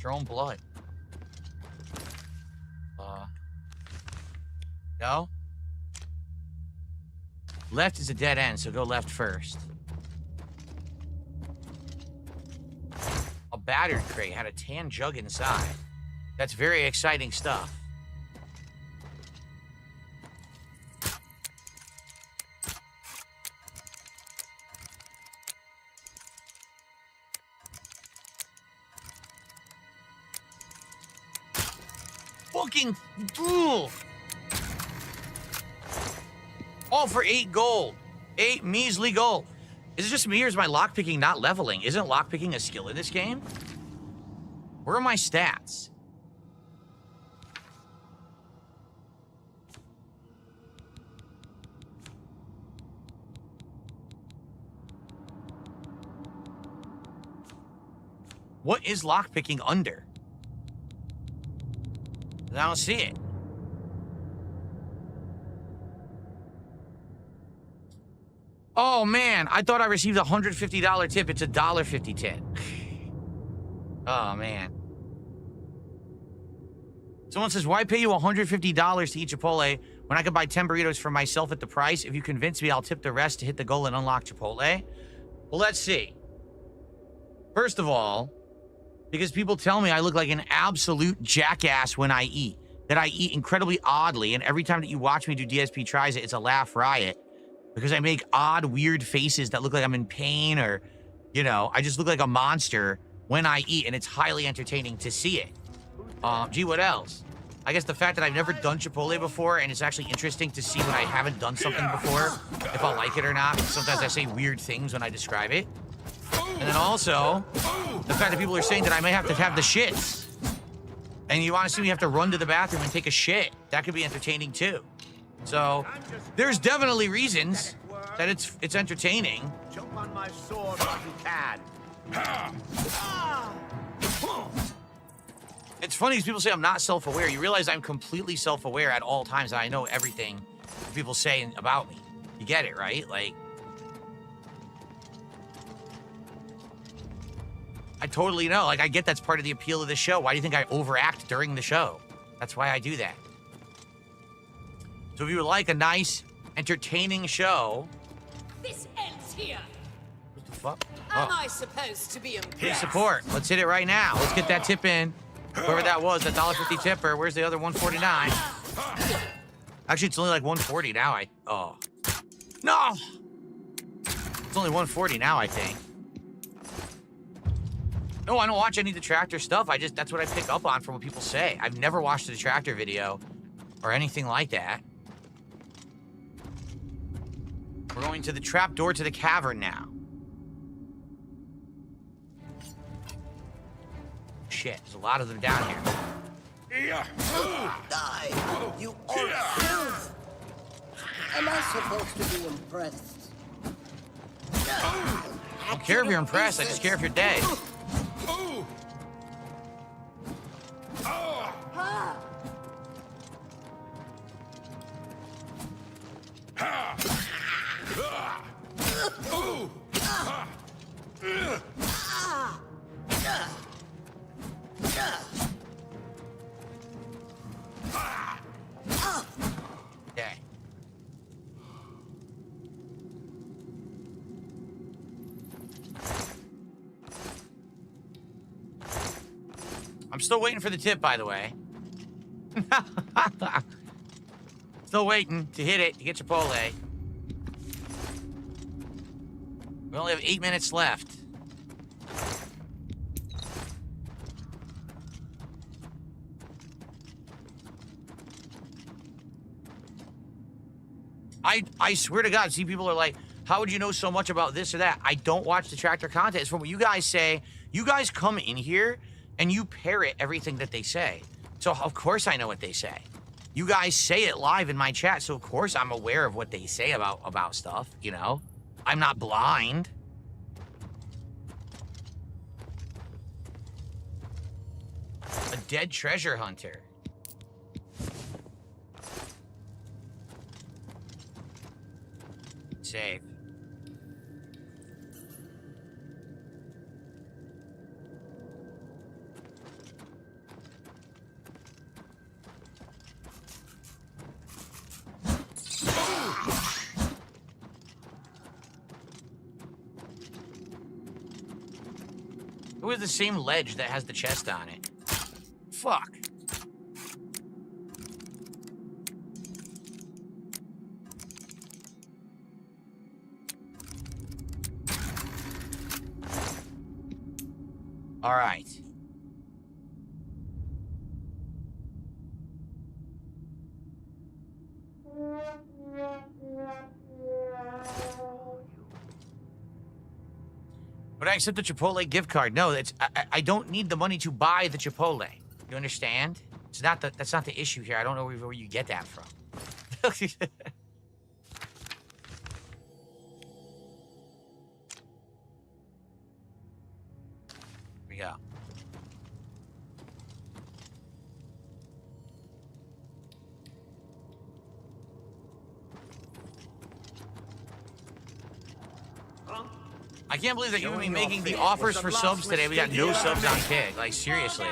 Your own blood. No? Left is a dead end, so go left first. A battered crate had a tan jug inside. That's very exciting stuff. Fucking fool! All for 8 gold. 8 measly gold. Is it just me or is my lockpicking not leveling? Isn't lockpicking a skill in this game? Where are my stats? What is lockpicking under? I don't see it. Oh man, I thought I received a $150 tip. It's a $1.50 tip. Oh man. Someone says, why pay you $150 to eat Chipotle when I could buy 10 burritos for myself at the price? If you convince me, I'll tip the rest to hit the goal and unlock Chipotle. Well, let's see. First of all, because people tell me I look like an absolute jackass when I eat. That I eat incredibly oddly, and every time that you watch me do DSP Tries It, it's a laugh riot. Because I make odd, weird faces that look like I'm in pain or, you know, I just look like a monster when I eat, and it's highly entertaining to see it. Gee, what else? I guess the fact that I've never done Chipotle before, and it's actually interesting to see when I haven't done something before, if I'll like it or not. Sometimes I say weird things when I describe it. And then also, the fact that people are saying that I may have to have the shits. And you want to see me have to run to the bathroom and take a shit. That could be entertaining too. So, there's definitely reasons that it's entertaining. Jump on my sword while you can. It's funny because people say I'm not self-aware. You realize I'm completely self-aware at all times, and I know everything people say about me. You get it, right? Like, I totally know. Like, I get that's part of the appeal of the show. Why do you think I overact during the show? That's why I do that. So if you would like a nice, entertaining show... This ends here. What the fuck? Am I supposed to be impressed? Please support. Let's hit it right now. Let's get that tip in. Whoever that was, that $1.50 tipper. Where's the other $1.49? Actually, it's only like $1.40 now. Oh. No! It's only $1.40 now, I think. No, I don't watch any detractor stuff. That's what I pick up on from what people say. I've never watched a detractor video or anything like that. We're going to the trap door to the cavern now. Shit, there's a lot of them down here. Die, you old filth! Am I supposed to be impressed? I don't care if you're impressed, I just care if you're dead. Okay. I'm still waiting for the tip, by the way. Still waiting to hit it, to get Chipotle. We only have 8 minutes left. I swear to God, see, people are like, how would you know so much about this or that? I don't watch detractor content. It's from what you guys say. You guys come in here and you parrot everything that they say. So of course I know what they say. You guys say it live in my chat, so of course I'm aware of what they say about stuff, you know? I'm not blind. dead treasure hunter. Save. It was the same ledge that has the chest on it. Fuck. All right. But I accept the Chipotle gift card. No, I don't need the money to buy the Chipotle. You understand? It's not that's not the issue here. I don't know where you get that from. Here we go. I can't believe that you've been making the offers for subs today. We got no subs on Kick. Like, seriously.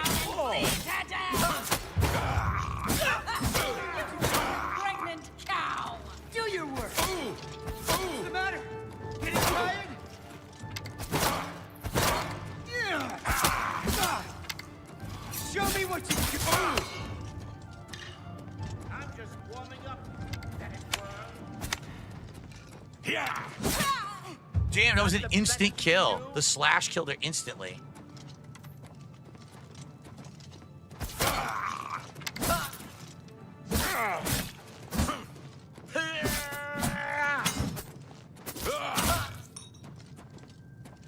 Pregnant cow! Do your work! What's the matter? Getting tired? Yeah. Show me what you can do! I'm just warming up. Yeah. Damn, that was an instant kill. The slash killed her instantly.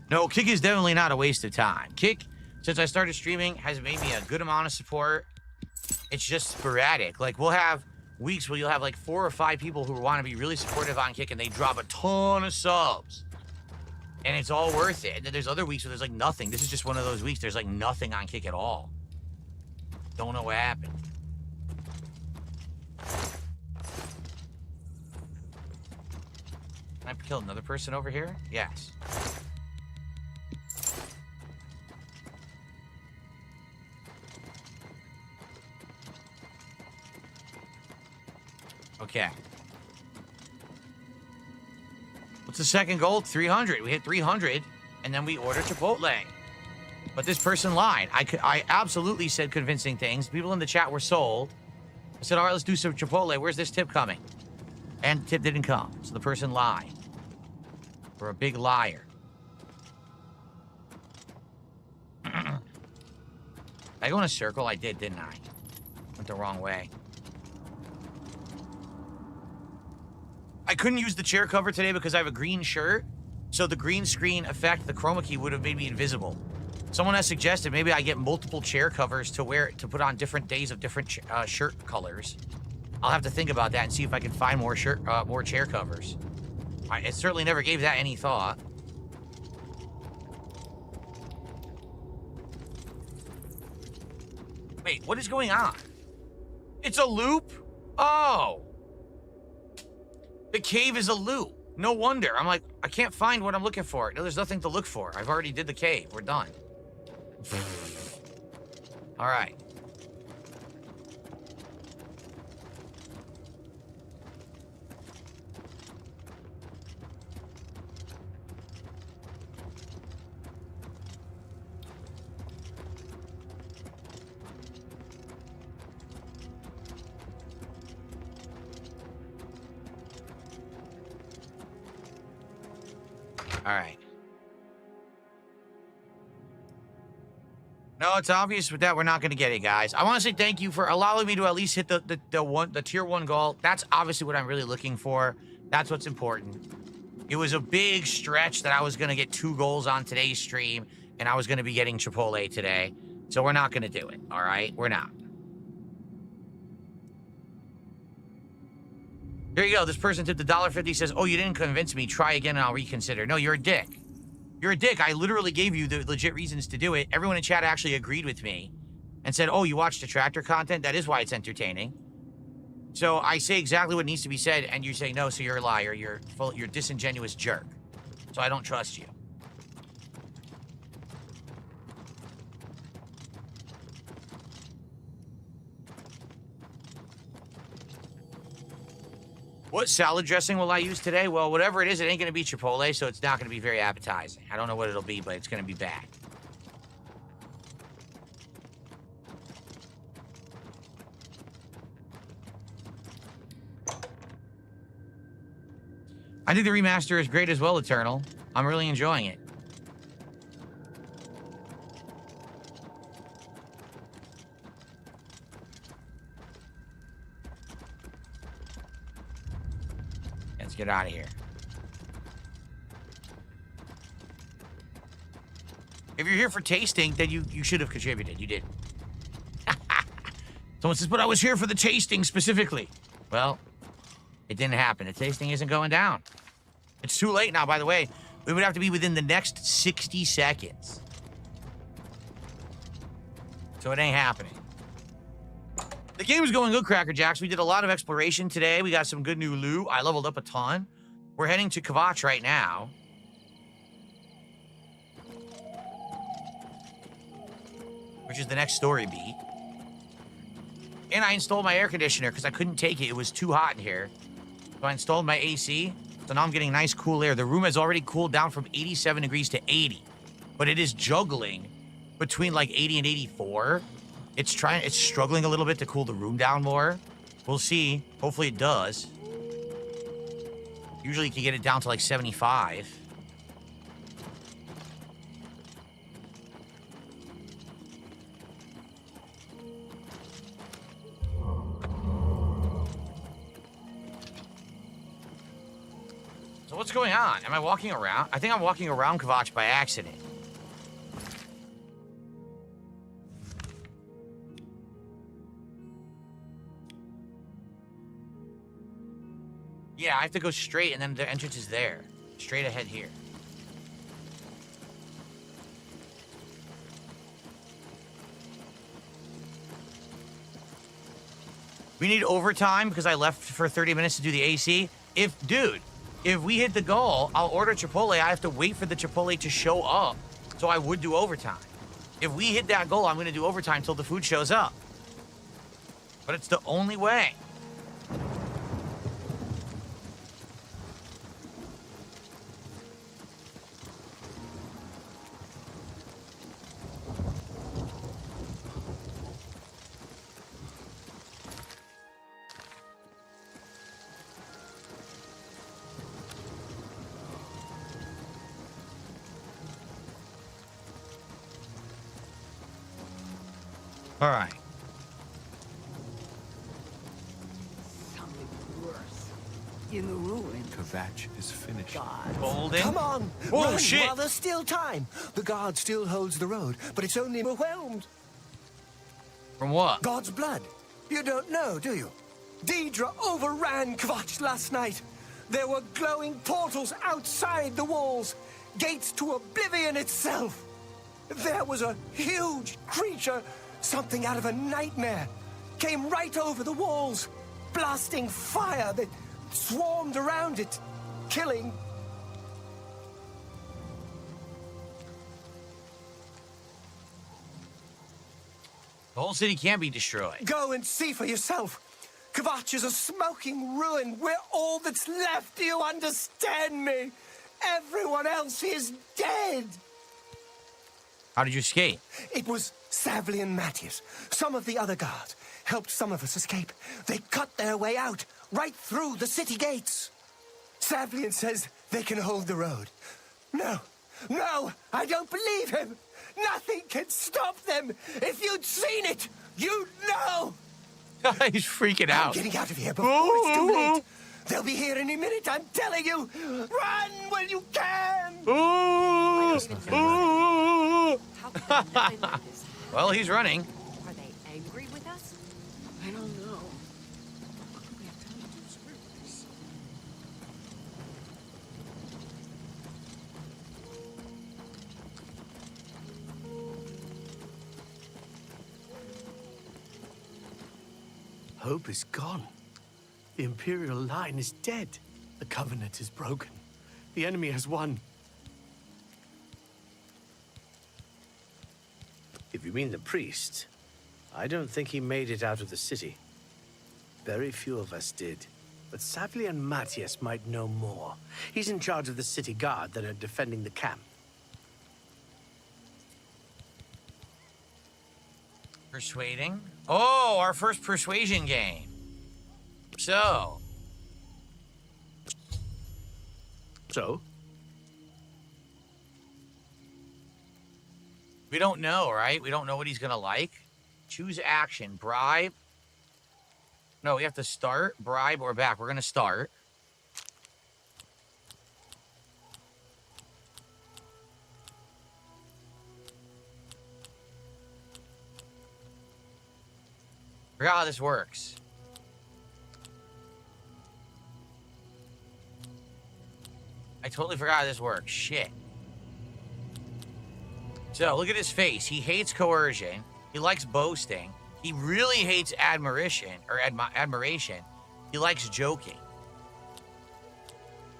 No, Kick is definitely not a waste of time. Kick, since I started streaming, has made me a good amount of support. It's just sporadic. Like, we'll have weeks where you'll have like 4 or 5 people who want to be really supportive on Kick, and they drop a ton of subs. And it's all worth it. And then there's other weeks where there's like nothing. This is just one of those weeks. There's like nothing on Kick at all. Don't know what happened. Can I kill another person over here? Yes. Okay. What's the second goal? 300. We hit 300, and then we ordered Chipotle. But this person lied. I absolutely said convincing things. People in the chat were sold. I said, all right, let's do some Chipotle. Where's this tip coming? And the tip didn't come. So the person lied. We're a big liar. I go in a circle? I did, didn't I? Went the wrong way. I couldn't use the chair cover today because I have a green shirt. So the green screen effect, the chroma key, would have made me invisible. Someone has suggested maybe I get multiple chair covers to wear to put on different days of different shirt colors. I'll have to think about that and see if I can find more chair covers. I certainly never gave that any thought. Wait, what is going on? It's a loop? Oh. The cave is a loop. No wonder. I'm like, I can't find what I'm looking for. No, there's nothing to look for. I've already did the cave. We're done. All right. All right. No, it's obvious with that we're not going to get it, guys. I want to say thank you for allowing me to at least hit the tier 1 goal. That's obviously what I'm really looking for. That's what's important. It was a big stretch that I was going to get 2 goals on today's stream, and I was going to be getting Chipotle today. So we're not going to do it, all right? We're not. Here you go. This person tipped $1.50, says, oh, you didn't convince me. Try again and I'll reconsider. No, you're a dick. You're a dick. I literally gave you the legit reasons to do it. Everyone in chat actually agreed with me. and said, oh, you watched the tractor content? That is why it's entertaining. So I say exactly what needs to be said, and you say no, so you're a liar. You're a disingenuous jerk. So I don't trust you. What salad dressing will I use today? Well, whatever it is, it ain't gonna be Chipotle, so it's not gonna be very appetizing. I don't know what it'll be, but it's gonna be bad. I think the remaster is great as well, Eternal. I'm really enjoying it. Let's get out of here. If you're here for tasting, then you should have contributed. You did. Someone says, but I was here for the tasting specifically. Well, it didn't happen. The tasting isn't going down. It's too late now, by the way. We would have to be within the next 60 seconds. So it ain't happening. The game is going good, Cracker Jacks. We did a lot of exploration today. We got some good new loot. I leveled up a ton. We're heading to Kvatch right now. Which is the next story beat. And I installed my air conditioner because I couldn't take it. It was too hot in here. So I installed my AC. So now I'm getting nice cool air. The room has already cooled down from 87 degrees to 80. But it is juggling between like 80 and 84. It's struggling a little bit to cool the room down more. We'll see. Hopefully it does. Usually you can get it down to like 75. So what's going on? Am I walking around? I think I'm walking around Kvatch by accident. Yeah, I have to go straight, and then the entrance is there. Straight ahead here. We need overtime because I left for 30 minutes to do the AC. Dude, if we hit the goal, I'll order Chipotle. I have to wait for the Chipotle to show up. So I would do overtime. If we hit that goal, I'm going to do overtime until the food shows up. But it's the only way. All right. Something worse. In the ruin. Kvatch is finished. Golden. Come on! Oh, run shit! While there's still time. The guard still holds the road, but it's only overwhelmed. From what? God's blood. You don't know, do you? Deidre overran Kvatch last night. There were glowing portals outside the walls, gates to oblivion itself. There was a huge creature, something out of a nightmare, came right over the walls, blasting fire that swarmed around it, killing. The whole city can't be destroyed. Go and see for yourself. Kvatch is a smoking ruin. We're all that's left. Do you understand me? Everyone else is dead. How did you escape? It was Savli and Matthias. Some of the other guards helped some of us escape. They cut their way out, right through the city gates. Savlian says they can hold the road. No, I don't believe him. Nothing can stop them. If you'd seen it, you'd know. He's freaking out. I'm getting out of here before it's too late. They'll be here any minute, I'm telling you. Run when you can. Well, he's running. Are they angry with us? I don't know. Hope is gone. The Imperial line is dead. The Covenant is broken. The enemy has won. If you mean the priest, I don't think he made it out of the city. Very few of us did. But Savli and Matthias might know more. He's in charge of the city guard that are defending the camp. Persuading? Oh, our first persuasion game. So? We don't know, right? We don't know what he's gonna like. Choose action. Bribe. No, we have to start, bribe, or back. We're gonna start. Forgot how this works. I totally forgot how this works. Shit. So, look at his face. He hates coercion. He likes boasting. He really hates admiration. He likes joking.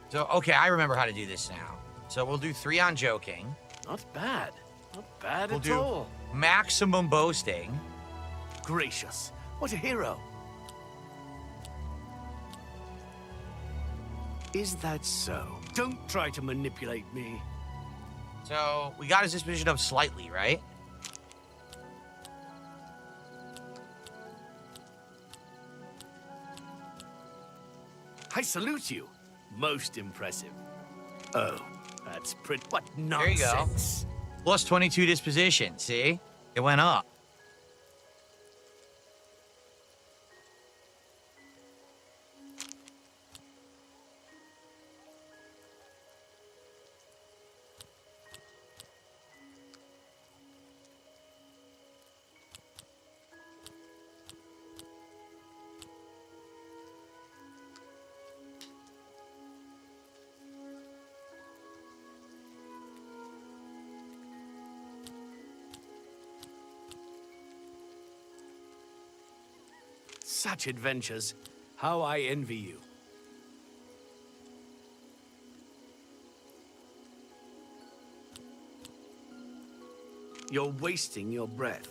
So, okay, I remember how to do this now. So, we'll do 3 on joking. Not bad. Not bad We'll at do all. maximum boasting. Gracious. What a hero. Is that so? Don't try to manipulate me. So, we got his disposition up slightly, right? I salute you. Most impressive. Oh, that's pretty. What There you go. nonsense. Plus 22 disposition. See? It went up. Such adventures. How I envy you. You're wasting your breath.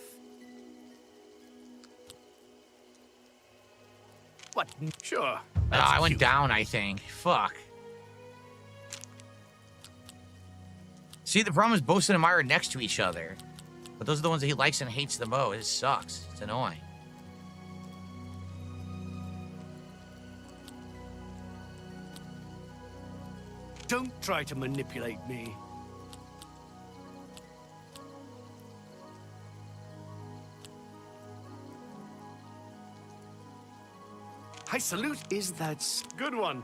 What? Sure. I went down, I think. Fuck. See, the problem is Boasting and Myra are next to each other. But those are the ones that he likes and hates the most. It sucks. It's annoying. Don't try to manipulate me. I salute. Is that good one?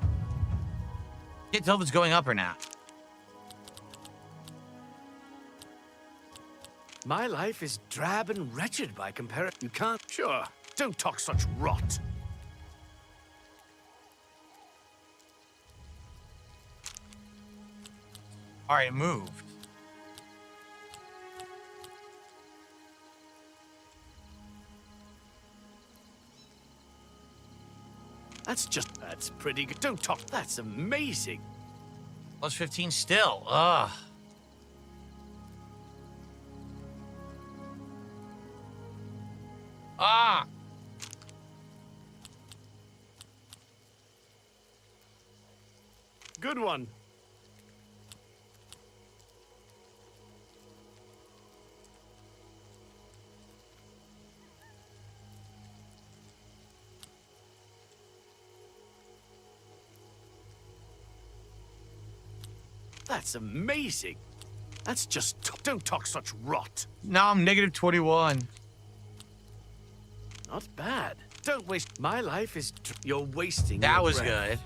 Can't tell if it's going up or not. My life is drab and wretched by comparison. You can't. Sure. Don't talk such rot. All right, it moved. That's pretty good. Don't talk. That's amazing. Plus 15 still. Ugh. Ah! Good one. That's amazing. That's just... Don't talk such rot. Now I'm negative 21. Not bad. Don't waste... My life is... You're wasting That your was breath. good.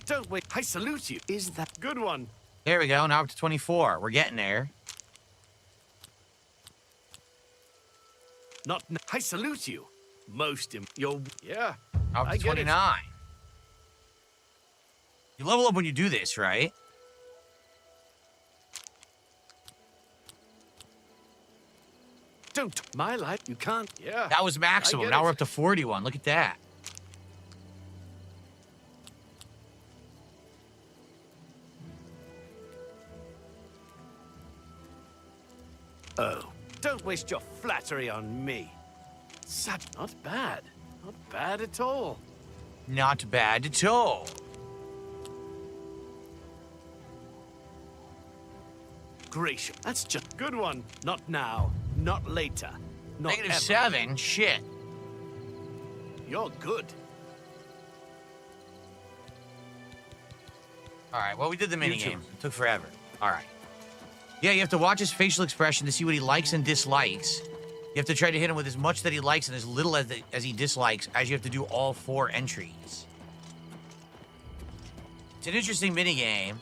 Don't wait. I salute you. Is that... Good one. There we go. Now up to 24. We're getting there. Not... I salute you. Most... You're... Yeah. Up to I get it. 29. You level up when you do this, right? Don't. My life, you can't. Yeah. That was maximum. Now we're up to 41. Look at that. Oh, don't waste your flattery on me. Such not bad. Not bad at all. Not bad at all. Gracious. That's just a good one. Not now. Not later. Not Negative ever. 7? Shit. You're good. Alright, well, we did the minigame. It took forever. Alright. Yeah, you have to watch his facial expression to see what he likes and dislikes. You have to try to hit him with as much that he likes and as little as he dislikes, as you have to do all 4 entries. It's an interesting minigame.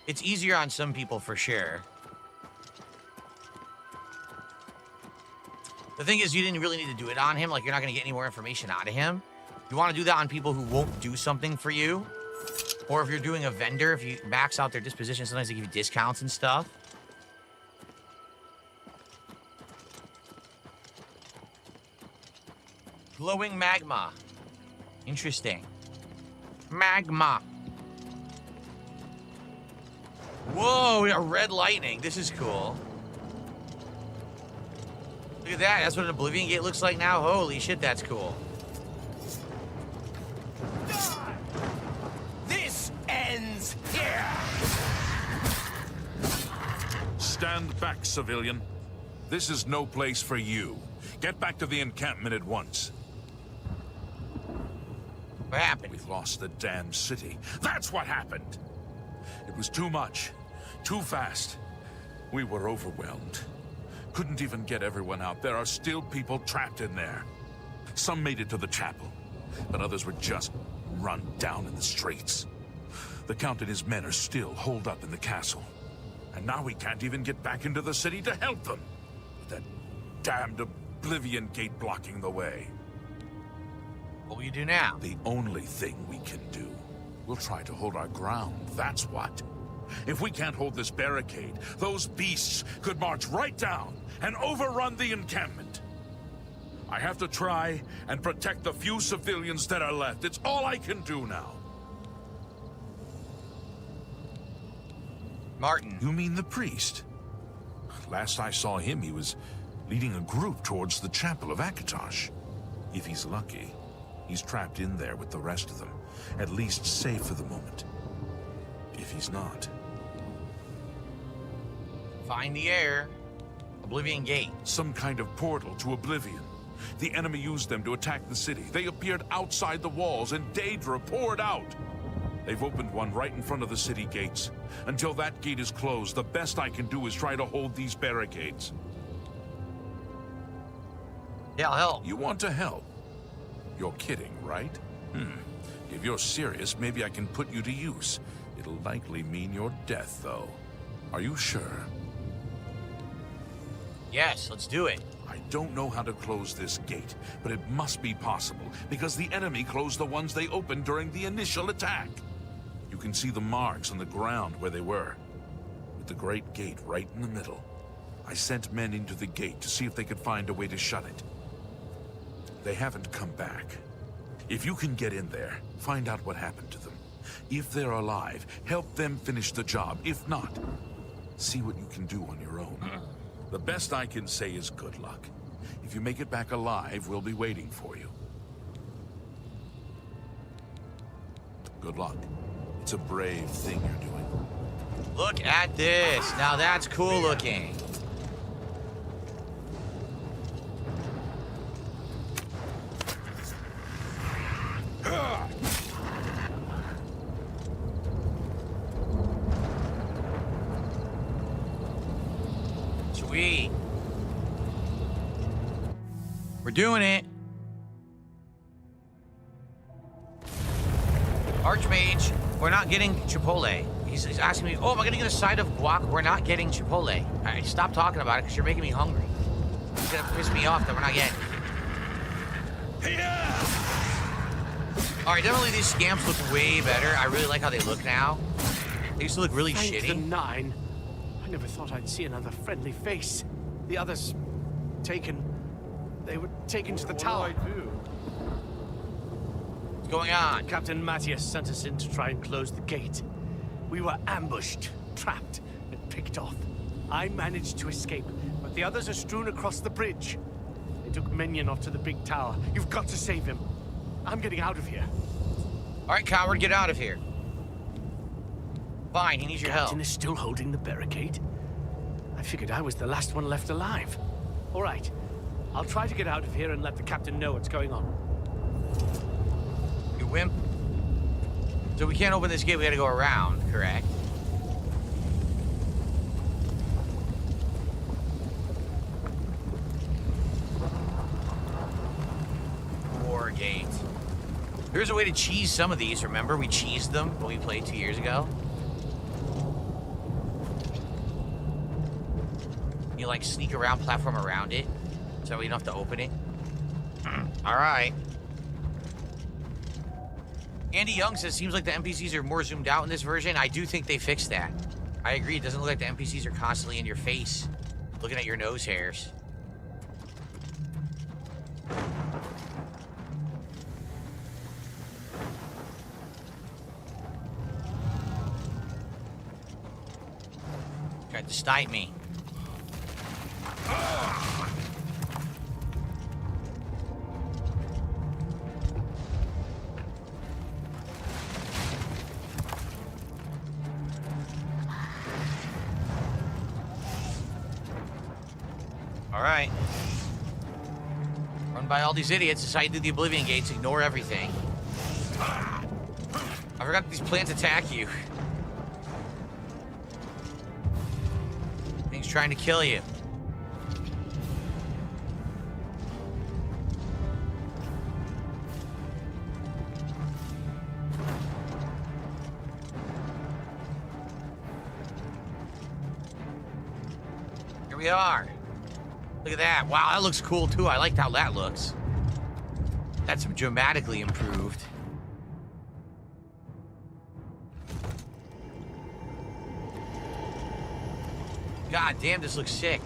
It's easier on some people for sure. The thing is, you didn't really need to do it on him. Like, you're not going to get any more information out of him. You want to do that on people who won't do something for you. Or if you're doing a vendor, if you max out their disposition, sometimes they give you discounts and stuff. Glowing magma. Interesting. Magma. Whoa, we got red lightning. This is cool. Look at that. That's what an Oblivion Gate looks like now. Holy shit, that's cool. This ends here. Stand back, civilian. This is no place for you. Get back to the encampment at once. What happened? We lost the damn city. That's what happened. It was too much. Too fast. We were overwhelmed. Couldn't even get everyone out. There are still people trapped in there. Some made it to the chapel, but others were just run down in the streets. The Count and his men are still holed up in the castle. And now we can't even get back into the city to help them. With that damned Begblivion Gate blocking the way. What will you do now? The only thing we can do. We'll try to hold our ground, that's what. If we can't hold this barricade, those beasts could march right down and overrun the encampment. I have to try and protect the few civilians that are left. It's all I can do now. Martin. You mean the priest? Last I saw him, he was leading a group towards the chapel of Akatosh. If he's lucky, he's trapped in there with the rest of them, at least safe for the moment. If he's not... Find the air. Oblivion Gate. Some kind of portal to Oblivion. The enemy used them to attack the city. They appeared outside the walls and Daedra poured out. They've opened one right in front of the city gates. Until that gate is closed, the best I can do is try to hold these barricades. Yeah, I'll help. You want to help? You're kidding, right? If you're serious, maybe I can put you to use. It'll likely mean your death, though. Are you sure? Yes, let's do it. I don't know how to close this gate, but it must be possible, because the enemy closed the ones they opened during the initial attack. You can see the marks on the ground where they were, with the great gate right in the middle. I sent men into the gate to see if they could find a way to shut it. They haven't come back. If you can get in there, find out what happened to them. If they're alive, help them finish the job. If not, see what you can do on your own. The best I can say is good luck. If you make it back alive, we'll be waiting for you. Good luck. It's a brave thing you're doing. Look at this. Now that's cool looking. Sweet. We're doing it. Archmage, we're not getting Chipotle. He's asking me, oh, am I gonna get a side of guac? We're not getting Chipotle. All right, stop talking about it because you're making me hungry. It's gonna piss me off that we're not getting it. All right, definitely these scamps look way better. I really like how they look now. They used to look really Thank shitty. the 9. I never thought I'd see another friendly face. The others... taken... They were taken to the tower. What do I do? What's going on? Captain Matthias sent us in to try and close the gate. We were ambushed, trapped, and picked off. I managed to escape, but the others are strewn across the bridge. They took Minion off to the big tower. You've got to save him. I'm getting out of here. All right, coward, get out of here. Fine, he needs your help. Captain is still holding the barricade? I figured I was the last one left alive. All right, I'll try to get out of here and let the captain know what's going on. You wimp. So we can't open this gate, we gotta go around, correct? War gate. There's a way to cheese some of these, remember? We cheesed them when we played 2 years ago. You like sneak around, platform around it, so we don't have to open it. All right. Andy Young says, seems like the NPCs are more zoomed out in this version. I do think they fixed that. I agree, it doesn't look like the NPCs are constantly in your face, looking at your nose hairs. Tried to snipe me. All right. Run by all these idiots, decide to do the Oblivion gates, ignore everything. I forgot these plants attack you. Thing's trying to kill you. Here we are. Look at that. Wow, that looks cool too. I liked how that looks. That's dramatically improved. God damn, this looks sick.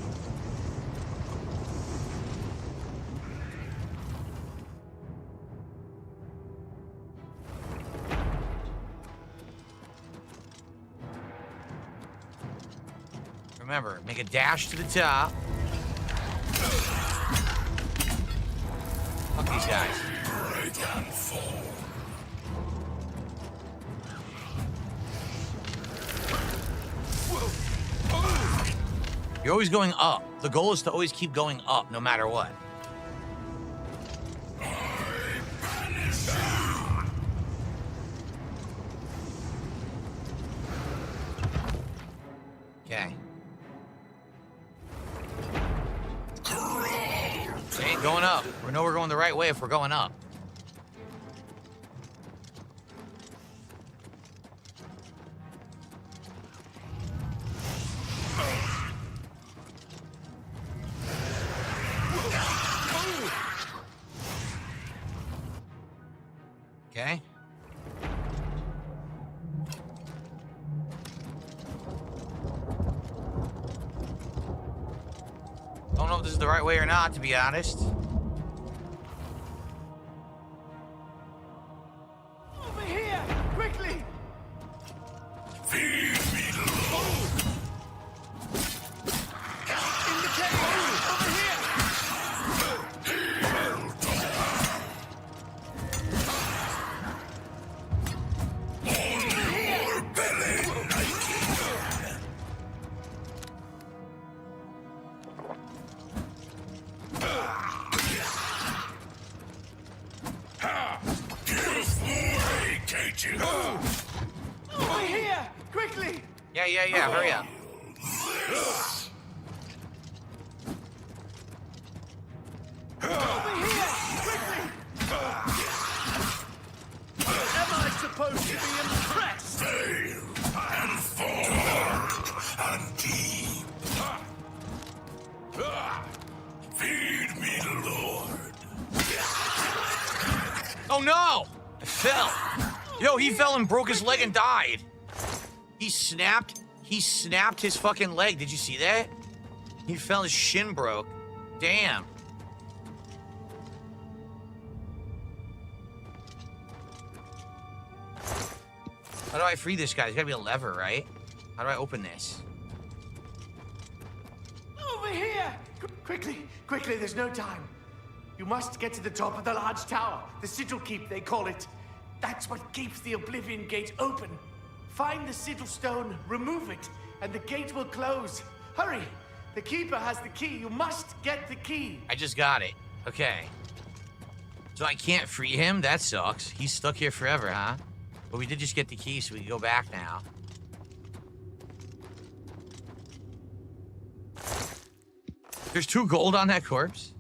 Remember, make a dash to the top. Fuck these guys. You're always going up. The goal is to always keep going up, no matter what. Okay. We ain't going up. We know we're going the right way if we're going up. Okay. Don't know if this is the right way or not, to be honest. Over here! Quickly! Feed me, Lord. In the cave! Over here! Over here! Quickly! Yeah, hurry up. Over here! Quickly! Am I supposed to be impressed? And far and deep. Feed me, Lord. Oh no! I fell. Yo, he fell and broke his leg and died. He snapped his fucking leg. Did you see that? He fell, his shin broke. Damn. How do I free this guy? There's gotta be a lever, right? How do I open this? Over here! Quickly, quickly, there's no time. You must get to the top of the large tower. The sigil keep, they call it. That's what keeps the Oblivion Gate open. Find the sigil stone, remove it, and the gate will close. Hurry! The keeper has the key. You must get the key. I just got it. Okay. So I can't free him? That sucks. He's stuck here forever, huh? But we did just get the key, so we can go back now. There's 2 gold on that corpse.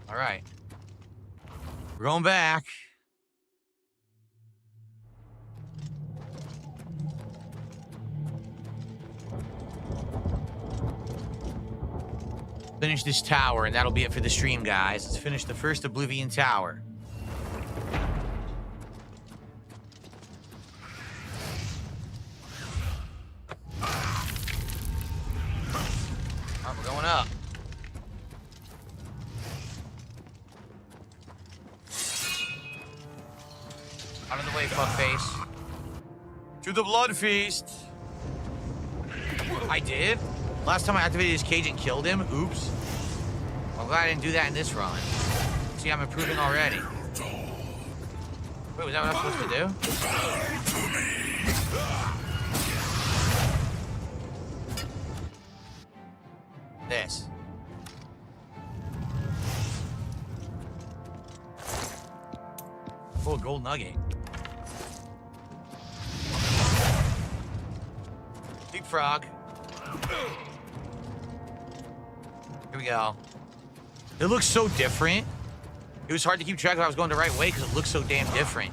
All right. We're going back. Finish this tower, and that'll be it for the stream, guys. Let's finish the first Oblivion tower. We're going up. Out of the way, fuckface. To the blood feast. I did? Last time I activated his cage and killed him? Oops. I'm glad I didn't do that in this run. See, I'm improving already. Wait, was that what I was supposed to do? This. Oh, a gold nugget. Big frog. Here we go. It looks so different. It was hard to keep track if I was going the right way because it looks so damn different.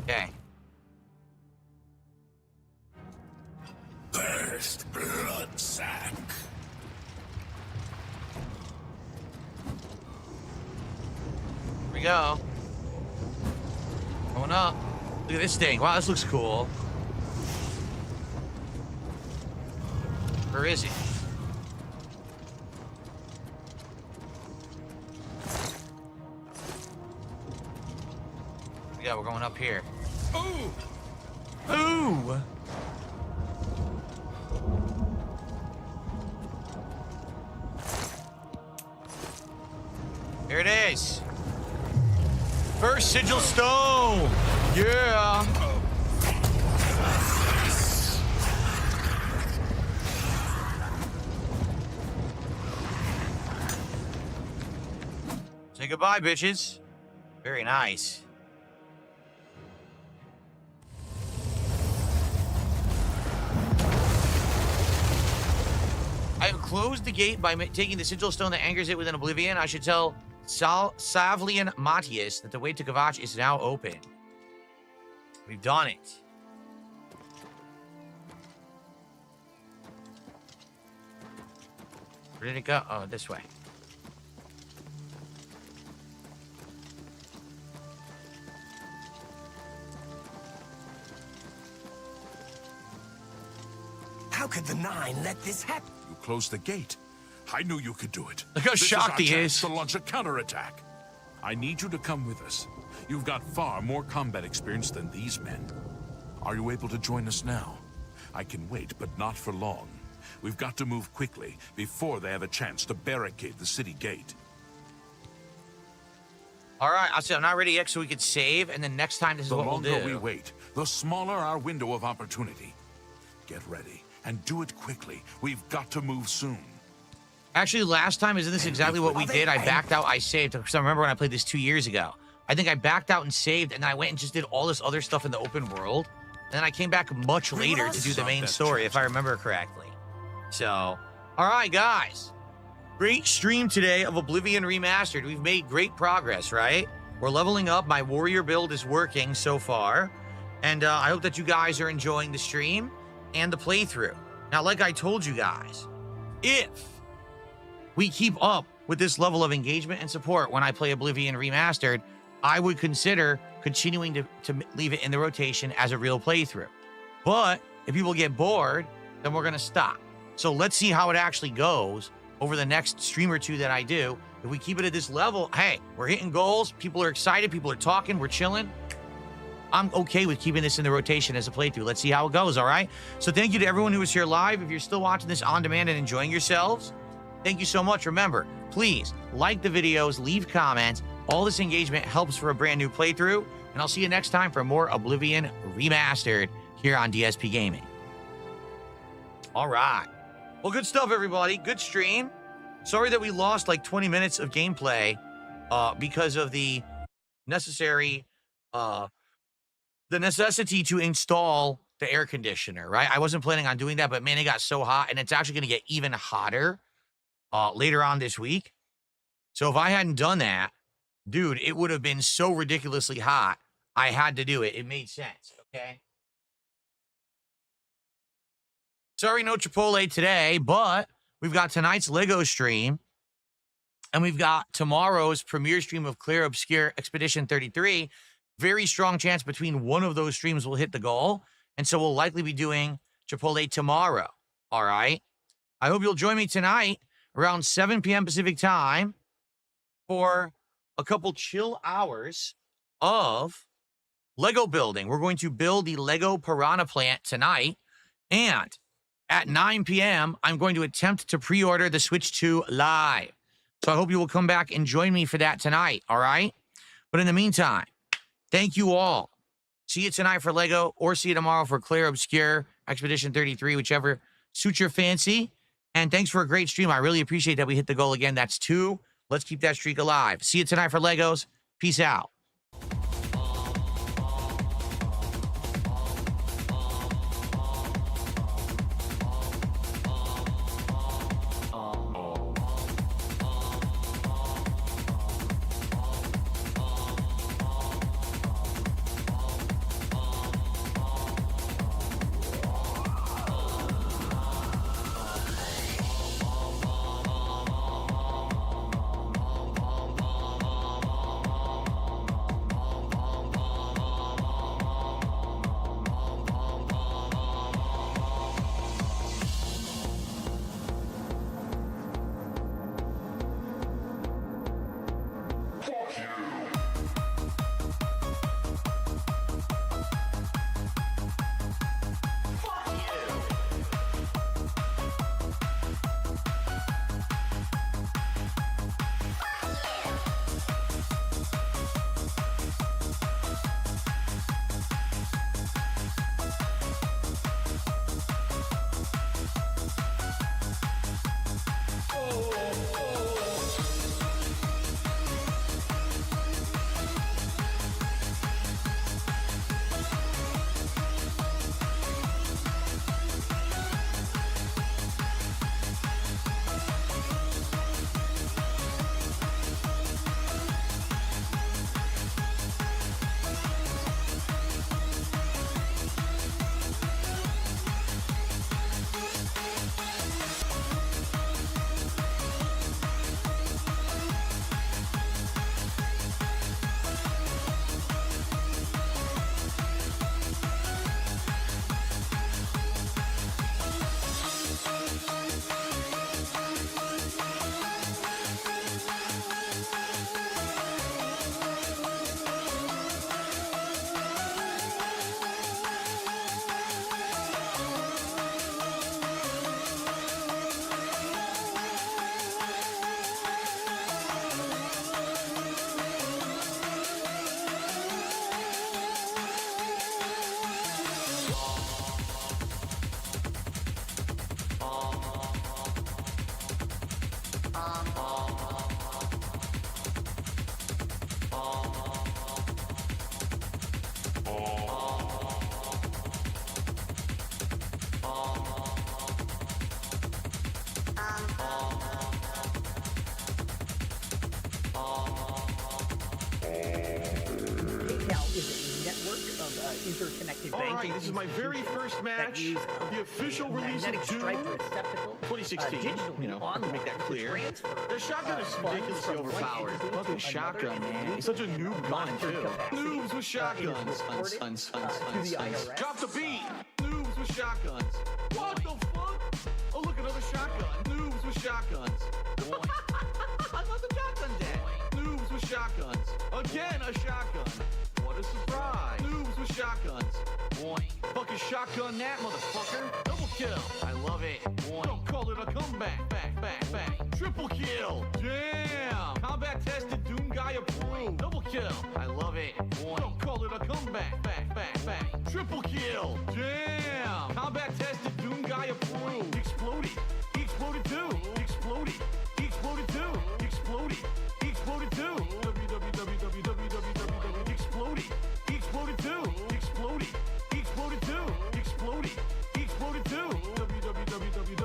Okay. First blood sack. Here we go. Going up. Look at this thing. Wow, this looks cool. Where is it? Yeah, we're going up here. Ooh! Ooh! Here it is. First sigil stone. Yeah. Say goodbye, bitches. Very nice. I have closed the gate by taking the sigil stone that anchors it within Oblivion. I should tell Savlian Matthias that the way to Kvatch is now open. We've done it. Where did it go? Oh, this way. How could the Nine let this happen? You closed the gate. I knew you could do it. Look how shocked he is. To launch a counterattack. I need you to come with us. You've got far more combat experience than these men. Are you able to join us now? I can wait, but not for long. We've got to move quickly before they have a chance to barricade the city gate. All right, I'll say I'm not ready yet, so we could save, and then next time this is what we'll do. The longer we wait, the smaller our window of opportunity. Get ready, and do it quickly. We've got to move soon. Actually, last time, isn't this exactly what we did? I backed out, I saved. Because I remember when I played this 2 years ago. I think I backed out and saved, and then I went and just did all this other stuff in the open world. And then I came back much later to do the main story, if I remember correctly. So, all right, guys. Great stream today of Oblivion Remastered. We've made great progress, right? We're leveling up. My warrior build is working so far. And I hope that you guys are enjoying the stream and the playthrough. Now, like I told you guys, if we keep up with this level of engagement and support when I play Oblivion Remastered, I would consider continuing to leave it in the rotation as a real playthrough. But if people get bored, then we're going to stop. So let's see how it actually goes over the next stream or two that I do. If we keep it at this level, hey, we're hitting goals. People are excited. People are talking. We're chilling. I'm okay with keeping this in the rotation as a playthrough. Let's see how it goes, all right? So thank you to everyone who was here live. If you're still watching this on demand and enjoying yourselves, thank you so much. Remember, please like the videos, leave comments. All this engagement helps for a brand new playthrough. And I'll see you next time for more Oblivion Remastered here on DSP Gaming. All right. Well, good stuff, everybody. Good stream. Sorry that we lost like 20 minutes of gameplay because of the necessity to install the air conditioner, right? I wasn't planning on doing that, but man, it got so hot, and it's actually going to get even hotter later on this week. So if I hadn't done that, dude, it would have been so ridiculously hot. I had to do it. It made sense, okay? Sorry, no Chipotle today, but we've got tonight's Lego stream, and we've got tomorrow's premiere stream of Clear Obscure Expedition 33. Very strong chance between one of those streams will hit the goal, and so we'll likely be doing Chipotle tomorrow, all right? I hope you'll join me tonight around 7 p.m. Pacific time for a couple chill hours of Lego building. We're going to build the Lego Piranha Plant tonight, and at 9 p.m., I'm going to attempt to pre-order the Switch 2 live. So I hope you will come back and join me for that tonight, all right? But in the meantime, thank you all. See you tonight for Lego, or see you tomorrow for Clear Obscure Expedition 33, whichever suits your fancy. And thanks for a great stream. I really appreciate that we hit the goal again. That's 2. Let's keep that streak alive. See you tonight for Legos. Peace out. PayPal is a network interconnected All banking. right, this is my very first match, the official release of Doom 2016. You know, to make that clear. The shotgun is ridiculously overpowered. Fucking shotgun, man. It's such a noob gun, too. Noobs with shotguns. Drop the beat. Noobs with shotguns. What the fuck? Oh, look, another shotgun. Noobs with shotguns. Another shotgun dead. Noobs with shotguns. Again, a shotgun. What a surprise. Noobs with shotguns. Fucking shotgun that, motherfucker. Double kill. I love it. Don't call it a comeback. Back. Triple kill. Damn. Combat tested Doom guy approved. Double kill. I love it. Don't call it a comeback. Back. Triple kill. Damn. Combat tested Doom guy approved. Exploded. He exploded too. Exploded. He exploded too. Exploded. He exploded too. www. Exploded. He exploded too. Exploded. He exploded too. Exploded. He exploded too. www.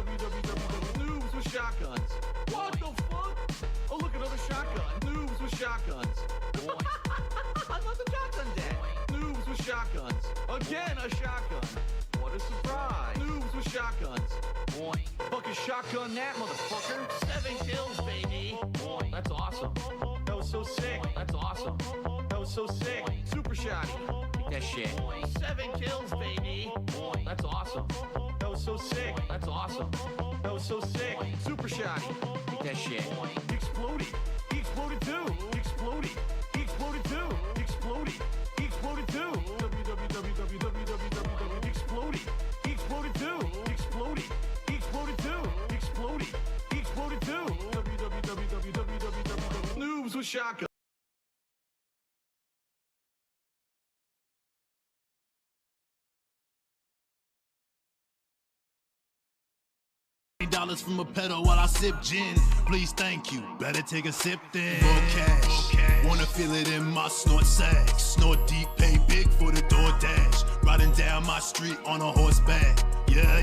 Noobs with shotguns. What the fuck? Oh, look, another shotgun. Noobs with shotguns. Another shotgun dead. Noobs with shotguns. Again, a shotgun. What a surprise. Noobs with shotguns. Fucking shotgun that, motherfucker. 7 kills, baby. That's awesome. That was so sick. That's awesome. That was so sick. Super shoddy. Take that shit. 7 kills, baby. That's awesome. That was so sick. That's awesome. That was so sick. Super shoddy. Take that shit. He exploded. He exploded too. Exploded. He exploded too. Exploded. He exploded too. www. Exploded. He exploded too. Exploded. He exploded too. Exploded. He exploded too. www. Noobs with shotgun. $8 from a pedal while I sip gin. Please, thank you. Better take a sip then. More cash. Wanna feel it in my snort sack. Snort deep, pay big for the DoorDash. Riding down my street on a horseback. Yeah.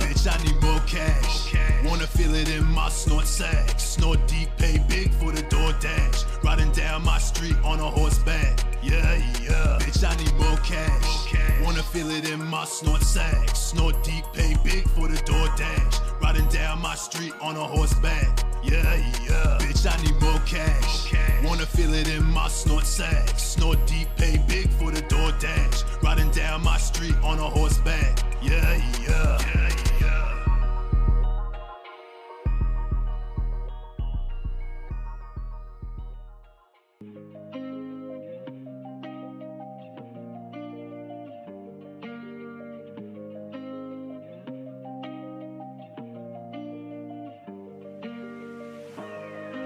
Bitch, I need more cash. Wanna feel it in my snort sack. Snort deep, pay big for the DoorDash. Riding down my street on a horseback. Yeah. Bitch, I need more cash. Wanna feel it in my snort sack. Snort deep, pay big for the DoorDash. Riding down my street on a horseback. Yeah. Bitch, I need more cash. Wanna feel it in my snort sack. Snort deep, pay big for the DoorDash. Riding down my street on a horseback. Yeah.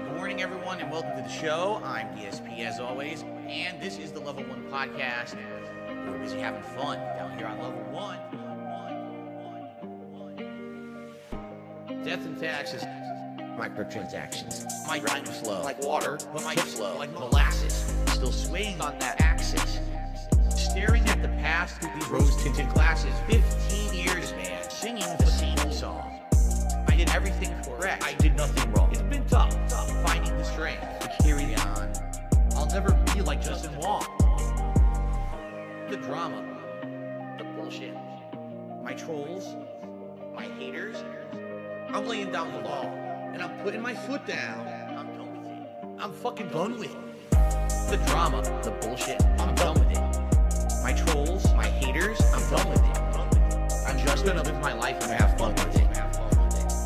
Good morning, everyone, and welcome to the show. I'm DSP, as always, and this is the Level 1 podcast. We're busy having fun down here on Level 1. Death and taxes. Microtransactions. My grind is slow, like water, but my slow, like molasses. Still swaying on that axis. Staring at the past through these rose-tinted glasses. 15 years, man, singing the same song. I did everything correct. I did nothing wrong. It's been tough finding the strength to carry on. I'll never be like Justin Wong. The drama, the bullshit, my trolls, my haters. I'm laying down the law, and I'm putting my foot down. I'm done with it. I'm fucking done with it. The drama, the bullshit, I'm done with it. My trolls, my haters, I'm done with it. I'm just gonna live my life and have fun with it.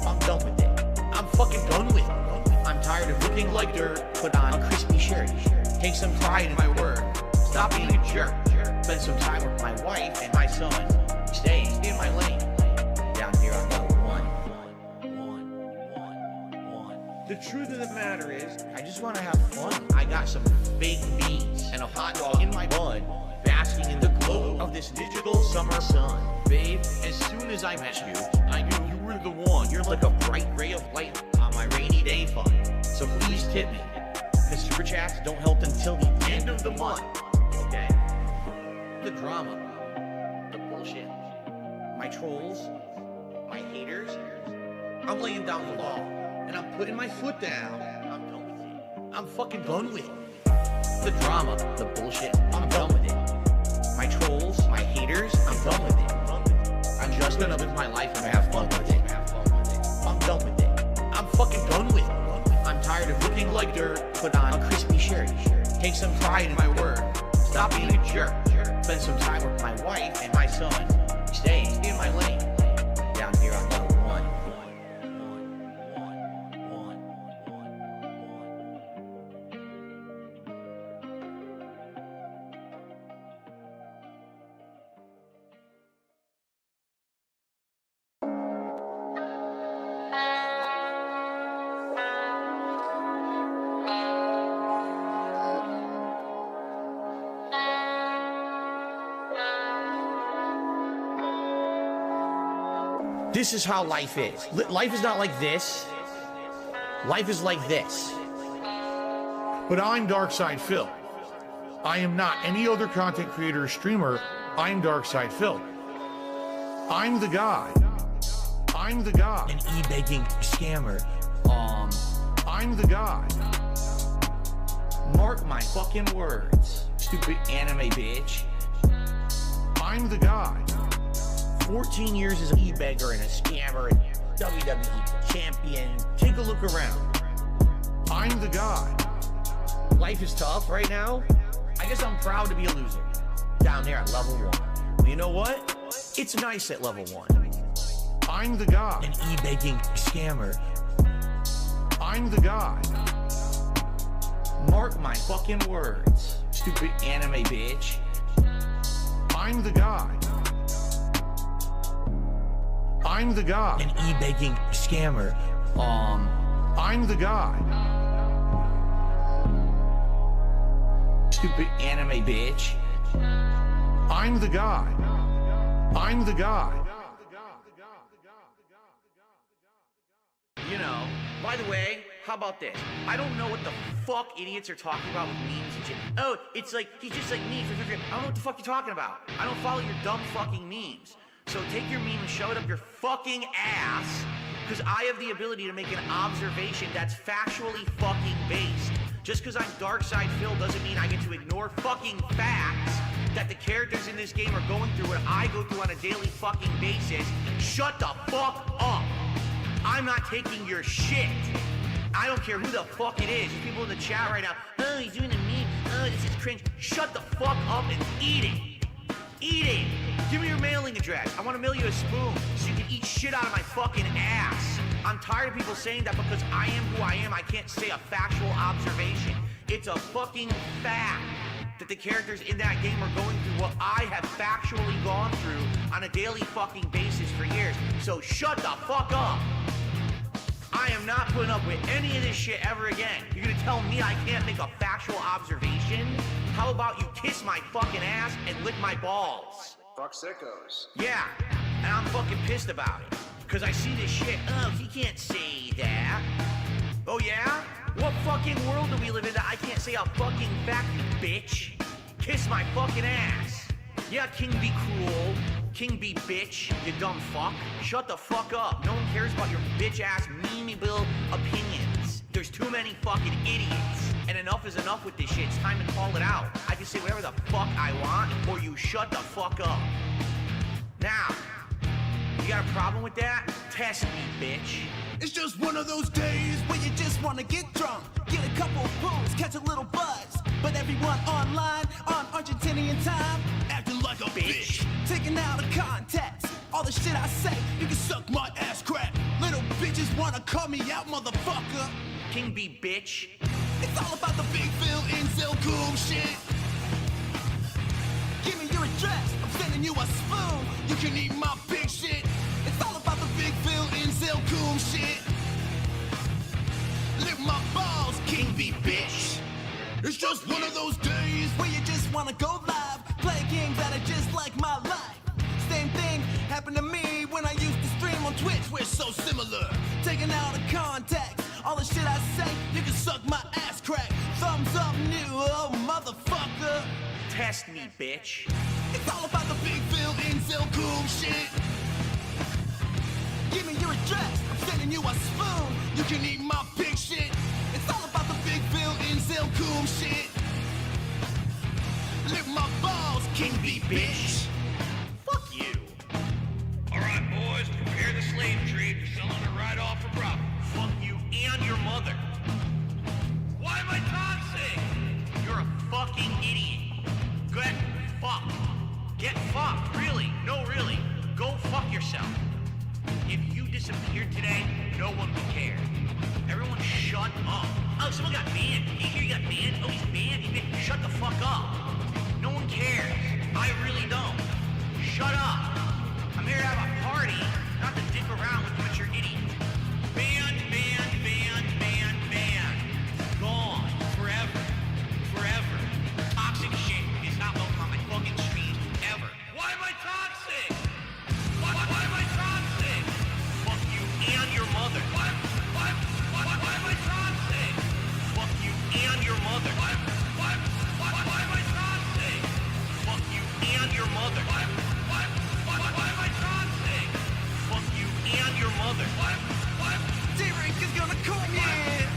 I'm done with it. I'm fucking done with it. I'm tired of looking like dirt. Put on a crispy shirt. Take some pride in my work. Stop being a jerk. Spend some time with my wife and my son. Stay in my lane. Down here on Level 1. The truth of the matter is, I just want to have fun. I got some baked beans and a hot dog in my bun, basking in the glow of this digital summer sun. Babe, as soon as I met you, I knew you were the one. You're like a bright ray of light on my rainy day fun. So please tip me, because super chats don't help until the end of the month. Okay? The drama, the bullshit, my trolls, my haters. I'm laying down the law, and I'm putting my foot down. I'm done with it. I'm fucking done with it. The drama, the bullshit, I'm done with it. my trolls, my haters, I'm done with it. I'm just gonna live my life and have fun with it. I'm done with it. I'm fucking done with it. I'm tired of looking like dirt, put on a crispy shirt. Take some pride in my word. Stop being a jerk. Spend some time with my wife and my son. Stay in my lane. Down here on level 1. This is how life is. Life is not like this. Life is like this. But I'm Darkside Phil. I am not any other content creator or streamer. I'm Darkside Phil. I'm the guy. I'm the guy. An e-begging scammer. I'm the guy. Mark my fucking words. Stupid anime bitch. I'm the guy. 14 years as an e-beggar and a scammer and WWE champion. Take a look around. I'm the guy. Life is tough right now. I guess I'm proud to be a loser. Down there at level 1. Well, you know what? It's nice at level 1. I'm the guy. An e-begging scammer. I'm the guy. Mark my fucking words. Stupid anime bitch. I'm the guy. I'm the guy. An e-begging scammer. I'm the guy. Stupid anime bitch. I'm the guy. I'm the guy. You know, by the way, how about this? I don't know what the fuck idiots are talking about with memes and shit. Oh, it's like, he's just like me. I don't know what the fuck you're talking about. I don't follow your dumb fucking memes. So take your meme and shove it up your fucking ass, because I have the ability to make an observation that's factually fucking based. Just because I'm Darkside Phil doesn't mean I get to ignore fucking facts that the characters in this game are going through what I go through on a daily fucking basis. Shut the fuck up. I'm not taking your shit. I don't care who the fuck it is. There's people in the chat right now. Oh, he's doing a meme. Oh, this is cringe. Shut the fuck up and eat it. Eat it. Give me your mailing address. I want to mail you a spoon so you can eat shit out of my fucking ass. I'm tired of people saying that because I am who I am, I can't say a factual observation. It's a fucking fact that the characters in that game are going through what I have factually gone through on a daily fucking basis for years. So shut the fuck up. I am not putting up with any of this shit ever again. You're gonna tell me I can't make a factual observation? How about you kiss my fucking ass and lick my balls? Fuck sickos. Yeah, and I'm fucking pissed about it. Cause I see this shit, oh, he can't say that. Oh yeah? What fucking world do we live in that I can't say a fucking fact, you bitch? Kiss my fucking ass. Yeah, king be cruel. King be bitch, you dumb fuck. Shut the fuck up. No one cares about your bitch-ass, memeable opinions. There's too many fucking idiots. And enough is enough with this shit. It's time to call it out. I can say whatever the fuck I want, or you shut the fuck up. Now, you got a problem with that? Test me, bitch. It's just one of those days where you just wanna get drunk, get a couple pulls, catch a little buzz. But everyone online on Argentinian time acting like a bitch, taking out of context all the shit I say. You can suck my ass crack. Little bitches wanna call me out, motherfucker. King be bitch. It's all about the Big Phil Inzel cool shit. Give me your address, I'm sending you a spoon. You can eat my big shit. It's all about the Big Phil Inzel cool shit. Lick my balls, King be bitch. It's just one of those days where you just wanna go live, play games that are just like my life. Same thing happened to me when I used to stream on Twitch. We're so similar, taking out of context all the shit I say. You can suck my ass crack. Thumbs up, new, oh motherfucker. Test me, bitch. It's all about the Big Phil Inzel cool shit. Give me your address, I'm sending you a spoon. You can eat my big shit. It's all about the Big Phil Inzel cool shit. Lick my balls, King be bitch. Fuck you. All right, boys, prepare the slave trade. You're selling it right off for profit. Fuck you and your mother. Why am I toxic? You're a fucking idiot. Get fucked. Get fucked. Really? No, really. Go fuck yourself. If you disappeared today, no one would care. Everyone shut up. Oh, someone got banned. Did you hear you got banned? Oh, he's banned? Shut the fuck up. No one cares. I really don't. Shut up. I'm here to have a party, not to dick around with you at your idiot. Banned, banned, banned, banned, banned. Gone. Forever. Forever. Toxic shit is not welcome on my fucking stream ever. Why am I toxic? Why am I toxic? Fuck you and your mother. Why am I toxic? Fuck you and your mother. Why am I toxic? Fuck you and your mother. Why am I toxic? Fuck you and your mother. D-Rink is gonna cool, yeah.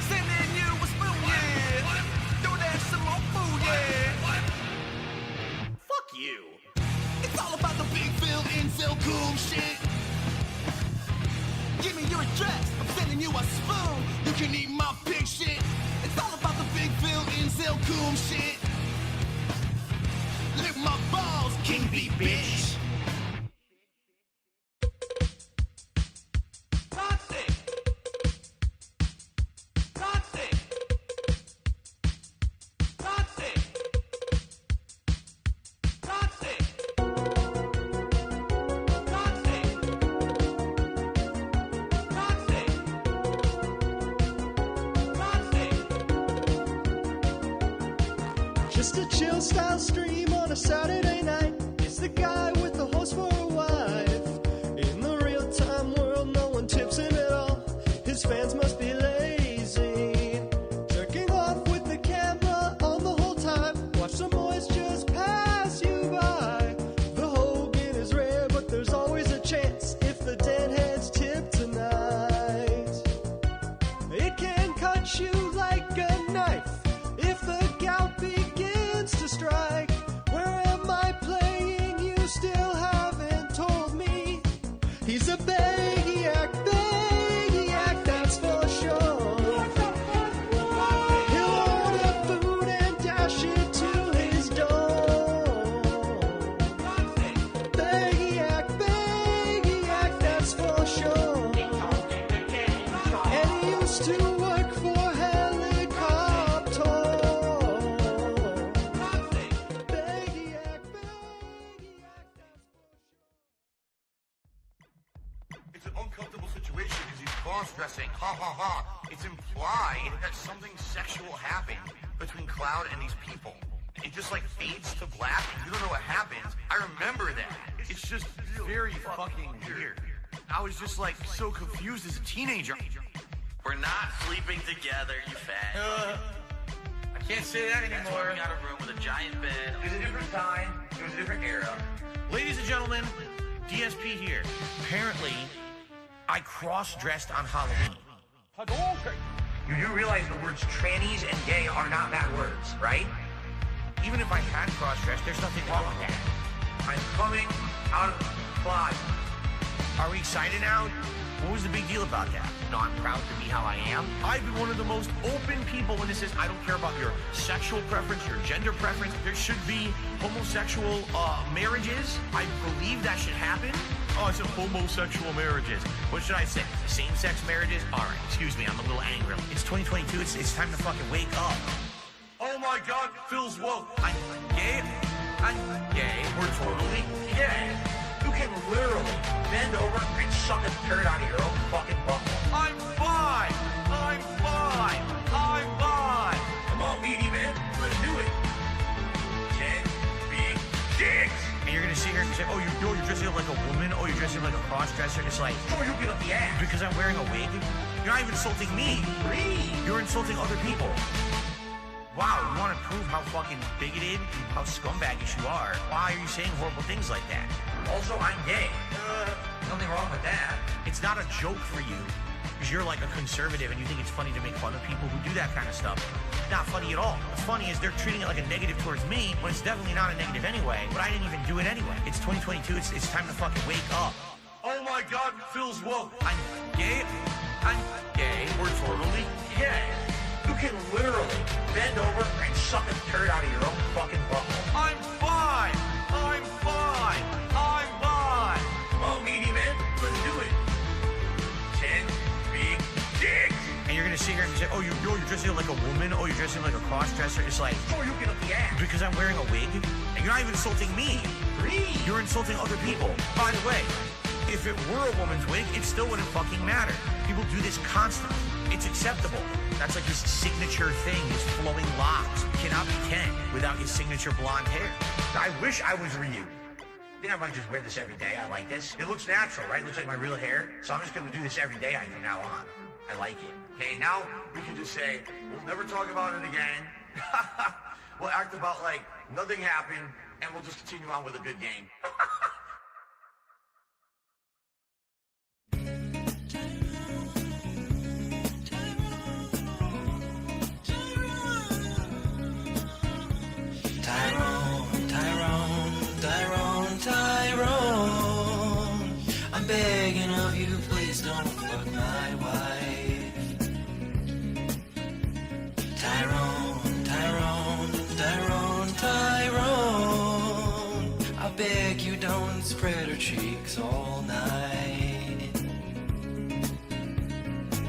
Sending you a spoon, yeah. Don't have some more food, yeah. Fuck you. It's all about the big Phil incel cool shit. Give me your address, I'm sending you a spoon. You can eat my pig shit. It's all about the big Phil incel cool shit. Lick my balls, King B, bitch. Toxic. Toxic. Toxic. Toxic. Just a chill style stream on a Saturday night. It's the guy with the horse for a wife. In the real time world, no one tips him at all. His fans must be lazy. Jerking off with the camera on the whole time. Watch some boys just pass you by. The Hogan is rare, but there's always a chance if the deadheads tip tonight. It can cut you like a knife if the gout begins to strike. Where am I playing? You still haven't told me. He's a beggiac, that's for sure. He'll order food and dash it to his door. Beggiac, that's for sure. And he used to work for Helicopter. It's an uncomfortable situation because he's cross-dressing. Ha ha ha. It's implied that something sexual happened between Cloud and these people. It just like fades to black and you don't know what happens. I remember that. It's just very fucking weird. I was just like so confused as a teenager. We're not sleeping together, you fat. I can't say that That's anymore. why we got a room with a giant bed. It was a different time. It was a different era. Ladies and gentlemen, DSP here. Apparently, I cross-dressed on Halloween. You do realize the words trannies and gay are not bad words, right? Even if I had cross-dressed, there's nothing wrong with that. I'm coming out of the closet. Are we excited now? What was the big deal about that? No, I'm proud to be how I am. I've been one of the most open people when this is, I don't care about your sexual preference, your gender preference. There should be homosexual marriages. I believe that should happen. Oh, it's a homosexual marriages. What should I say? Same-sex marriages? All right, excuse me, I'm a little angry. It's 2022, it's time to fucking wake up. Oh my God, Phil's woke. I'm gay. We're totally gay. You can literally bend over and suck a turd out of your own fucking butthole. I'm fine. Come on, meaty man. Let's do it. 10 big dicks. And you're gonna sit here and say, oh, you're dressing up like a woman. Oh, you're dressing up like a cross-dresser. It's like, oh, you'll get up the ass. Because I'm wearing a wig? You're not even insulting me. You're insulting other people. Wow, you want to prove how fucking bigoted, how scumbaggish you are? Why are you saying horrible things like that? Also, I'm gay. Nothing wrong with that. It's not a joke for you because you're like a conservative and you think it's funny to make fun of people who do that kind of stuff. Not funny at all. What's funny is they're treating it like a negative towards me when it's definitely not a negative anyway, but I didn't even do it anyway. It's 2022, it's time to fucking wake up. Oh my God, Phil's woke. I'm gay. We're totally gay. You can literally bend over and suck a turd out of your own fucking butthole. I'm fine. Oh, meaty man, let's do it. 10 big dicks. And you're gonna sit here and say, oh, you're dressing like a woman. Oh, you're dressing like a cross-dresser. It's like, oh, you get up the ass. Because I'm wearing a wig. And you're not even insulting me. You're insulting other people. By the way, if it were a woman's wig, it still wouldn't fucking matter. People do this constantly. It's acceptable. That's like his signature thing, his flowing locks. You cannot be Ken without his signature blonde hair. I wish I was Ryu. I think I might just wear this every day. I like this. It looks natural, right? It looks like my real hair. So I'm just gonna do this every day from now on. I like it. Okay, now we can just say, we'll never talk about it again. We'll act about like nothing happened, and we'll just continue on with a good game. Tyrone, I'm begging of you, please don't fuck my wife. Tyrone, I beg you don't spread her cheeks all night.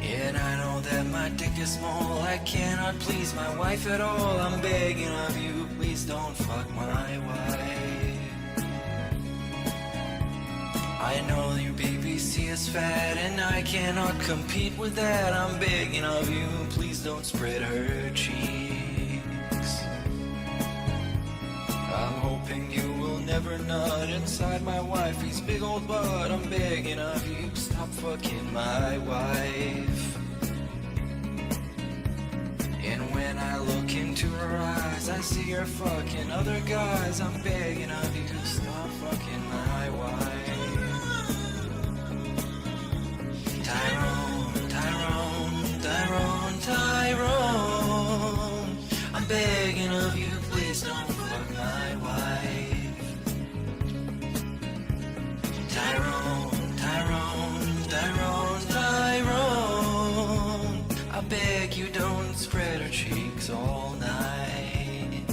And I know that my dick is small, I cannot please my wife at all. I'm begging of you, please don't fuck my wife. I know your BBC is fat and I cannot compete with that. I'm begging of you, please don't spread her cheeks. I'm hoping you will never nut inside my wifey's big old butt. I'm begging of you, stop fucking my wife. And when I look into her eyes, I see her fucking other guys. I'm begging of you, stop fucking my wife. Tyrone, I'm begging of you, please don't fuck my wife. Tyrone, I beg you don't spread her cheeks all night.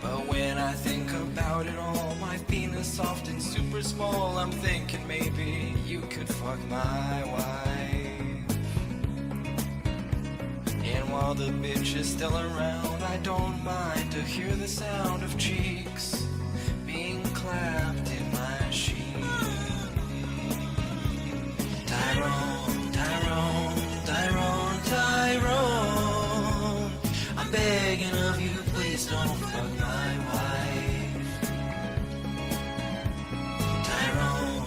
But when I think about it all, my penis soft and super small, I'm thinking maybe you could fuck my wife. And while the bitch is still around, I don't mind to hear the sound of cheeks being clapped in my sheet. Tyrone, I'm begging of you, please don't fuck my wife. Tyrone,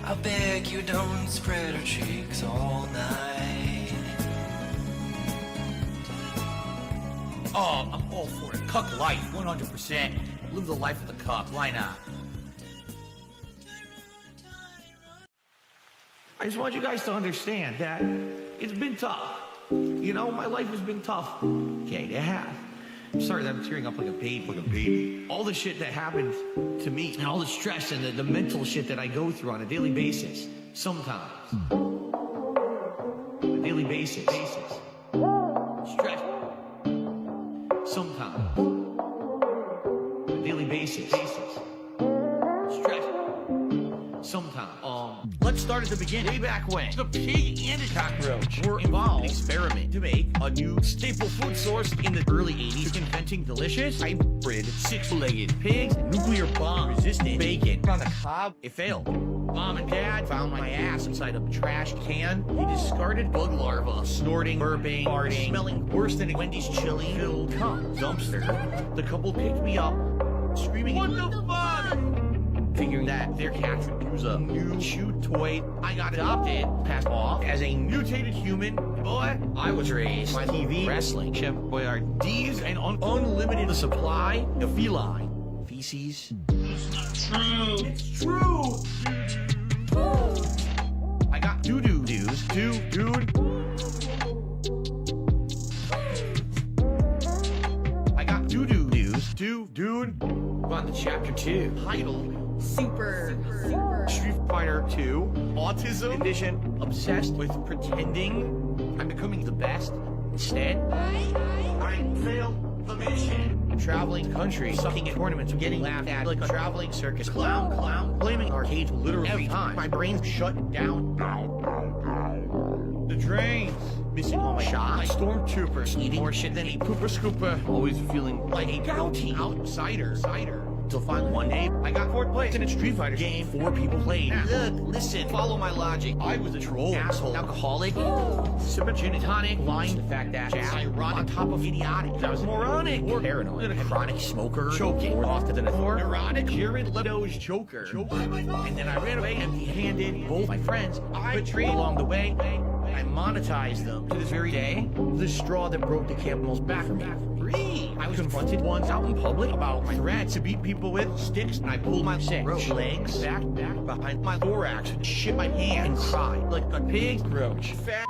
I beg you don't spread her cheeks all night. Oh, I'm all for it. Cuck life, 100%. Live the life of the cuck. Why not? I just want you guys to understand that it's been tough. You know, my life has been tough. Okay, it has. I'm sorry that I'm tearing up like a baby. All the shit that happened to me, and all the stress and the mental shit that I go through on a daily basis. Sometimes. On a daily basis. Stress. Sometimes. On a daily basis. Stress. Sometimes. Let's start at the beginning. Way back when the pig and the cockroach were involved in an experiment to make a new staple food source in the early 80s, inventing delicious hybrid six-legged pigs, nuclear bomb resistant bacon on the cob. It failed. Mom and Dad found my ass inside a trash can. They discarded bug larvae, snorting, burping, farting, smelling worse than a Wendy's chili filled dumpster. The couple picked me up, screaming, "What the fuck?" Figuring that their cats would use a new chew toy. I got adopted, passed off as a mutated human. Boy, I was raised by TV, wrestling, Chef Boyardee's, and unlimited supply of feline feces, True. It's true. I got doo-doo dudes, dude. I got doo-doo dudes, dude. On to chapter 2. Title: Super. Street Fighter 2. Autism condition. Obsessed with pretending I'm becoming the best. Instead, I failed the mission. Traveling country, sucking at tournaments, getting laughed at like a traveling circus clown, blaming arcades literally every time. My brain's shut down. The drains, missing all my shots. Stormtroopers eating more shit than a pooper scooper. Always feeling like a gouty outsider. Till finally one day, I got 4th place in a Street Fighter game 4 people played. Look, listen, follow my logic. I was a troll, asshole, alcoholic, super gin and tonic, lying the fact that ironic on top of idiotic. I was moronic, or paranoid, a chronic smoker, choking more often than before, neurotic, Jared Leto's Joker. And then I ran away empty-handed. Both my friends I betrayed along the way. I monetized them to this very day. The straw that broke the camel's back for me. I was confronted once out in public about my threat to beat people with sticks, and I pulled my legs back behind my thorax, shit my pants, and cried like a pig roach. Fat.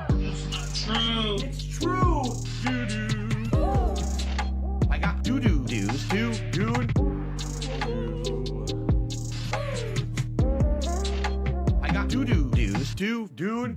True. It's true. Doo-doo. I got doo-doo dudes, dude. I got doo-doo dudes, dude.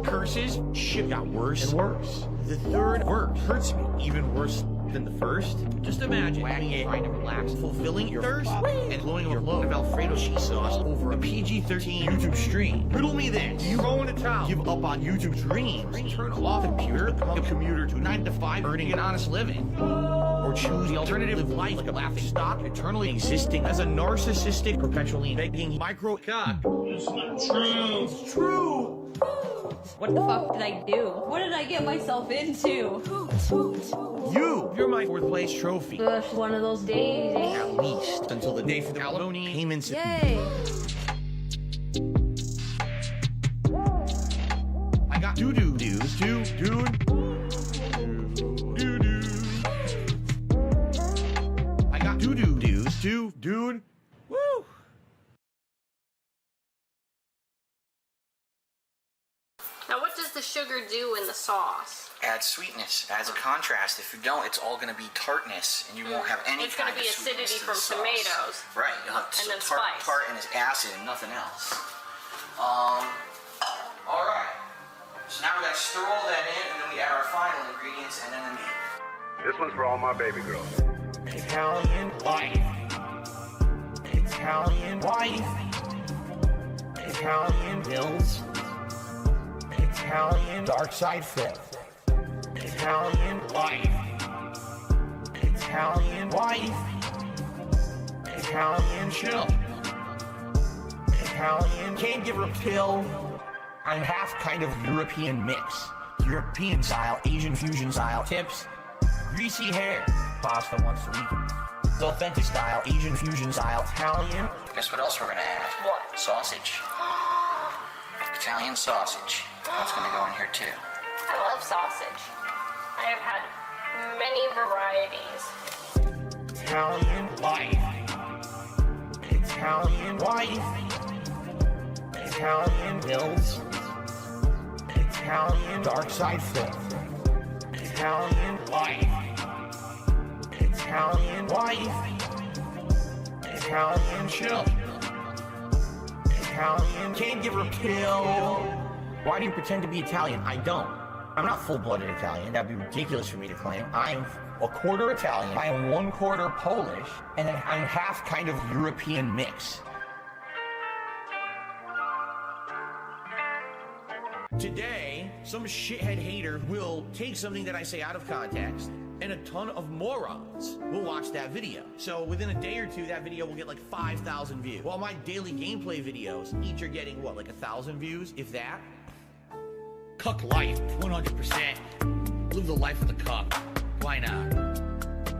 Curses, shit got worse and worse. The 3rd verse hurts me even worse than the first. Just imagine wagging it, trying to relax, fulfilling your thirst, and blowing your load of Alfredo cheese sauce over a PG-13 YouTube stream. Riddle me this: do you go into town, give up on YouTube dreams, turn off the computer, become a commuter to 9 to 5, earning an honest living? Or choose the alternative of life like a laughing stock, eternally existing as a narcissistic, perpetually begging micro-cock? It's not true. It's true. What the fuck did I do? What did I get myself into? You're my 4th place trophy. Ugh, one of those days. At least until the day for the alimony payments. Yay! I got doo-doo dudes, dude. I got doo-doo dudes, dude. Woo! Now, what does the sugar do in the sauce? Adds sweetness, adds a contrast. If you don't, it's all going to be tartness, and you won't have any it's kind gonna of be sweetness acidity to the from sauce. tomatoes. Right, you'll have and then tart spice. and it's acid and nothing else. All right. So now we got to stir all that in, and then we add our final ingredients, and then the meat. This one's for all my baby girls. Italian wife. Italian wife. Italian bills. Italian dark side flip. Italian wife. Italian wife. Italian chill. Italian can't give her a pill. I'm half kind of European mix. European style, Asian fusion style tips. Greasy hair. Pasta once a week. The authentic style, Asian fusion style, Italian. Guess what else we're going to add? What? Sausage. Italian sausage. That's going to go in here too. I love sausage. I have had many varieties. Italian wife. Italian wife. Italian bills. Italian dark side flip. Italian wife. Italian wife. Italian chill. Italian can't give her a pill. Why do you pretend to be Italian? I don't. I'm not full-blooded Italian. That'd be ridiculous for me to claim. I am a quarter Italian. I am 1/4 Polish, and then I'm half kind of European mix. Today, some shithead hater will take something that I say out of context, and a ton of morons will watch that video. So within a day or two, that video will get like 5,000 views. While my daily gameplay videos each are getting, what, like 1,000 views, if that? Cuck life, 100%. Live the life of the cuck. Why not?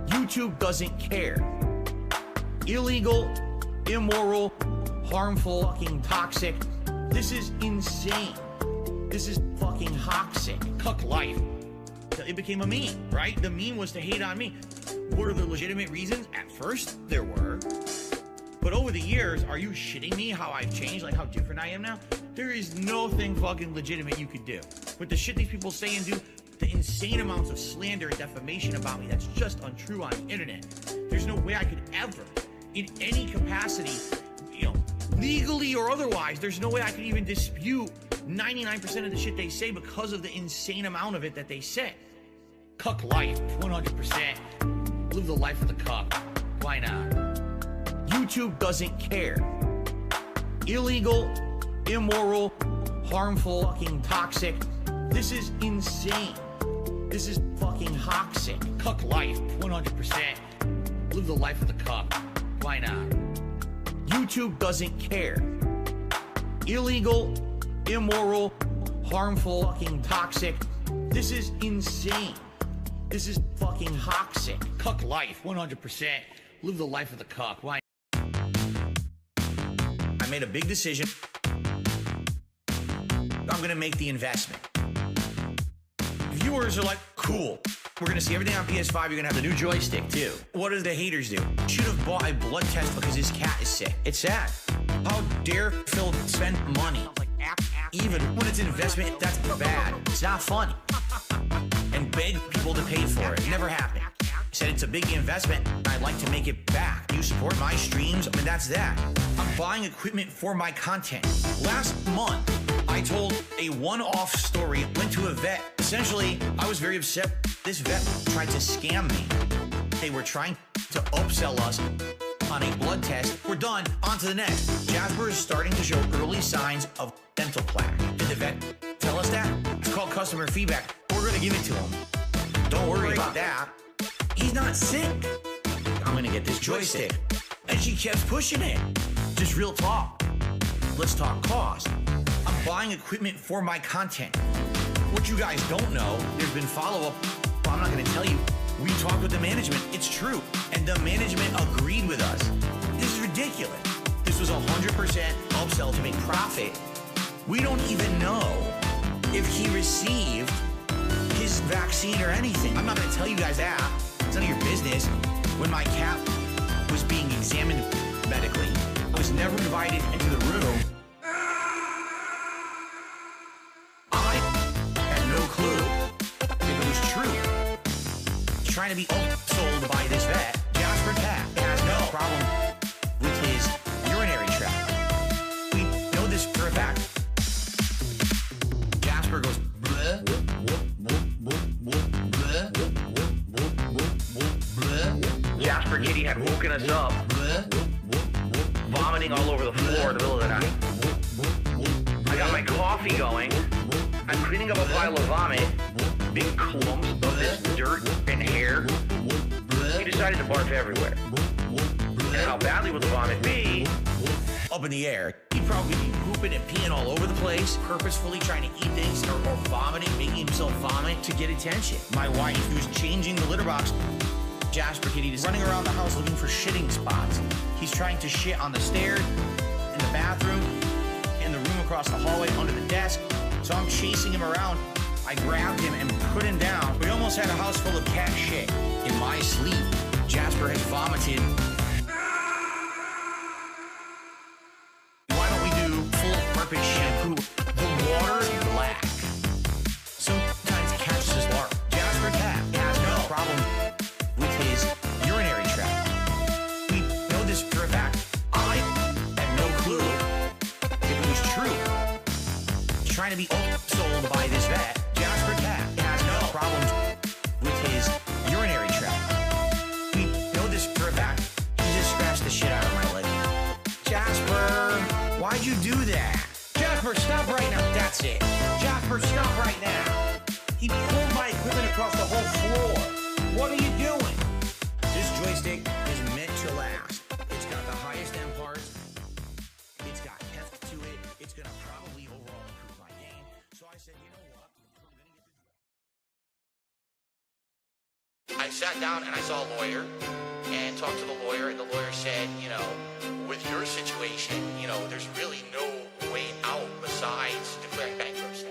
YouTube doesn't care. Illegal, immoral, harmful, fucking toxic. This is insane. This is fucking toxic. Cuck life. It became a meme, right? The meme was to hate on me. Were there legitimate reasons? At first, there were. But over the years, are you shitting me how I've changed, like how different I am now? There is nothing fucking legitimate you could do. With the shit these people say and do, the insane amounts of slander and defamation about me that's just untrue on the internet. There's no way I could ever, in any capacity, legally or otherwise, there's no way I could even dispute 99% of the shit they say because of the insane amount of it that they say. Cuck life, 100%. Live the life of the cuck. Why not? YouTube doesn't care. Illegal, immoral, harmful, fucking toxic. This is insane. This is fucking toxic. Cuck life, 100%. Live the life of the cuck. Why not? YouTube doesn't care. Illegal, immoral, harmful, fucking toxic. This is insane. This is fucking toxic. Cuck life, 100%. Live the life of the cuck. Why? I made a big decision. I'm gonna make the investment. Viewers are like, cool. We're gonna see everything on PS5. You're gonna have the new joystick too. What do the haters do? Should have bought a blood test because his cat is sick. It's sad. How dare Phil spend money? Even when it's an investment, that's bad. It's not funny. And beg people to pay for it. Never happened. Said it's a big investment. I'd like to make it back. You support my streams. I mean, that's that. I'm buying equipment for my content. Last month, I told a one-off story. Went to a vet. Essentially, I was very upset. This vet tried to scam me. They were trying to upsell us on a blood test. We're done. On to the next. Jasper is starting to show early signs of dental plaque. Did the vet tell us that? It's called customer feedback. We're gonna give it to him. Don't worry about that. He's not sick. I'm gonna get this joystick. And she kept pushing it. Just real talk. Let's talk cost. I'm buying equipment for my content. What you guys don't know, there's been follow-up. Well, I'm not gonna tell you. We talked with the management. It's true. And the management agreed with us. This is ridiculous. This was 100% upsell to make profit. We don't even know if he received his vaccine or anything. I'm not gonna tell you guys that. It's none of your business. When my cat was being examined medically, I was never invited into the room. I had no clue if it was true. Trying to be sold by this vet. Jasper Cat has no problem with his urinary tract. We know this for a fact. Jasper goes bleh, Jasper Kitty had woken us up, vomiting all over the floor in the middle of the night. I got my coffee going. I'm cleaning up a pile of vomit, big clumps of this dirt and hair. He decided to barf everywhere. And how badly would the vomit be? Up in the air. He'd probably be pooping and peeing all over the place, purposefully trying to eat things or vomiting, making himself vomit to get attention. My wife, who's changing the litter box, Jasper Kitty is running around the house looking for shitting spots. He's trying to shit on the stairs, in the bathroom, in the room across the hallway, under the desk. So I'm chasing him around. I grabbed him and put him down. We almost had a house full of cat shit. In my sleep, Jasper has vomited. Why don't we do full purpose shampoo? The water is black. Sometimes cats just bark. Jasper Cat has no problem with his urinary tract. We know this for a fact. I had no clue if it was true. Trying to be sold by this vet. Jasper Cat has no problems with his urinary tract. We know this for a fact. He just scratched the shit out of my leg. Jasper, why'd you do that? Jasper, stop right now. That's it. Jasper, stop right now. He pulled my equipment across the whole floor. What are you doing? This joystick is meant to last. It's got the highest end parts. It's got heft to it. It's gonna probably overall improve my game. So I said, you know what? I sat down and I saw a lawyer and talked to the lawyer, and the lawyer said, with your situation, there's really no way out besides declaring bankruptcy.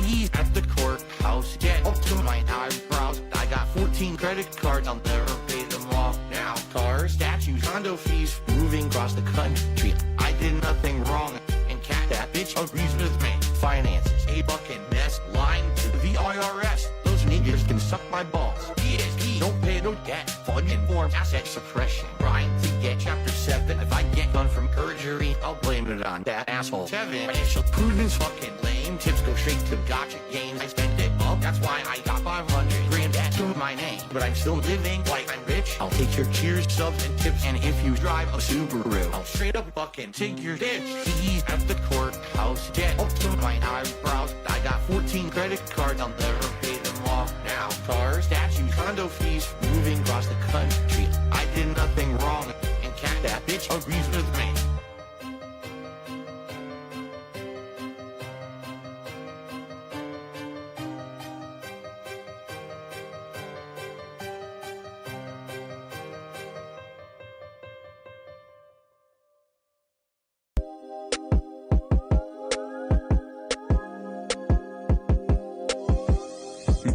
He's at the courthouse, get up to my eyebrows. I got 14 credit cards, I'll never pay them off now. Cars, statues, condo fees, moving across the country. I did nothing wrong, and cat that bitch agrees with me. Finances, a bucket mess, lying to the IRS. Those niggas can suck my balls. ESP, don't pay no debt. Fucking form asset suppression. Trying to get chapter 7. If I get done from perjury, I'll blame it on that asshole. 7. Financial prudence, fucking lame. Tips go straight to gotcha gains. I spend it up, that's why I got 500 grand to my name. But I'm still living like I'm rich. I'll take your cheers, subs, and tips. And if you drive a Subaru, I'll straight up fucking take your ditch. He's at the courthouse, get up to my eyebrows. I got 14 credit cards, I'll never pay them off now. Cars, statues, condo fees, moving across the country. I did nothing wrong, and cat that bitch agrees with me.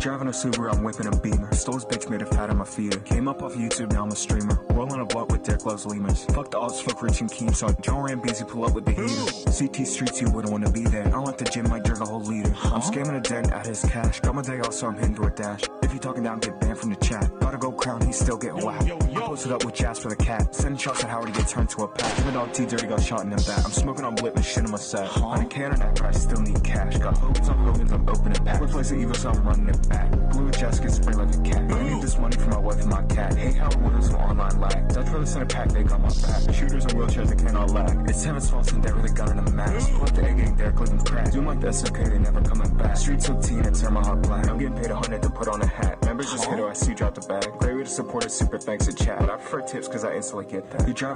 Driving a Subaru, I'm whipping a Beamer. Stole his bitch, made a fat on my feeder. Came up off YouTube, now I'm a streamer. Rolling a block with Derek loves lemurs. Fuck the odds, fuck Rich and Keemstar. John Ram busy, pull up with the heater. CT streets, you wouldn't wanna be there. I don't like the gym, might jerk a whole liter. I'm scamming a den out his cash. Got my day off, so I'm hitting DoorDash. If you talking down, get banned from the chat. Gotta go crown, he's still getting whacked. I posted up with Jasper the cat. Sending shots at Howard to get turned to a pack. Even dog T Dirty got shot in the back. I'm smoking on Blip and shit in my set. On a cannon after I still need cash. Got hopes on Hogan's, I'm opening back. Replace the Eagle, so I'm running it back. Blue get sprayed like a cat. I need this money for my wife and my cat. Hey, how would some online lag? Dutch brother sent a pack, they got my back. Shooters and wheelchairs, they cannot lag. It's Heaven's false and with a gun and a mask. Pull up the egg gang there, click and crack. Doing like the SOK, they never coming back. Streets of teen and turn my heart black. I'm getting paid 100 to put on a hat. Members just hit or I see drop the bag. Great way to support a super thanks in chat. But I prefer tips cause I instantly get that. You drive